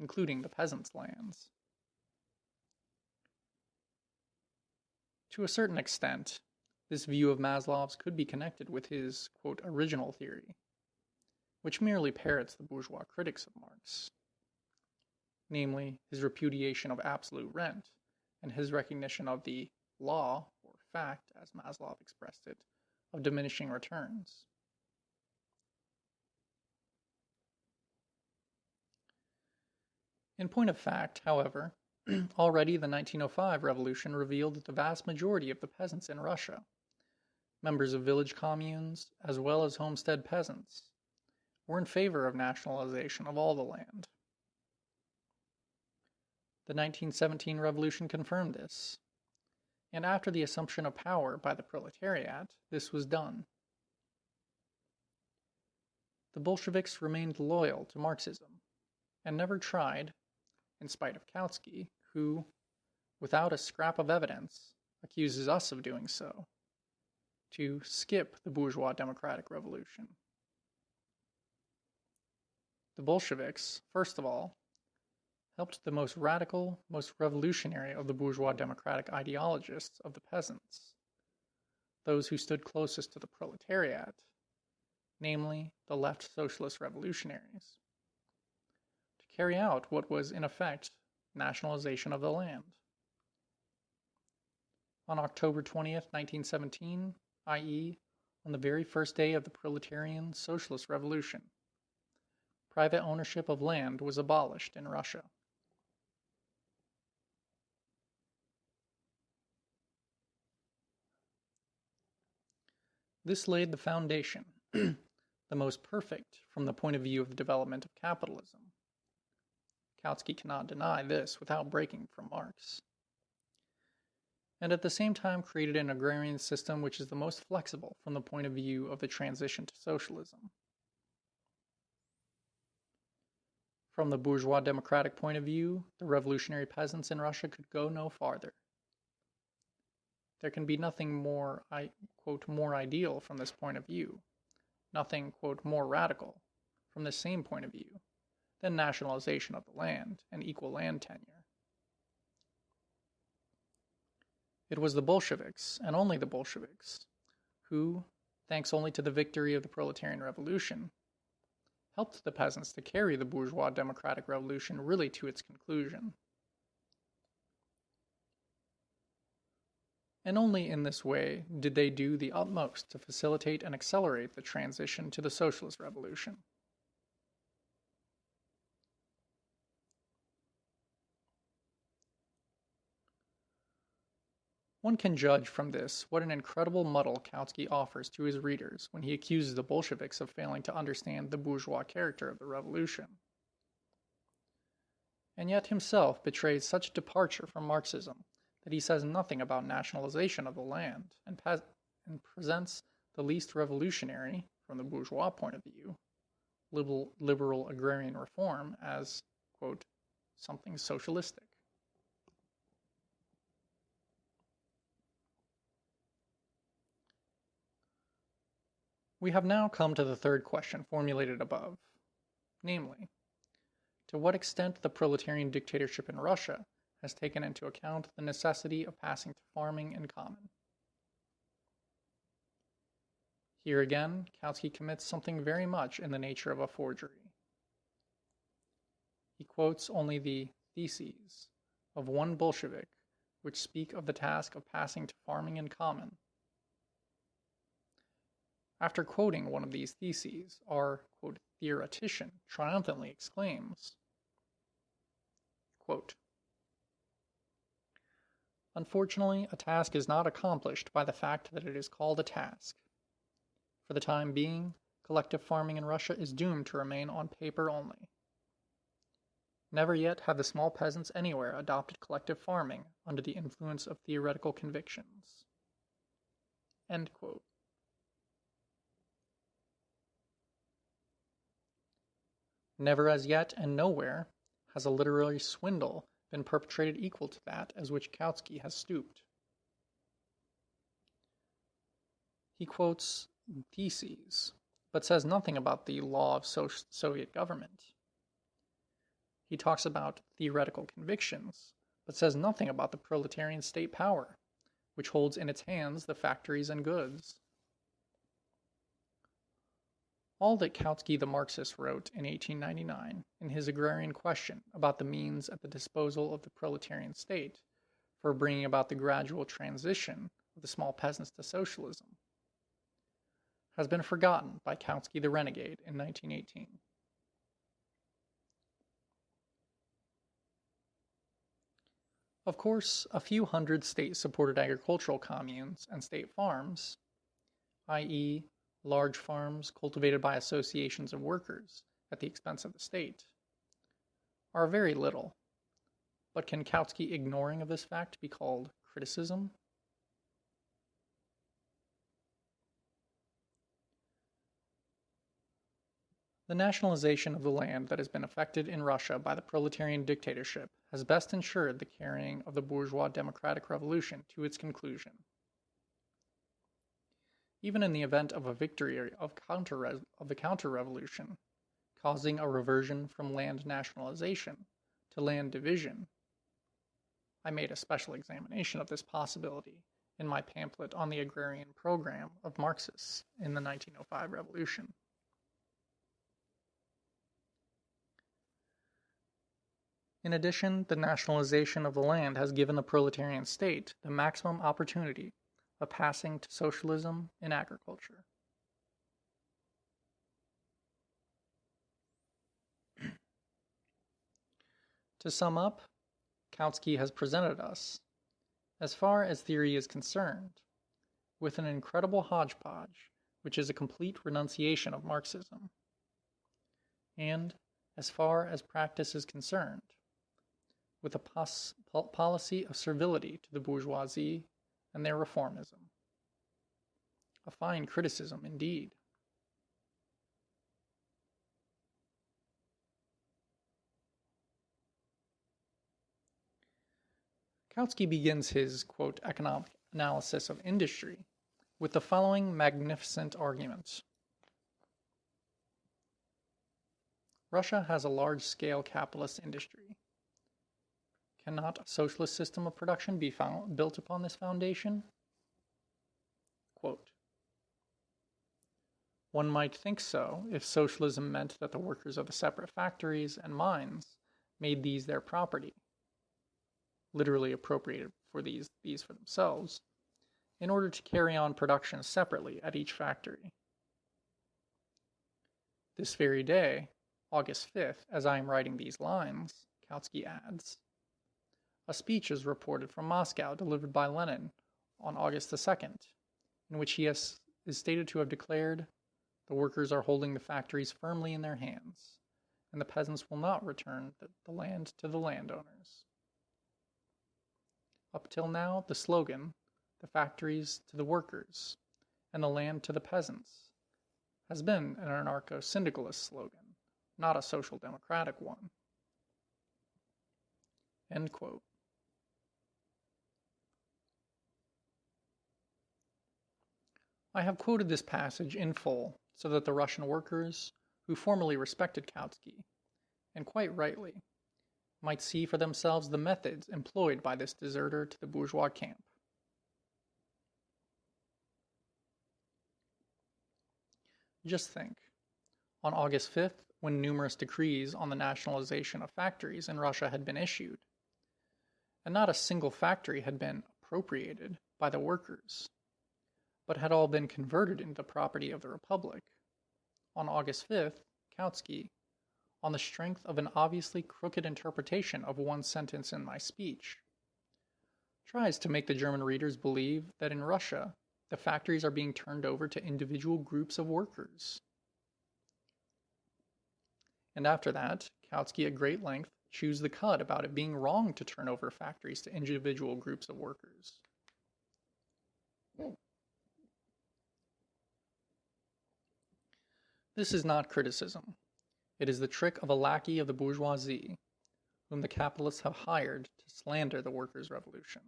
including the peasants' lands. To a certain extent, this view of Maslov's could be connected with his, quote, original theory, which merely parrots the bourgeois critics of Marx, namely his repudiation of absolute rent and his recognition of the law, or fact, as Maslov expressed it, of diminishing returns. In point of fact, however, already the 1905 revolution revealed that the vast majority of the peasants in Russia, members of village communes as well as homestead peasants, were in favor of nationalization of all the land. The 1917 revolution confirmed this, and after the assumption of power by the proletariat, this was done. The Bolsheviks remained loyal to Marxism, and never tried, in spite of Kautsky, who, without a scrap of evidence, accuses us of doing so, to skip the bourgeois democratic revolution. The Bolsheviks, first of all, helped the most radical, most revolutionary of the bourgeois democratic ideologists of the peasants, those who stood closest to the proletariat, namely the left socialist revolutionaries, to carry out what was in effect nationalization of the land. On October 20th, 1917, i.e., on the very first day of the proletarian socialist revolution, private ownership of land was abolished in Russia. This laid the foundation, the most perfect from the point of view of the development of capitalism. Kautsky cannot deny this without breaking from Marx, and at the same time created an agrarian system which is the most flexible from the point of view of the transition to socialism. From the bourgeois democratic point of view, the revolutionary peasants in Russia could go no farther. There can be nothing more, quote, more ideal from this point of view, nothing, quote, more radical from the same point of view than nationalization of the land and equal land tenure. It was the Bolsheviks, and only the Bolsheviks, who, thanks only to the victory of the proletarian revolution, helped the peasants to carry the bourgeois democratic revolution really to its conclusion. And only in this way did they do the utmost to facilitate and accelerate the transition to the socialist revolution. One can judge from this what an incredible muddle Kautsky offers to his readers when he accuses the Bolsheviks of failing to understand the bourgeois character of the revolution. And yet himself betrays such departure from Marxism that he says nothing about nationalization of the land and presents the least revolutionary, from the bourgeois point of view, liberal agrarian reform as, quote, something socialistic. We have now come to the third question formulated above, namely, to what extent the proletarian dictatorship in Russia has taken into account the necessity of passing to farming in common. Here again, Kautsky commits something very much in the nature of a forgery. He quotes only the theses of one Bolshevik which speak of the task of passing to farming in common. After quoting one of these theses, our, quote, theoretician triumphantly exclaims, quote, unfortunately, a task is not accomplished by the fact that it is called a task. For the time being, collective farming in Russia is doomed to remain on paper only. Never yet have the small peasants anywhere adopted collective farming under the influence of theoretical convictions. End quote. Never as yet and nowhere has a literary swindle been perpetrated equal to that as which Kautsky has stooped. He quotes theses, but says nothing about the law of Soviet government. He talks about theoretical convictions, but says nothing about the proletarian state power, which holds in its hands the factories and goods. All that Kautsky the Marxist wrote in 1899 in his Agrarian Question about the means at the disposal of the proletarian state for bringing about the gradual transition of the small peasants to socialism has been forgotten by Kautsky the Renegade in 1918. Of course, a few hundred state-supported agricultural communes and state farms, i.e., large farms cultivated by associations of workers at the expense of the state, are very little. But can Kautsky ignoring of this fact be called criticism? The nationalization of the land that has been effected in Russia by the proletarian dictatorship has best ensured the carrying of the bourgeois democratic revolution to its conclusion. Even in the event of a victory of the counter-revolution, causing a reversion from land nationalization to land division, I made a special examination of this possibility in my pamphlet on the agrarian program of Marxists in the 1905 revolution. In addition, the nationalization of the land has given the proletarian state the maximum opportunity of passing to socialism in agriculture. To sum up, Kautsky has presented us, as far as theory is concerned, with an incredible hodgepodge which is a complete renunciation of Marxism, and, as far as practice is concerned, with a policy of servility to the bourgeoisie and their reformism. A fine criticism indeed. Kautsky begins his, quote, economic analysis of industry with the following magnificent argument. Russia has a large-scale capitalist industry. Cannot a socialist system of production be built upon this foundation? Quote, one might think so if socialism meant that the workers of the separate factories and mines made these their property, literally appropriated for these for themselves, in order to carry on production separately at each factory. This very day, August 5th, as I am writing these lines, Kautsky adds, a speech is reported from Moscow delivered by Lenin on August the 2nd, in which he is stated to have declared, the workers are holding the factories firmly in their hands, and the peasants will not return the land to the landowners. Up till now, the slogan, the factories to the workers, and the land to the peasants, has been an anarcho-syndicalist slogan, not a social democratic one. End quote. I have quoted this passage in full so that the Russian workers, who formerly respected Kautsky, and quite rightly, might see for themselves the methods employed by this deserter to the bourgeois camp. Just think, on August 5th, when numerous decrees on the nationalization of factories in Russia had been issued, and not a single factory had been appropriated by the workers, but had all been converted into the property of the Republic, on August 5th, Kautsky, on the strength of an obviously crooked interpretation of one sentence in my speech, tries to make the German readers believe that in Russia, the factories are being turned over to individual groups of workers. And after that, Kautsky at great length chews the cud about it being wrong to turn over factories to individual groups of workers. This is not criticism. It is the trick of a lackey of the bourgeoisie, whom the capitalists have hired to slander the workers' revolution.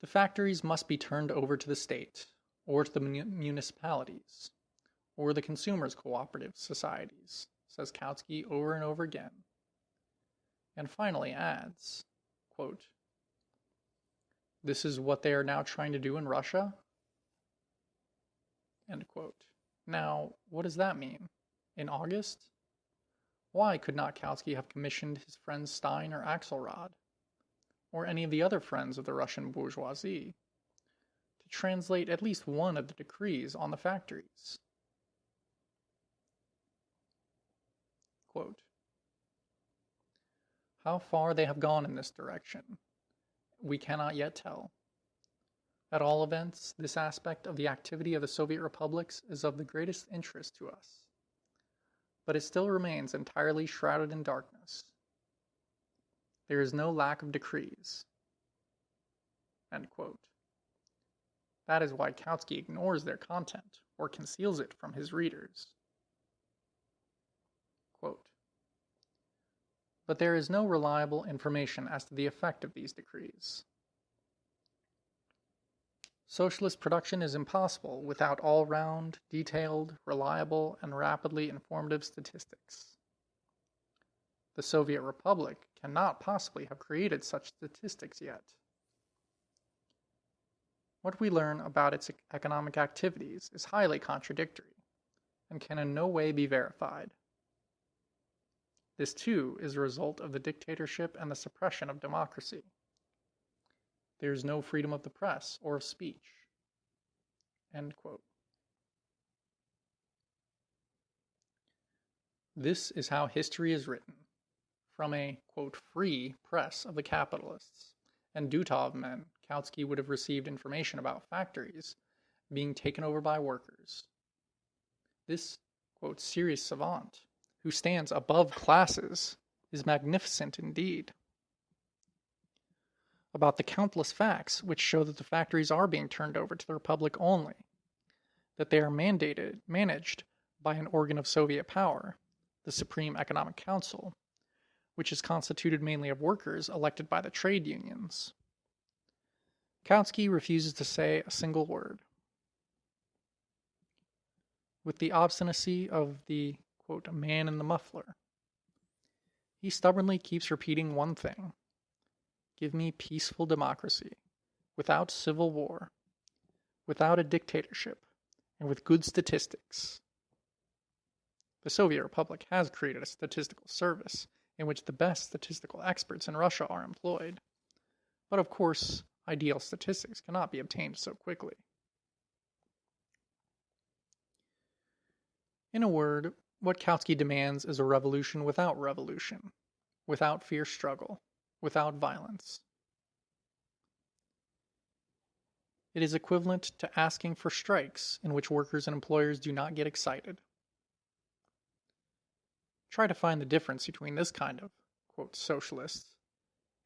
The factories must be turned over to the state, or to the municipalities, or the consumers' cooperative societies, says Kautsky over and over again, and finally adds, quote, this is what they are now trying to do in Russia? End quote. Now, what does that mean? In August? Why could not Kautsky have commissioned his friends Stein or Axelrod, or any of the other friends of the Russian bourgeoisie, to translate at least one of the decrees on the factories? Quote, how far they have gone in this direction, we cannot yet tell. At all events, this aspect of the activity of the Soviet republics is of the greatest interest to us, but it still remains entirely shrouded in darkness. There is no lack of decrees. End quote. That is why Kautsky ignores their content or conceals it from his readers. Quote, but there is no reliable information as to the effect of these decrees. Socialist production is impossible without all-round, detailed, reliable, and rapidly informative statistics. The Soviet Republic cannot possibly have created such statistics yet. What we learn about its economic activities is highly contradictory and can in no way be verified. This, too, is a result of the dictatorship and the suppression of democracy. There is no freedom of the press or of speech. End quote. This is how history is written, from a, quote, free press of the capitalists and Dutov men. Kautsky would have received information about factories being taken over by workers. This, quote, serious savant, who stands above classes, is magnificent indeed. About the countless facts which show that the factories are being turned over to the Republic only, that they are managed by an organ of Soviet power, the Supreme Economic Council, which is constituted mainly of workers elected by the trade unions. Kautsky refuses to say a single word. With the obstinacy of the, quote, man in the muffler, he stubbornly keeps repeating one thing. Give me peaceful democracy, without civil war, without a dictatorship, and with good statistics. The Soviet Republic has created a statistical service in which the best statistical experts in Russia are employed. But of course, ideal statistics cannot be obtained so quickly. In a word, what Kautsky demands is a revolution, without fierce struggle, without violence. It is equivalent to asking for strikes in which workers and employers do not get excited. Try to find the difference between this kind of, quote, socialist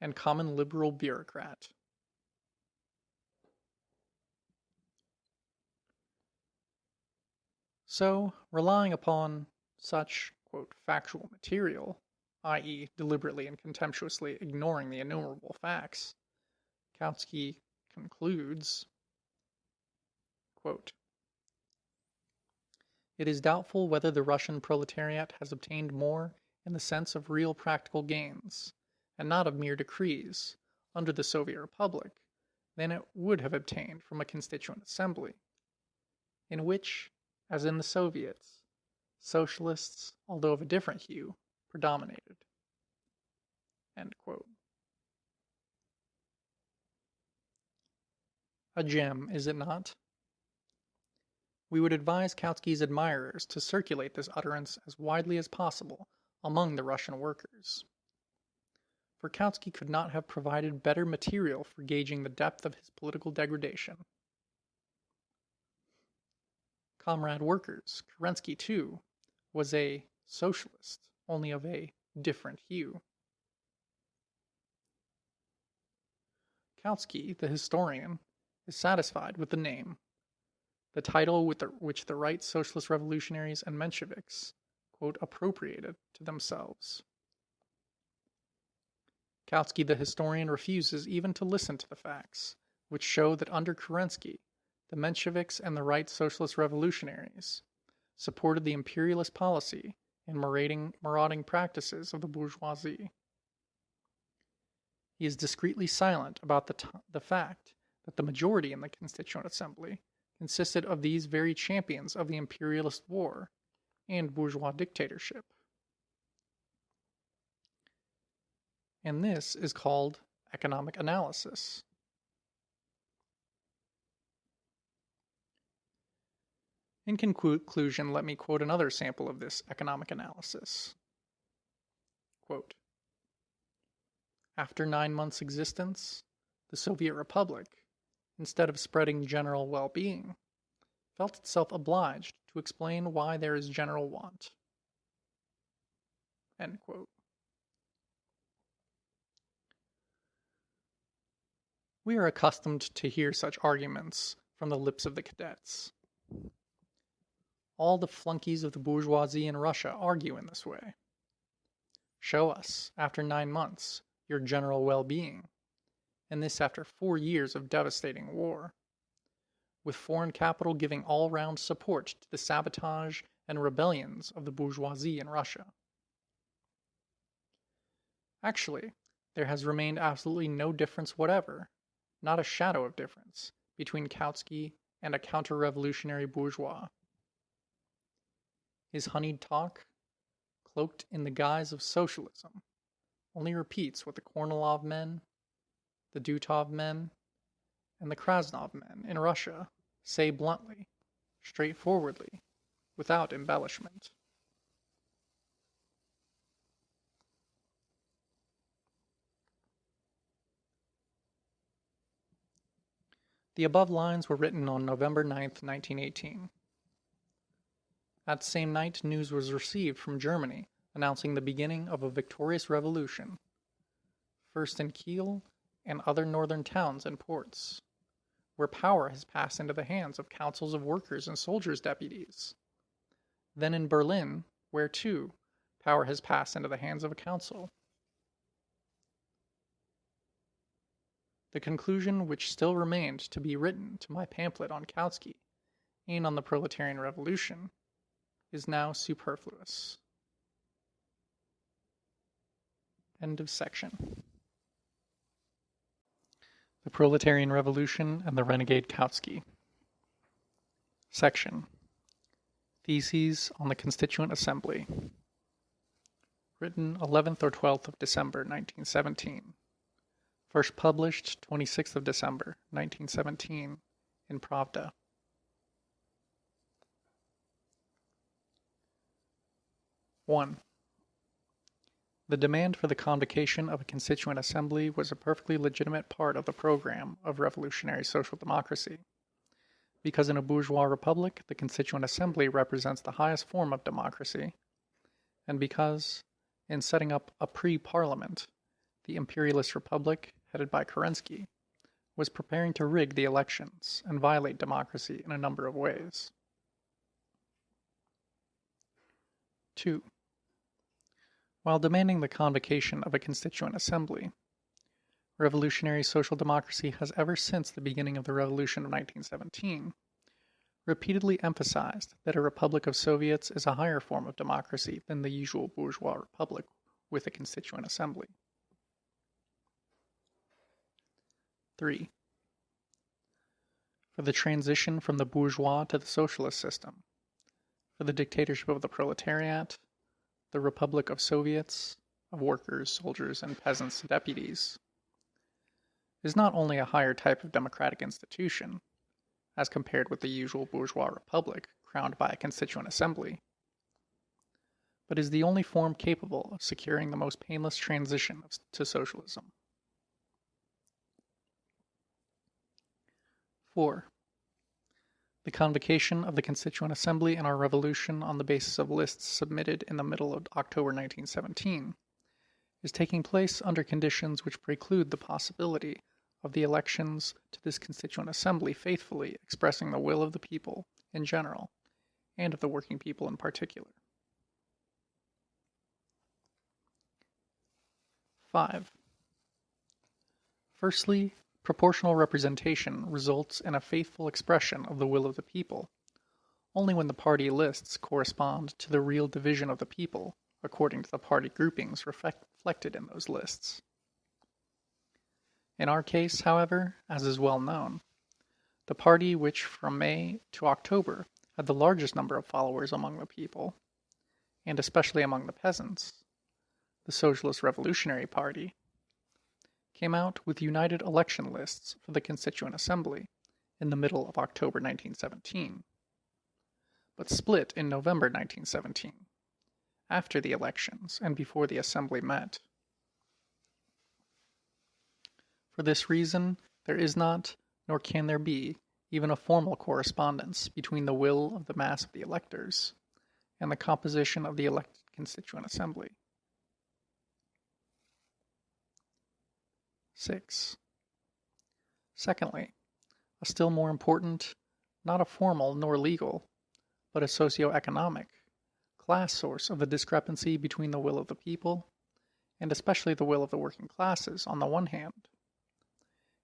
and common liberal bureaucrat. So, relying upon such, quote, factual material, i.e., deliberately and contemptuously ignoring the innumerable facts, Kautsky concludes, quote, "It is doubtful whether the Russian proletariat has obtained more in the sense of real practical gains, and not of mere decrees, under the Soviet Republic, than it would have obtained from a constituent assembly, in which, as in the Soviets, socialists, although of a different hue, predominated." End quote. A gem, is it not? We would advise Kautsky's admirers to circulate this utterance as widely as possible among the Russian workers. For Kautsky could not have provided better material for gauging the depth of his political degradation. Comrade workers, Kerensky, too, was a socialist, only of a different hue. Kautsky, the historian, is satisfied with the name, the title which the right socialist revolutionaries and Mensheviks, quote, appropriated to themselves. Kautsky, the historian, refuses even to listen to the facts, which show that under Kerensky, the Mensheviks and the right socialist revolutionaries supported the imperialist policy and marauding practices of the bourgeoisie. He is discreetly silent about the fact that the majority in the Constituent Assembly consisted of these very champions of the imperialist war and bourgeois dictatorship. And this is called economic analysis. In conclusion, let me quote another sample of this economic analysis. Quote, "After 9 months' existence, the Soviet Republic, instead of spreading general well-being, felt itself obliged to explain why there is general want." End quote. We are accustomed to hear such arguments from the lips of the cadets. All the flunkies of the bourgeoisie in Russia argue in this way. Show us, after 9 months, your general well-being, and this after 4 years of devastating war, with foreign capital giving all-round support to the sabotage and rebellions of the bourgeoisie in Russia. Actually, there has remained absolutely no difference whatever, not a shadow of difference, between Kautsky and a counter-revolutionary bourgeois. His honeyed talk, cloaked in the guise of socialism, only repeats what the Kornilov men, the Dutov men, and the Krasnov men in Russia say bluntly, straightforwardly, without embellishment. The above lines were written on November 9th, 1918. That same night, news was received from Germany announcing the beginning of a victorious revolution, first in Kiel and other northern towns and ports, where power has passed into the hands of councils of workers and soldiers' deputies. Then in Berlin, where, too, power has passed into the hands of a council. The conclusion which still remained to be written to my pamphlet on Kautsky and on the Proletarian Revolution is now superfluous. End of section. The Proletarian Revolution and the Renegade Kautsky. Section. Theses on the Constituent Assembly. Written 11th or 12th of December, 1917. First published 26th of December, 1917, in Pravda. One. The demand for the convocation of a constituent assembly was a perfectly legitimate part of the program of revolutionary social democracy. Because in a bourgeois republic, the constituent assembly represents the highest form of democracy, and because, in setting up a pre-parliament, the imperialist republic, headed by Kerensky, was preparing to rig the elections and violate democracy in a number of ways. 2. While demanding the convocation of a constituent assembly, revolutionary social democracy has ever since the beginning of the Revolution of 1917 repeatedly emphasized that a republic of Soviets is a higher form of democracy than the usual bourgeois republic with a constituent assembly. 3. For the transition from the bourgeois to the socialist system, for the dictatorship of the proletariat, the Republic of Soviets, of workers, soldiers, and peasants' deputies, is not only a higher type of democratic institution, as compared with the usual bourgeois republic crowned by a constituent assembly, but is the only form capable of securing the most painless transition to socialism. 4. The convocation of the Constituent Assembly in our revolution on the basis of lists submitted in the middle of October 1917 is taking place under conditions which preclude the possibility of the elections to this Constituent Assembly faithfully expressing the will of the people in general and of the working people in particular. 5. Firstly, proportional representation results in a faithful expression of the will of the people, only when the party lists correspond to the real division of the people according to the party groupings reflected in those lists. In our case, however, as is well known, the party which from May to October had the largest number of followers among the people, and especially among the peasants, the Socialist Revolutionary Party, came out with united election lists for the Constituent Assembly in the middle of October 1917, but split in November 1917, after the elections and before the Assembly met. For this reason, there is not, nor can there be, even a formal correspondence between the will of the mass of the electors and the composition of the elected Constituent Assembly. 6. Secondly, a still more important, not a formal nor legal, but a socio-economic, class source of the discrepancy between the will of the people, and especially the will of the working classes on the one hand,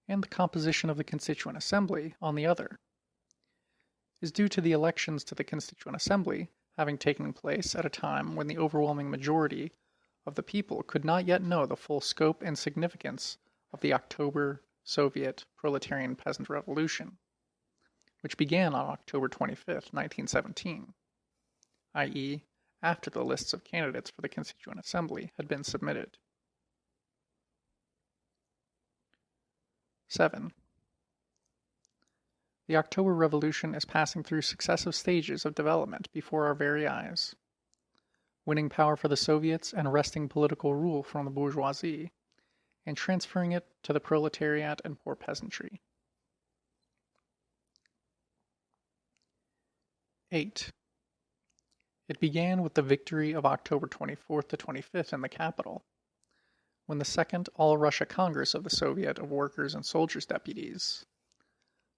and the composition of the Constituent Assembly on the other, is due to the elections to the Constituent Assembly having taken place at a time when the overwhelming majority of the people could not yet know the full scope and significance of the October Soviet Proletarian Peasant Revolution, which began on October 25, 1917, i.e., after the lists of candidates for the Constituent Assembly had been submitted. 7. The October Revolution is passing through successive stages of development before our very eyes, winning power for the Soviets and wresting political rule from the bourgeoisie, and transferring it to the proletariat and poor peasantry. 8. It began with the victory of October 24th to 25th in the capital, when the Second All-Russia Congress of the Soviet of Workers' and Soldiers' Deputies,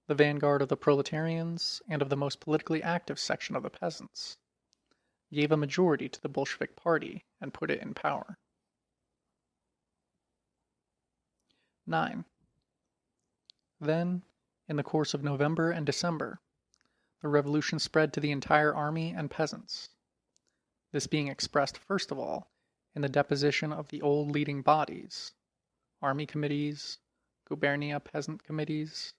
the vanguard of the proletarians and of the most politically active section of the peasants, gave a majority to the Bolshevik Party and put it in power. 9. Then, in the course of November and December, the revolution spread to the entire army and peasants, this being expressed first of all in the deposition of the old leading bodies, army committees, gubernia peasant committees,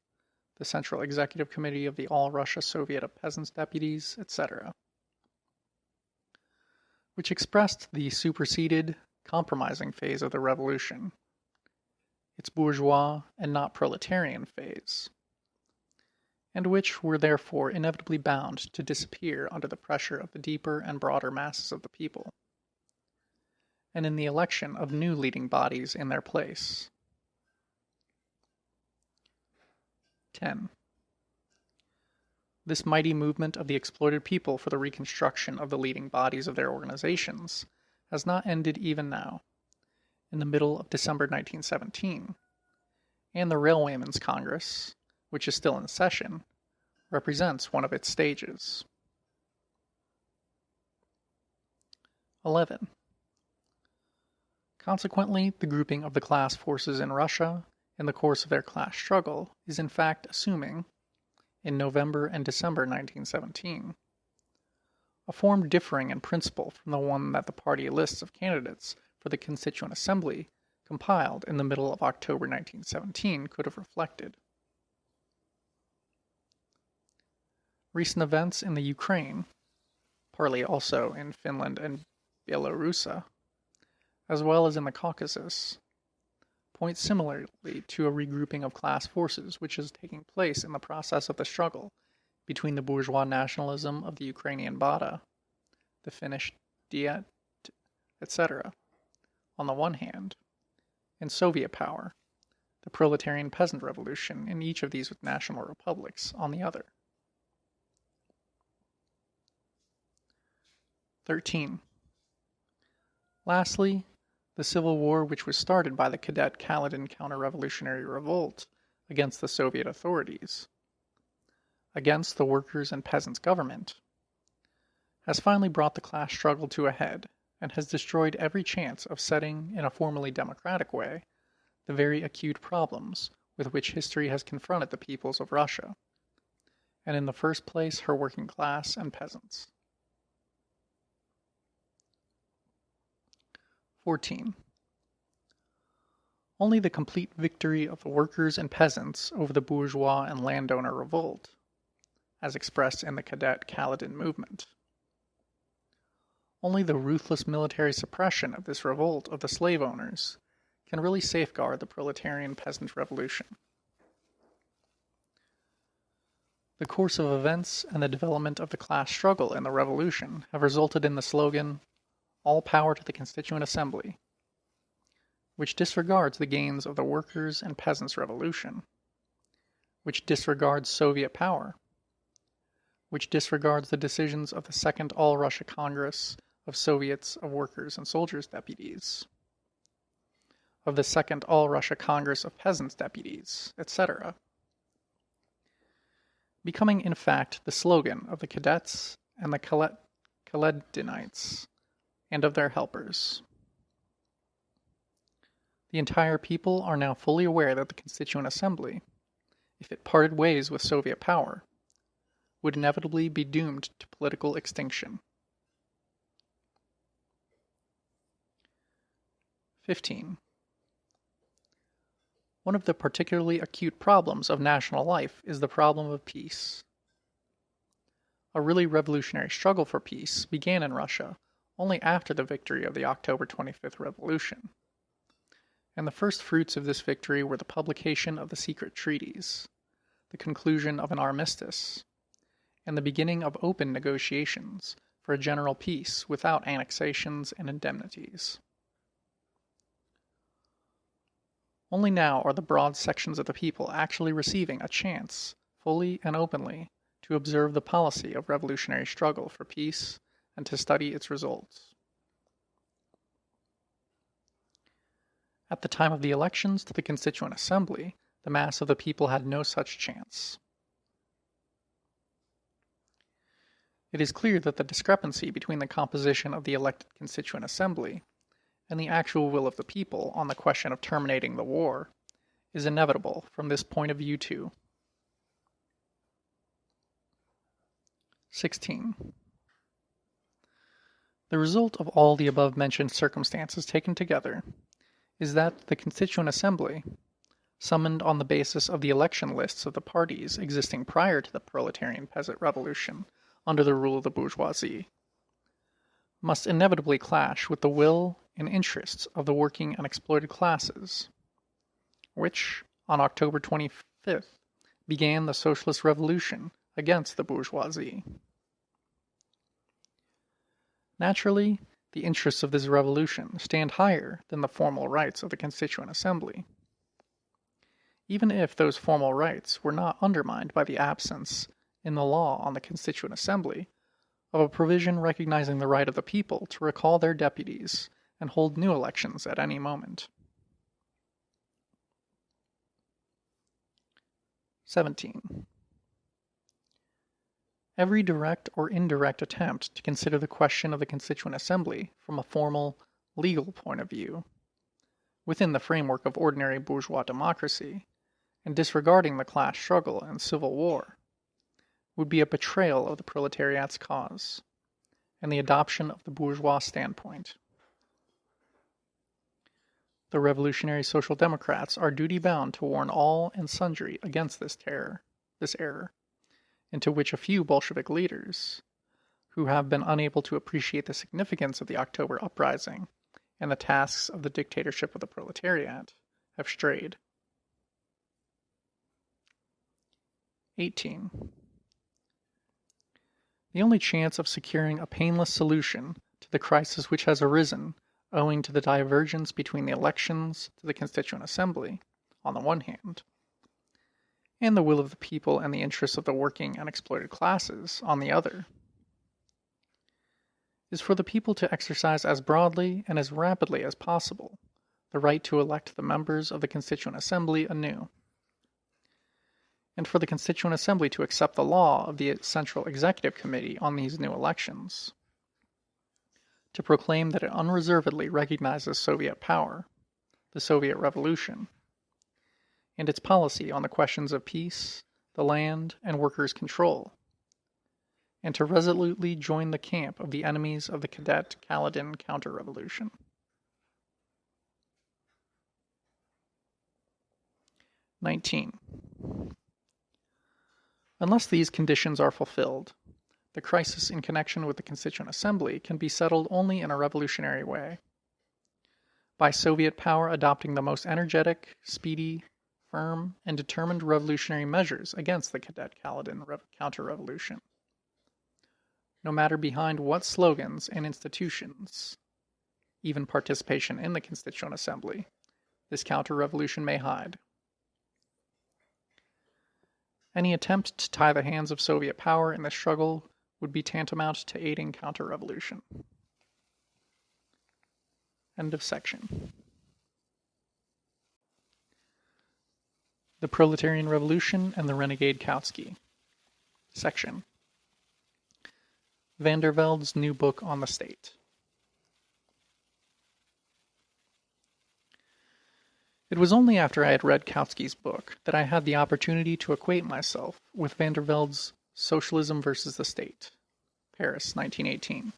the Central Executive Committee of the All-Russia Soviet of Peasants' Deputies, etc. which expressed the superseded, compromising phase of the revolution, its bourgeois and not proletarian phase, and which were therefore inevitably bound to disappear under the pressure of the deeper and broader masses of the people, and in the election of new leading bodies in their place. 10. This mighty movement of the exploited people for the reconstruction of the leading bodies of their organizations has not ended even now, in the middle of December 1917, and the Railwaymen's Congress, which is still in session, represents one of its stages. 11. Consequently, the grouping of the class forces in Russia in the course of their class struggle is in fact assuming, in November and December 1917, a form differing in principle from the one that the party lists of candidates for the Constituent Assembly compiled in the middle of October 1917 could have reflected. Recent events in the Ukraine, partly also in Finland and Belarus, as well as in the Caucasus, point similarly to a regrouping of class forces which is taking place in the process of the struggle between the bourgeois nationalism of the Ukrainian Bada, the Finnish Diet, etc., on the one hand, and Soviet power, the proletarian peasant revolution in each of these national republics, on the other. 13. Lastly, the civil war which was started by the Cadet Kaledin counter-revolutionary revolt against the Soviet authorities, against the workers' and peasants' government, has finally brought the class struggle to a head and has destroyed every chance of setting, in a formally democratic way, the very acute problems with which history has confronted the peoples of Russia, and in the first place her working class and peasants. 14. Only the complete victory of the workers and peasants over the bourgeois and landowner revolt, as expressed in the Cadet Kaledin movement, only the ruthless military suppression of this revolt of the slave owners can really safeguard the proletarian peasant revolution. The course of events and the development of the class struggle in the revolution have resulted in the slogan, "All power to the Constituent Assembly," which disregards the gains of the workers' and peasants' revolution, which disregards Soviet power, which disregards the decisions of the Second All-Russia Congress of Soviets of Workers' and Soldiers' Deputies, of the Second All-Russia Congress of Peasants' Deputies, etc., becoming in fact the slogan of the cadets and the Kaledinites, and of their helpers. The entire people are now fully aware that the Constituent Assembly, if it parted ways with Soviet power, would inevitably be doomed to political extinction. 15. One of the particularly acute problems of national life is the problem of peace. A really revolutionary struggle for peace began in Russia only after the victory of the October 25th Revolution, and the first fruits of this victory were the publication of the secret treaties, the conclusion of an armistice, and the beginning of open negotiations for a general peace without annexations and indemnities. Only now are the broad sections of the people actually receiving a chance, fully and openly, to observe the policy of revolutionary struggle for peace and to study its results. At the time of the elections to the Constituent Assembly, the mass of the people had no such chance. It is clear that the discrepancy between the composition of the elected Constituent Assembly and the actual will of the people on the question of terminating the war is inevitable from this point of view too. 16. The result of all the above-mentioned circumstances taken together is that the Constituent Assembly, summoned on the basis of the election lists of the parties existing prior to the Proletarian Peasant Revolution under the rule of the bourgeoisie, must inevitably clash with the will and interests of the working and exploited classes, which, on October 25th, began the socialist revolution against the bourgeoisie. Naturally, the interests of this revolution stand higher than the formal rights of the Constituent Assembly, even if those formal rights were not undermined by the absence, in the law on the Constituent Assembly, of a provision recognizing the right of the people to recall their deputies and hold new elections at any moment. 17. Every direct or indirect attempt to consider the question of the Constituent Assembly from a formal, legal point of view, within the framework of ordinary bourgeois democracy, and disregarding the class struggle and civil war, would be a betrayal of the proletariat's cause, and the adoption of the bourgeois standpoint. The revolutionary Social Democrats are duty-bound to warn all and sundry against this error, into which a few Bolshevik leaders, who have been unable to appreciate the significance of the October uprising and the tasks of the dictatorship of the proletariat, have strayed. 18. The only chance of securing a painless solution to the crisis which has arisen owing to the divergence between the elections to the Constituent Assembly, on the one hand, and the will of the people and the interests of the working and exploited classes, on the other, is for the people to exercise as broadly and as rapidly as possible the right to elect the members of the Constituent Assembly anew, and for the Constituent Assembly to accept the law of the Central Executive Committee on these new elections, to proclaim that it unreservedly recognizes Soviet power, the Soviet Revolution, and its policy on the questions of peace, the land, and workers' control, and to resolutely join the camp of the enemies of the Cadet-Kaledin counter-revolution. 19. Unless these conditions are fulfilled, the crisis in connection with the Constituent Assembly can be settled only in a revolutionary way, by Soviet power adopting the most energetic, speedy, firm, and determined revolutionary measures against the Cadet-Kaledin counter-revolution, no matter behind what slogans and institutions, even participation in the Constituent Assembly, this counter-revolution may hide. Any attempt to tie the hands of Soviet power in this struggle would be tantamount to aiding counter-revolution. End of section. The Proletarian Revolution and the Renegade Kautsky. Section. Van der Velde's new book on the state. It was only after I had read Kautsky's book that I had the opportunity to acquaint myself with Van der Velde's Socialism versus the State, Paris, 1918.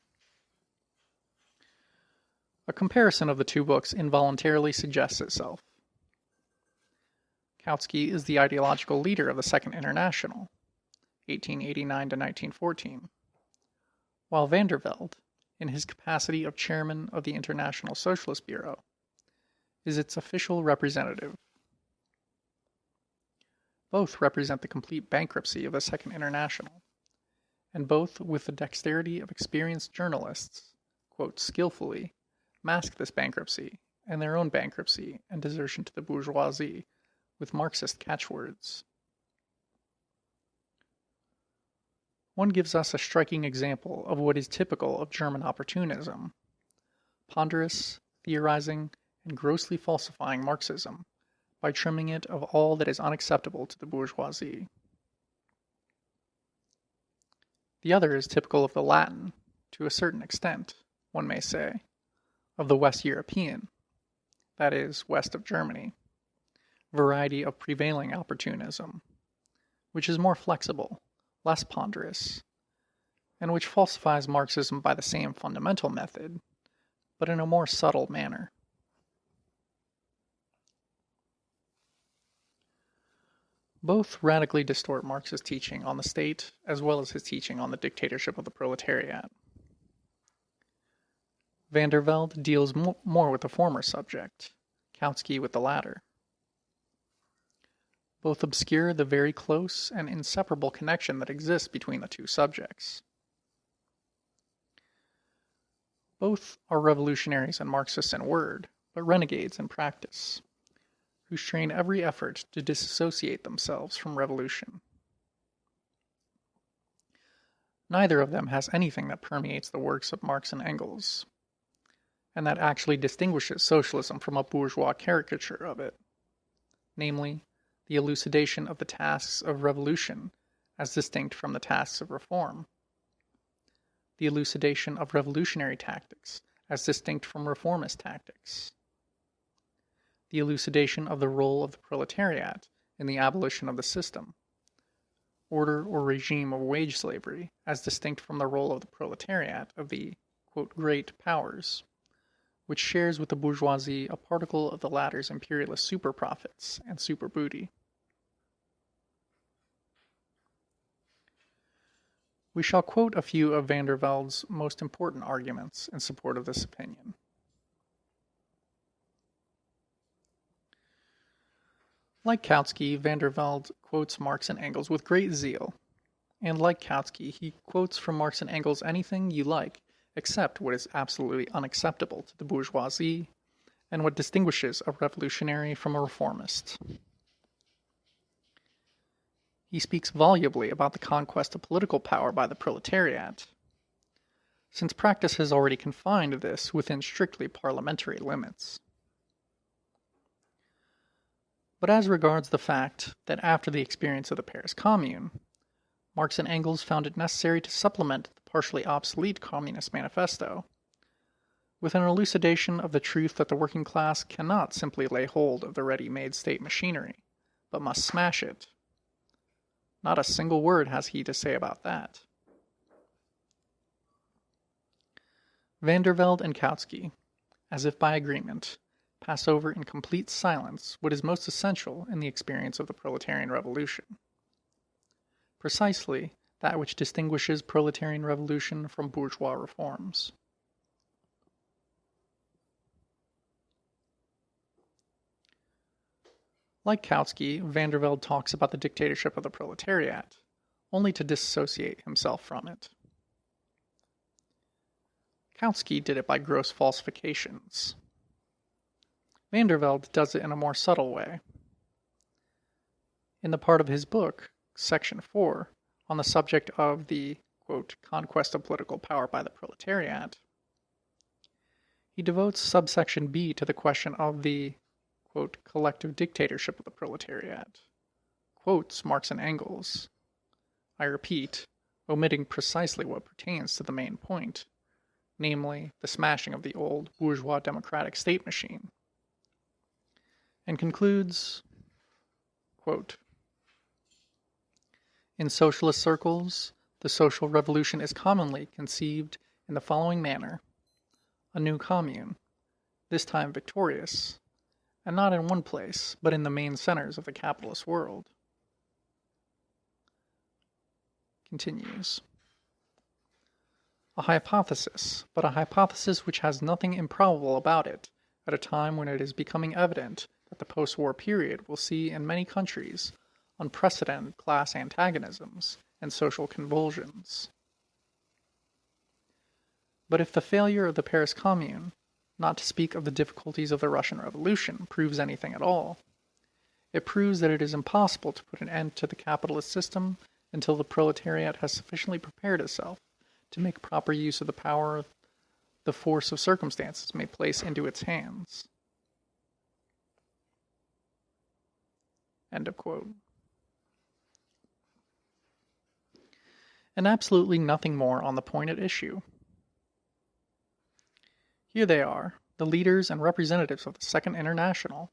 A comparison of the two books involuntarily suggests itself. Kautsky is the ideological leader of the Second International, 1889 to 1914, while Van der Velde, in his capacity of chairman of the International Socialist Bureau, is its official representative. Both represent the complete bankruptcy of the Second International, and both, with the dexterity of experienced journalists, quote, skillfully, mask this bankruptcy and their own bankruptcy and desertion to the bourgeoisie with Marxist catchwords. One gives us a striking example of what is typical of German opportunism: ponderous, theorizing, and grossly falsifying Marxism by trimming it of all that is unacceptable to the bourgeoisie. The other is typical of the Latin, to a certain extent, one may say, of the West European, that is, west of Germany, variety of prevailing opportunism, which is more flexible, less ponderous, and which falsifies Marxism by the same fundamental method, but in a more subtle manner. Both radically distort Marx's teaching on the state as well as his teaching on the dictatorship of the proletariat. Van der Velde deals more with the former subject, Kautsky with the latter. Both obscure the very close and inseparable connection that exists between the two subjects. Both are revolutionaries and Marxists in word, but renegades in practice, who strain every effort to disassociate themselves from revolution. Neither of them has anything that permeates the works of Marx and Engels, and that actually distinguishes socialism from a bourgeois caricature of it, namely, the elucidation of the tasks of revolution as distinct from the tasks of reform, the elucidation of revolutionary tactics as distinct from reformist tactics, the elucidation of the role of the proletariat in the abolition of the system, order or regime of wage slavery as distinct from the role of the proletariat of the, quote, great powers, which shares with the bourgeoisie a particle of the latter's imperialist super-profits and super-booty. We shall quote a few of van der Velde's most important arguments in support of this opinion. Like Kautsky, van der Velde quotes Marx and Engels with great zeal, and like Kautsky, he quotes from Marx and Engels anything you like, except what is absolutely unacceptable to the bourgeoisie, and what distinguishes a revolutionary from a reformist. He speaks volubly about the conquest of political power by the proletariat, since practice has already confined this within strictly parliamentary limits. But as regards the fact that after the experience of the Paris Commune, Marx and Engels found it necessary to supplement the partially obsolete Communist Manifesto with an elucidation of the truth that the working class cannot simply lay hold of the ready-made state machinery, but must smash it. Not a single word has he to say about that. Van der Velde and Kautsky, as if by agreement, pass over in complete silence what is most essential in the experience of the proletarian revolution. Precisely that which distinguishes proletarian revolution from bourgeois reforms. Like Kautsky, van der Velde talks about the dictatorship of the proletariat, only to disassociate himself from it. Kautsky did it by gross falsifications. Van der Velde does it in a more subtle way. In the part of his book, Section 4, on the subject of the, quote, conquest of political power by the proletariat, he devotes subsection B to the question of the, quote, collective dictatorship of the proletariat, quotes Marx and Engels, I repeat, omitting precisely what pertains to the main point, namely the smashing of the old bourgeois democratic state machine, and concludes, quote, in socialist circles, the social revolution is commonly conceived in the following manner: a new commune, this time victorious, and not in one place, but in the main centers of the capitalist world. Continues. A hypothesis, but a hypothesis which has nothing improbable about it, at a time when it is becoming evident that the post-war period will see in many countries unprecedented class antagonisms and social convulsions. But if the failure of the Paris Commune, not to speak of the difficulties of the Russian Revolution, proves anything at all, it proves that it is impossible to put an end to the capitalist system until the proletariat has sufficiently prepared itself to make proper use of the power the force of circumstances may place into its hands. End of quote. And absolutely nothing more on the point at issue. Here they are, the leaders and representatives of the Second International.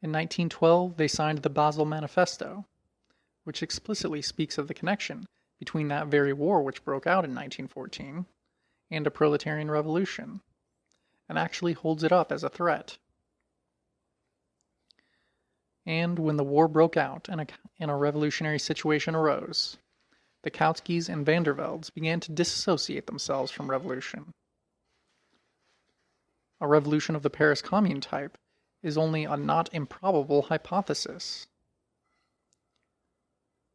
In 1912, they signed the Basel Manifesto, which explicitly speaks of the connection between that very war which broke out in 1914 and a proletarian revolution, and actually holds it up as a threat. And when the war broke out and a revolutionary situation arose, the Kautskys and van der Veldes began to disassociate themselves from revolution, a revolution of the Paris Commune type is only a not improbable hypothesis.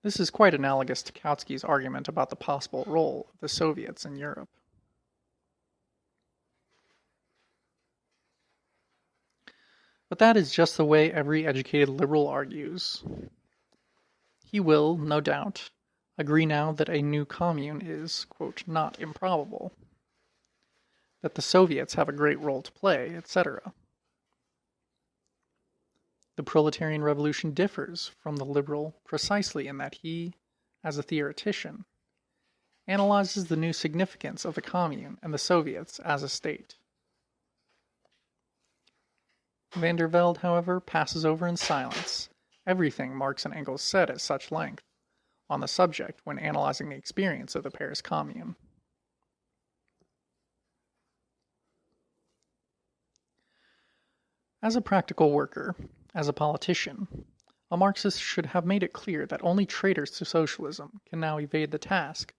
This is quite analogous to Kautsky's argument about the possible role of the Soviets in Europe. But that is just the way every educated liberal argues. He will, no doubt, agree now that a new commune is, quote, not improbable, that the Soviets have a great role to play, etc. The proletarian revolution differs from the liberal precisely in that he, as a theoretician, analyzes the new significance of the commune and the Soviets as a state. Van der Velde, however, passes over in silence everything Marx and Engels said at such length on the subject when analyzing the experience of the Paris Commune. As a practical worker, as a politician, a Marxist should have made it clear that only traitors to socialism can now evade the task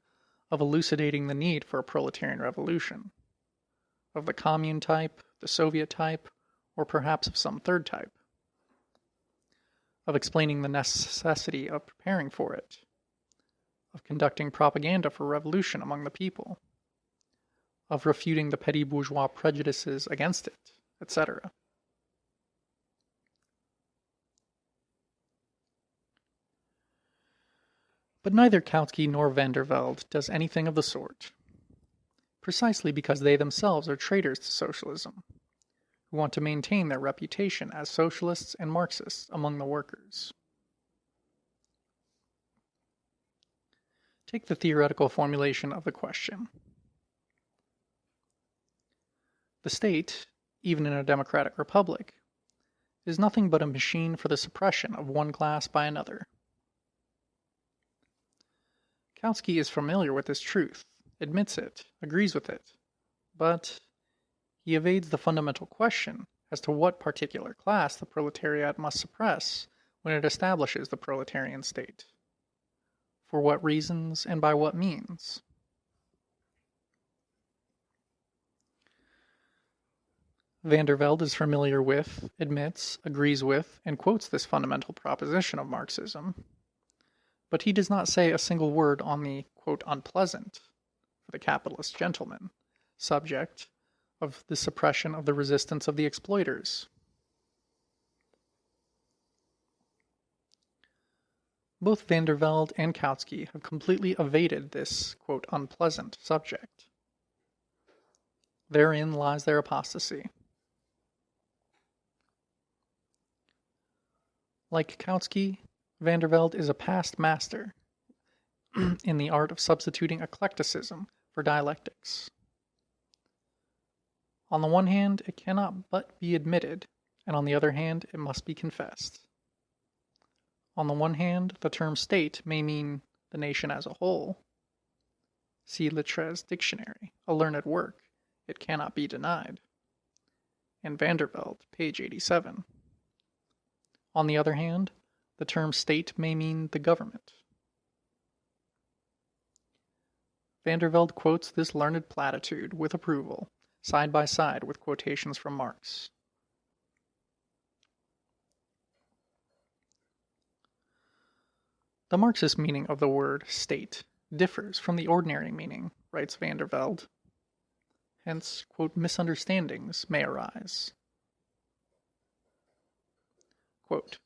of elucidating the need for a proletarian revolution, of the commune type, the Soviet type, or perhaps of some third type, of explaining the necessity of preparing for it, of conducting propaganda for revolution among the people, of refuting the petty bourgeois prejudices against it, etc. But neither Kautsky nor Van der Velde does anything of the sort, precisely because they themselves are traitors to socialism, who want to maintain their reputation as socialists and Marxists among the workers. Take the theoretical formulation of the question. The state, even in a democratic republic, is nothing but a machine for the suppression of one class by another. Kautsky is familiar with this truth, admits it, agrees with it, but he evades the fundamental question as to what particular class the proletariat must suppress when it establishes the proletarian state. For what reasons and by what means? Van der Velde is familiar with, admits, agrees with, and quotes this fundamental proposition of Marxism, but he does not say a single word on the, quote, unpleasant, for the capitalist gentleman, subject of the suppression of the resistance of the exploiters. Both Van der Velde and Kautsky have completely evaded this, quote, unpleasant subject. Therein lies their apostasy. Like Kautsky, Van der Velde is a past master in the art of substituting eclecticism for dialectics. On the one hand, it cannot but be admitted, and on the other hand, it must be confessed. On the one hand, the term state may mean the nation as a whole. See Littre's dictionary, a learned work, it cannot be denied. And Van der Velde, page 87. On the other hand, the term state may mean the government. Van der Velde quotes this learned platitude with approval, side by side with quotations from Marx. The Marxist meaning of the word state differs from the ordinary meaning, writes Van der Velde. Hence, quote, misunderstandings may arise. Quote,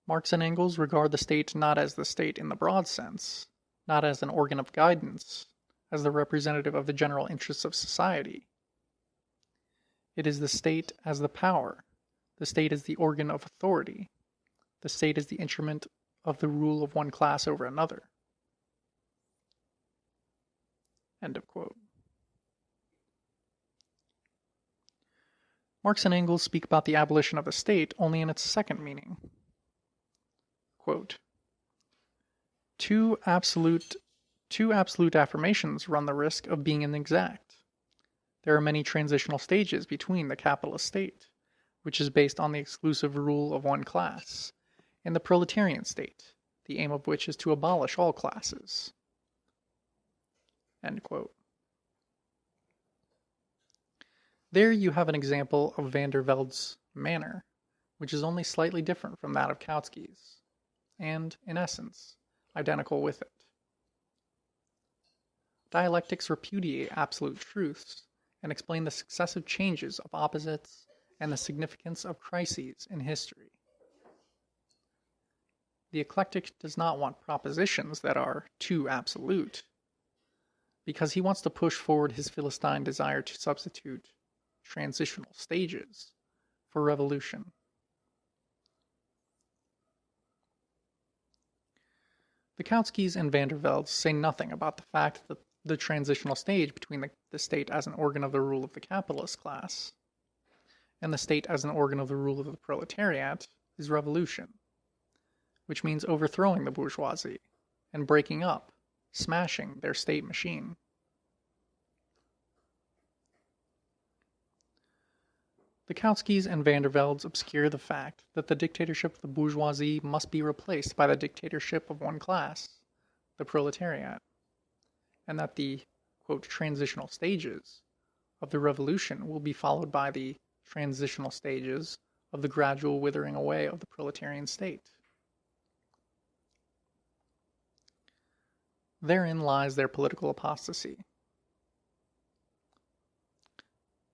Marx and Engels regard the state not as the state in the broad sense, not as an organ of guidance, as the representative of the general interests of society. It is the state as the power, the state as the organ of authority, the state as the instrument of the rule of one class over another. End of quote. Marx and Engels speak about the abolition of the state only in its second meaning. Quote, Two absolute affirmations run the risk of being inexact. There are many transitional stages between the capitalist state, which is based on the exclusive rule of one class, and the proletarian state, the aim of which is to abolish all classes. End quote. There you have an example of van der Velde's manner, which is only slightly different from that of Kautsky's, and, in essence, identical with it. Dialectics repudiate absolute truths and explain the successive changes of opposites and the significance of crises in history. The eclectic does not want propositions that are too absolute, because he wants to push forward his Philistine desire to substitute transitional stages for revolution. The Kautskys and van der Veldes say nothing about the fact that the transitional stage between the state as an organ of the rule of the capitalist class and the state as an organ of the rule of the proletariat is revolution, which means overthrowing the bourgeoisie and breaking up, smashing their state machine. The Kautskys and van der Veldes obscure the fact that the dictatorship of the bourgeoisie must be replaced by the dictatorship of one class, the proletariat, and that the, quote, transitional stages of the revolution will be followed by the transitional stages of the gradual withering away of the proletarian state. Therein lies their political apostasy.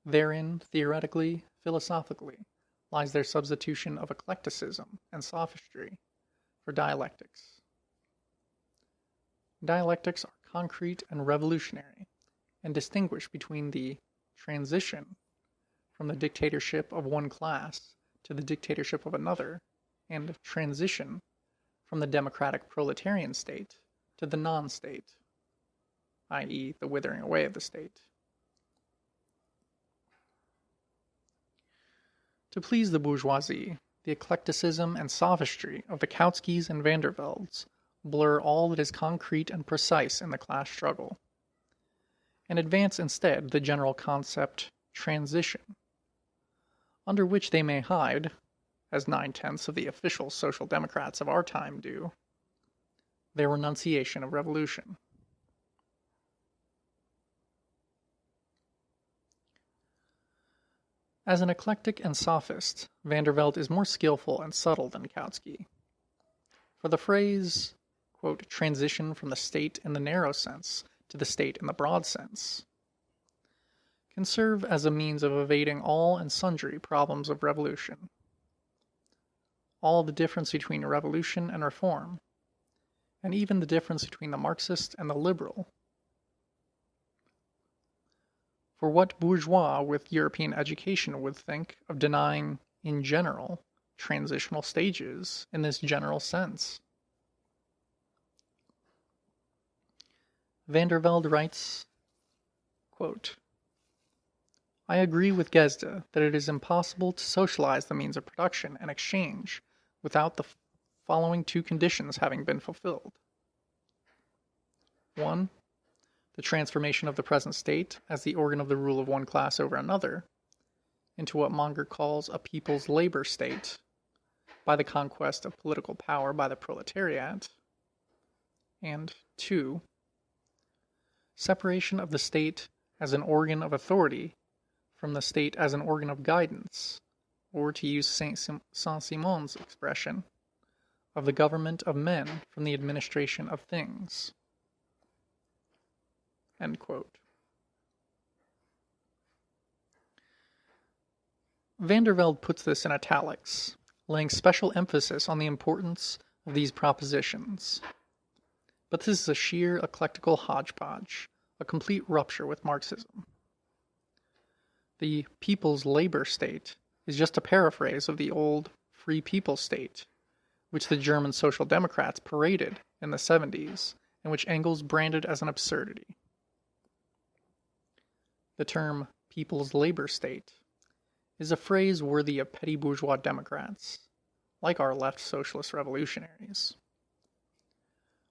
Therein, theoretically, philosophically, lies their substitution of eclecticism and sophistry for dialectics. Dialectics are concrete and revolutionary, and distinguish between the transition from the dictatorship of one class to the dictatorship of another, and transition from the democratic proletarian state to the non-state, i.e., the withering away of the state. To please the bourgeoisie, the eclecticism and sophistry of the Kautskys and van der Veldes blur all that is concrete and precise in the class struggle, and advance instead the general concept transition, under which they may hide, as 9/10 of the official social democrats of our time do, their renunciation of revolution. As an eclectic and sophist, van der Velde is more skillful and subtle than Kautsky. For the phrase, quote, transition from the state in the narrow sense to the state in the broad sense, can serve as a means of evading all and sundry problems of revolution. All the difference between revolution and reform, and even the difference between the Marxist and the liberal. For what bourgeois with European education would think of denying, in general, transitional stages in this general sense? Van der Velde writes, quote, I agree with Gesde that it is impossible to socialize the means of production and exchange without the following two conditions having been fulfilled. 1. The transformation of the present state as the organ of the rule of one class over another into what Monger calls a people's labor state by the conquest of political power by the proletariat. And 2. Separation of the state as an organ of authority from the state as an organ of guidance, or to use Saint-Simon's expression, of the government of men from the administration of things. End quote. Van der Velde puts this in italics, laying special emphasis on the importance of these propositions. But this is a sheer eclectical hodgepodge, a complete rupture with Marxism. The people's labor state is just a paraphrase of the old free people state, which the German Social Democrats paraded in the 70s, and which Engels branded as an absurdity. The term people's labor state is a phrase worthy of petty bourgeois Democrats, like our left socialist revolutionaries.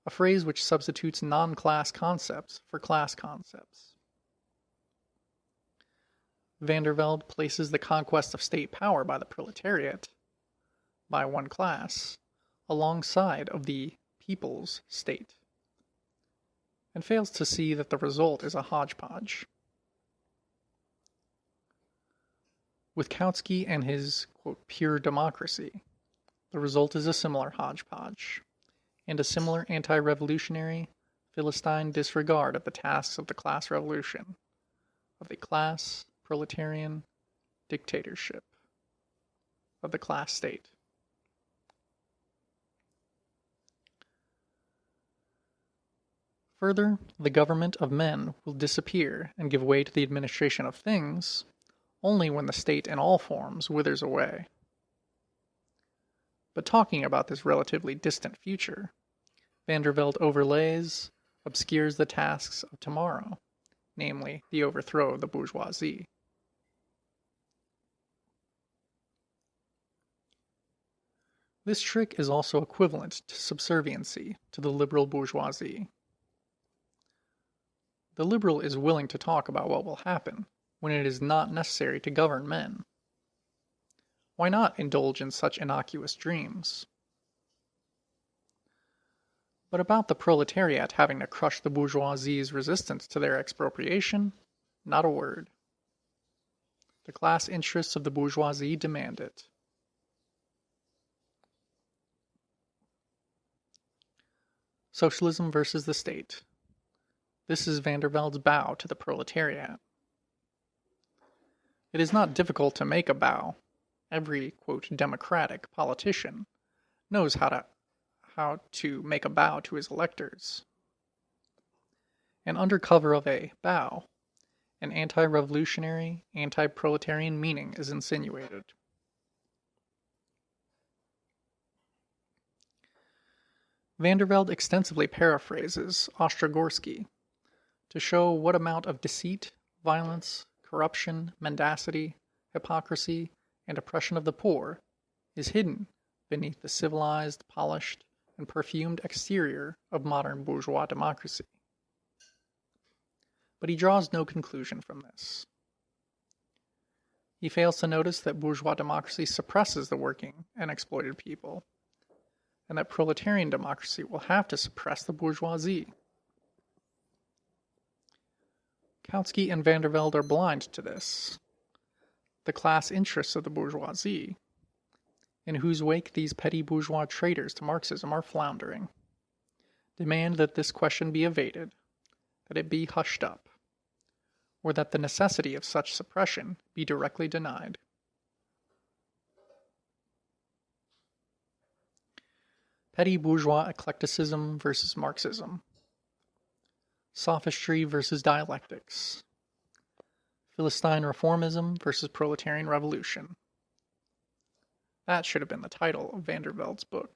A phrase which substitutes non-class concepts for class concepts. Van der Velde places the conquest of state power by the proletariat, by one class, alongside of the people's state, and fails to see that the result is a hodgepodge. With Kautsky and his, quote, pure democracy, the result is a similar hodgepodge, and a similar anti-revolutionary, Philistine disregard of the tasks of the class revolution, of the class, proletarian, dictatorship, of the class state. Further, the government of men will disappear and give way to the administration of things only when the state in all forms withers away. But talking about this relatively distant future, Vandervelde obscures the tasks of tomorrow, namely the overthrow of the bourgeoisie. This trick is also equivalent to subserviency to the liberal bourgeoisie. The liberal is willing to talk about what will happen when it is not necessary to govern men. Why not indulge in such innocuous dreams? But about the proletariat having to crush the bourgeoisie's resistance to their expropriation, not a word. The class interests of the bourgeoisie demand it. Socialism versus the state. This is Vandervelde's bow to the proletariat. It is not difficult to make a bow. Every, quote, democratic politician knows how to make a bow to his electors. And under cover of a bow, an anti-revolutionary, anti-proletarian meaning is insinuated. Vandervelde extensively paraphrases Ostrogorsky to show what amount of deceit, violence, corruption, mendacity, hypocrisy, and oppression of the poor is hidden beneath the civilized, polished, and perfumed exterior of modern bourgeois democracy. But he draws no conclusion from this. He fails to notice that bourgeois democracy suppresses the working and exploited people, and that proletarian democracy will have to suppress the bourgeoisie. Kautsky and Vandervelde are blind to this. The class interests of the bourgeoisie, in whose wake these petty bourgeois traitors to Marxism are floundering, demand that this question be evaded, that it be hushed up, or that the necessity of such suppression be directly denied. Petty bourgeois eclecticism versus Marxism. Sophistry versus dialectics. Philistine reformism versus proletarian revolution. That should have been the title of Vandervelde's book.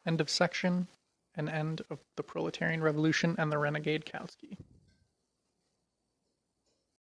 End of section, and end of the proletarian revolution and the renegade Kautsky.